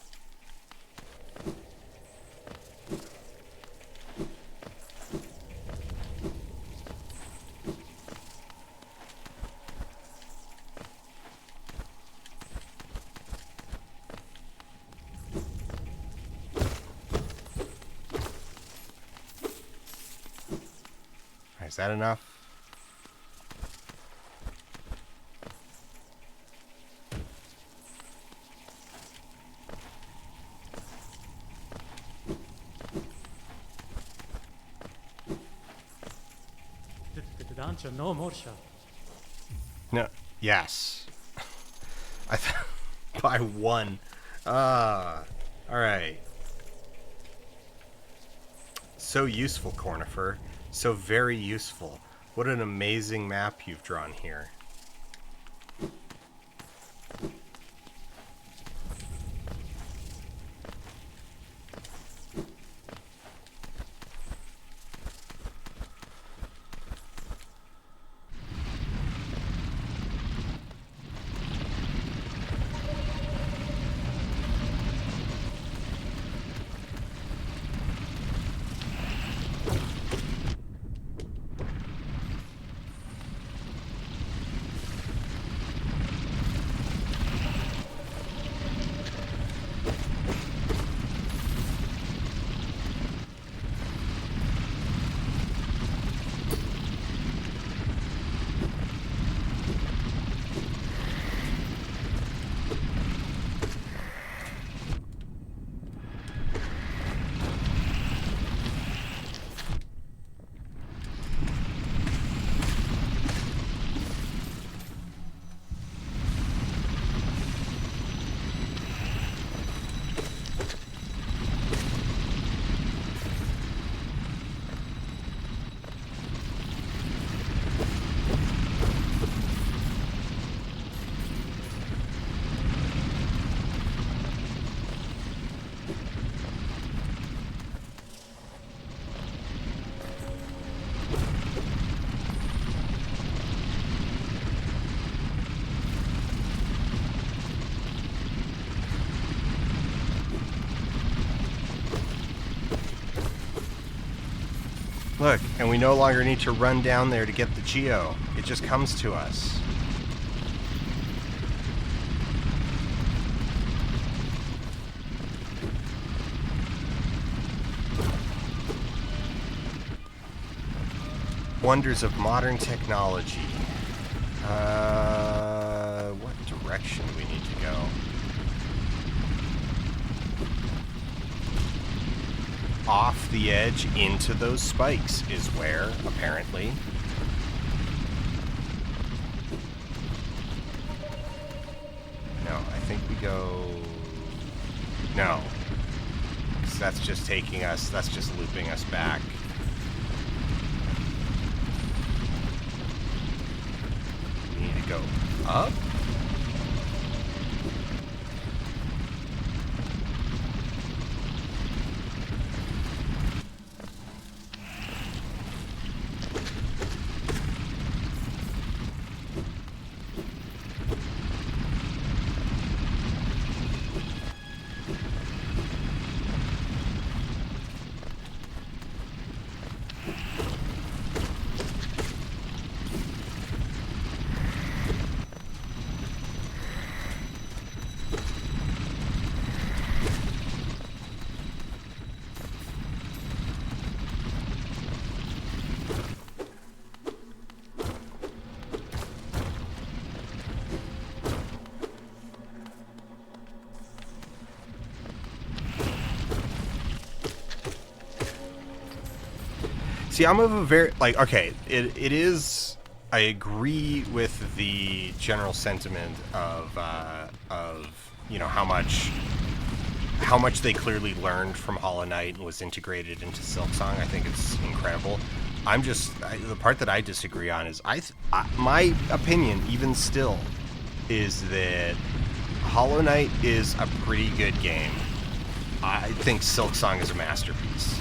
Is that enough? No morsha. No. Yes. I by one. All right. So useful, Cornifer. So very useful. What an amazing map you've drawn here. Look, and we no longer need to run down there to get the Geo. It just comes to us. Wonders of modern technology. What direction do we need to go? Off the edge into those spikes is where, apparently. No, I think we go... No. 'Cause that's just taking us, that's just looping us back. We need to go up? See, I'm of a very, like, okay, it is, I agree with the general sentiment of you know, how much they clearly learned from Hollow Knight and was integrated into Silksong. I think it's incredible. I'm just, the part that I disagree on is, my opinion, even still, is that Hollow Knight is a pretty good game. I think Silksong is a masterpiece.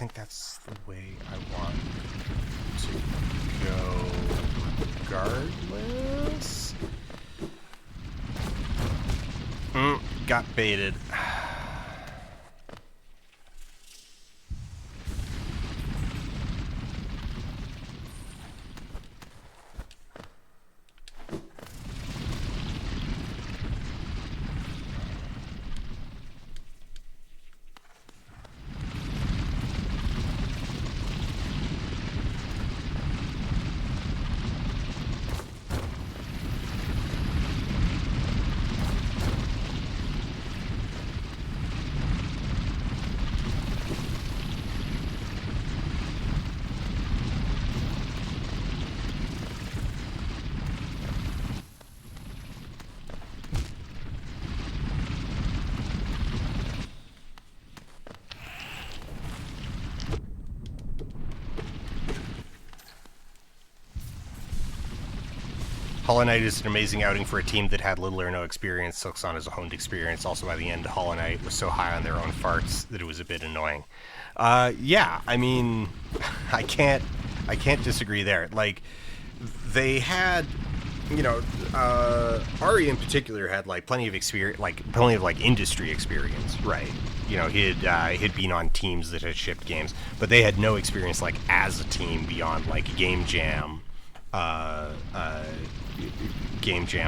think that's the way I want to go regardless. Got baited. Hollow Knight is an amazing outing for a team that had little or no experience. Silksong is a honed experience. Also, by the end, Hollow Knight was so high on their own farts that it was a bit annoying. Yeah, I mean, I can't disagree there. Like, they had, you know, Ari in particular had like plenty of experience, plenty of industry experience, right? You know, he'd been on teams that had shipped games, but they had no experience like as a team beyond like game jam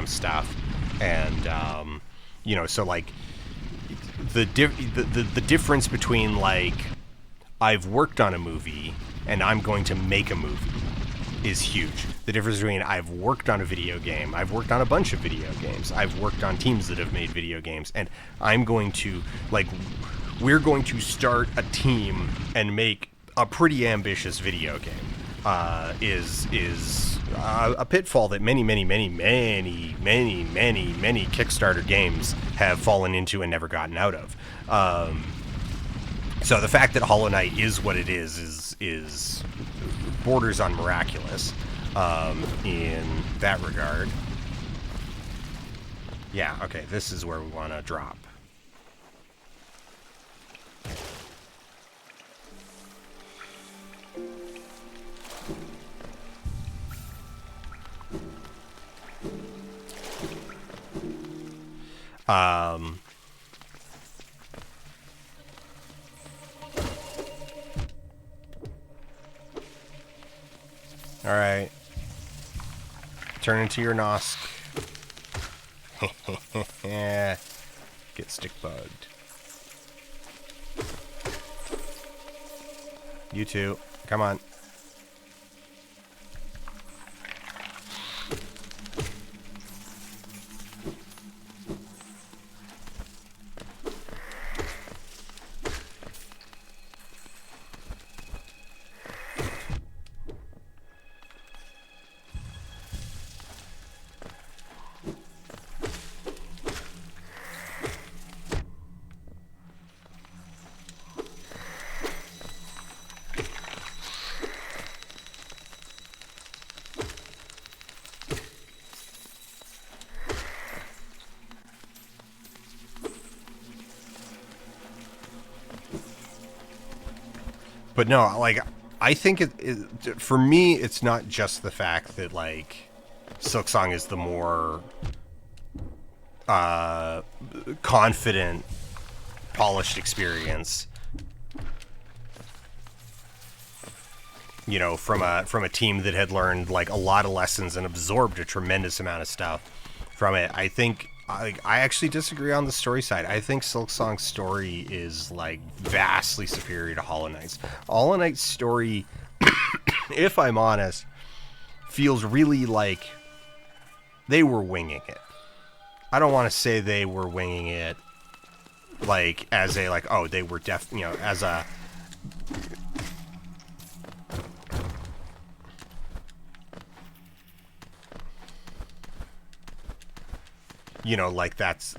stuff, and you know, so like the difference between like I've worked on a movie and I'm going to make a movie is huge. The difference between I've worked on a video game, I've worked on a bunch of video games, I've worked on teams that have made video games, and I'm going to we're going to start a team and make a pretty ambitious video game is a pitfall that many Kickstarter games have fallen into and never gotten out of. So the fact that Hollow Knight is what it is borders on miraculous in that regard. Yeah, okay, this is where we want to drop. All right. Turn into your Nosk. Get stick bugged. You too. Come on. But no, like, I think for me, it's not just the fact that, like, Silksong is the more confident, polished experience, you know, from a team that had learned, like, a lot of lessons and absorbed a tremendous amount of stuff from it. I think I actually disagree on the story side. I think Silksong's story is, like, vastly superior to Hollow Knight's. Hollow Knight's story, if I'm honest, feels really like they were winging it. I don't want to say they were winging it, like, as a, like, oh, they were you know, as a... You know, like that's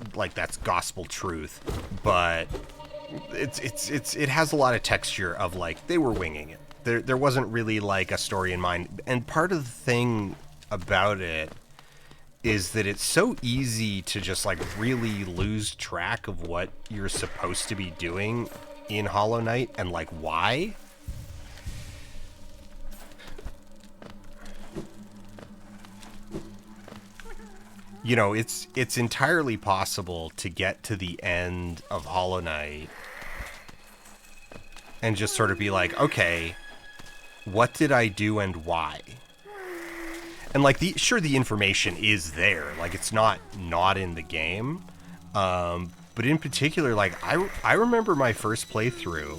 gospel truth, but it has a lot of texture of, like, they were winging it. There wasn't really, like, a story in mind. And part of the thing about it is that it's so easy to just, like, really lose track of what you're supposed to be doing in Hollow Knight and, like, why. you know, it's entirely possible to get to the end of Hollow Knight and just sort of be like, okay, what did I do and why? And like, sure, the information is there, like it's not in the game, but in particular, like I remember my first playthrough,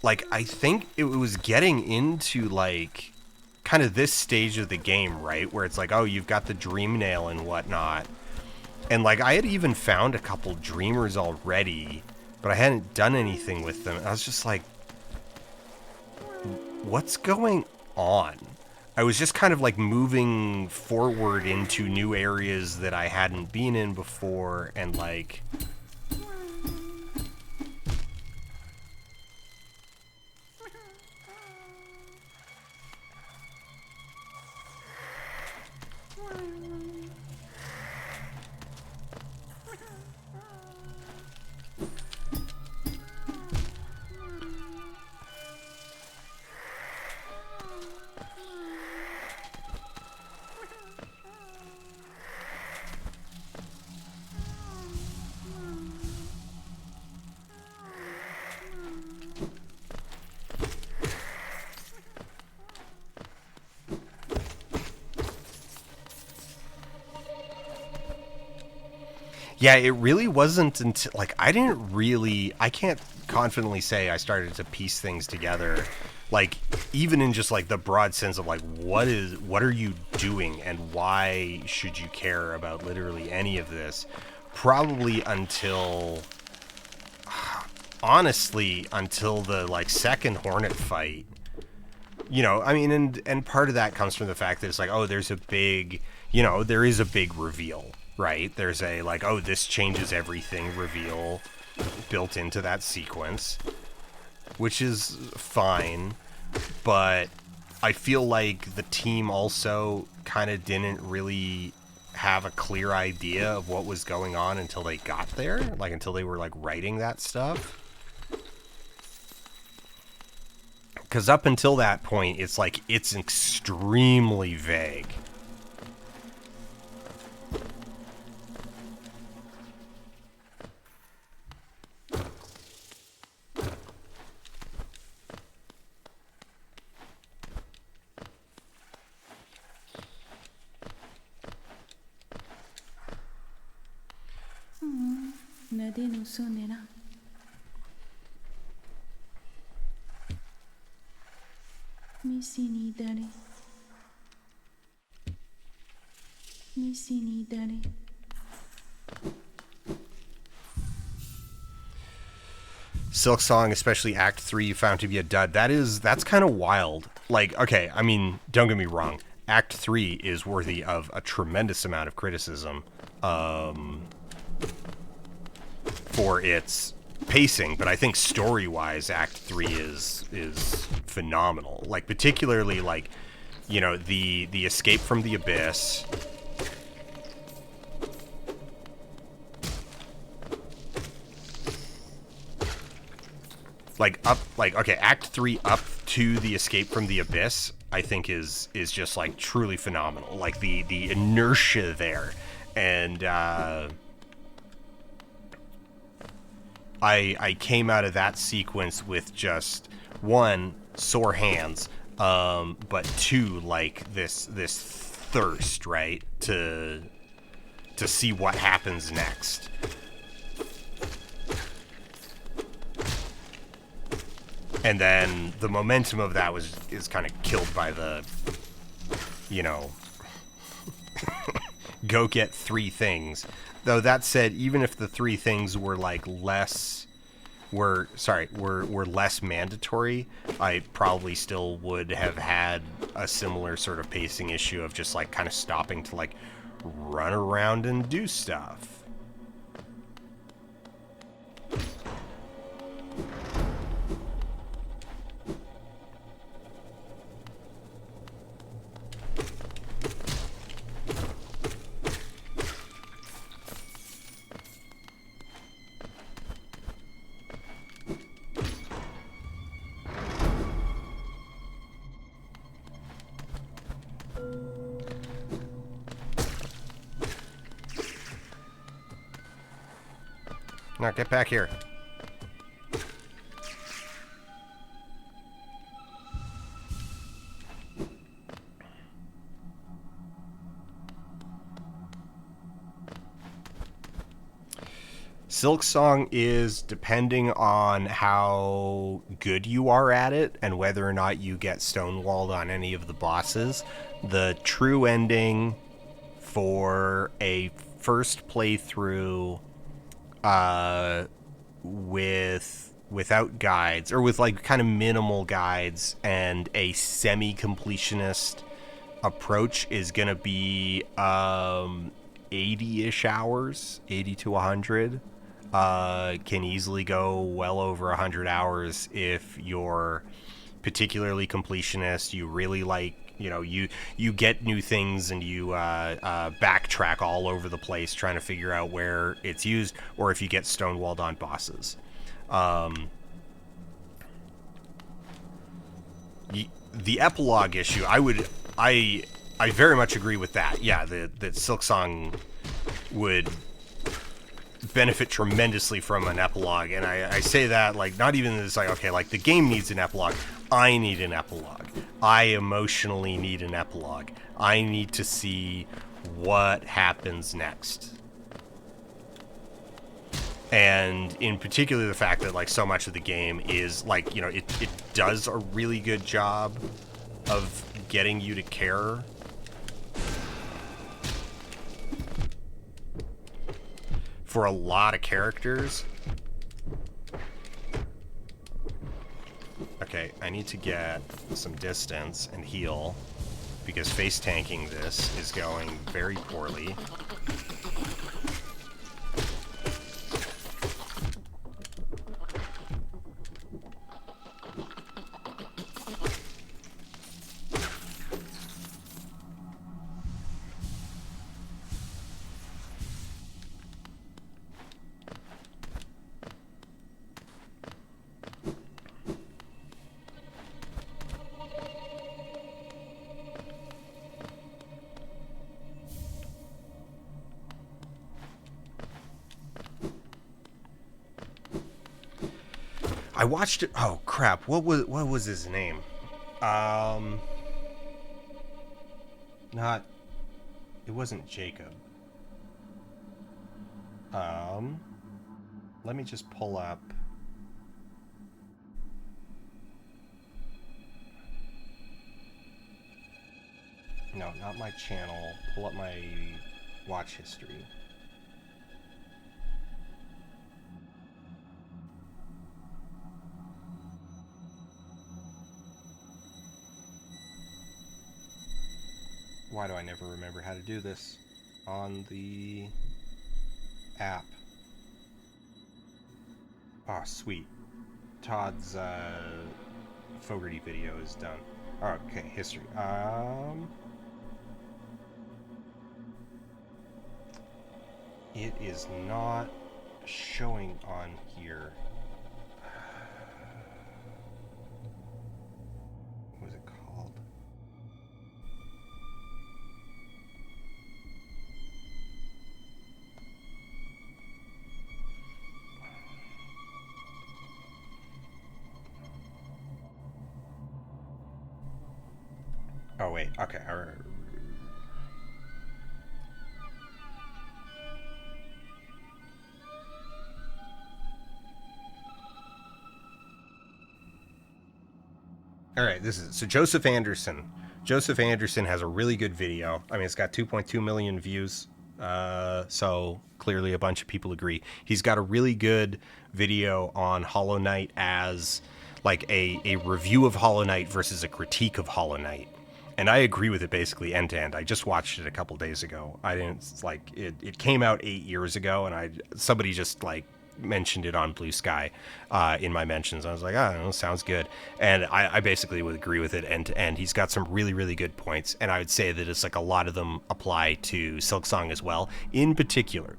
like I think it was getting into like kind of this stage of the game, right, where it's like, oh, you've got the dream nail and whatnot, and like I had even found a couple dreamers already, but I hadn't done anything with them. I was just like, what's going on? I was just kind of like moving forward into new areas that I hadn't been in before, and like, yeah, it really wasn't until, like, I can't confidently say I started to piece things together, like, even in just, like, the broad sense of, like, what are you doing and why should you care about literally any of this, probably until, honestly, until the, like, second Hornet fight. You know, I mean, and part of that comes from the fact that it's like, oh, there is a big reveal, right? There's a, like, oh, this changes everything reveal built into that sequence, which is fine, but I feel like the team also kind of didn't really have a clear idea of what was going on until they got there, like, until they were, like, writing that stuff. Because up until that point, it's like, it's extremely vague. Nadine sonera. Missini daddy. Missini daddy. Silk Song, especially Act 3, you found to be a dud. That's kind of wild. Like, okay, I mean, don't get me wrong. Act 3 is worthy of a tremendous amount of criticism for its pacing, but I think story-wise, Act 3 is phenomenal. Like, particularly, like, you know, the escape from the abyss. Okay, Act 3 up to the escape from the abyss, I think is just, like, truly phenomenal. Like, the inertia there. And, I came out of that sequence with just, one, sore hands, but two, like, this thirst, right, to see what happens next. And then the momentum of that is kind of killed by the, you know, go get 3 things. Though that said, even if the 3 things were like less mandatory, I probably still would have had a similar sort of pacing issue of just like kind of stopping to like run around and do stuff. No, get back here. Silksong is depending on how good you are at it and whether or not you get stonewalled on any of the bosses. The true ending for a first playthrough without guides, or with like kind of minimal guides and a semi-completionist approach, is gonna be 80-ish hours, 80 to 100. Can easily go well over 100 hours if you're particularly completionist. You really like, you know, you get new things and you backtrack all over the place trying to figure out where it's used, or if you get stonewalled on bosses. The epilogue issue, I very much agree with that. Yeah, that Silksong would benefit tremendously from an epilogue, and I say that like not even as like, okay, like the game needs an epilogue. I need an epilogue. I emotionally need an epilogue. I need to see what happens next. And in particular, the fact that like so much of the game is like, you know, it does a really good job of getting you to care. For a lot of characters. Okay, I need to get some distance and heal, because face tanking this is going very poorly. I watched it. Oh crap! What was his name? Not. It wasn't Jacob. Let me just pull up. No, not my channel. Pull up my watch history. Why do I never remember how to do this on the app? Oh, sweet. Todd's Fogarty video is done. Oh, okay, history. It is not showing on here. What was it called? Oh wait, okay. All right, this is so Joseph Anderson. Joseph Anderson has a really good video. I mean, it's got 2.2 million views. So clearly a bunch of people agree. He's got a really good video on Hollow Knight as like a review of Hollow Knight versus a critique of Hollow Knight. And I agree with it basically end to end. I just watched it a couple days ago. I didn't like it. It came out 8 years ago, and somebody just like mentioned it on Blue Sky in my mentions. I was like, I don't know, sounds good. And I basically would agree with it end to end. He's got some really, really good points. And I would say that it's like a lot of them apply to Silksong as well. In particular,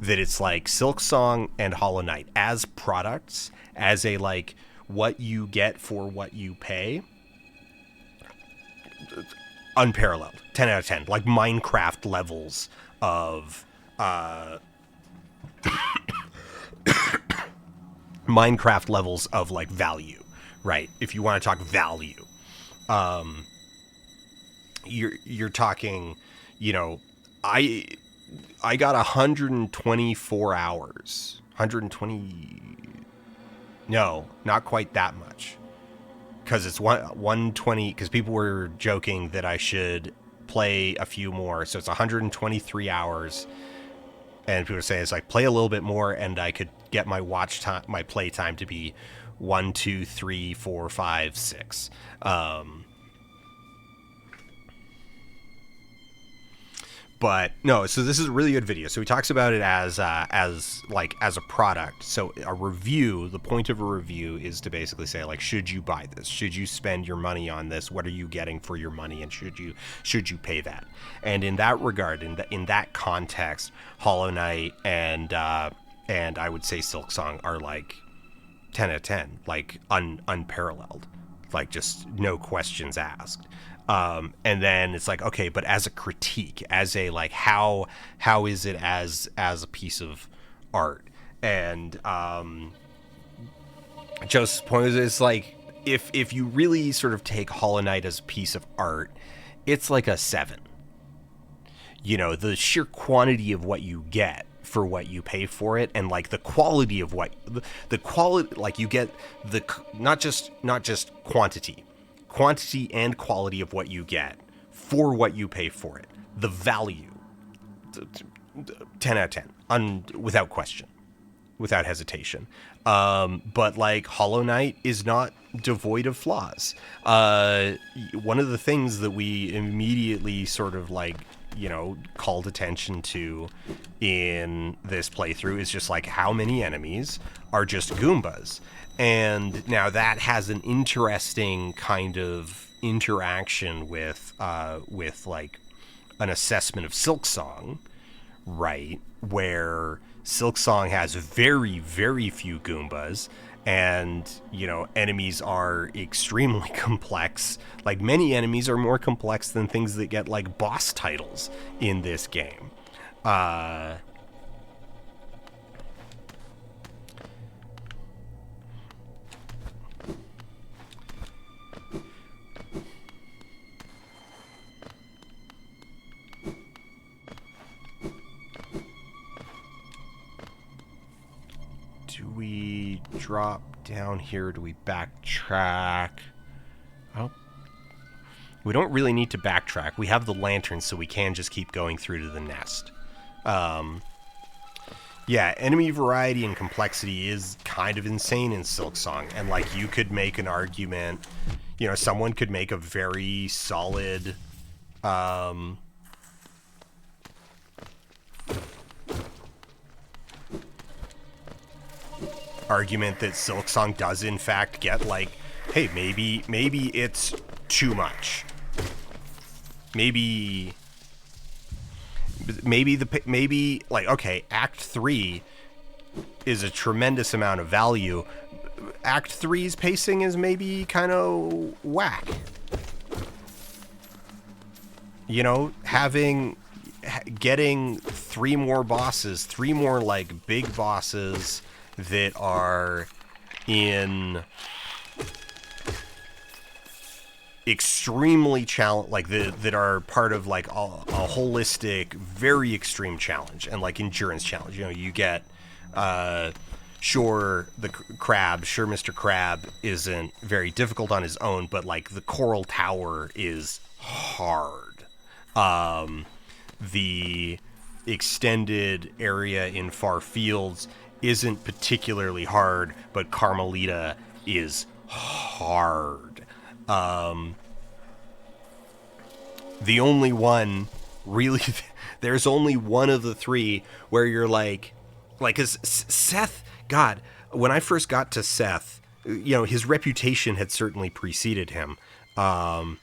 that it's like Silksong and Hollow Knight as products, as a like what you get for what you pay. Unparalleled. 10 out of 10. Like Minecraft levels of Minecraft levels of like value, right? If you want to talk value, you're talking, you know, I got 124 hours, 120. No, not quite that much, because it's 120. Because people were joking that I should play a few more, so it's 123 hours. And people say it's like play a little bit more, and I could get my watch time, my play time to be 1, 2, 3, 4, 5, 6. But no, so this is a really good video. So he talks about it as a product. So a review, the point of a review is to basically say like, should you buy this? Should you spend your money on this? What are you getting for your money? And should you pay that? And in that regard, in that context, Hollow Knight and I would say Silksong are like 10 out of 10, like unparalleled, like just no questions asked. And then it's like, okay, but as a critique, as a like, how is it as a piece of art? And Joseph's point is like, if you really sort of take Hollow Knight as a piece of art, it's like a 7. You know, the sheer quantity of what you get for what you pay for it, and like the quality of what the quality, like you get the not just quantity and quality of what you get for what you pay for it. The value, 10 out of 10, without question, without hesitation. But like Hollow Knight is not devoid of flaws. One of the things that we immediately sort of like, you know, called attention to in this playthrough is just like how many enemies are just Goombas. And now that has an interesting kind of interaction with like an assessment of Silksong, right? Where Silksong has very, very few Goombas, and, you know, enemies are extremely complex. Like, many enemies are more complex than things that get, like, boss titles in this game. Do we drop down here? Do we backtrack? Oh, we don't really need to backtrack. We have the lantern, so we can just keep going through to the nest. Yeah, enemy variety and complexity is kind of insane in Silksong, and like you could make an argument, you know, someone could make a very solid argument that Silksong does in fact get like, hey, maybe it's too much. Maybe like, okay, Act 3 is a tremendous amount of value. Act 3's pacing is maybe kind of whack. You know, getting 3 more bosses, 3 more like big bosses that are in extremely challenge, like that are part of like a holistic, very extreme challenge and like endurance challenge. You know, you get sure the crab, sure Mr. Crab isn't very difficult on his own, but like the Coral Tower is hard. The extended area in Far Fields isn't particularly hard, but Carmelita is hard. The only one really, there's only one of the 3 where you're like, cause Seth, God, when I first got to Seth, you know, his reputation had certainly preceded him. And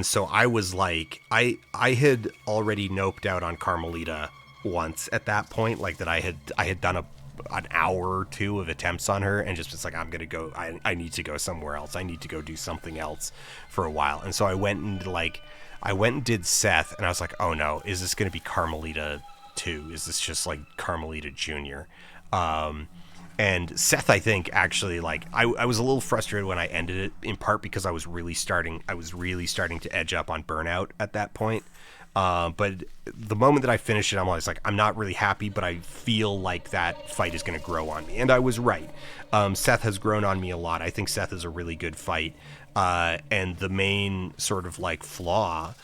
so I was like, I had already noped out on Carmelita once at that point, like that I had done an hour or 2 of attempts on her and just was like, I'm gonna go, I need to go somewhere else. I need to go do something else for a while. And so I went and did Seth, and I was like, oh no, is this gonna be Carmelita 2? Is this just like Carmelita Jr.? And Seth, I think, actually, like, I was a little frustrated when I ended it, in part because I was really starting to edge up on burnout at that point. But the moment that I finished it, I'm always like, I'm not really happy, but I feel like that fight is going to grow on me. And I was right. Seth has grown on me a lot. I think Seth is a really good fight. And the main sort of like flaw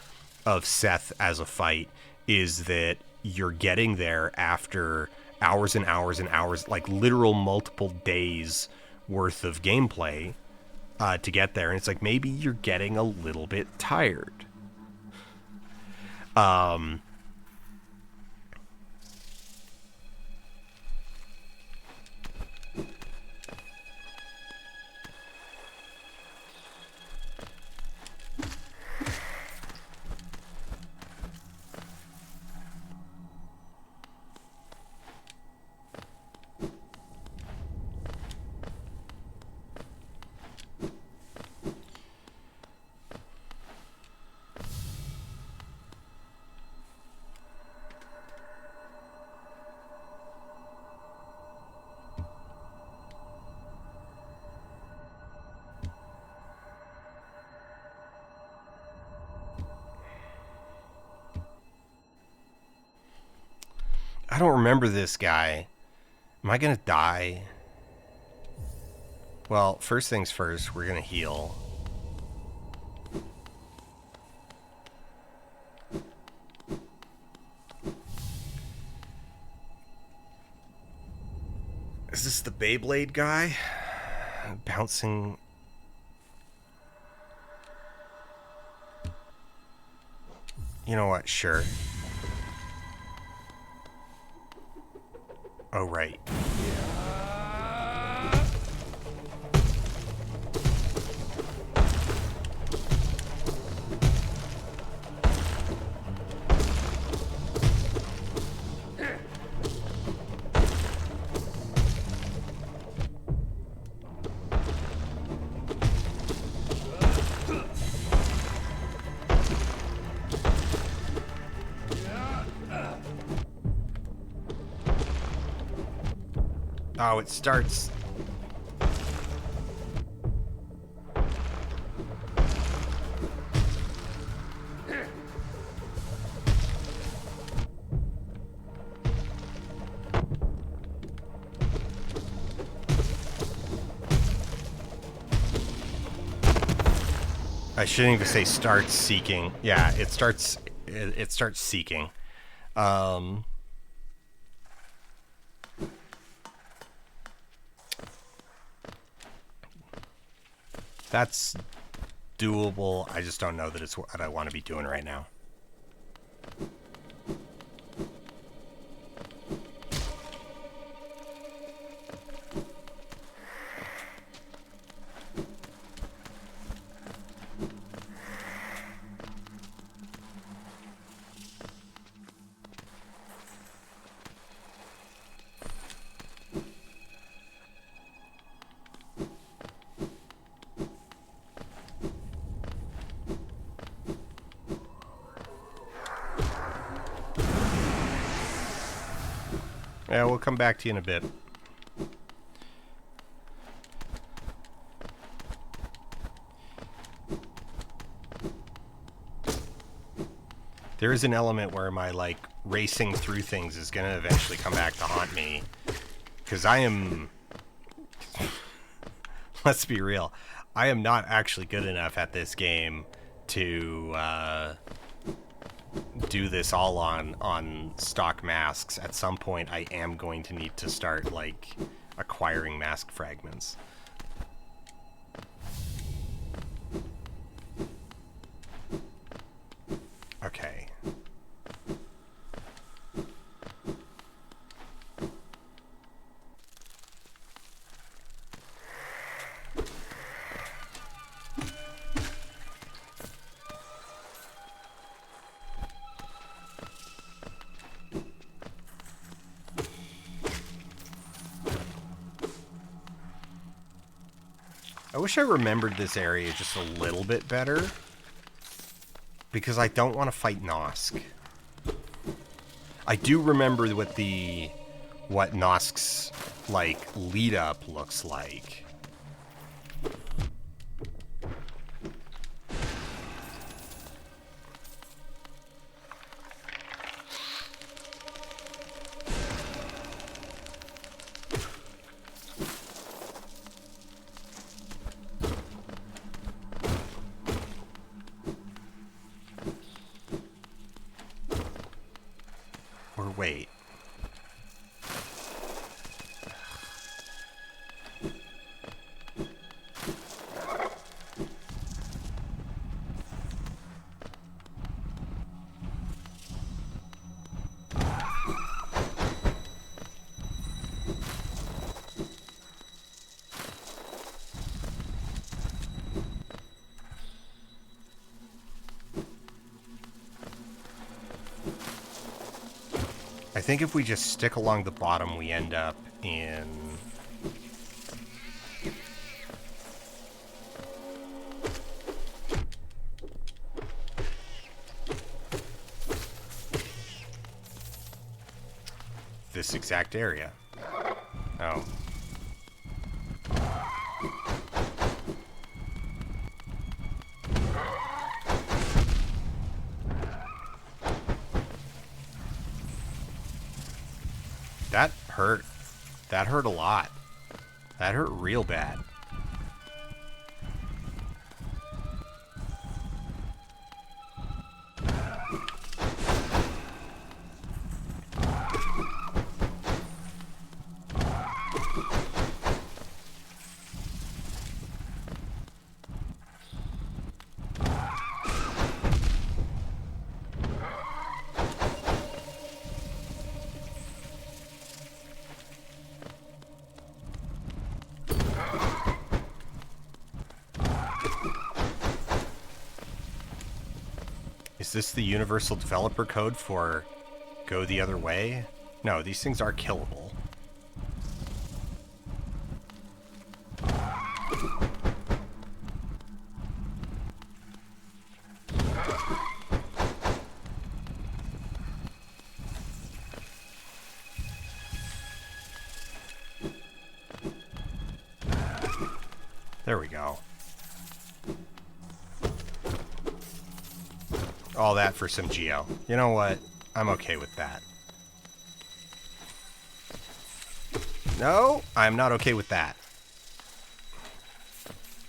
of Seth as a fight is that you're getting there after hours and hours and hours, like literal multiple days worth of gameplay to get there. And it's like, maybe you're getting a little bit tired. I don't remember this guy. Am I gonna die? Well, first things first, we're gonna heal. Is this the Beyblade guy? Bouncing... You know what? Sure. Oh, right. Oh, it starts... I shouldn't even say starts seeking. Yeah, it starts seeking. That's doable. I just don't know that it's what I want to be doing right now. Yeah, we'll come back to you in a bit. There is an element where my, like, racing through things is going to eventually come back to haunt me. Because I am... Let's be real. I am not actually good enough at this game to do this all on stock masks. At some point, I am going to need to start, like, acquiring mask fragments. Okay. I wish I remembered this area just a little bit better, because I don't want to fight Nosk. I do remember what the what Nosk's, like, lead up looks like. Or wait. I think if we just stick along the bottom, we end up in... this exact area. Oh. That hurt. That hurt a lot. That hurt real bad. Is this the universal developer code for go the other way? No, these things are killable. There we go. All that for some Geo. You know what? I'm okay with that. No, I'm not okay with that.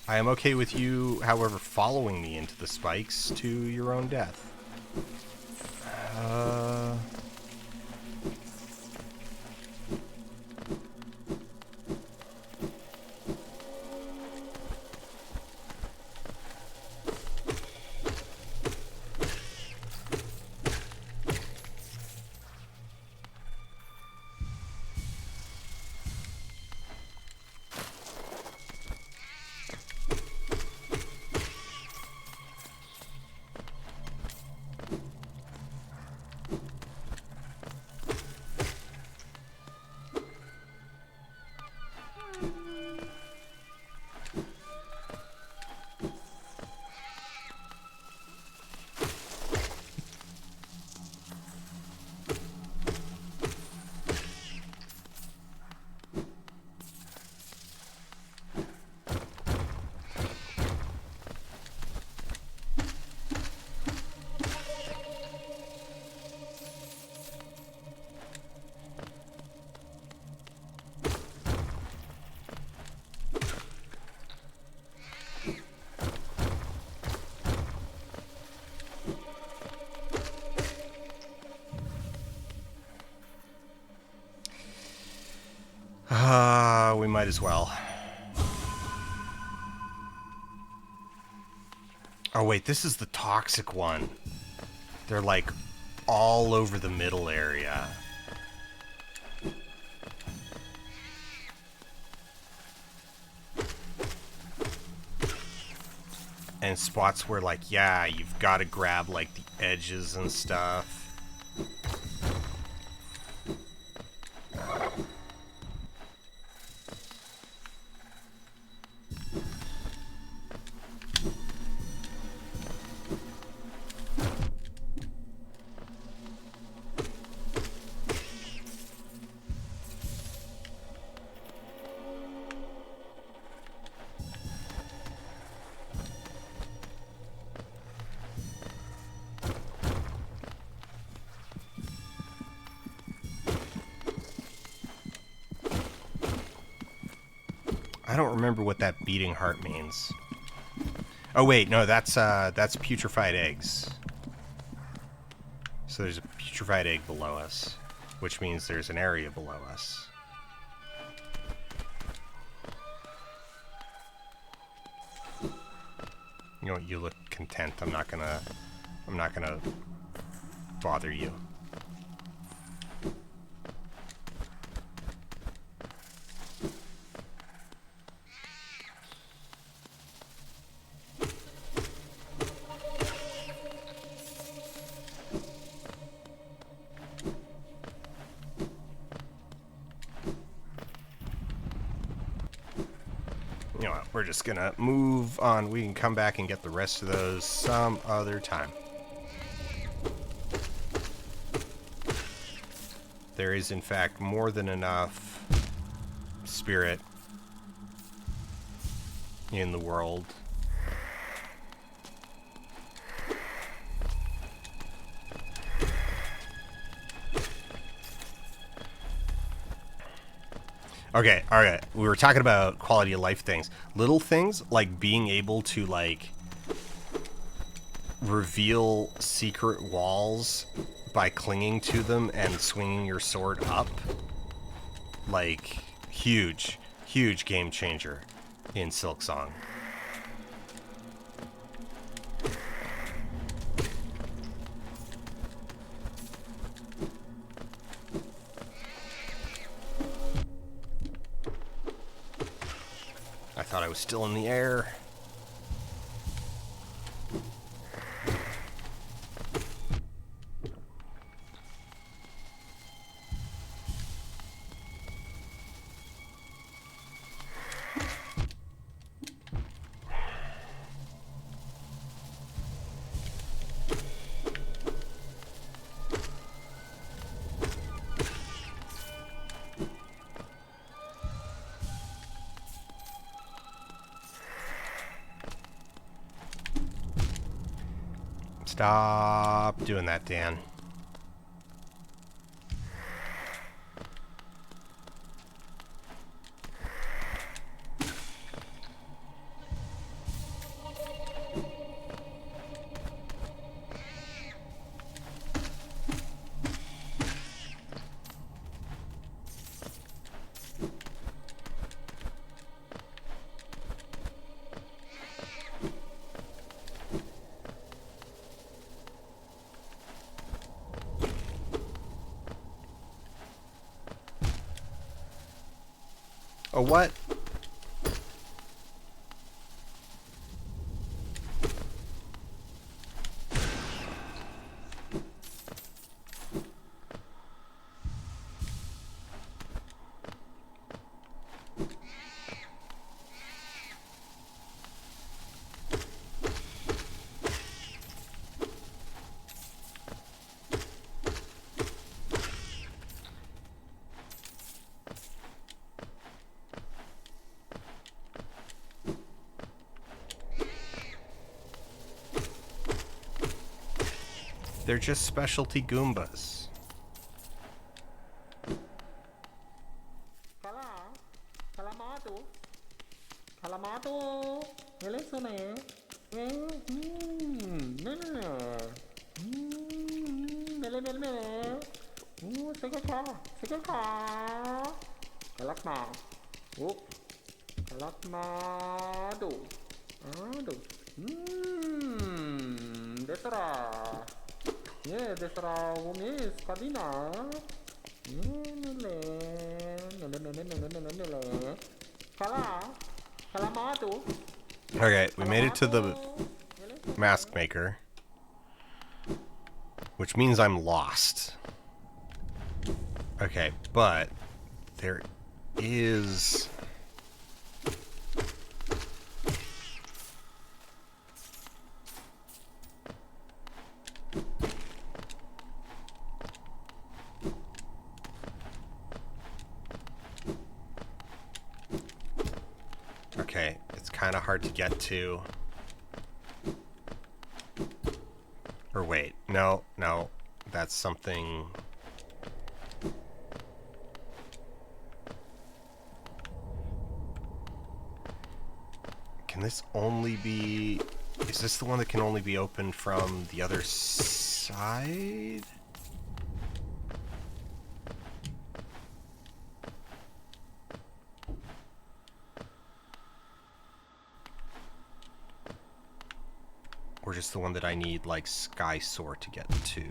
I am okay with you, however, following me into the spikes to your own death. We might as well. Oh wait, this is the toxic one. They're like all over the middle area. And spots where, like, yeah, you've got to grab like the edges and stuff. I don't remember what that beating heart means. Oh wait, no, that's putrefied eggs. So there's a putrefied egg below us, which means there's an area below us. You know, you look content. I'm not gonna bother you. You know what, we're just gonna move on. We can come back and get the rest of those some other time. There is, in fact, more than enough spirit in the world. Okay, alright. We were talking about quality of life things. Little things, like being able to, like, reveal secret walls by clinging to them and swinging your sword up. Like, huge, huge game changer in Silksong. I thought I was still in the air. Stop doing that, Dan. A what? They're just specialty Goombas. Okay, we made it to the mask maker, which means I'm lost. Okay, but there is... Okay, it's kind of hard to get to. Or wait, no, that's something... Can this only be... Is this the one that can only be opened from the other side? Or just the one that I need, like, Sky Soar to get to?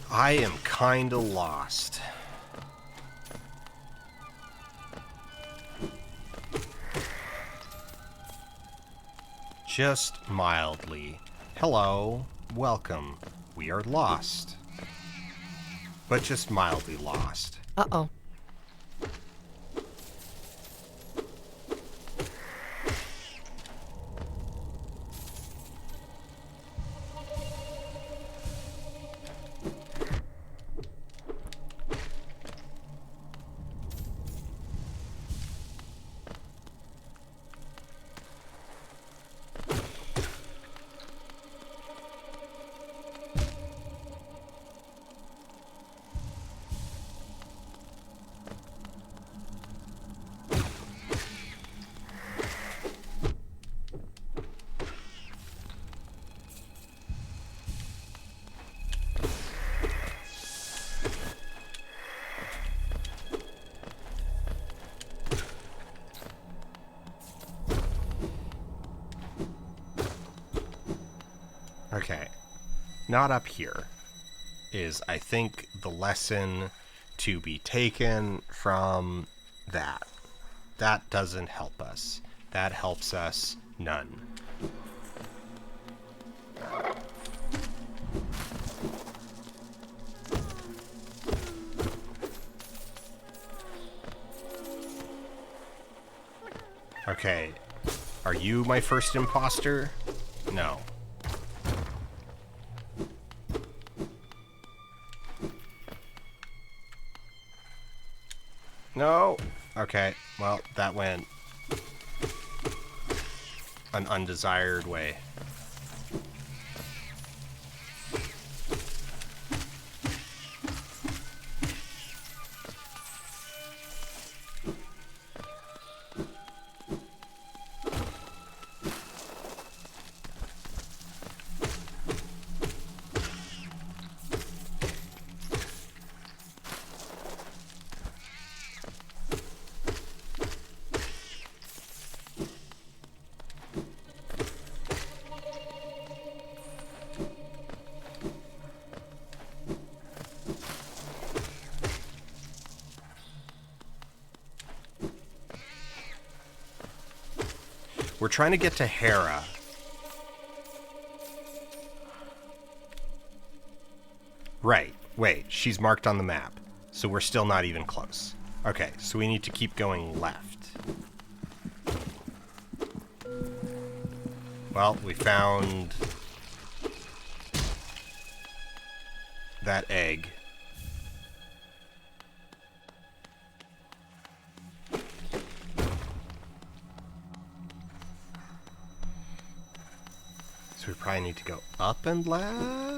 I am kinda lost. Just mildly. Hello, welcome. We are lost. But just mildly lost. Uh-oh. Okay, not up here is, I think, the lesson to be taken from that. That doesn't help us. That helps us none. Okay, are you my first imposter? No. No. Okay, well, that went an undesired way. We're trying to get to Hera. Right. Wait, she's marked on the map. So we're still not even close. Okay, so we need to keep going left. Well, we found that egg. So we probably need to go up and left?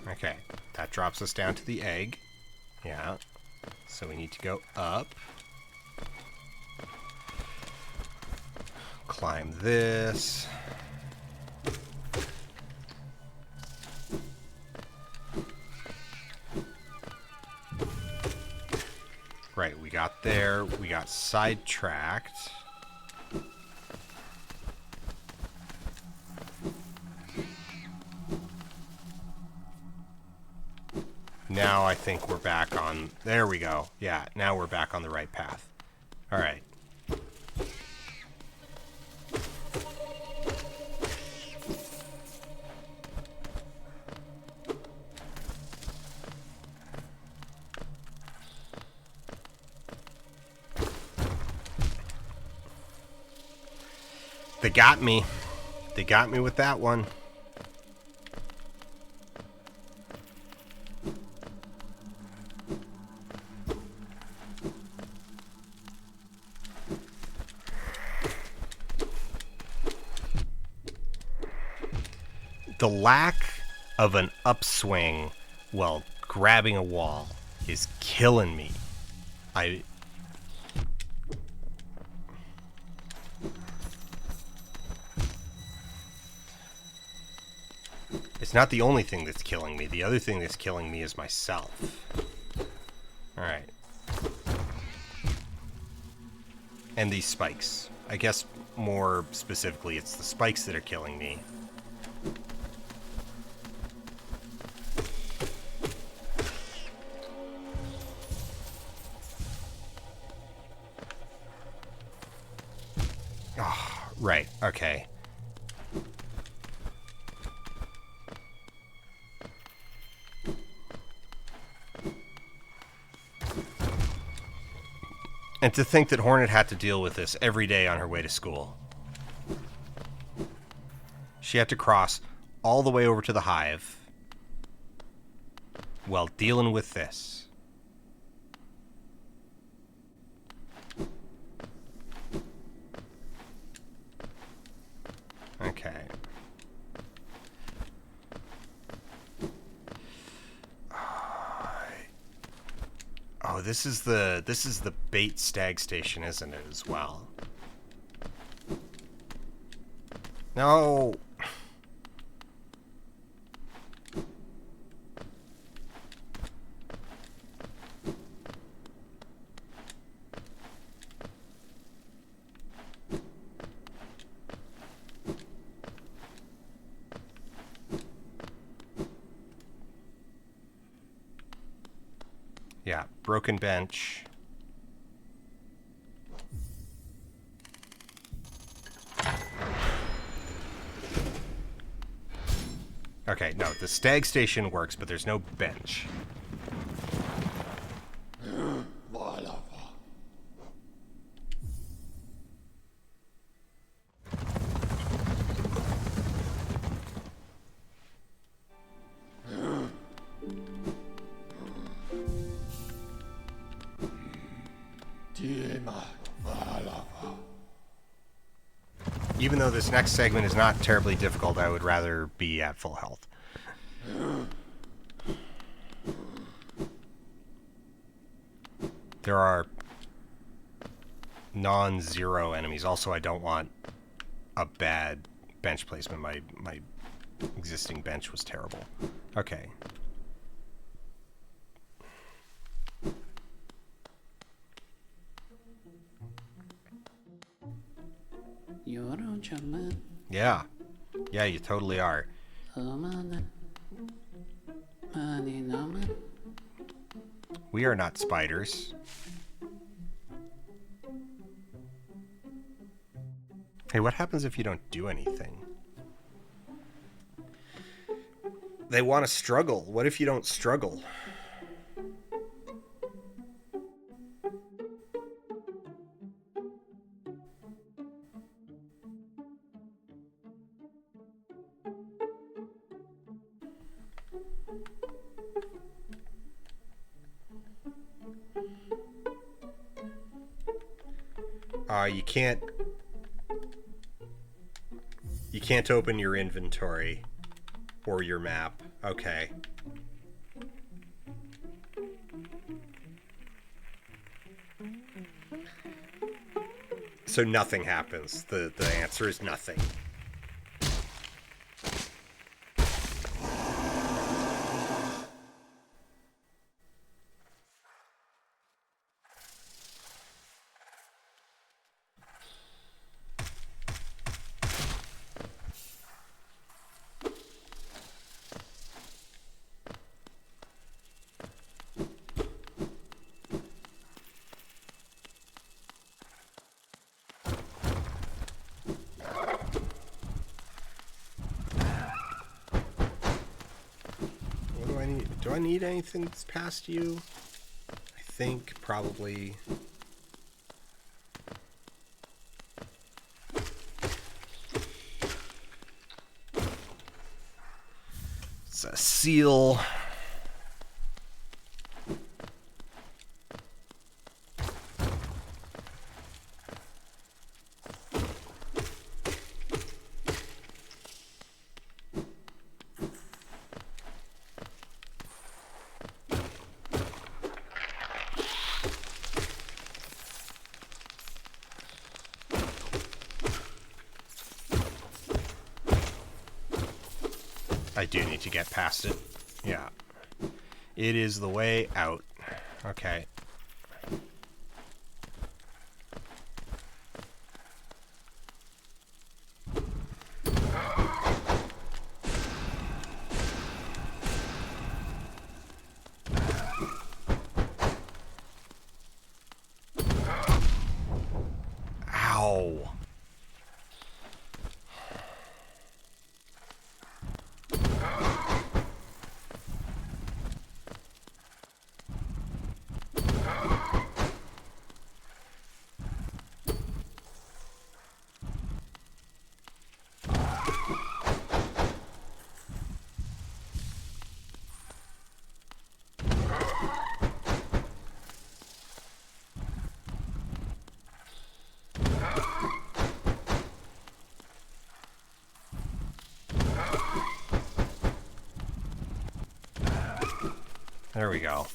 Okay, that drops us down to the egg. Yeah, so we need to go up. Climb this. Right, we got there. We got sidetracked. Now I think we're back on... There we go. Yeah, now we're back on the right path. All right. They got me. They got me with that one. The lack of an upswing while grabbing a wall is killing me. It's not the only thing that's killing me. The other thing that's killing me is myself. Alright. And these spikes. I guess more specifically, it's the spikes that are killing me. Oh, right. Okay. And to think that Hornet had to deal with this every day on her way to school. She had to cross all the way over to the hive while dealing with this. Okay. Oh, this is the bait stag station, isn't it, as well? No. Yeah, broken bench. Okay, no, the stag station works, but there's no bench. Even though this next segment is not terribly difficult, I would rather be at full health. There are non-zero enemies. Also, I don't want a bad bench placement. My existing bench was terrible. Okay. Yeah. Yeah, you totally are. We are not spiders. Hey, what happens if you don't do anything? They want to struggle. What if you don't struggle? You can't open your inventory or your map. Okay. So nothing happens. The answer is nothing. I need anything that's past you? I think probably... It's a seal. I do need to get past it. Yeah. It is the way out. Okay. Ow. There we go.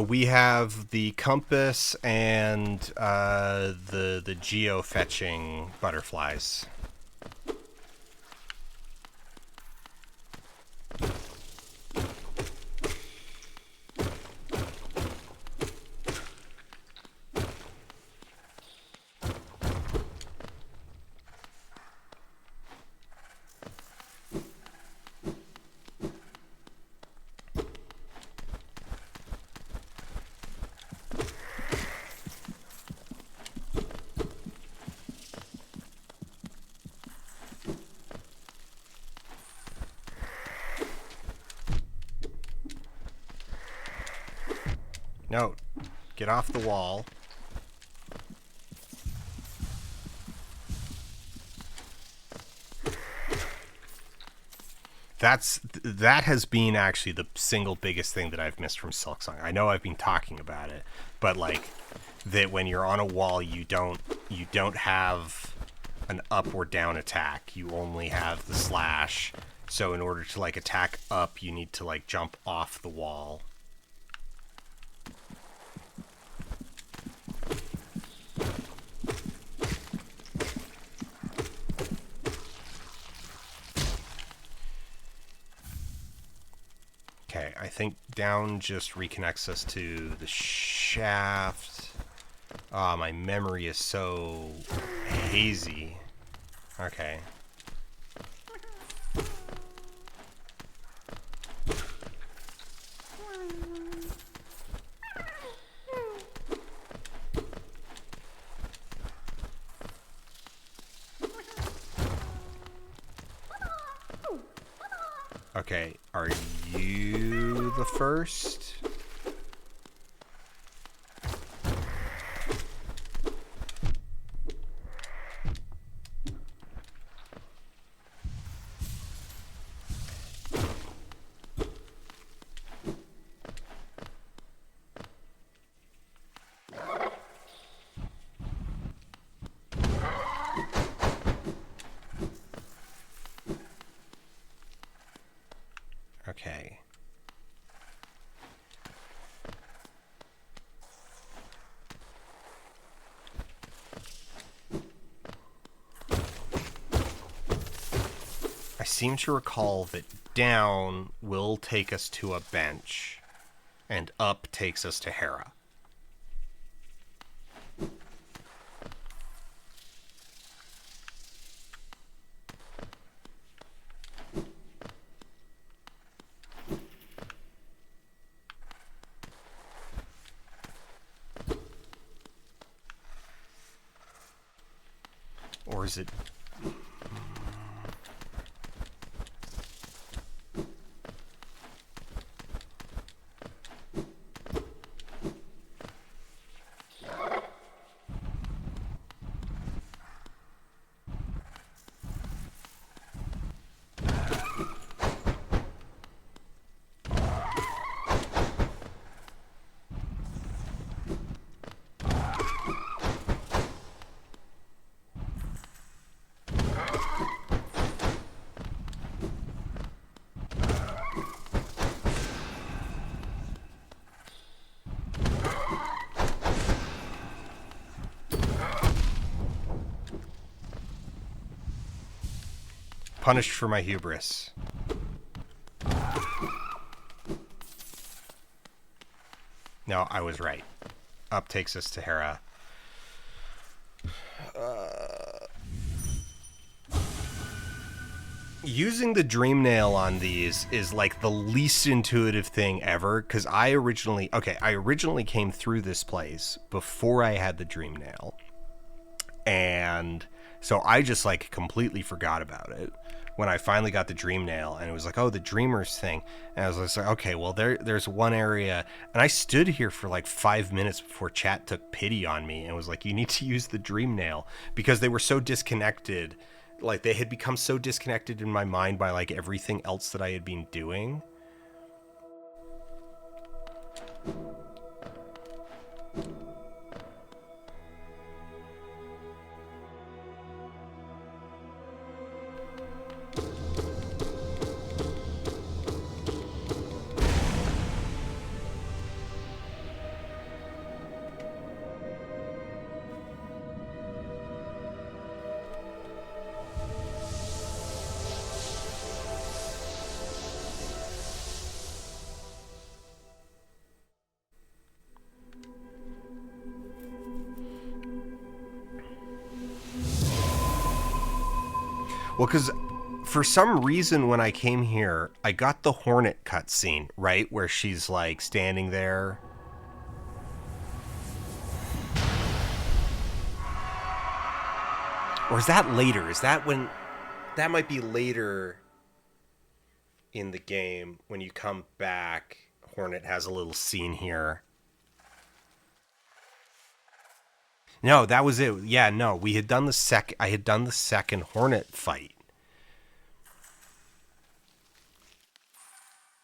We have the compass and the geo-fetching butterflies. No, get off the wall. That has been actually the single biggest thing that I've missed from Silksong. I know I've been talking about it, but like that when you're on a wall, you don't have an up or down attack. You only have the slash. So in order to like attack up, you need to like jump off the wall. Okay, I think down just reconnects us to the shaft. Ah, my memory is so hazy. Okay. Okay, are you the first? Okay. I seem to recall that down will take us to a bench, and up takes us to Hera. Or is it... Punished for my hubris. No, I was right. Up takes us to Hera. Using the dream nail on these is like the least intuitive thing ever, because I originally came through this place before I had the dream nail, and so I just like completely forgot about it when I finally got the dream nail, and it was like, oh, the dreamers thing, and I was just like, okay, well there's one area, and I stood here for like 5 minutes before chat took pity on me and was like, you need to use the dream nail, because they were so disconnected. Like, they had become so disconnected in my mind by, like, everything else that I had been doing. Well, because for some reason when I came here, I got the Hornet cutscene, right? Where she's, like, standing there. Or is that later? Is that when... That might be later in the game. When you come back, Hornet has a little scene here. No, that was it. Yeah, no, we had done I had done the second Hornet fight.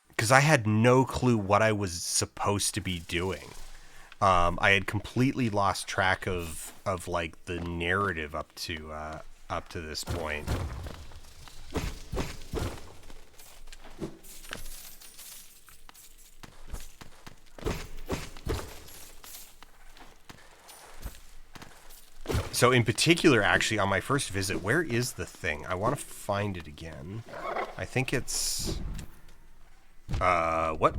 Because I had no clue what I was supposed to be doing. I had completely lost track of like the narrative up to this point. So in particular, actually, on my first visit, where is the thing? I want to find it again. I think it's... what?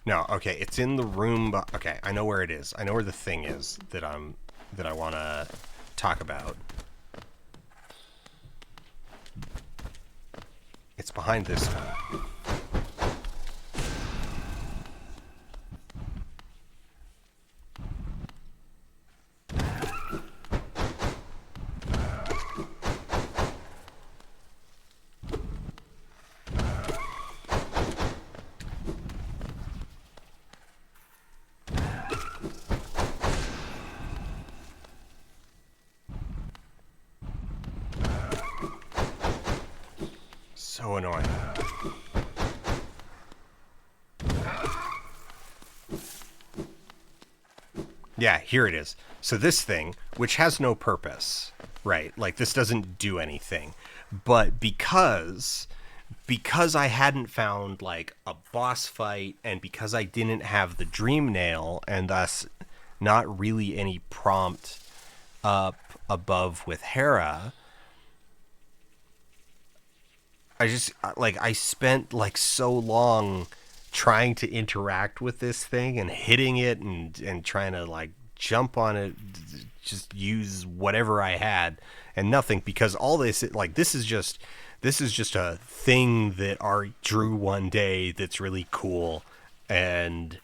No, okay, it's in the room. Okay, I know where it is. I know where the thing is that I want to talk about. It's behind this one. So annoying. Yeah, here it is. So this thing, which has no purpose, right? Like, this doesn't do anything. But because I hadn't found, like, a boss fight, and because I didn't have the dream nail, and thus not really any prompt up above with Hera... I spent like so long trying to interact with this thing and hitting it and trying to like jump on it, just use whatever I had and nothing, because all this, like, this is just a thing that Art drew one day that's really cool, and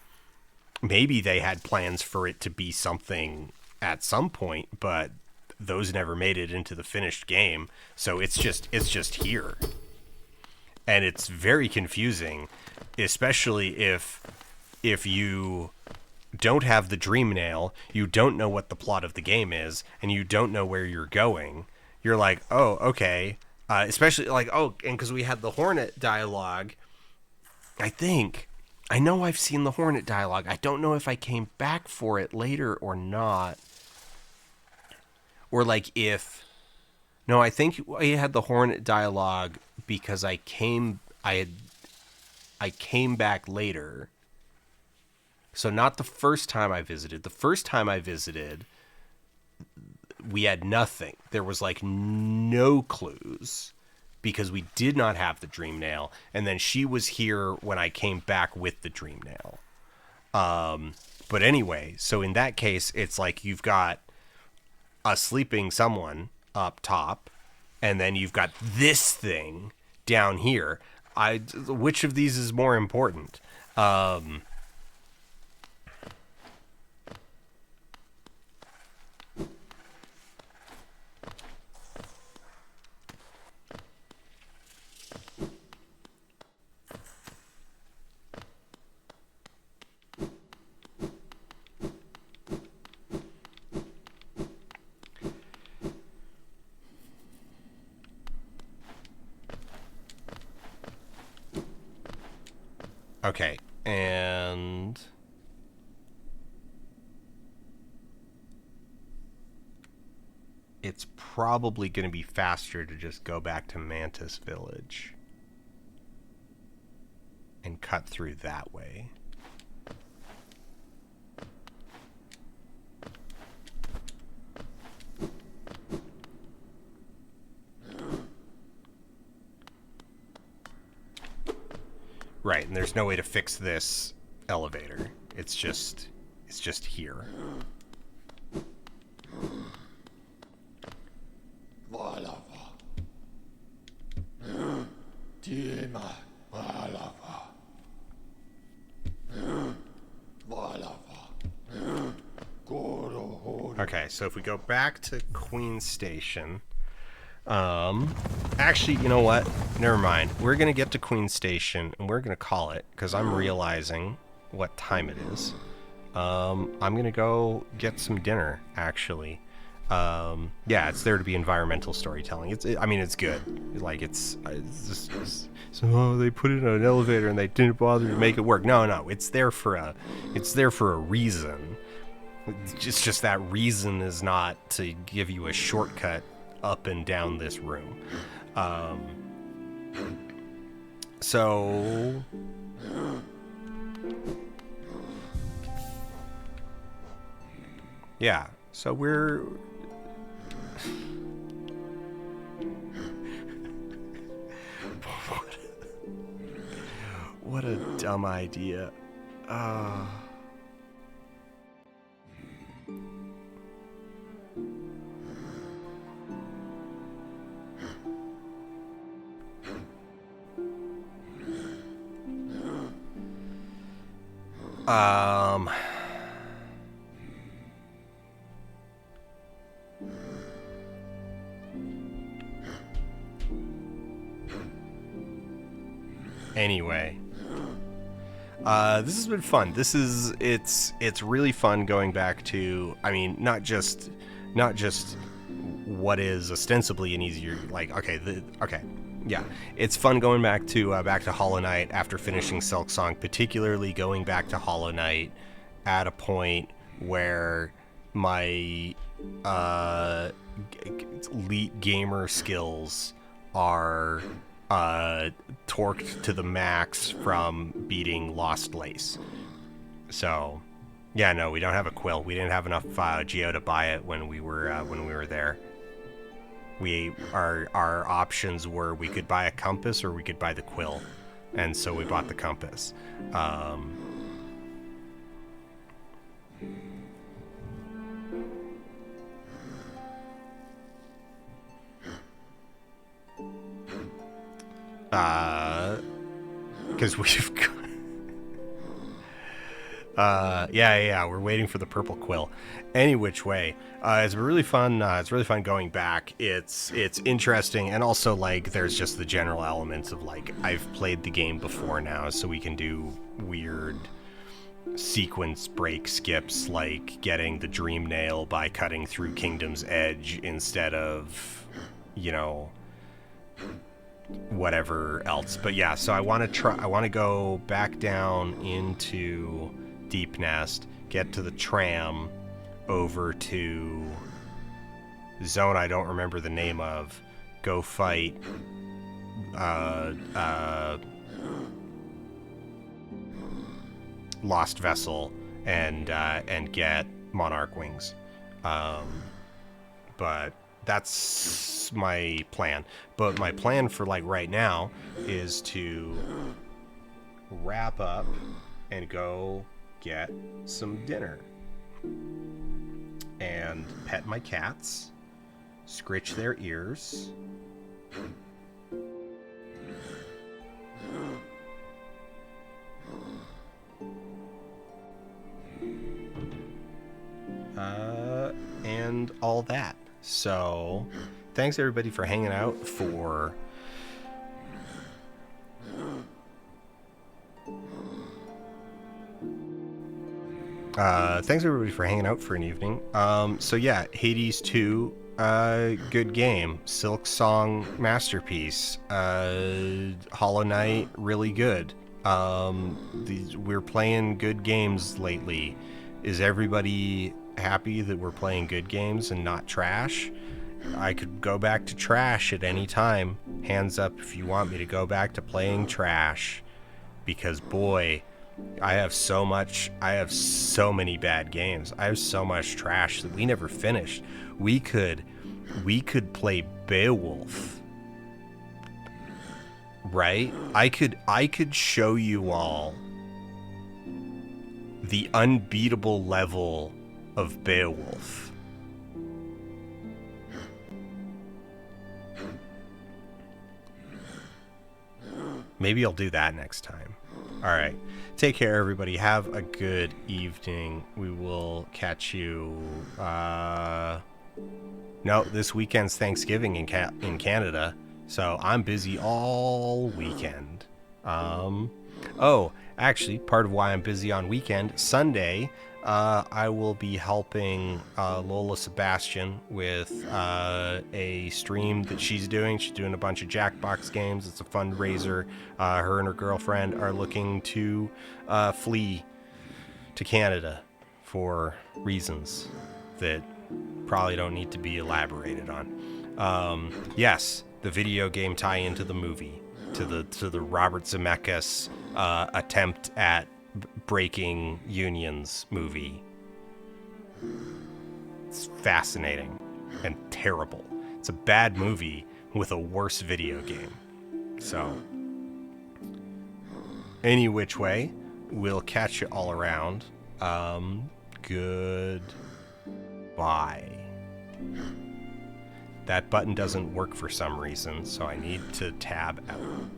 maybe they had plans for it to be something at some point, but those never made it into the finished game. So it's just here. And it's very confusing, especially if you don't have the dream nail, you don't know what the plot of the game is, and you don't know where you're going. You're like, oh, okay. Especially like, oh, and because we had the Hornet dialogue, I think I know I've seen the Hornet dialogue. I don't know if I came back for it later or not. Or like if... No, I think I had the Hornet dialogue because I came back later. So not the first time I visited. The first time I visited, we had nothing. There was like no clues because we did not have the dream nail. And then she was here when I came back with the dream nail. But anyway, so in that case, it's like you've got a sleeping someone up top, and then you've got this thing down here. Which of these is more important? Okay, and it's probably going to be faster to just go back to Mantis Village and cut through that way. Right, and there's no way to fix this elevator. It's just here. Okay, so if we go back to Queen Station, actually, you know what? Never mind. We're gonna get to Queen Station and we're gonna call it because I'm realizing what time it is. I'm gonna go get some dinner. Actually, yeah, it's there to be environmental storytelling. I mean, it's good. Like it's just so they put it in an elevator and they didn't bother to make it work. No, it's there for a reason. It's just that reason is not to give you a shortcut up and down this room. So yeah, so we're what a dumb idea. Anyway, this has been fun. It's really fun going back to, I mean, not just what is ostensibly an easier, like, yeah, it's fun going back to Hollow Knight after finishing Silk Song, particularly going back to Hollow Knight at a point where my elite gamer skills are torqued to the max from beating Lost Lace. So, yeah, no, we don't have a quill. We didn't have enough geo to buy it when we were there. Our options were we could buy a compass or we could buy the quill, and so we bought the compass. Because we've got yeah, we're waiting for the purple quill. Any which way, it's really fun. It's really fun going back. It's interesting, and also like there's just the general elements of like I've played the game before now, so we can do weird sequence break skips, like getting the dream nail by cutting through Kingdom's Edge instead of, you know, whatever else. But yeah, so I want to go back down into Deep Nest, get to the tram, over to zone I don't remember the name of, go fight Lost Vessel, and get Monarch Wings. But that's my plan. But my plan for like right now is to wrap up and go get some dinner and pet my cats, scritch their ears, and all that. So thanks everybody for hanging out for an evening. So yeah, Hades 2, good game. Silk Song, masterpiece. Hollow Knight, really good. We're playing good games lately. Is everybody happy that we're playing good games and not trash? I could go back to trash at any time. Hands up if you want me to go back to playing trash. Because boy, I have so many bad games. I have so much trash that we never finished. We could play Beowulf. Right? I could show you all the unbeatable level of Beowulf. Maybe I'll do that next time. All right. Take care, everybody. Have a good evening. We will catch you. No, this weekend's Thanksgiving in Canada, so I'm busy all weekend. Oh, actually, part of why I'm busy on weekend, Sunday, I will be helping Lola Sebastian with a stream that she's doing. She's doing a bunch of Jackbox games. It's a fundraiser. Her and her girlfriend are looking to flee to Canada for reasons that probably don't need to be elaborated on. Yes, the video game tie into the movie, to the Robert Zemeckis attempt at breaking unions movie. It's fascinating and terrible. It's a bad movie with a worse video game. So, any which way, we'll catch you all around. Goodbye. That button doesn't work for some reason, so I need to tab out.